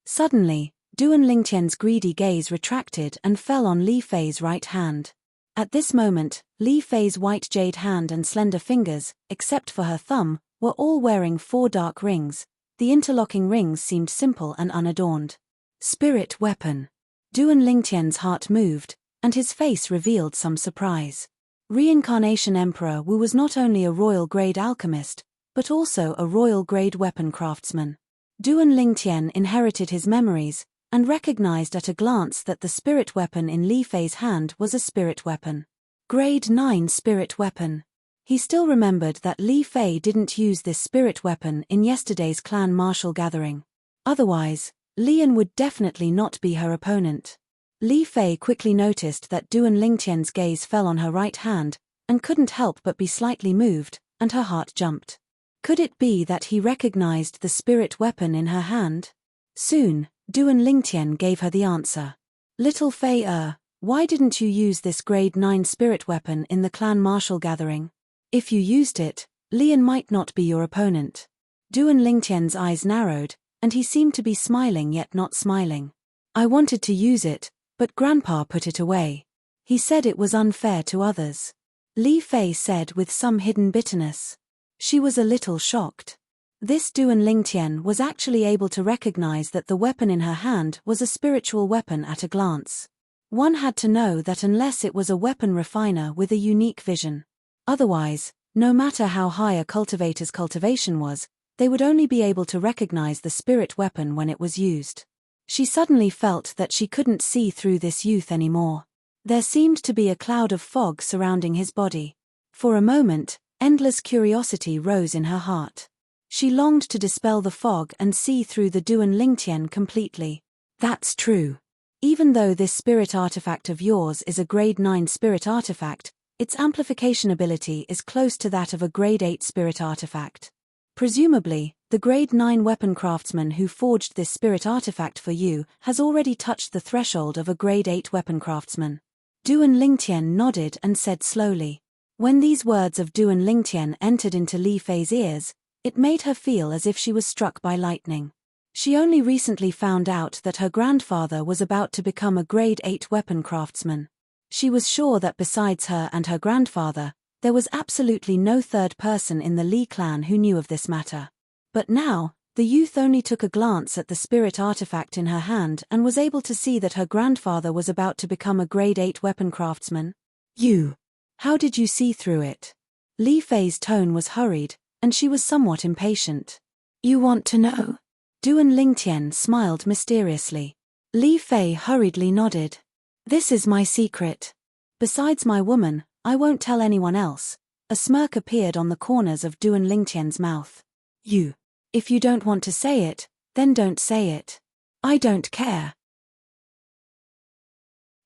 Suddenly, Duan Lingtian's greedy gaze retracted and fell on Li Fei's right hand. At this moment, Li Fei's white jade hand and slender fingers, except for her thumb, were all wearing 4 dark rings. The interlocking rings seemed simple and unadorned. Spirit weapon. Duan Lingtian's heart moved, and his face revealed some surprise. Reincarnation Emperor Wu was not only a royal-grade alchemist, but also a royal-grade weapon craftsman. Duan Lingtian inherited his memories, and recognized at a glance that the spirit weapon in Li Fei's hand was a spirit weapon. Grade 9 spirit weapon. He still remembered that Li Fei didn't use this spirit weapon in yesterday's clan martial gathering. Otherwise, Lian would definitely not be her opponent. Li Fei quickly noticed that Duan Lingtian's gaze fell on her right hand, and couldn't help but be slightly moved, and her heart jumped. Could it be that he recognized the spirit weapon in her hand? Soon, Duan Lingtian gave her the answer. Little Fei, why didn't you use this grade 9 spirit weapon in the clan martial gathering? If you used it, Lian might not be your opponent. Duan Lingtian's eyes narrowed, and he seemed to be smiling yet not smiling. I wanted to use it, but Grandpa put it away. He said it was unfair to others. Li Fei said with some hidden bitterness. She was a little shocked. This Duan Lingtian was actually able to recognize that the weapon in her hand was a spiritual weapon at a glance. One had to know that unless it was a weapon refiner with a unique vision. Otherwise, no matter how high a cultivator's cultivation was, they would only be able to recognize the spirit weapon when it was used. She suddenly felt that she couldn't see through this youth anymore. There seemed to be a cloud of fog surrounding his body. For a moment, endless curiosity rose in her heart. She longed to dispel the fog and see through the Duan Lingtian completely. That's true. Even though this spirit artifact of yours is a grade 9 spirit artifact, its amplification ability is close to that of a grade 8 spirit artifact. Presumably, the grade 9 weapon craftsman who forged this spirit artifact for you has already touched the threshold of a grade 8 weapon craftsman. Duan Lingtian nodded and said slowly. When these words of Duan Lingtian entered into Li Fei's ears, it made her feel as if she was struck by lightning. She only recently found out that her grandfather was about to become a grade 8 weapon craftsman. She was sure that besides her and her grandfather, there was absolutely no third person in the Li clan who knew of this matter. But now, the youth only took a glance at the spirit artifact in her hand and was able to see that her grandfather was about to become a grade 8 weapon craftsman. How did you see through it? Li Fei's tone was hurried, and she was somewhat impatient. You want to know? Duan Lingtian smiled mysteriously. Li Fei hurriedly nodded. This is my secret. Besides my woman, I won't tell anyone else. A smirk appeared on the corners of Duan Lingtian's mouth. If you don't want to say it, then don't say it. I don't care.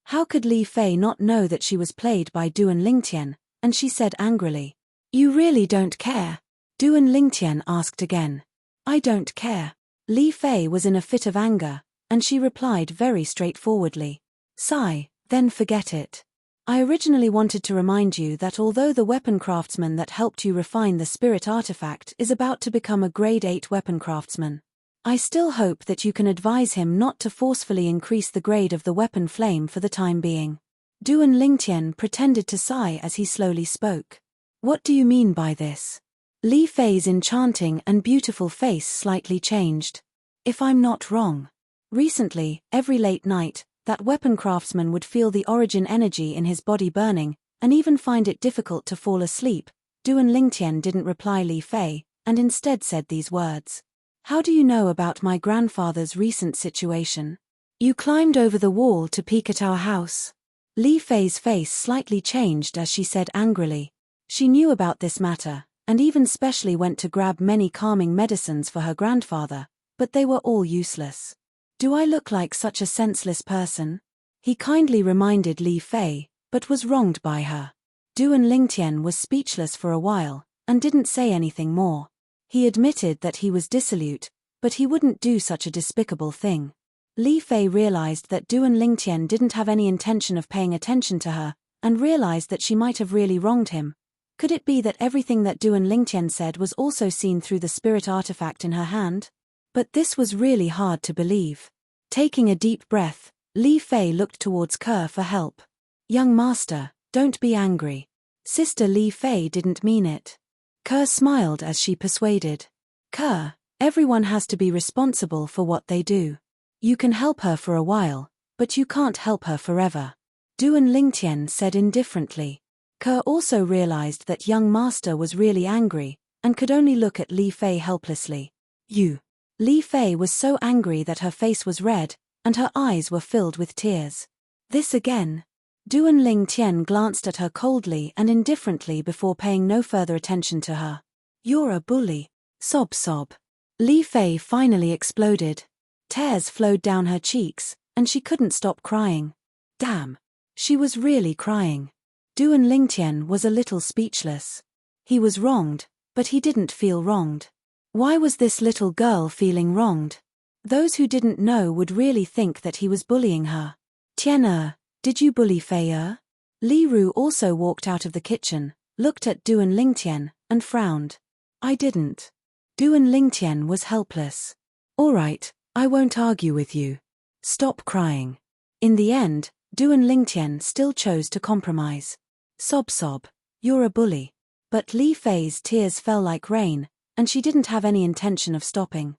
How could Li Fei not know that she was played by Duan Lingtian, and she said angrily. You really don't care? Duan Lingtian asked again. I don't care. Li Fei was in a fit of anger, and she replied very straightforwardly. Sigh, then forget it. I originally wanted to remind you that although the weapon craftsman that helped you refine the spirit artifact is about to become a grade 8 weapon craftsman, I still hope that you can advise him not to forcefully increase the grade of the weapon flame for the time being. Duan Lingtian pretended to sigh as he slowly spoke. What do you mean by this? Li Fei's enchanting and beautiful face slightly changed. If I'm not wrong. Recently, every late night, that weapon craftsman would feel the origin energy in his body burning, and even find it difficult to fall asleep. Duan Lingtian didn't reply Li Fei, and instead said these words. How do you know about my grandfather's recent situation? You climbed over the wall to peek at our house. Li Fei's face slightly changed as she said angrily. She knew about this matter, and even specially went to grab many calming medicines for her grandfather, but they were all useless. Do I look like such a senseless person? He kindly reminded Li Fei, but was wronged by her. Duan Lingtian was speechless for a while, and didn't say anything more. He admitted that he was dissolute, but he wouldn't do such a despicable thing. Li Fei realized that Duan Lingtian didn't have any intention of paying attention to her, and realized that she might have really wronged him. Could it be that everything that Duan Lingtian said was also seen through the spirit artifact in her hand? But this was really hard to believe. Taking a deep breath, Li Fei looked towards Ke for help. Young master, don't be angry. Sister Li Fei didn't mean it. Ke smiled as she persuaded. Ke, everyone has to be responsible for what they do. You can help her for a while, but you can't help her forever. Duan Lingtian said indifferently. Ke also realized that young master was really angry, and could only look at Li Fei helplessly. Li Fei was so angry that her face was red, and her eyes were filled with tears. This again? Duan Lingtian glanced at her coldly and indifferently before paying no further attention to her. You're a bully. Sob sob. Li Fei finally exploded. Tears flowed down her cheeks, and she couldn't stop crying. Damn. She was really crying. Duan Lingtian was a little speechless. He was wronged, but he didn't feel wronged. Why was this little girl feeling wronged? Those who didn't know would really think that he was bullying her. Tian did you bully Fei? Li Ru also walked out of the kitchen, looked at Duan Lingtian, and frowned. I didn't. Duan Lingtian was helpless. All right, I won't argue with you. Stop crying. In the end, Duan Lingtian still chose to compromise. Sob sob, you're a bully. But Li Fei's tears fell like rain, and she didn't have any intention of stopping.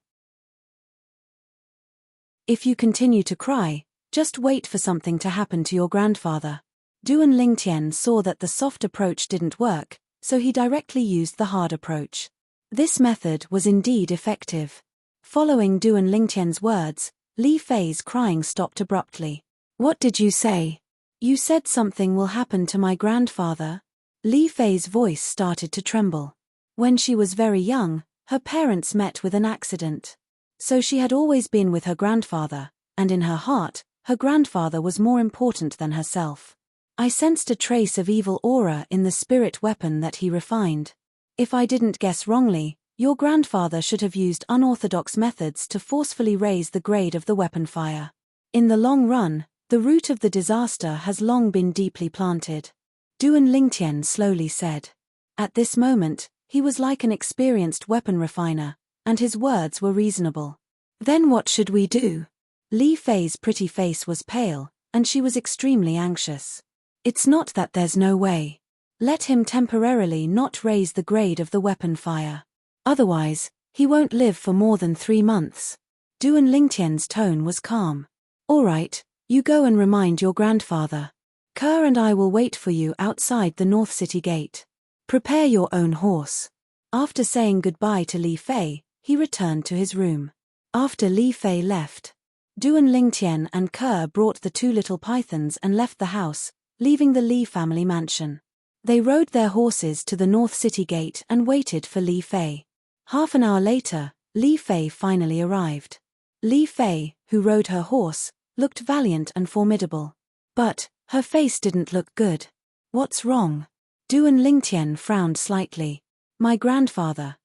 If you continue to cry, Just wait for something to happen to your grandfather. Duan Lingtian saw that the soft approach didn't work, so he directly used the hard approach. This method was indeed effective. Following Duan Lingtian's words, Li Fei's crying stopped abruptly. What did you say? You said something will happen to my grandfather? Li Fei's voice started to tremble. When she was very young, her parents met with an accident. So she had always been with her grandfather, and in her heart, her grandfather was more important than herself. I sensed a trace of evil aura in the spirit weapon that he refined. If I didn't guess wrongly, your grandfather should have used unorthodox methods to forcefully raise the grade of the weapon fire. In the long run, the root of the disaster has long been deeply planted. Duan Lingtian slowly said. At this moment, he was like an experienced weapon refiner, and his words were reasonable. Then what should we do? Li Fei's pretty face was pale, and she was extremely anxious. It's not that there's no way. Let him temporarily not raise the grade of the weapon fire. Otherwise, he won't live for more than 3 months. Duan Lingtian's tone was calm. All right, you go and remind your grandfather. Ke and I will wait for you outside the North City Gate. Prepare your own horse. After saying goodbye to Li Fei, he returned to his room. After Li Fei left, Duan Lingtian and Ke brought the 2 little pythons and left the house, leaving the Li family mansion. They rode their horses to the North City Gate and waited for Li Fei. Half an hour later, Li Fei finally arrived. Li Fei, who rode her horse, looked valiant and formidable. But her face didn't look good. What's wrong? Duan Lingtian frowned slightly. My grandfather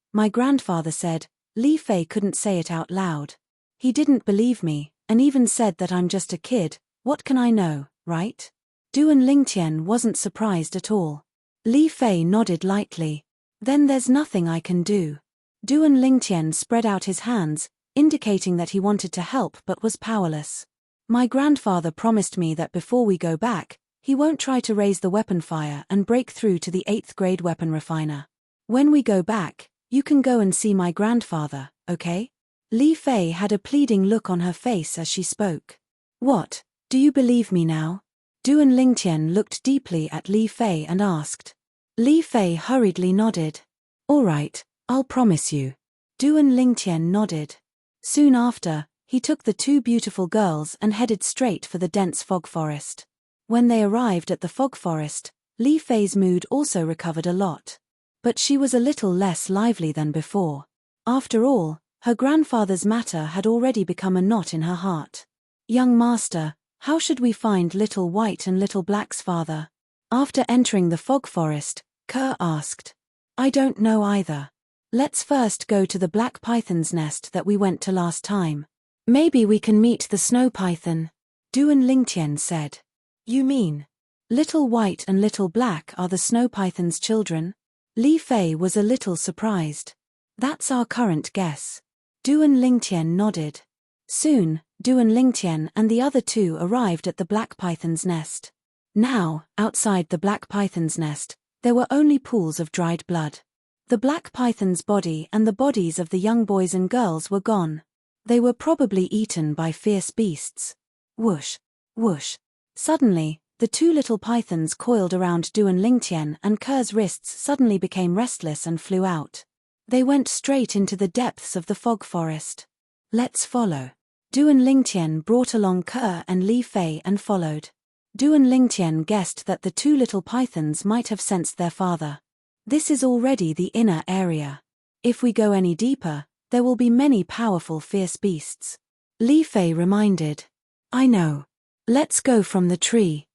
said. Li Fei couldn't say it out loud. He didn't believe me, and even said that I'm just a kid. What can I know, right? Duan Lingtian wasn't surprised at all. Li Fei nodded lightly. Then there's nothing I can do. Duan Lingtian spread out his hands, indicating that he wanted to help but was powerless. My grandfather promised me that before we go back, he won't try to raise the weapon fire and break through to the 8th grade weapon refiner. When we go back, you can go and see my grandfather, okay? Li Fei had a pleading look on her face as she spoke. What, do you believe me now? Duan Lingtian looked deeply at Li Fei and asked. Li Fei hurriedly nodded. All right, I'll promise you. Duan Lingtian nodded. Soon after, he took the 2 beautiful girls and headed straight for the dense fog forest. When they arrived at the fog forest, Li Fei's mood also recovered a lot. But she was a little less lively than before. After all, her grandfather's matter had already become a knot in her heart. Young master, how should we find Little White and Little Black's father? After entering the fog forest, Ke asked. I don't know either. Let's first go to the black python's nest that we went to last time. Maybe we can meet the snow python. Duan Lingtian said. You mean? Little White and Little Black are the snow python's children? Li Fei was a little surprised. That's our current guess. Duan Lingtian nodded. Soon, Duan Lingtian and the other 2 arrived at the black python's nest. Now, outside the black python's nest, there were only pools of dried blood. The black python's body and the bodies of the young boys and girls were gone. They were probably eaten by fierce beasts. Whoosh, whoosh. Suddenly, the 2 little pythons coiled around Duan Lingtian and Ke's wrists suddenly became restless and flew out. They went straight into the depths of the fog forest. Let's follow. Duan Lingtian brought along Ke and Li Fei and followed. Duan Lingtian guessed that the 2 little pythons might have sensed their father. This is already the inner area. If we go any deeper, there will be many powerful fierce beasts. Li Fei reminded. I know. Let's go from the tree.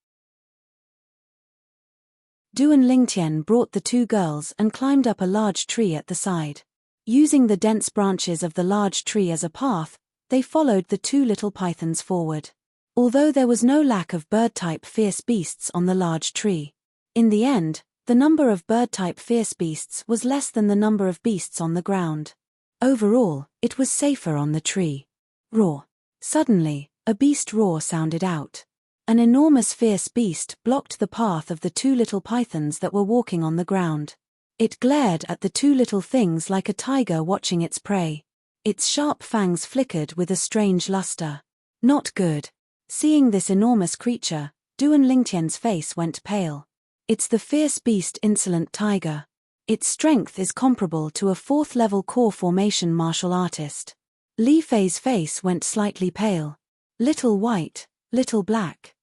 Duan Lingtian brought the 2 girls and climbed up a large tree at the side. Using the dense branches of the large tree as a path, they followed the 2 little pythons forward. Although there was no lack of bird-type fierce beasts on the large tree. In the end, the number of bird-type fierce beasts was less than the number of beasts on the ground. Overall, it was safer on the tree. Roar. Suddenly, a beast roar sounded out. An enormous fierce beast blocked the path of the 2 little pythons that were walking on the ground. It glared at the 2 little things like a tiger watching its prey. Its sharp fangs flickered with a strange luster. Not good. Seeing this enormous creature, Duan Lingtian's face went pale. It's the fierce beast insolent tiger. Its strength is comparable to a 4th-level core formation martial artist. Li Fei's face went slightly pale. Little white, little black.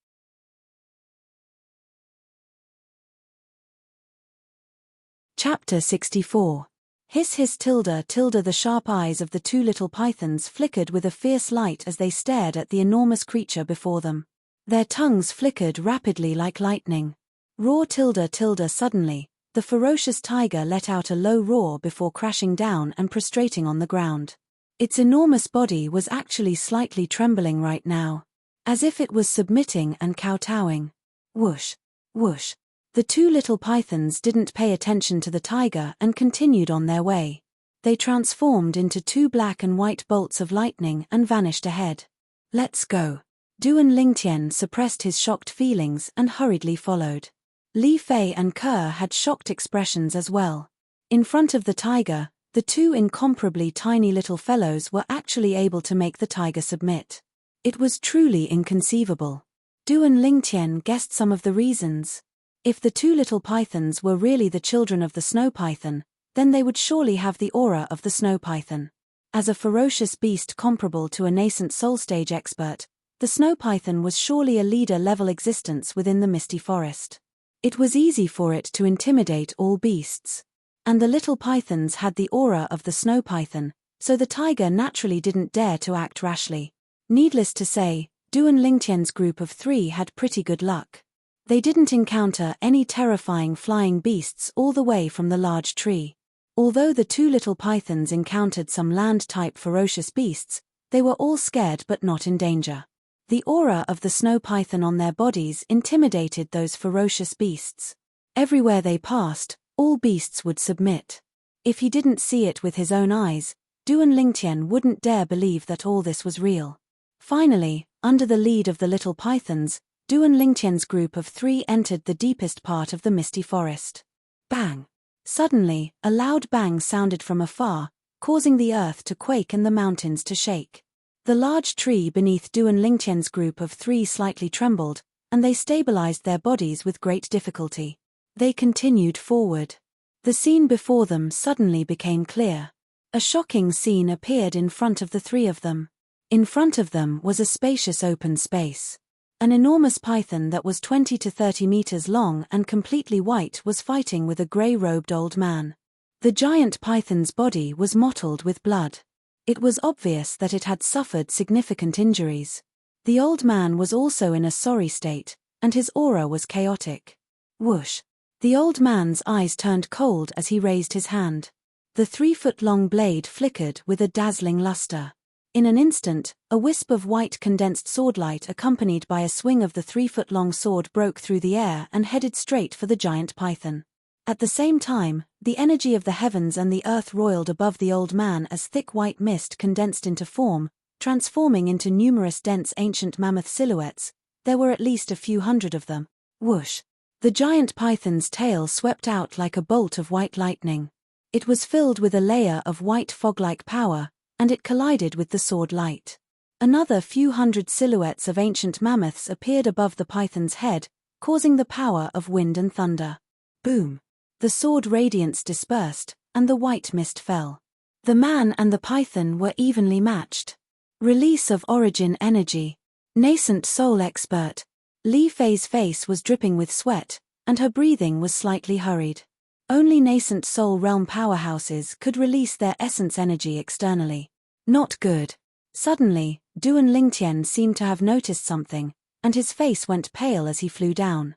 Chapter 64. Hiss hiss tilde tilde. The sharp eyes of the two little pythons flickered with a fierce light as they stared at the enormous creature before them. Their tongues flickered rapidly like lightning. Roar tilde tilde. Suddenly, the ferocious tiger let out a low roar before crashing down and prostrating on the ground. Its enormous body was actually slightly trembling right now, as if it was submitting and kowtowing. Whoosh, whoosh. The two little pythons didn't pay attention to the tiger and continued on their way. They transformed into two black and white bolts of lightning and vanished ahead. Let's go. Duan Lingtian suppressed his shocked feelings and hurriedly followed. Li Fei and Ke had shocked expressions as well. In front of the tiger, the two incomparably tiny little fellows were actually able to make the tiger submit. It was truly inconceivable. Duan Lingtian guessed some of the reasons. If the two little pythons were really the children of the snow python, then they would surely have the aura of the snow python. As a ferocious beast comparable to a nascent soul stage expert, the snow python was surely a leader-level existence within the misty forest. It was easy for it to intimidate all beasts. And the little pythons had the aura of the snow python, so the tiger naturally didn't dare to act rashly. Needless to say, Duan Lingtian's group of 3 had pretty good luck. They didn't encounter any terrifying flying beasts all the way from the large tree. Although the two little pythons encountered some land-type ferocious beasts, they were all scared but not in danger. The aura of the snow python on their bodies intimidated those ferocious beasts. Everywhere they passed, all beasts would submit. If he didn't see it with his own eyes, Duan Lingtian wouldn't dare believe that all this was real. Finally, under the lead of the little pythons, Duan Lingtian's group of 3 entered the deepest part of the misty forest. Bang! Suddenly, a loud bang sounded from afar, causing the earth to quake and the mountains to shake. The large tree beneath Duan Lingtian's group of 3 slightly trembled, and they stabilized their bodies with great difficulty. They continued forward. The scene before them suddenly became clear. A shocking scene appeared in front of the 3 of them. In front of them was a spacious open space. An enormous python that was 20 to 30 meters long and completely white was fighting with a grey-robed old man. The giant python's body was mottled with blood. It was obvious that it had suffered significant injuries. The old man was also in a sorry state, and his aura was chaotic. Whoosh! The old man's eyes turned cold as he raised his hand. The 3-foot-long blade flickered with a dazzling luster. In an instant, a wisp of white condensed swordlight accompanied by a swing of the 3-foot-long sword broke through the air and headed straight for the giant python. At the same time, the energy of the heavens and the earth roiled above the old man as thick white mist condensed into form, transforming into numerous dense ancient mammoth silhouettes. There were at least a few hundred of them. Whoosh! The giant python's tail swept out like a bolt of white lightning. It was filled with a layer of white fog-like power, and it collided with the sword light. Another few hundred silhouettes of ancient mammoths appeared above the python's head, causing the power of wind and thunder. Boom! The sword radiance dispersed, and the white mist fell. The man and the python were evenly matched. Release of origin energy. Nascent soul expert. Li Fei's face was dripping with sweat, and her breathing was slightly hurried. Only nascent soul realm powerhouses could release their essence energy externally. Not good. Suddenly, Duan Lingtian seemed to have noticed something, and his face went pale as he flew down.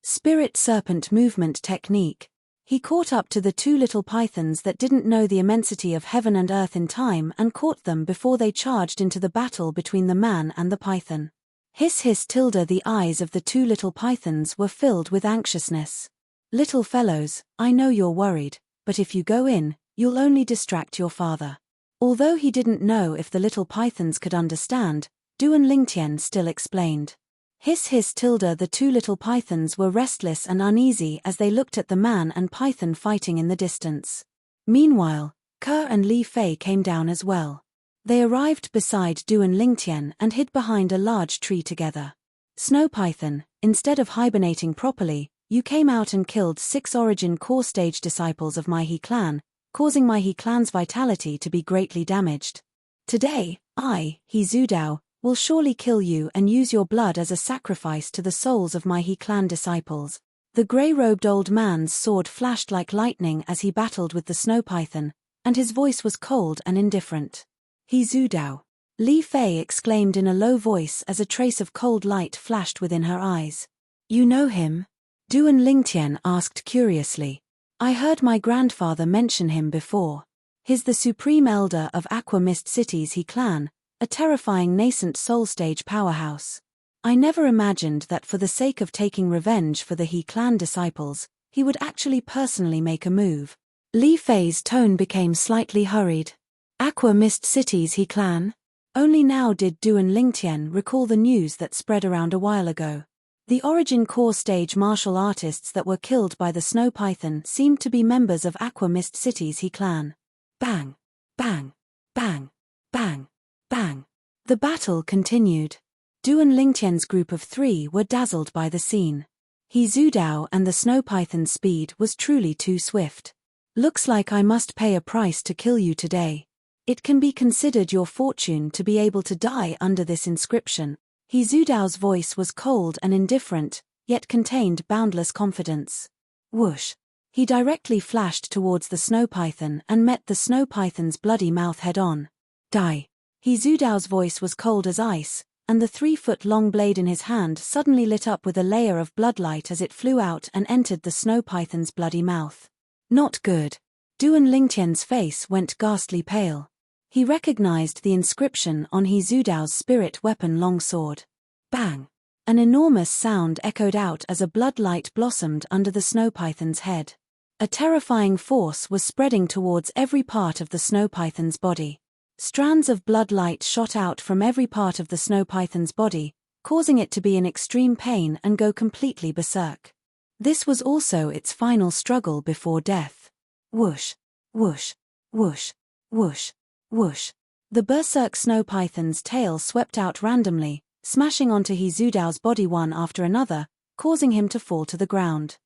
Spirit serpent movement technique. He caught up to the 2 little pythons that didn't know the immensity of heaven and earth in time and caught them before they charged into the battle between the man and the python. Hiss hiss tilde. The eyes of the 2 little pythons were filled with anxiousness. Little fellows, I know you're worried, but if you go in, you'll only distract your father. Although he didn't know if the little pythons could understand, Duan Lingtian still explained. Hiss hiss tilde. The 2 little pythons were restless and uneasy as they looked at the man and python fighting in the distance. Meanwhile, Ke and Li Fei came down as well. They arrived beside Du and Lingtian and hid behind a large tree together. Snow Python, instead of hibernating properly, you came out and killed 6 Origin Core Stage disciples of my He clan, causing my He clan's vitality to be greatly damaged. Today, I, He Zudao, will surely kill you and use your blood as a sacrifice to the souls of my He clan disciples. The grey-robed old man's sword flashed like lightning as he battled with the Snow Python, and his voice was cold and indifferent. He Zudao. Li Fei exclaimed in a low voice as a trace of cold light flashed within her eyes. You know him? Du and Lingtian asked curiously. I heard my grandfather mention him before. He's the supreme elder of Aqua Mist City's He clan, a terrifying nascent soul stage powerhouse. I never imagined that for the sake of taking revenge for the He clan disciples, he would actually personally make a move. Li Fei's tone became slightly hurried. Aqua Mist City's He clan? Only now did Du and Lingtian recall the news that spread around a while ago. The Origin Core Stage martial artists that were killed by the Snow Python seemed to be members of Aqua Mist City's He clan. Bang! Bang! Bang! Bang! Bang! The battle continued. Du and Lingtian's group of 3 were dazzled by the scene. He Zudao and the Snow Python's speed was truly too swift. Looks like I must pay a price to kill you today. It can be considered your fortune to be able to die under this inscription. He Zudao's voice was cold and indifferent, yet contained boundless confidence. Whoosh! He directly flashed towards the Snow Python and met the Snow Python's bloody mouth head-on. Die! He Zudao's voice was cold as ice, and the 3-foot-long blade in his hand suddenly lit up with a layer of bloodlight as it flew out and entered the Snow Python's bloody mouth. Not good. Du and Lingtian's face went ghastly pale. He recognized the inscription on He Zudao's spirit weapon longsword. Bang! An enormous sound echoed out as a bloodlight blossomed under the Snow Python's head. A terrifying force was spreading towards every part of the Snow Python's body. Strands of bloodlight shot out from every part of the Snow Python's body, causing it to be in extreme pain and go completely berserk. This was also its final struggle before death. Whoosh! Whoosh! Whoosh! Whoosh! Whoosh! The berserk Snow Python's tail swept out randomly, smashing onto He Zudao's body one after another, causing him to fall to the ground.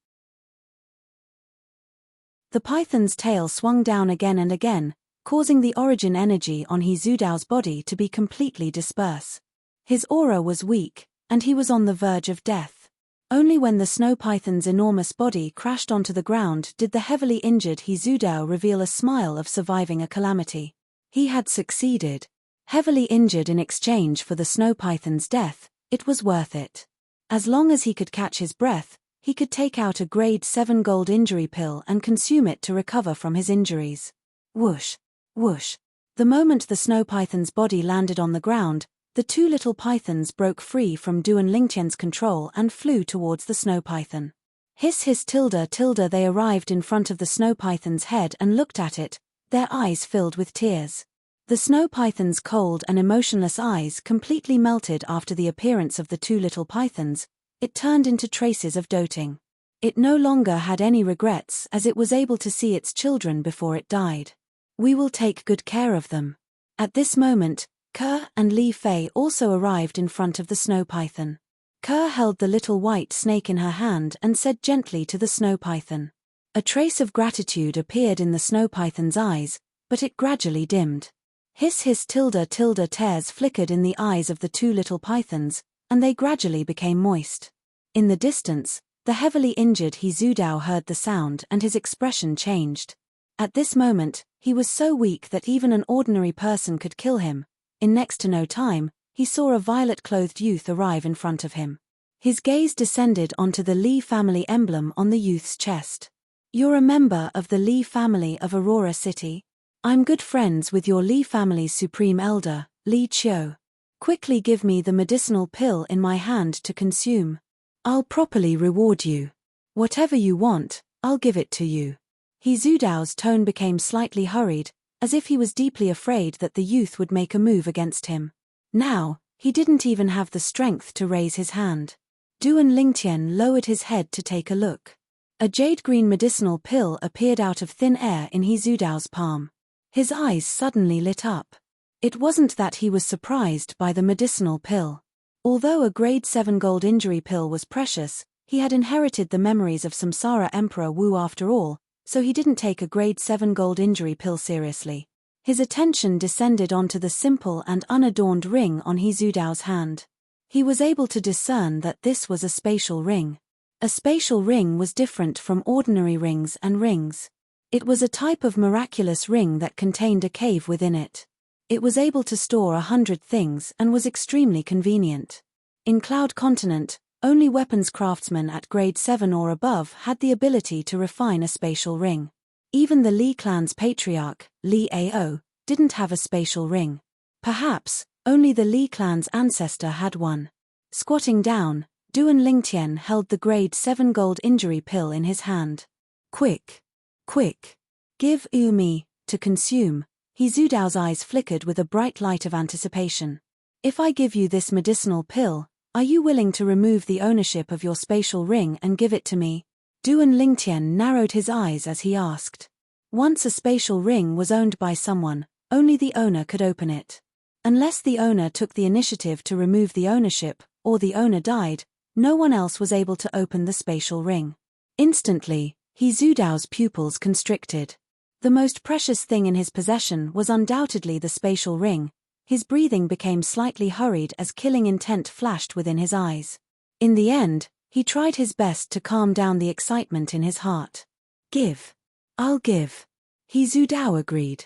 The python's tail swung down again and again, causing the origin energy on He Zudao's body to be completely disperse. His aura was weak, and he was on the verge of death. Only when the Snow Python's enormous body crashed onto the ground did the heavily injured He Zudao reveal a smile of surviving a calamity. He had succeeded. Heavily injured in exchange for the Snow Python's death, it was worth it. As long as he could catch his breath, he could take out a grade 7 gold injury pill and consume it to recover from his injuries. Whoosh! Whoosh! The moment the Snow Python's body landed on the ground, the 2 little pythons broke free from Du and Lingtian's control and flew towards the Snow Python. Hiss hiss tilde tilde they arrived in front of the Snow Python's head and looked at it, their eyes filled with tears. The Snow Python's cold and emotionless eyes completely melted after the appearance of the 2 little pythons. It turned into traces of doting. It no longer had any regrets as it was able to see its children before it died. We will take good care of them. At this moment, Ke and Li Fei also arrived in front of the Snow Python. Ke held the little white snake in her hand and said gently to the Snow Python. A trace of gratitude appeared in the Snow Python's eyes, but it gradually dimmed. Hiss hiss tilde tilde tears flickered in the eyes of the 2 little pythons, and they gradually became moist. In the distance, the heavily injured He Zudao heard the sound and his expression changed. At this moment, he was so weak that even an ordinary person could kill him. In next to no time, he saw a violet-clothed youth arrive in front of him. His gaze descended onto the Li family emblem on the youth's chest. You're a member of the Li family of Aurora City? I'm good friends with your Li family's supreme elder, Li Qiu. Quickly give me the medicinal pill in my hand to consume. I'll properly reward you. Whatever you want, I'll give it to you. He Zudao's tone became slightly hurried, as if he was deeply afraid that the youth would make a move against him. Now, he didn't even have the strength to raise his hand. Du and Lingtian lowered his head to take a look. A jade-green medicinal pill appeared out of thin air in He Zudao's palm. His eyes suddenly lit up. It wasn't that he was surprised by the medicinal pill. Although a grade 7 gold injury pill was precious, he had inherited the memories of Samsara Emperor Wu after all, so he didn't take a grade 7 gold injury pill seriously. His attention descended onto the simple and unadorned ring on He Zudao's hand. He was able to discern that this was a spatial ring. A spatial ring was different from ordinary rings and rings. It was a type of miraculous ring that contained a cave within it. It was able to store 100 things and was extremely convenient. In Cloud Continent, only weapons craftsmen at grade 7 or above had the ability to refine a spatial ring. Even the Li clan's patriarch, Li Ao, didn't have a spatial ring. Perhaps, only the Li clan's ancestor had one. Squatting down, Duan Lingtian held the grade 7 gold injury pill in his hand. Quick! Quick! Give me, to consume. He Zudao's eyes flickered with a bright light of anticipation. If I give you this medicinal pill, are you willing to remove the ownership of your spatial ring and give it to me? Duan Lingtian narrowed his eyes as he asked. Once a spatial ring was owned by someone, only the owner could open it. Unless the owner took the initiative to remove the ownership, or the owner died, no one else was able to open the spatial ring. Instantly, He Zudao's pupils constricted. The most precious thing in his possession was undoubtedly the spatial ring. His breathing became slightly hurried as killing intent flashed within his eyes. In the end, he tried his best to calm down the excitement in his heart. Give. I'll give. He Zudao agreed.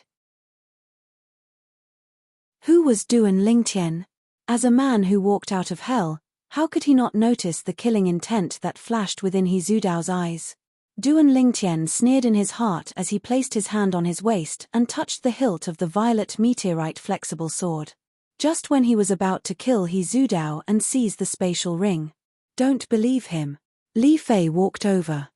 Who was Duan Lingtian? As a man who walked out of hell, how could he not notice the killing intent that flashed within He Zudao's eyes? Duan Lingtian sneered in his heart as he placed his hand on his waist and touched the hilt of the violet meteorite flexible sword. Just when he was about to kill He Zudao and seize the spatial ring. Don't believe him. Li Fei walked over.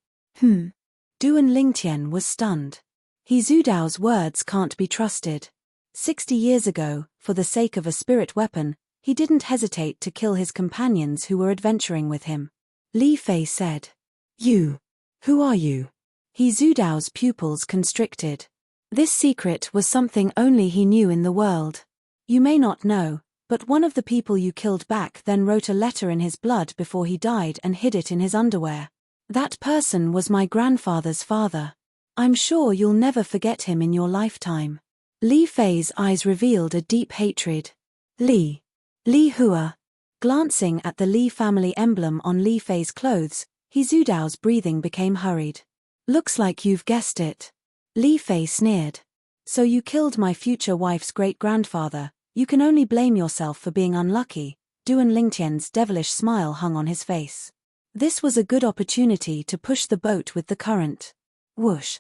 Duan Lingtian was stunned. He Zudao's words can't be trusted. 60 years ago, for the sake of a spirit weapon, he didn't hesitate to kill his companions who were adventuring with him. Li Fei said. You. Who are you? He Zudao's pupils constricted. This secret was something only he knew in the world. You may not know, but one of the people you killed back then wrote a letter in his blood before he died and hid it in his underwear. That person was my grandfather's father. I'm sure you'll never forget him in your lifetime. Li Fei's eyes revealed a deep hatred. Li Hua. Glancing at the Li family emblem on Li Fei's clothes, He Zudao's breathing became hurried. Looks like you've guessed it. Li Fei sneered. So you killed my future wife's great-grandfather. You can only blame yourself for being unlucky. Duan Lingtian's devilish smile hung on his face. This was a good opportunity to push the boat with the current. Whoosh.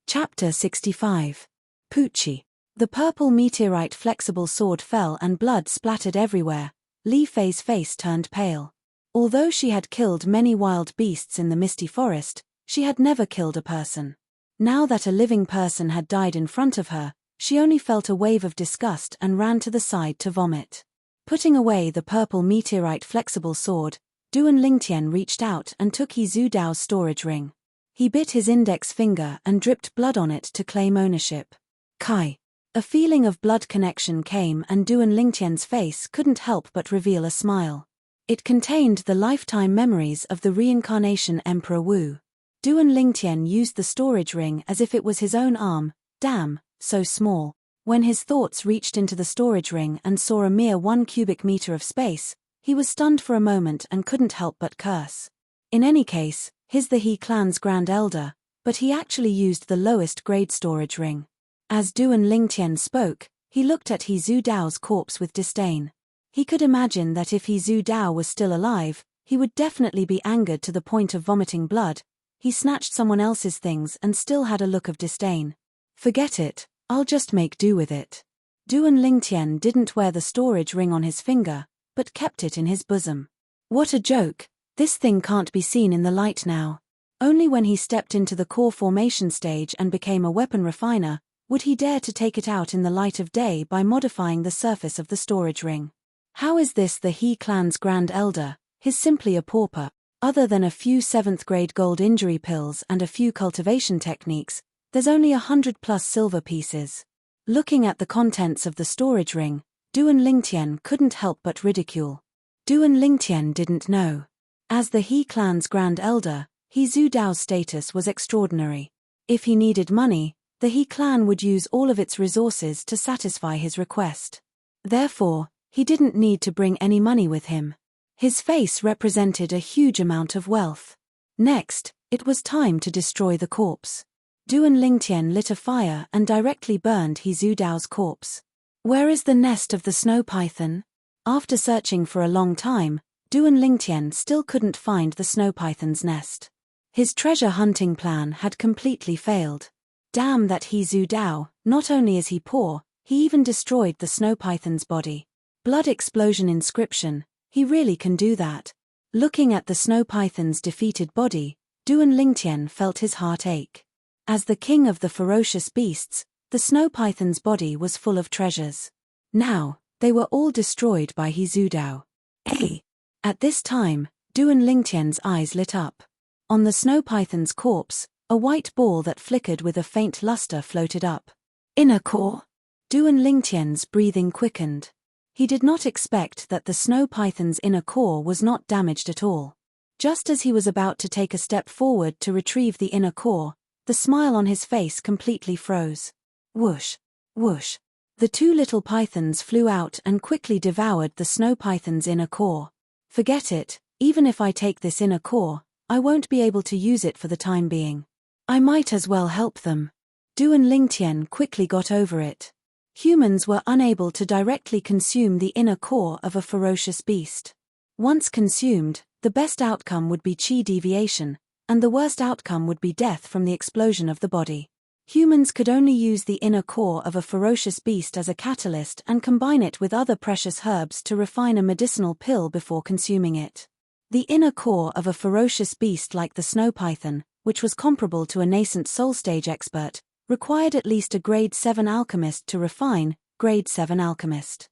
Chapter 65. Pucci. The purple meteorite flexible sword fell and blood splattered everywhere. Li Fei's face turned pale. Although she had killed many wild beasts in the misty forest, she had never killed a person. Now that a living person had died in front of her, she only felt a wave of disgust and ran to the side to vomit. Putting away the purple meteorite flexible sword, Duan Lingtian reached out and took He Zudao's storage ring. He bit his index finger and dripped blood on it to claim ownership. Kai. A feeling of blood connection came and Duan Lingtian's face couldn't help but reveal a smile. It contained the lifetime memories of the reincarnation Emperor Wu. Duan Lingtian used the storage ring as if it was his own arm. Damn, so small. When his thoughts reached into the storage ring and saw a mere 1 cubic meter of space, he was stunned for a moment and couldn't help but curse. In any case, he's the He clan's Grand Elder, but he actually used the lowest grade storage ring. As Duan Lingtian spoke, he looked at He Zudao's corpse with disdain. He could imagine that if He Zudao was still alive, he would definitely be angered to the point of vomiting blood. He snatched someone else's things and still had a look of disdain. Forget it, I'll just make do with it. Duan Lingtian didn't wear the storage ring on his finger, but kept it in his bosom. What a joke, this thing can't be seen in the light now. Only when he stepped into the core formation stage and became a weapon refiner, would he dare to take it out in the light of day by modifying the surface of the storage ring. How is this the He clan's Grand Elder? He's simply a pauper. Other than a few 7th grade gold injury pills and a few cultivation techniques, there's only 100+ silver pieces. Looking at the contents of the storage ring, Duan Lingtian couldn't help but ridicule. Duan Lingtian didn't know. As the He clan's Grand Elder, He Zudao's status was extraordinary. If he needed money, the He clan would use all of its resources to satisfy his request. Therefore, he didn't need to bring any money with him. His face represented a huge amount of wealth. Next, it was time to destroy the corpse. Duan Lingtian lit a fire and directly burned He Zudao's corpse. Where is the nest of the snow python? After searching for a long time, Duan Lingtian still couldn't find the snow python's nest. His treasure hunting plan had completely failed. Damn that He Zudao, not only is he poor, he even destroyed the snow python's body. Blood explosion inscription, he really can do that. Looking at the snow python's defeated body, Duan Lingtian felt his heart ache. As the king of the ferocious beasts, the snow python's body was full of treasures. Now, they were all destroyed by He Zudao. Hey! At this time, Duan Lingtian's eyes lit up. On the snow python's corpse, a white ball that flickered with a faint luster floated up. Inner core? Duan Lingtian's breathing quickened. He did not expect that the snow python's inner core was not damaged at all. Just as he was about to take a step forward to retrieve the inner core, the smile on his face completely froze. Whoosh! Whoosh! The two little pythons flew out and quickly devoured the snow python's inner core. Forget it, even if I take this inner core, I won't be able to use it for the time being. I might as well help them. Duan Lingtian quickly got over it. Humans were unable to directly consume the inner core of a ferocious beast. Once consumed, the best outcome would be chi deviation, and the worst outcome would be death from the explosion of the body. Humans could only use the inner core of a ferocious beast as a catalyst and combine it with other precious herbs to refine a medicinal pill before consuming it. The inner core of a ferocious beast like the snow python, which was comparable to a nascent soul stage expert, required at least a grade 7 alchemist to refine, grade 7 alchemist.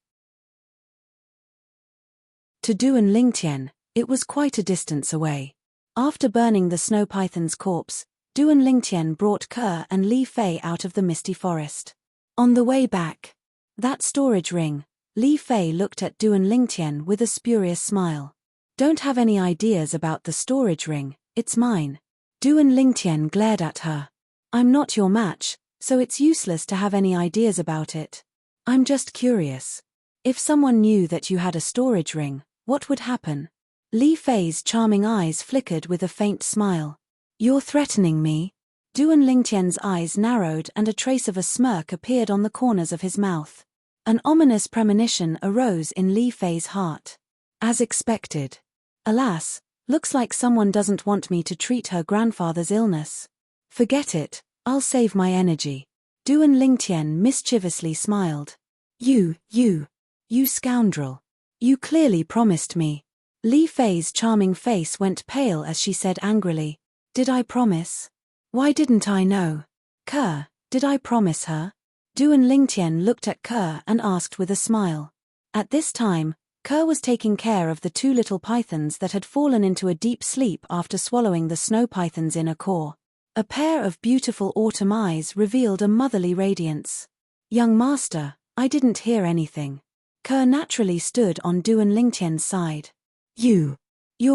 To Duan Lingtian, it was quite a distance away. After burning the snow python's corpse, Duan Lingtian brought Ke and Li Fei out of the misty forest. On the way back, that storage ring, Li Fei looked at Duan Lingtian with a spurious smile. Don't have any ideas about the storage ring, it's mine. Duan Lingtian glared at her. I'm not your match, so it's useless to have any ideas about it. I'm just curious. If someone knew that you had a storage ring, what would happen? Li Fei's charming eyes flickered with a faint smile. You're threatening me? Duan Lingtian's eyes narrowed and a trace of a smirk appeared on the corners of his mouth. An ominous premonition arose in Li Fei's heart. As expected. Alas, looks like someone doesn't want me to treat her grandfather's illness. Forget it, I'll save my energy. Duan Lingtian mischievously smiled. You scoundrel. You clearly promised me. Li Fei's charming face went pale as she said angrily. Did I promise? Why didn't I know? Ke, did I promise her? Duan Lingtian looked at Ke and asked with a smile. At this time, Ke was taking care of the two little pythons that had fallen into a deep sleep after swallowing the snow python's inner core. A pair of beautiful autumn eyes revealed a motherly radiance. Young master, I didn't hear anything. Ke naturally stood on Duan Lingtian's side. You're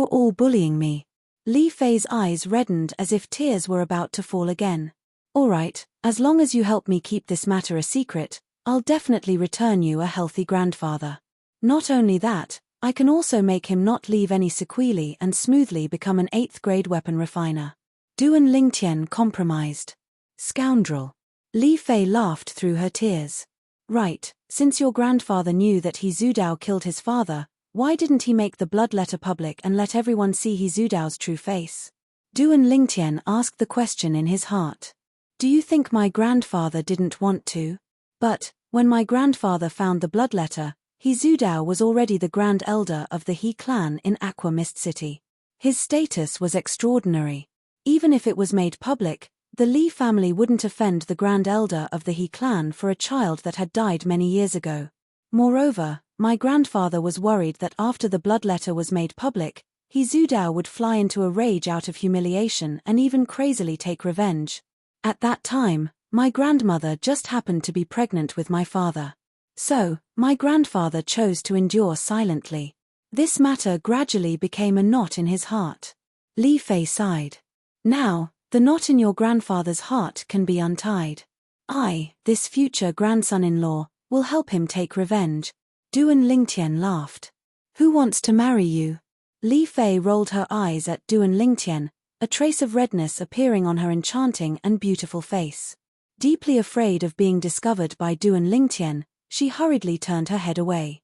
all bullying me. Li Fei's eyes reddened as if tears were about to fall again. All right, as long as you help me keep this matter a secret, I'll definitely return you a healthy grandfather. Not only that, I can also make him not leave any sequelae and smoothly become an 8th grade weapon refiner. Duan Lingtian compromised. Scoundrel. Li Fei laughed through her tears. Right, since your grandfather knew that He Zudao killed his father, why didn't he make the blood letter public and let everyone see He Zudao's true face? Duan Lingtian asked the question in his heart. Do you think my grandfather didn't want to? But, when my grandfather found the blood letter, He Zudao was already the Grand Elder of the He clan in Aqua Mist City. His status was extraordinary. Even if it was made public, the Li family wouldn't offend the Grand Elder of the He clan for a child that had died many years ago. Moreover, my grandfather was worried that after the blood letter was made public, He Zudao would fly into a rage out of humiliation and even crazily take revenge. At that time, my grandmother just happened to be pregnant with my father. So, my grandfather chose to endure silently. This matter gradually became a knot in his heart. Li Fei sighed. Now, the knot in your grandfather's heart can be untied. I, this future grandson-in-law, will help him take revenge. Duan Lingtian laughed. Who wants to marry you? Li Fei rolled her eyes at Duan Lingtian, a trace of redness appearing on her enchanting and beautiful face. Deeply afraid of being discovered by Duan Lingtian, she hurriedly turned her head away.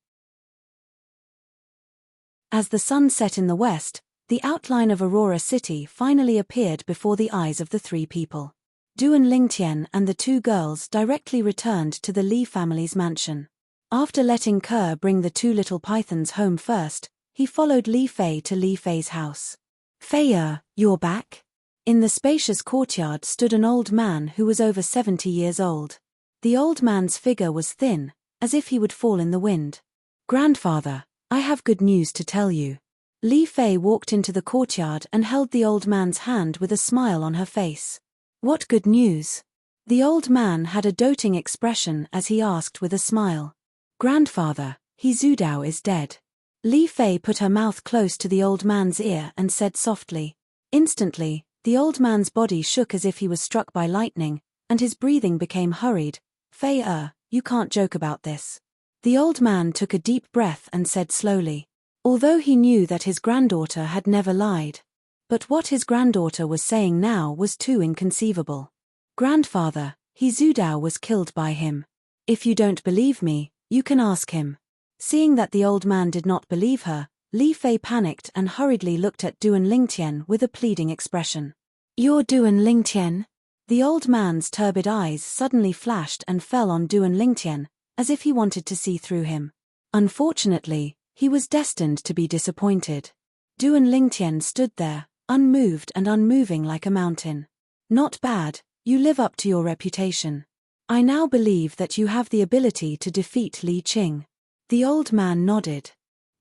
As the sun set in the west, the outline of Aurora City finally appeared before the eyes of the three people. Duan Lingtian and the two girls directly returned to the Li family's mansion. After letting Kerr bring the two little pythons home first, he followed Li Fei to Li Fei's house. Fei, you're back? In the spacious courtyard stood an old man who was over 70 years old. The old man's figure was thin, as if he would fall in the wind. Grandfather, I have good news to tell you. Li Fei walked into the courtyard and held the old man's hand with a smile on her face. What good news? The old man had a doting expression as he asked with a smile. Grandfather, He Zudao is dead. Li Fei put her mouth close to the old man's ear and said softly. Instantly, the old man's body shook as if he was struck by lightning, and his breathing became hurried. Fei, you can't joke about this. The old man took a deep breath and said slowly. Although he knew that his granddaughter had never lied. But what his granddaughter was saying now was too inconceivable. Grandfather, He Zudao was killed by him. If you don't believe me, you can ask him. Seeing that the old man did not believe her, Li Fei panicked and hurriedly looked at Duan Lingtian with a pleading expression. You're Duan Lingtian? The old man's turbid eyes suddenly flashed and fell on Duan Lingtian, as if he wanted to see through him. Unfortunately, he was destined to be disappointed. Duan Lingtian stood there, unmoved and unmoving like a mountain. Not bad, you live up to your reputation. I now believe that you have the ability to defeat Li Qing. The old man nodded.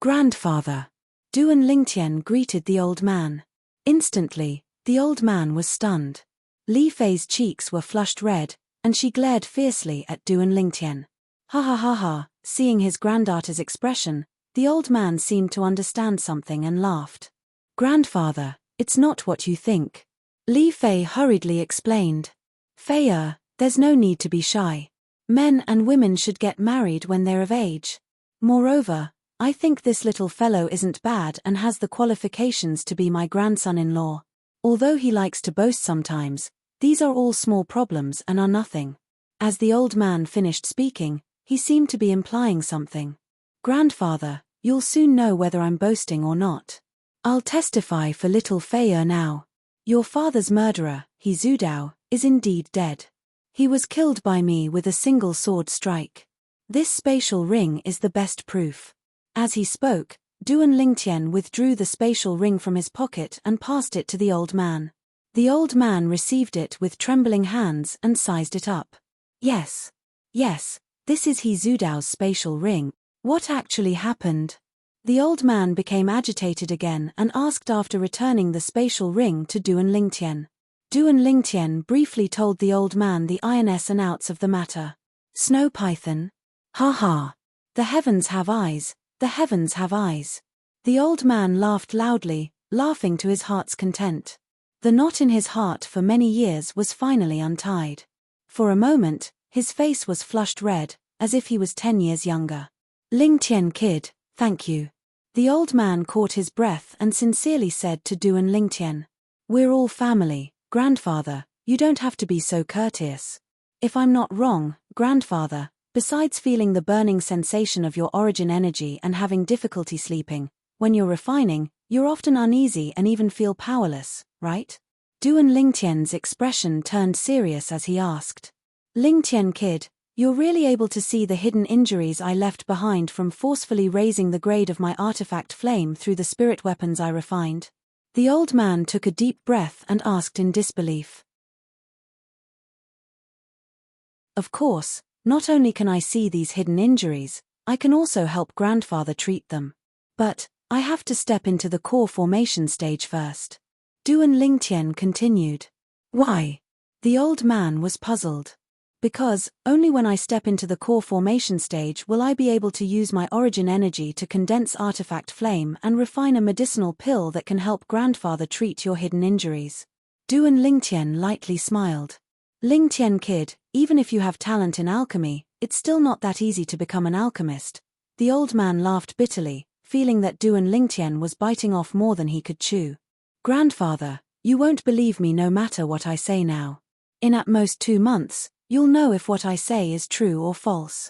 Grandfather. Duan Lingtian greeted the old man. Instantly, the old man was stunned. Li Fei's cheeks were flushed red, and she glared fiercely at Duan Lingtian. Ha ha ha ha, seeing his granddaughter's expression, the old man seemed to understand something and laughed. Grandfather, it's not what you think. Li Fei hurriedly explained. Fei, there's no need to be shy. Men and women should get married when they're of age. Moreover, I think this little fellow isn't bad and has the qualifications to be my grandson-in-law. Although he likes to boast sometimes, these are all small problems and are nothing. As the old man finished speaking, he seemed to be implying something. Grandfather, you'll soon know whether I'm boasting or not. I'll testify for little Fei now. Your father's murderer, He Zudao, is indeed dead. He was killed by me with a single sword strike. This spatial ring is the best proof. As he spoke, Duan Lingtian withdrew the spatial ring from his pocket and passed it to the old man. The old man received it with trembling hands and sized it up. Yes, this is He Zudao's spatial ring. What actually happened? The old man became agitated again and asked after returning the spatial ring to Duan Lingtian. Duan Lingtian briefly told the old man the ins and outs of the matter. Snow python? Ha ha! The heavens have eyes, the heavens have eyes. The old man laughed loudly, laughing to his heart's content. The knot in his heart for many years was finally untied. For a moment, his face was flushed red, as if he was 10 years younger. Lingtian kid, thank you. The old man caught his breath and sincerely said to Duan Lingtian. We're all family, grandfather, you don't have to be so courteous. If I'm not wrong, grandfather, besides feeling the burning sensation of your origin energy and having difficulty sleeping, when you're refining, you're often uneasy and even feel powerless, right? Duan Lingtian's expression turned serious as he asked. Lingtian kid, you're really able to see the hidden injuries I left behind from forcefully raising the grade of my artifact flame through the spirit weapons I refined? The old man took a deep breath and asked in disbelief. Of course, not only can I see these hidden injuries, I can also help grandfather treat them. But, I have to step into the core formation stage first. Duan Lingtian continued. Why? The old man was puzzled. Because, only when I step into the core formation stage will I be able to use my origin energy to condense artifact flame and refine a medicinal pill that can help grandfather treat your hidden injuries. Duan Lingtian lightly smiled. Lingtian kid, even if you have talent in alchemy, it's still not that easy to become an alchemist. The old man laughed bitterly, feeling that Duan Lingtian was biting off more than he could chew. Grandfather, you won't believe me no matter what I say now. In at most 2 months, you'll know if what I say is true or false.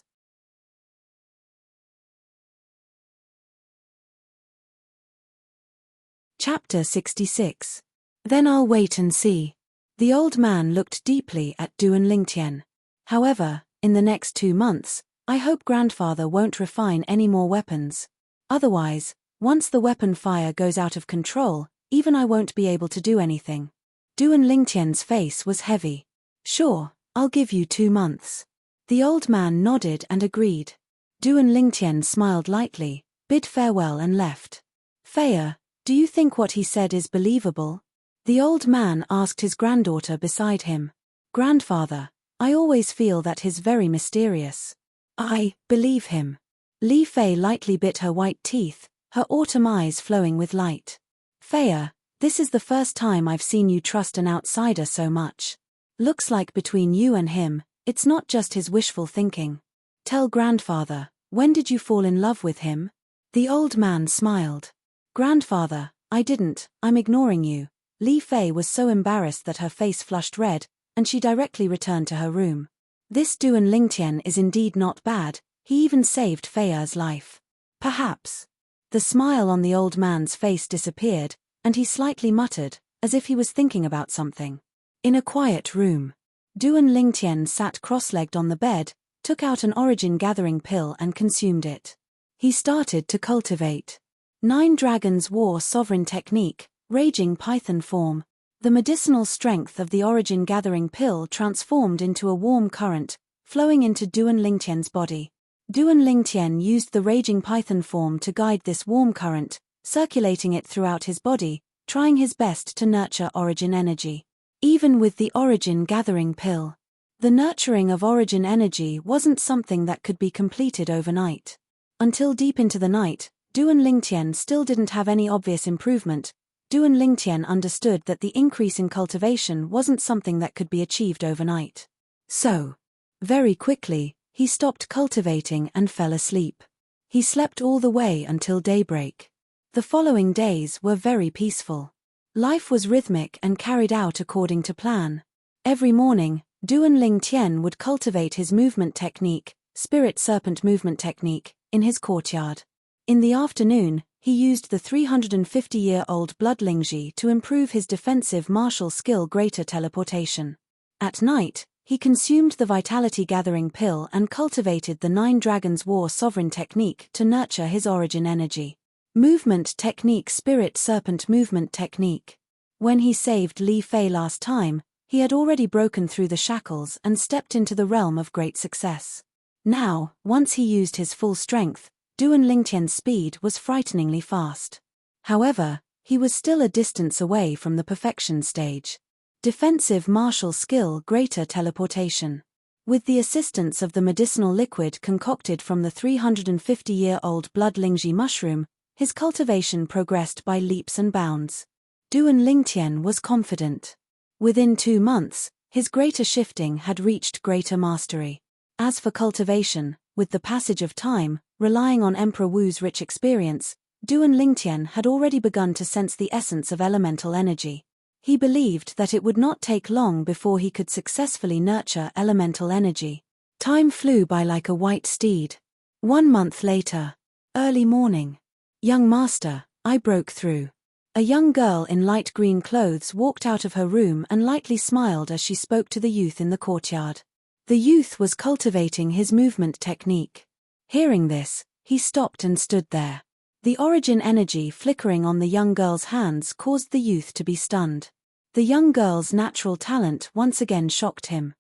Chapter 66. Then I'll wait and see. The old man looked deeply at Duan Lingtian. However, in the next 2 months, I hope grandfather won't refine any more weapons. Otherwise, once the weapon fire goes out of control, even I won't be able to do anything. Duan Lingtian's face was heavy. Sure, I'll give you 2 months. The old man nodded and agreed. Duan Lingtian smiled lightly, bid farewell and left. Faya, do you think what he said is believable? The old man asked his granddaughter beside him. Grandfather, I always feel that he's very mysterious. I believe him. Li Fei lightly bit her white teeth, her autumn eyes flowing with light. Faya, this is the first time I've seen you trust an outsider so much. Looks like between you and him, it's not just his wishful thinking. Tell grandfather, when did you fall in love with him? The old man smiled. Grandfather, I didn't, I'm ignoring you. Li Fei was so embarrassed that her face flushed red, and she directly returned to her room. This Duan Lingtian is indeed not bad, he even saved Faya's life. Perhaps. The smile on the old man's face disappeared, and he slightly muttered, as if he was thinking about something. In a quiet room, Duan Lingtian sat cross-legged on the bed, took out an origin gathering pill and consumed it. He started to cultivate. 9 Dragons War Sovereign Technique, Raging Python Form. The medicinal strength of the origin gathering pill transformed into a warm current, flowing into Duan Lingtian's body. Duan Lingtian used the Raging Python form to guide this warm current, circulating it throughout his body, trying his best to nurture origin energy. Even with the origin gathering pill, the nurturing of origin energy wasn't something that could be completed overnight. Until deep into the night, Duan Lingtian still didn't have any obvious improvement. Duan Lingtian understood that the increase in cultivation wasn't something that could be achieved overnight. So, very quickly, he stopped cultivating and fell asleep. He slept all the way until daybreak. The following days were very peaceful. Life was rhythmic and carried out according to plan. Every morning, Duan Lingtian would cultivate his movement technique, spirit serpent movement technique, in his courtyard. In the afternoon, he used the 350-year-old blood Lingji to improve his defensive martial skill greater teleportation. At night, he consumed the vitality gathering pill and cultivated the 9 Dragons War Sovereign Technique to nurture his origin energy. Movement Technique Spirit Serpent Movement Technique. When he saved Li Fei last time, he had already broken through the shackles and stepped into the realm of great success. Now, once he used his full strength, Duan Lingtian's speed was frighteningly fast. However, he was still a distance away from the perfection stage. Defensive martial skill greater teleportation. With the assistance of the medicinal liquid concocted from the 350-year-old blood Lingji mushroom, his cultivation progressed by leaps and bounds. Duan Lingtian was confident. Within 2 months, his greater shifting had reached greater mastery. As for cultivation, with the passage of time, relying on Emperor Wu's rich experience, Duan Lingtian had already begun to sense the essence of elemental energy. He believed that it would not take long before he could successfully nurture elemental energy. Time flew by like a white steed. 1 month later. Early morning. Young master, I broke through. A young girl in light green clothes walked out of her room and lightly smiled as she spoke to the youth in the courtyard. The youth was cultivating his movement technique. Hearing this, he stopped and stood there. The origin energy flickering on the young girl's hands caused the youth to be stunned. The young girl's natural talent once again shocked him.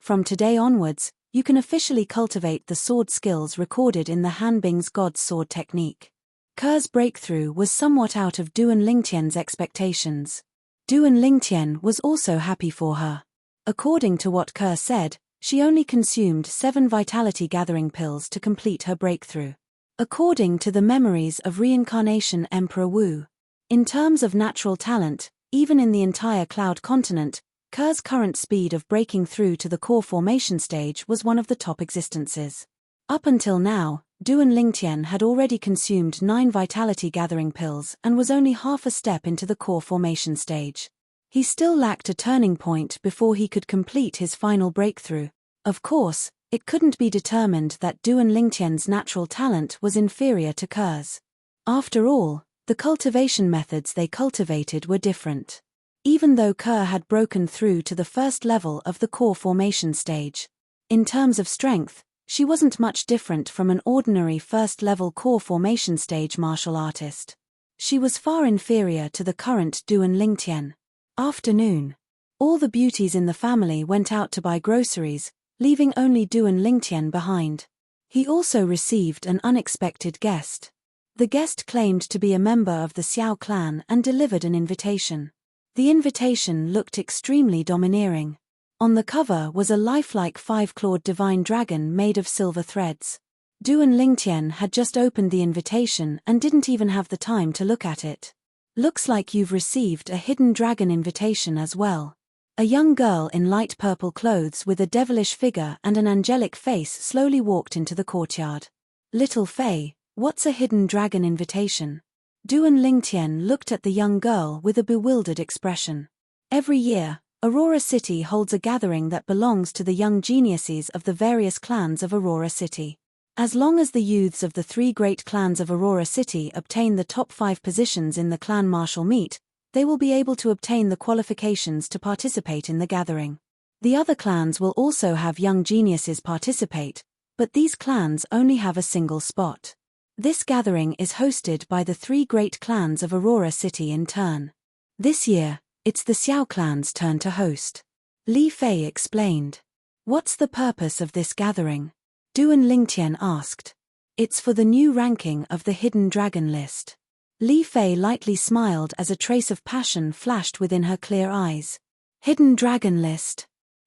From today onwards, you can officially cultivate the sword skills recorded in the Hanbing's God's Sword technique. Ke's breakthrough was somewhat out of Duan Lingtian's expectations. Duan Lingtian was also happy for her. According to what Ke said, she only consumed 7 vitality gathering pills to complete her breakthrough. According to the memories of reincarnation Emperor Wu, in terms of natural talent, even in the entire Cloud continent, Ke's current speed of breaking through to the core formation stage was one of the top existences. Up until now, Duan Lingtian had already consumed 9 vitality gathering pills and was only half a step into the core formation stage. He still lacked a turning point before he could complete his final breakthrough. Of course, it couldn't be determined that Duan Lingtian's natural talent was inferior to Ke's. After all, the cultivation methods they cultivated were different. Even though Ke had broken through to the first level of the core formation stage, in terms of strength, she wasn't much different from an ordinary first-level core formation stage martial artist. She was far inferior to the current Duan Lingtian. Afternoon. All the beauties in the family went out to buy groceries, leaving only Duan Lingtian behind. He also received an unexpected guest. The guest claimed to be a member of the Xiao clan and delivered an invitation. The invitation looked extremely domineering. On the cover was a lifelike 5-clawed divine dragon made of silver threads. Duan Lingtian had just opened the invitation and didn't even have the time to look at it. Looks like you've received a hidden dragon invitation as well. A young girl in light purple clothes with a devilish figure and an angelic face slowly walked into the courtyard. Little Fei, what's a hidden dragon invitation? Duan Lingtian looked at the young girl with a bewildered expression. Every year, Aurora City holds a gathering that belongs to the young geniuses of the various clans of Aurora City. As long as the youths of the 3 great clans of Aurora City obtain the top 5 positions in the clan martial meet, they will be able to obtain the qualifications to participate in the gathering. The other clans will also have young geniuses participate, but these clans only have a single spot. This gathering is hosted by the 3 great clans of Aurora City in turn. This year, it's the Xiao clan's turn to host. Li Fei explained. What's the purpose of this gathering? Duan Lingtian asked. It's for the new ranking of the Hidden Dragon list. Li Fei lightly smiled as a trace of passion flashed within her clear eyes. Hidden Dragon list.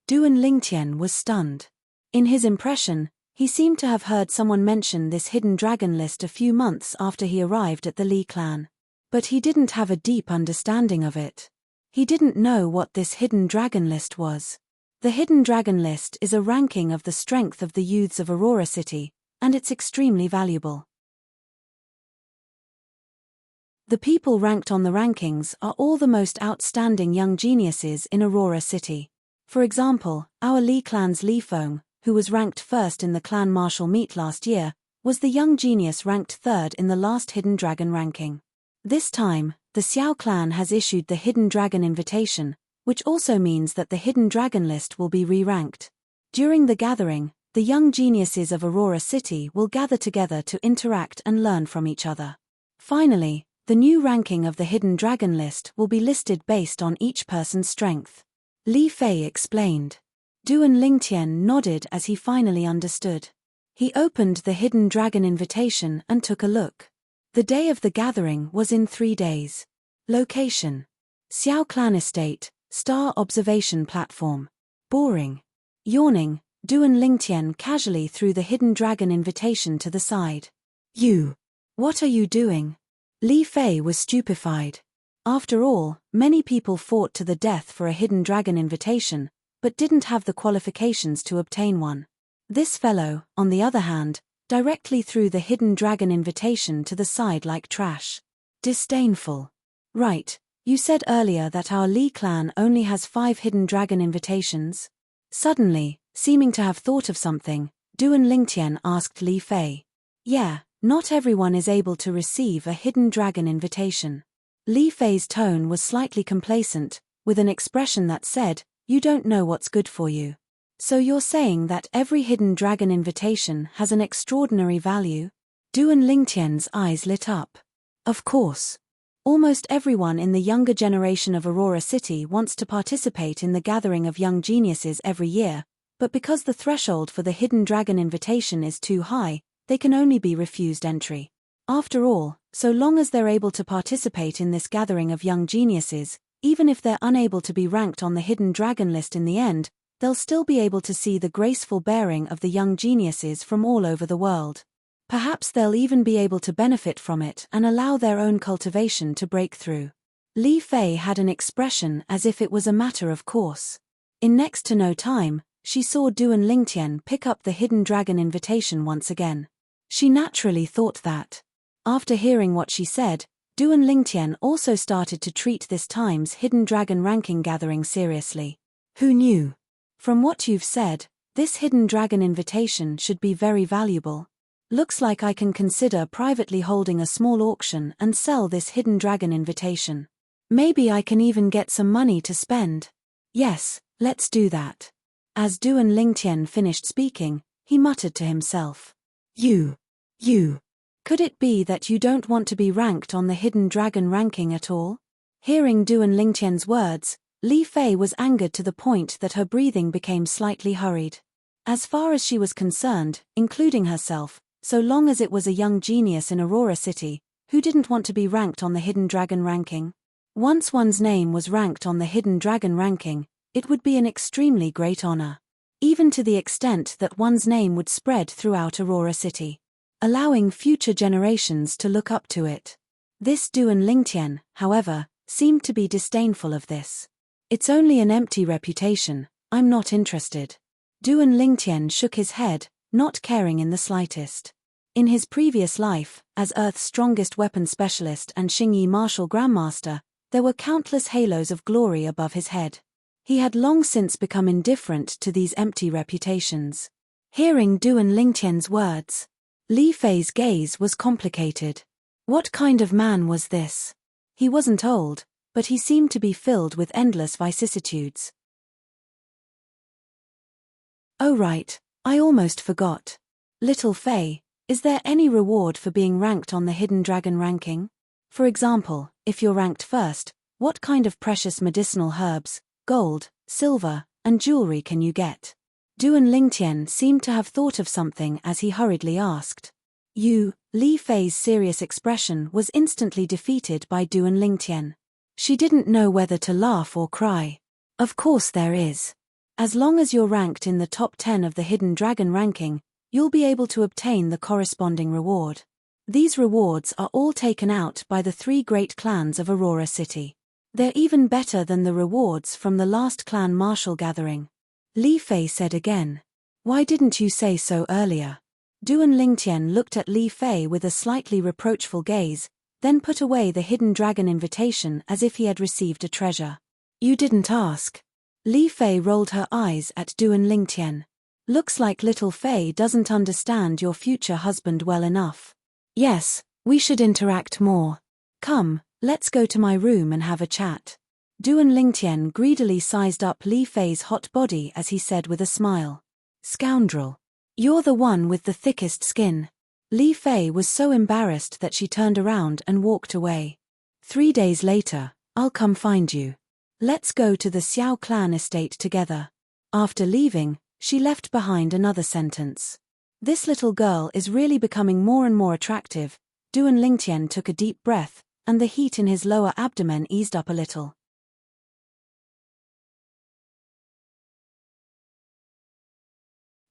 Duan Lingtian was stunned. In his impression, he seemed to have heard someone mention this Hidden Dragon list a few months after he arrived at the Li clan. But he didn't have a deep understanding of it. He didn't know what this Hidden Dragon list was. The Hidden Dragon list is a ranking of the strength of the youths of Aurora City, and it's extremely valuable. The people ranked on the rankings are all the most outstanding young geniuses in Aurora City. For example, our Li clan's Li Feng, who was ranked first in the clan martial meet last year, was the young genius ranked 3rd in the last Hidden Dragon ranking. This time, the Xiao clan has issued the Hidden Dragon invitation, which also means that the Hidden Dragon list will be re-ranked. During the gathering, the young geniuses of Aurora City will gather together to interact and learn from each other. Finally, the new ranking of the Hidden Dragon list will be listed based on each person's strength. Li Fei explained. Duan Lingtian nodded as he finally understood. He opened the Hidden Dragon invitation and took a look. The day of the gathering was in 3 days. Location: Xiao Clan Estate, Star Observation Platform. Boring. Yawning, Duan Lingtian casually threw the Hidden Dragon invitation to the side. You. What are you doing? Li Fei was stupefied. After all, many people fought to the death for a Hidden Dragon invitation, but didn't have the qualifications to obtain one. This fellow, on the other hand, directly threw the Hidden Dragon invitation to the side like trash. Disdainful. Right. You said earlier that our Li clan only has 5 Hidden Dragon invitations? Suddenly, seeming to have thought of something, Duan Lingtian asked Li Fei. Yeah, not everyone is able to receive a Hidden Dragon invitation. Li Fei's tone was slightly complacent, with an expression that said, you don't know what's good for you. So you're saying that every Hidden Dragon invitation has an extraordinary value? Duan Lingtian's eyes lit up. Of course. Almost everyone in the younger generation of Aurora City wants to participate in the gathering of young geniuses every year, But because the threshold for the hidden dragon invitation is too high, they can only be refused entry. After all, so long as they're able to participate in this gathering of young geniuses, even if they're unable to be ranked on the hidden dragon list in the end, they'll still be able to see the graceful bearing of the young geniuses from all over the world. Perhaps they'll even be able to benefit from it and allow their own cultivation to break through. Li Fei had an expression as if it was a matter of course. In next to no time, she saw Duan Lingtian pick up the hidden dragon invitation once again. She naturally thought that. After hearing what she said, Duan Lingtian also started to treat this time's hidden dragon ranking gathering seriously. Who knew? From what you've said, this hidden dragon invitation should be very valuable. Looks like I can consider privately holding a small auction and sell this hidden dragon invitation. Maybe I can even get some money to spend. Yes, let's do that. As Duan Lingtian finished speaking, he muttered to himself. You. Could it be that you don't want to be ranked on the hidden dragon ranking at all? Hearing Duan Lingtian's words, Li Fei was angered to the point that her breathing became slightly hurried. As far as she was concerned, including herself, so long as it was a young genius in Aurora City, who didn't want to be ranked on the hidden dragon ranking? Once one's name was ranked on the hidden dragon ranking, it would be an extremely great honor. Even to the extent that one's name would spread throughout Aurora City, allowing future generations to look up to it. This Duan Lingtian, however, seemed to be disdainful of this. It's only an empty reputation, I'm not interested. Duan Lingtian shook his head, not caring in the slightest. In his previous life, as Earth's strongest weapon specialist and Xingyi martial grandmaster, there were countless halos of glory above his head. He had long since become indifferent to these empty reputations. Hearing Duan Lingtian's words, Li Fei's gaze was complicated. What kind of man was this? He wasn't old, but he seemed to be filled with endless vicissitudes. Oh right, I almost forgot. Little Fei, is there any reward for being ranked on the hidden dragon ranking? For example, if you're ranked first, what kind of precious medicinal herbs, gold, silver, and jewelry can you get? Duan Lingtian seemed to have thought of something as he hurriedly asked. Li Fei's serious expression was instantly defeated by Duan Lingtian. She didn't know whether to laugh or cry. Of course there is. As long as you're ranked in the top 10 of the hidden dragon ranking, you'll be able to obtain the corresponding reward. These rewards are all taken out by the 3 great clans of Aurora City. They're even better than the rewards from the last clan martial gathering. Li Fei said again. Why didn't you say so earlier? Duan Lingtian looked at Li Fei with a slightly reproachful gaze, then put away the hidden dragon invitation as if he had received a treasure. You didn't ask. Li Fei rolled her eyes at Duan Lingtian. Looks like little Fei doesn't understand your future husband well enough. Yes, we should interact more. Come, let's go to my room and have a chat. Duan Lingtian greedily sized up Li Fei's hot body as he said with a smile. Scoundrel. You're the one with the thickest skin. Li Fei was so embarrassed that she turned around and walked away. 3 days later, I'll come find you. Let's go to the Xiao clan estate together. After leaving, she left behind another sentence. This little girl is really becoming more and more attractive. Duan Lingtian took a deep breath, and the heat in his lower abdomen eased up a little.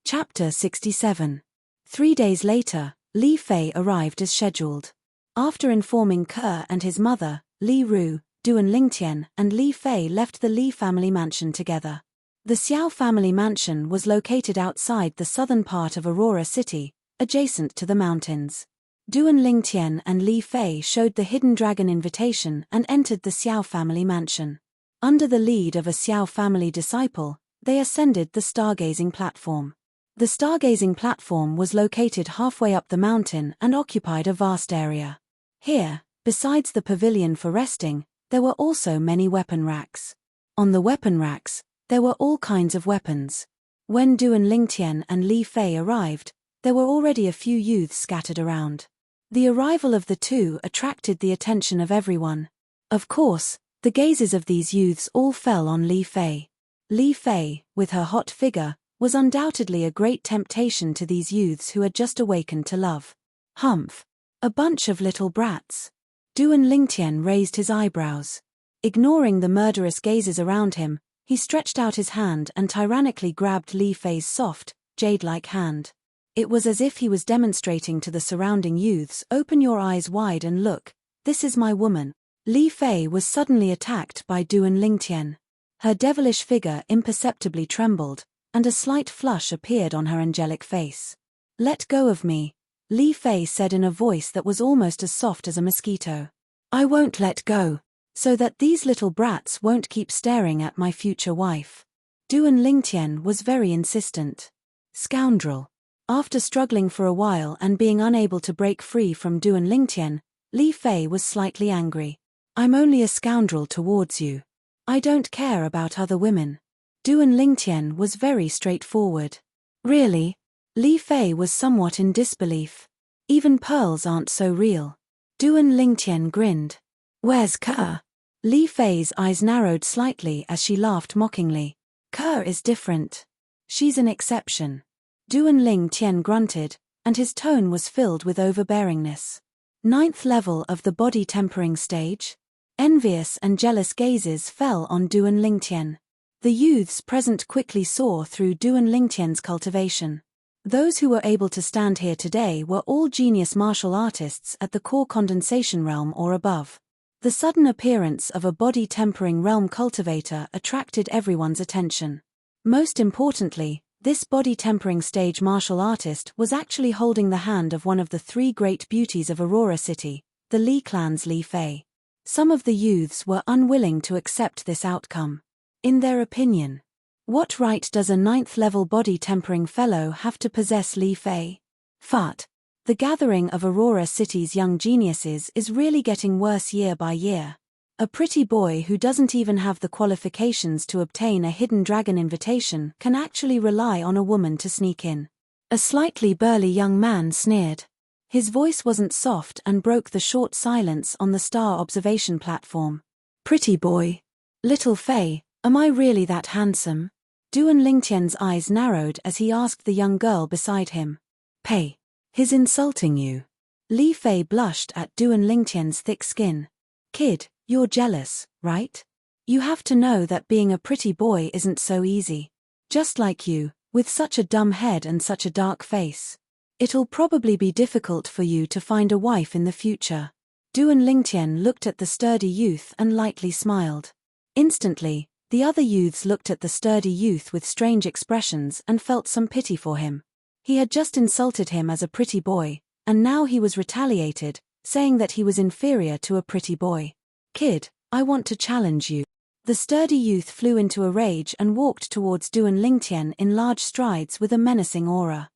Chapter 67. 3 days later, Li Fei arrived as scheduled. After informing Ke and his mother, Li Ru, Duan Lingtian and Li Fei left the Li family mansion together. The Xiao family mansion was located outside the southern part of Aurora City, adjacent to the mountains. Duan Lingtian and Li Fei showed the hidden dragon invitation and entered the Xiao family mansion. Under the lead of a Xiao family disciple, they ascended the stargazing platform. The stargazing platform was located halfway up the mountain and occupied a vast area. Here, besides the pavilion for resting, there were also many weapon racks. On the weapon racks, there were all kinds of weapons. When Duan Lingtian and Li Fei arrived, there were already a few youths scattered around. The arrival of the two attracted the attention of everyone. Of course, the gazes of these youths all fell on Li Fei. Li Fei, with her hot figure, was undoubtedly a great temptation to these youths who had just awakened to love. Humph. A bunch of little brats. Duan Lingtian raised his eyebrows. Ignoring the murderous gazes around him, he stretched out his hand and tyrannically grabbed Li Fei's soft, jade-like hand. It was as if he was demonstrating to the surrounding youths, "Open your eyes wide and look, this is my woman." Li Fei was suddenly attacked by Duan Lingtian. Her devilish figure imperceptibly trembled, and a slight flush appeared on her angelic face. "Let go of me," Li Fei said in a voice that was almost as soft as a mosquito. "I won't let go, so that these little brats won't keep staring at my future wife." Duan Lingtian was very insistent. "Scoundrel." After struggling for a while and being unable to break free from Duan Lingtian, Li Fei was slightly angry. "I'm only a scoundrel towards you. I don't care about other women." Duan Lingtian was very straightforward. "Really?" Li Fei was somewhat in disbelief. "Even pearls aren't so real." Duan Lingtian grinned. "Where's Ke?" Li Fei's eyes narrowed slightly as she laughed mockingly. "Ke is different. She's an exception." Duan Lingtian grunted, and his tone was filled with overbearingness. Ninth level of the body tempering stage? Envious and jealous gazes fell on Duan Lingtian. The youths present quickly saw through Duan Lingtian's cultivation. Those who were able to stand here today were all genius martial artists at the core condensation realm or above. The sudden appearance of a body-tempering realm cultivator attracted everyone's attention. Most importantly, this body-tempering stage martial artist was actually holding the hand of one of the three great beauties of Aurora City, the Li clan's Li Fei. Some of the youths were unwilling to accept this outcome. In their opinion, what right does a 9th-level body-tempering fellow have to possess Li Fei? Fat. The gathering of Aurora City's young geniuses is really getting worse year by year. A pretty boy who doesn't even have the qualifications to obtain a hidden dragon invitation can actually rely on a woman to sneak in. A slightly burly young man sneered. His voice wasn't soft and broke the short silence on the star observation platform. "Pretty boy. Little Fei, am I really that handsome?" Duan Lingtian's eyes narrowed as he asked the young girl beside him. "Pei. He's insulting you." Li Fei blushed at Duan Lingtian's thick skin. "Kid, you're jealous, right? You have to know that being a pretty boy isn't so easy. Just like you, with such a dumb head and such a dark face. It'll probably be difficult for you to find a wife in the future." Duan Lingtian looked at the sturdy youth and lightly smiled. Instantly, the other youths looked at the sturdy youth with strange expressions and felt some pity for him. He had just insulted him as a pretty boy, and now he was retaliated, saying that he was inferior to a pretty boy. "Kid, I want to challenge you." The sturdy youth flew into a rage and walked towards Duan Lingtian in large strides with a menacing aura.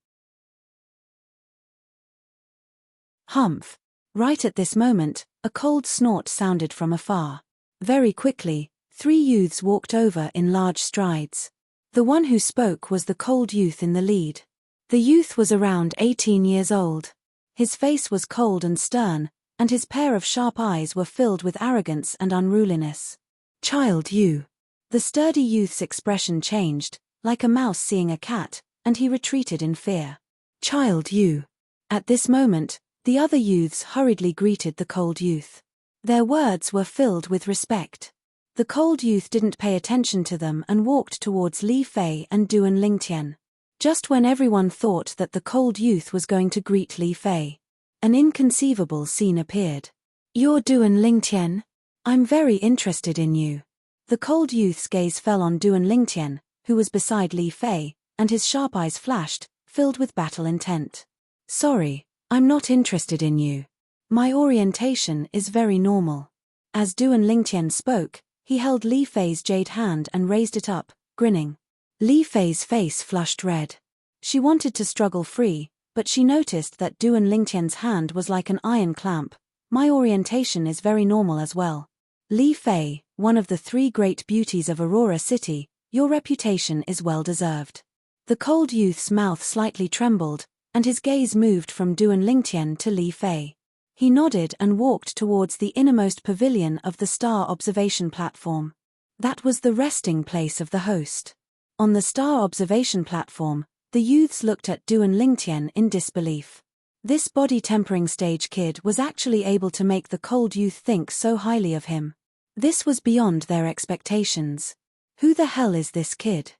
Humph. Right at this moment, a cold snort sounded from afar. Very quickly, 3 youths walked over in large strides. The one who spoke was the cold youth in the lead. The youth was around 18 years old. His face was cold and stern, and his pair of sharp eyes were filled with arrogance and unruliness. "Child, you." The sturdy youth's expression changed, like a mouse seeing a cat, and he retreated in fear. "Child, you." At this moment, the other youths hurriedly greeted the cold youth. Their words were filled with respect. The cold youth didn't pay attention to them and walked towards Li Fei and Duan Lingtian. Just when everyone thought that the cold youth was going to greet Li Fei, an inconceivable scene appeared. "You're Duan Lingtian? I'm very interested in you." The cold youth's gaze fell on Duan Lingtian, who was beside Li Fei, and his sharp eyes flashed, filled with battle intent. "Sorry, I'm not interested in you. My orientation is very normal." As Duan Lingtian spoke, he held Li Fei's jade hand and raised it up, grinning. Li Fei's face flushed red. She wanted to struggle free, but she noticed that Duan Lingtian's hand was like an iron clamp. "My orientation is very normal as well. Li Fei, one of the 3 great beauties of Aurora City, your reputation is well deserved." The cold youth's mouth slightly trembled, and his gaze moved from Duan Lingtian to Li Fei. He nodded and walked towards the innermost pavilion of the star observation platform. That was the resting place of the host. On the star observation platform, the youths looked at Du and Lingtian in disbelief. This body-tempering stage kid was actually able to make the cold youth think so highly of him. This was beyond their expectations. Who the hell is this kid?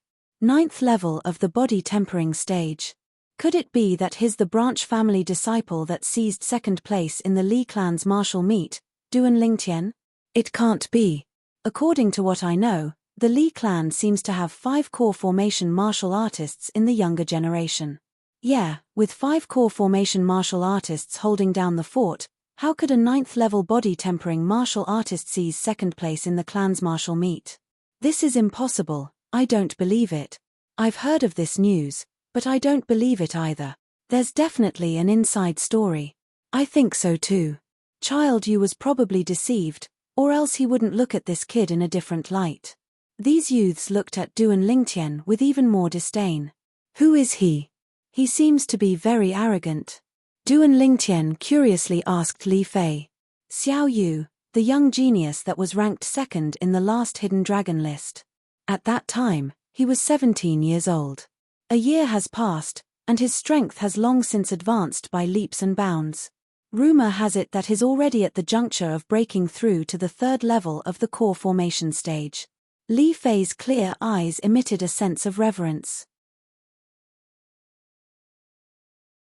9th level of the body-tempering stage. Could it be that he's the branch family disciple that seized second place in the Li clan's martial meet, Du and Lingtian? It can't be. According to what I know, the Li clan seems to have 5 core formation martial artists in the younger generation. Yeah, with 5 core formation martial artists holding down the fort, how could a 9th level body-tempering martial artist seize second place in the clan's martial meet? This is impossible, I don't believe it. I've heard of this news, but I don't believe it either. There's definitely an inside story. I think so too. Child you was probably deceived, or else he wouldn't look at this kid in a different light. These youths looked at Du and Lingtian with even more disdain. Who is he? He seems to be very arrogant. Du and Lingtian curiously asked Li Fei. Xiao Yu, the young genius that was ranked second in the last hidden dragon list. At that time, he was 17 years old. A year has passed, and his strength has long since advanced by leaps and bounds. Rumor has it that he's already at the juncture of breaking through to the 3rd level of the core formation stage. Li Fei's clear eyes emitted a sense of reverence.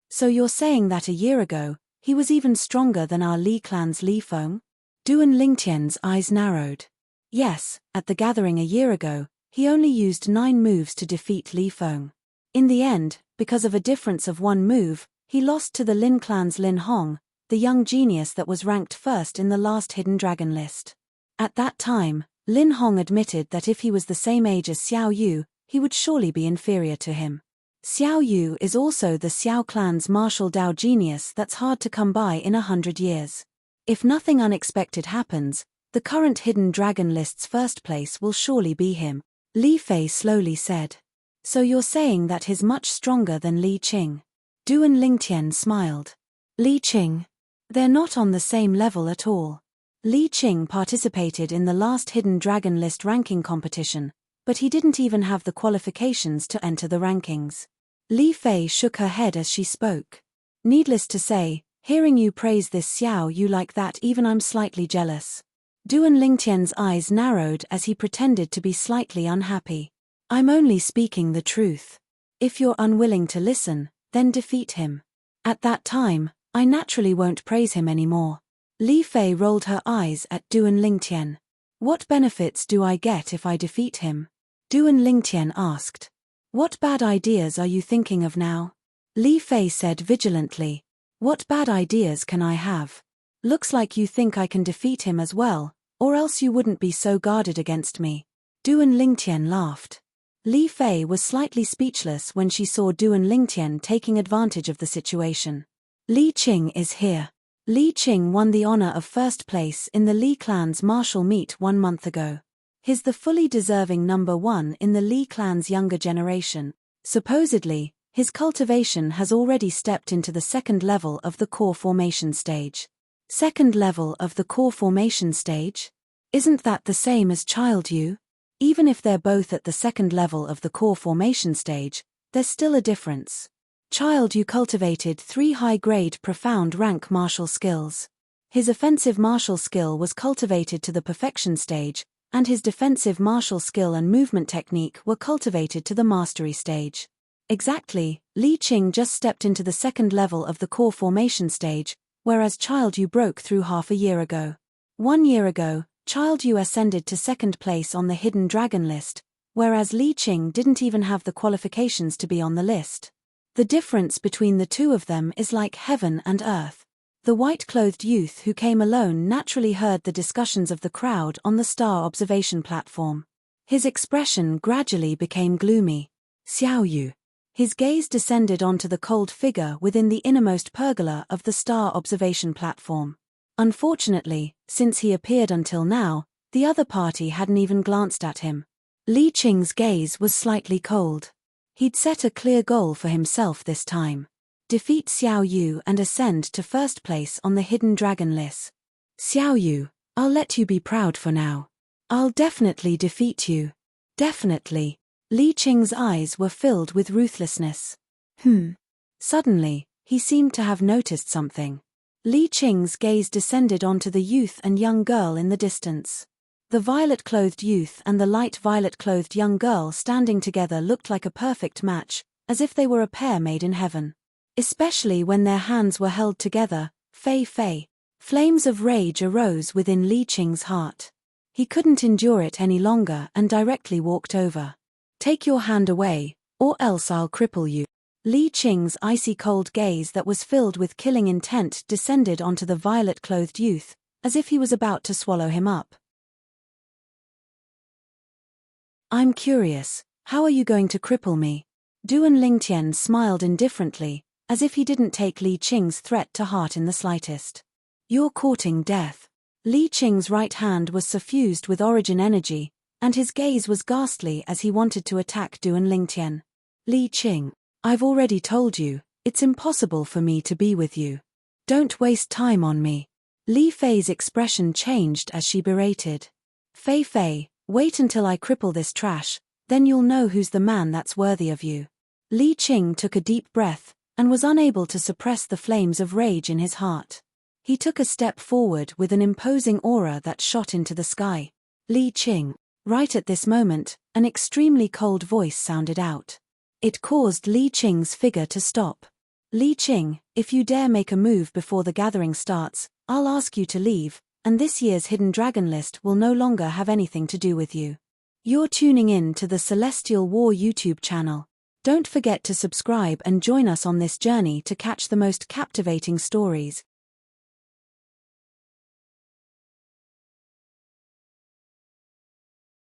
So you're saying that a year ago, he was even stronger than our Li clan's Li Feng? Du and Lingtian's eyes narrowed. Yes, at the gathering a year ago, he only used 9 moves to defeat Li Feng. In the end, because of a difference of 1 move, he lost to the Lin clan's Lin Hong, the young genius that was ranked first in the last hidden dragon list. At that time, Lin Hong admitted that if he was the same age as Xiao Yu, he would surely be inferior to him. Xiao Yu is also the Xiao clan's martial Dao genius that's hard to come by in 100 years. If nothing unexpected happens, the current hidden dragon list's first place will surely be him, Li Fei slowly said. So you're saying that he's much stronger than Li Qing? Du and Lingtian smiled. Li Qing? They're not on the same level at all. Li Qing participated in the last hidden dragon list ranking competition, but he didn't even have the qualifications to enter the rankings. Li Fei shook her head as she spoke. Needless to say, hearing you praise this Xiao Yu like that, even I'm slightly jealous. Du and Lingtian's eyes narrowed as he pretended to be slightly unhappy. I'm only speaking the truth. If you're unwilling to listen, then defeat him. At that time, I naturally won't praise him anymore. Li Fei rolled her eyes at Du and Lingtian. What benefits do I get if I defeat him? Du and Lingtian asked. What bad ideas are you thinking of now? Li Fei said vigilantly. What bad ideas can I have? Looks like you think I can defeat him as well, or else you wouldn't be so guarded against me. Du and Lingtian laughed. Li Fei was slightly speechless when she saw Du and Lingtian taking advantage of the situation. Li Qing is here. Li Qing won the honor of first place in the Li clan's martial meet 1 month ago. He's the fully deserving number 1 in the Li clan's younger generation. Supposedly, his cultivation has already stepped into the 2nd level of the core formation stage. 2nd level of the core formation stage? Isn't that the same as Child Yu? Even if they're both at the 2nd level of the core formation stage, there's still a difference. Child Yu cultivated 3 high-grade profound rank martial skills. His offensive martial skill was cultivated to the perfection stage, and his defensive martial skill and movement technique were cultivated to the mastery stage. Exactly, Li Qing just stepped into the 2nd level of the core formation stage, whereas Child Yu broke through half a year ago. 1 year ago, Child Yu ascended to 2nd place on the hidden dragon list, whereas Li Qing didn't even have the qualifications to be on the list. The difference between the two of them is like heaven and earth. The white-clothed youth who came alone naturally heard the discussions of the crowd on the star observation platform. His expression gradually became gloomy. Xiao Yu. His gaze descended onto the cold figure within the innermost pergola of the star observation platform. Unfortunately, since he appeared until now, the other party hadn't even glanced at him. Li Qing's gaze was slightly cold. He'd set a clear goal for himself this time. Defeat Xiao Yu and ascend to first place on the hidden dragon list. Xiao Yu, I'll let you be proud for now. I'll definitely defeat you. Definitely. Li Qing's eyes were filled with ruthlessness. Suddenly, he seemed to have noticed something. Li Qing's gaze descended onto the youth and young girl in the distance. The violet-clothed youth and the light violet-clothed young girl standing together looked like a perfect match, as if they were a pair made in heaven. Especially when their hands were held together. Fei. Flames of rage arose within Li Qing's heart. He couldn't endure it any longer and directly walked over. Take your hand away, or else I'll cripple you. Li Qing's icy cold gaze that was filled with killing intent descended onto the violet-clothed youth, as if he was about to swallow him up. I'm curious, how are you going to cripple me? Duan Lingtian smiled indifferently, as if he didn't take Li Qing's threat to heart in the slightest. You're courting death. Li Qing's right hand was suffused with origin energy, and his gaze was ghastly as he wanted to attack Duan Lingtian. Li Qing, I've already told you, it's impossible for me to be with you. Don't waste time on me. Li Fei's expression changed as she berated. Fei, wait until I cripple this trash, then you'll know who's the man that's worthy of you. Li Qing took a deep breath, and was unable to suppress the flames of rage in his heart. He took a step forward with an imposing aura that shot into the sky. Li Qing. Right at this moment, an extremely cold voice sounded out. It caused Li Qing's figure to stop. Li Qing, if you dare make a move before the gathering starts, I'll ask you to leave, and this year's Hidden Dragon list will no longer have anything to do with you. You're tuning in to the Celestial War YouTube channel. Don't forget to subscribe and join us on this journey to catch the most captivating stories,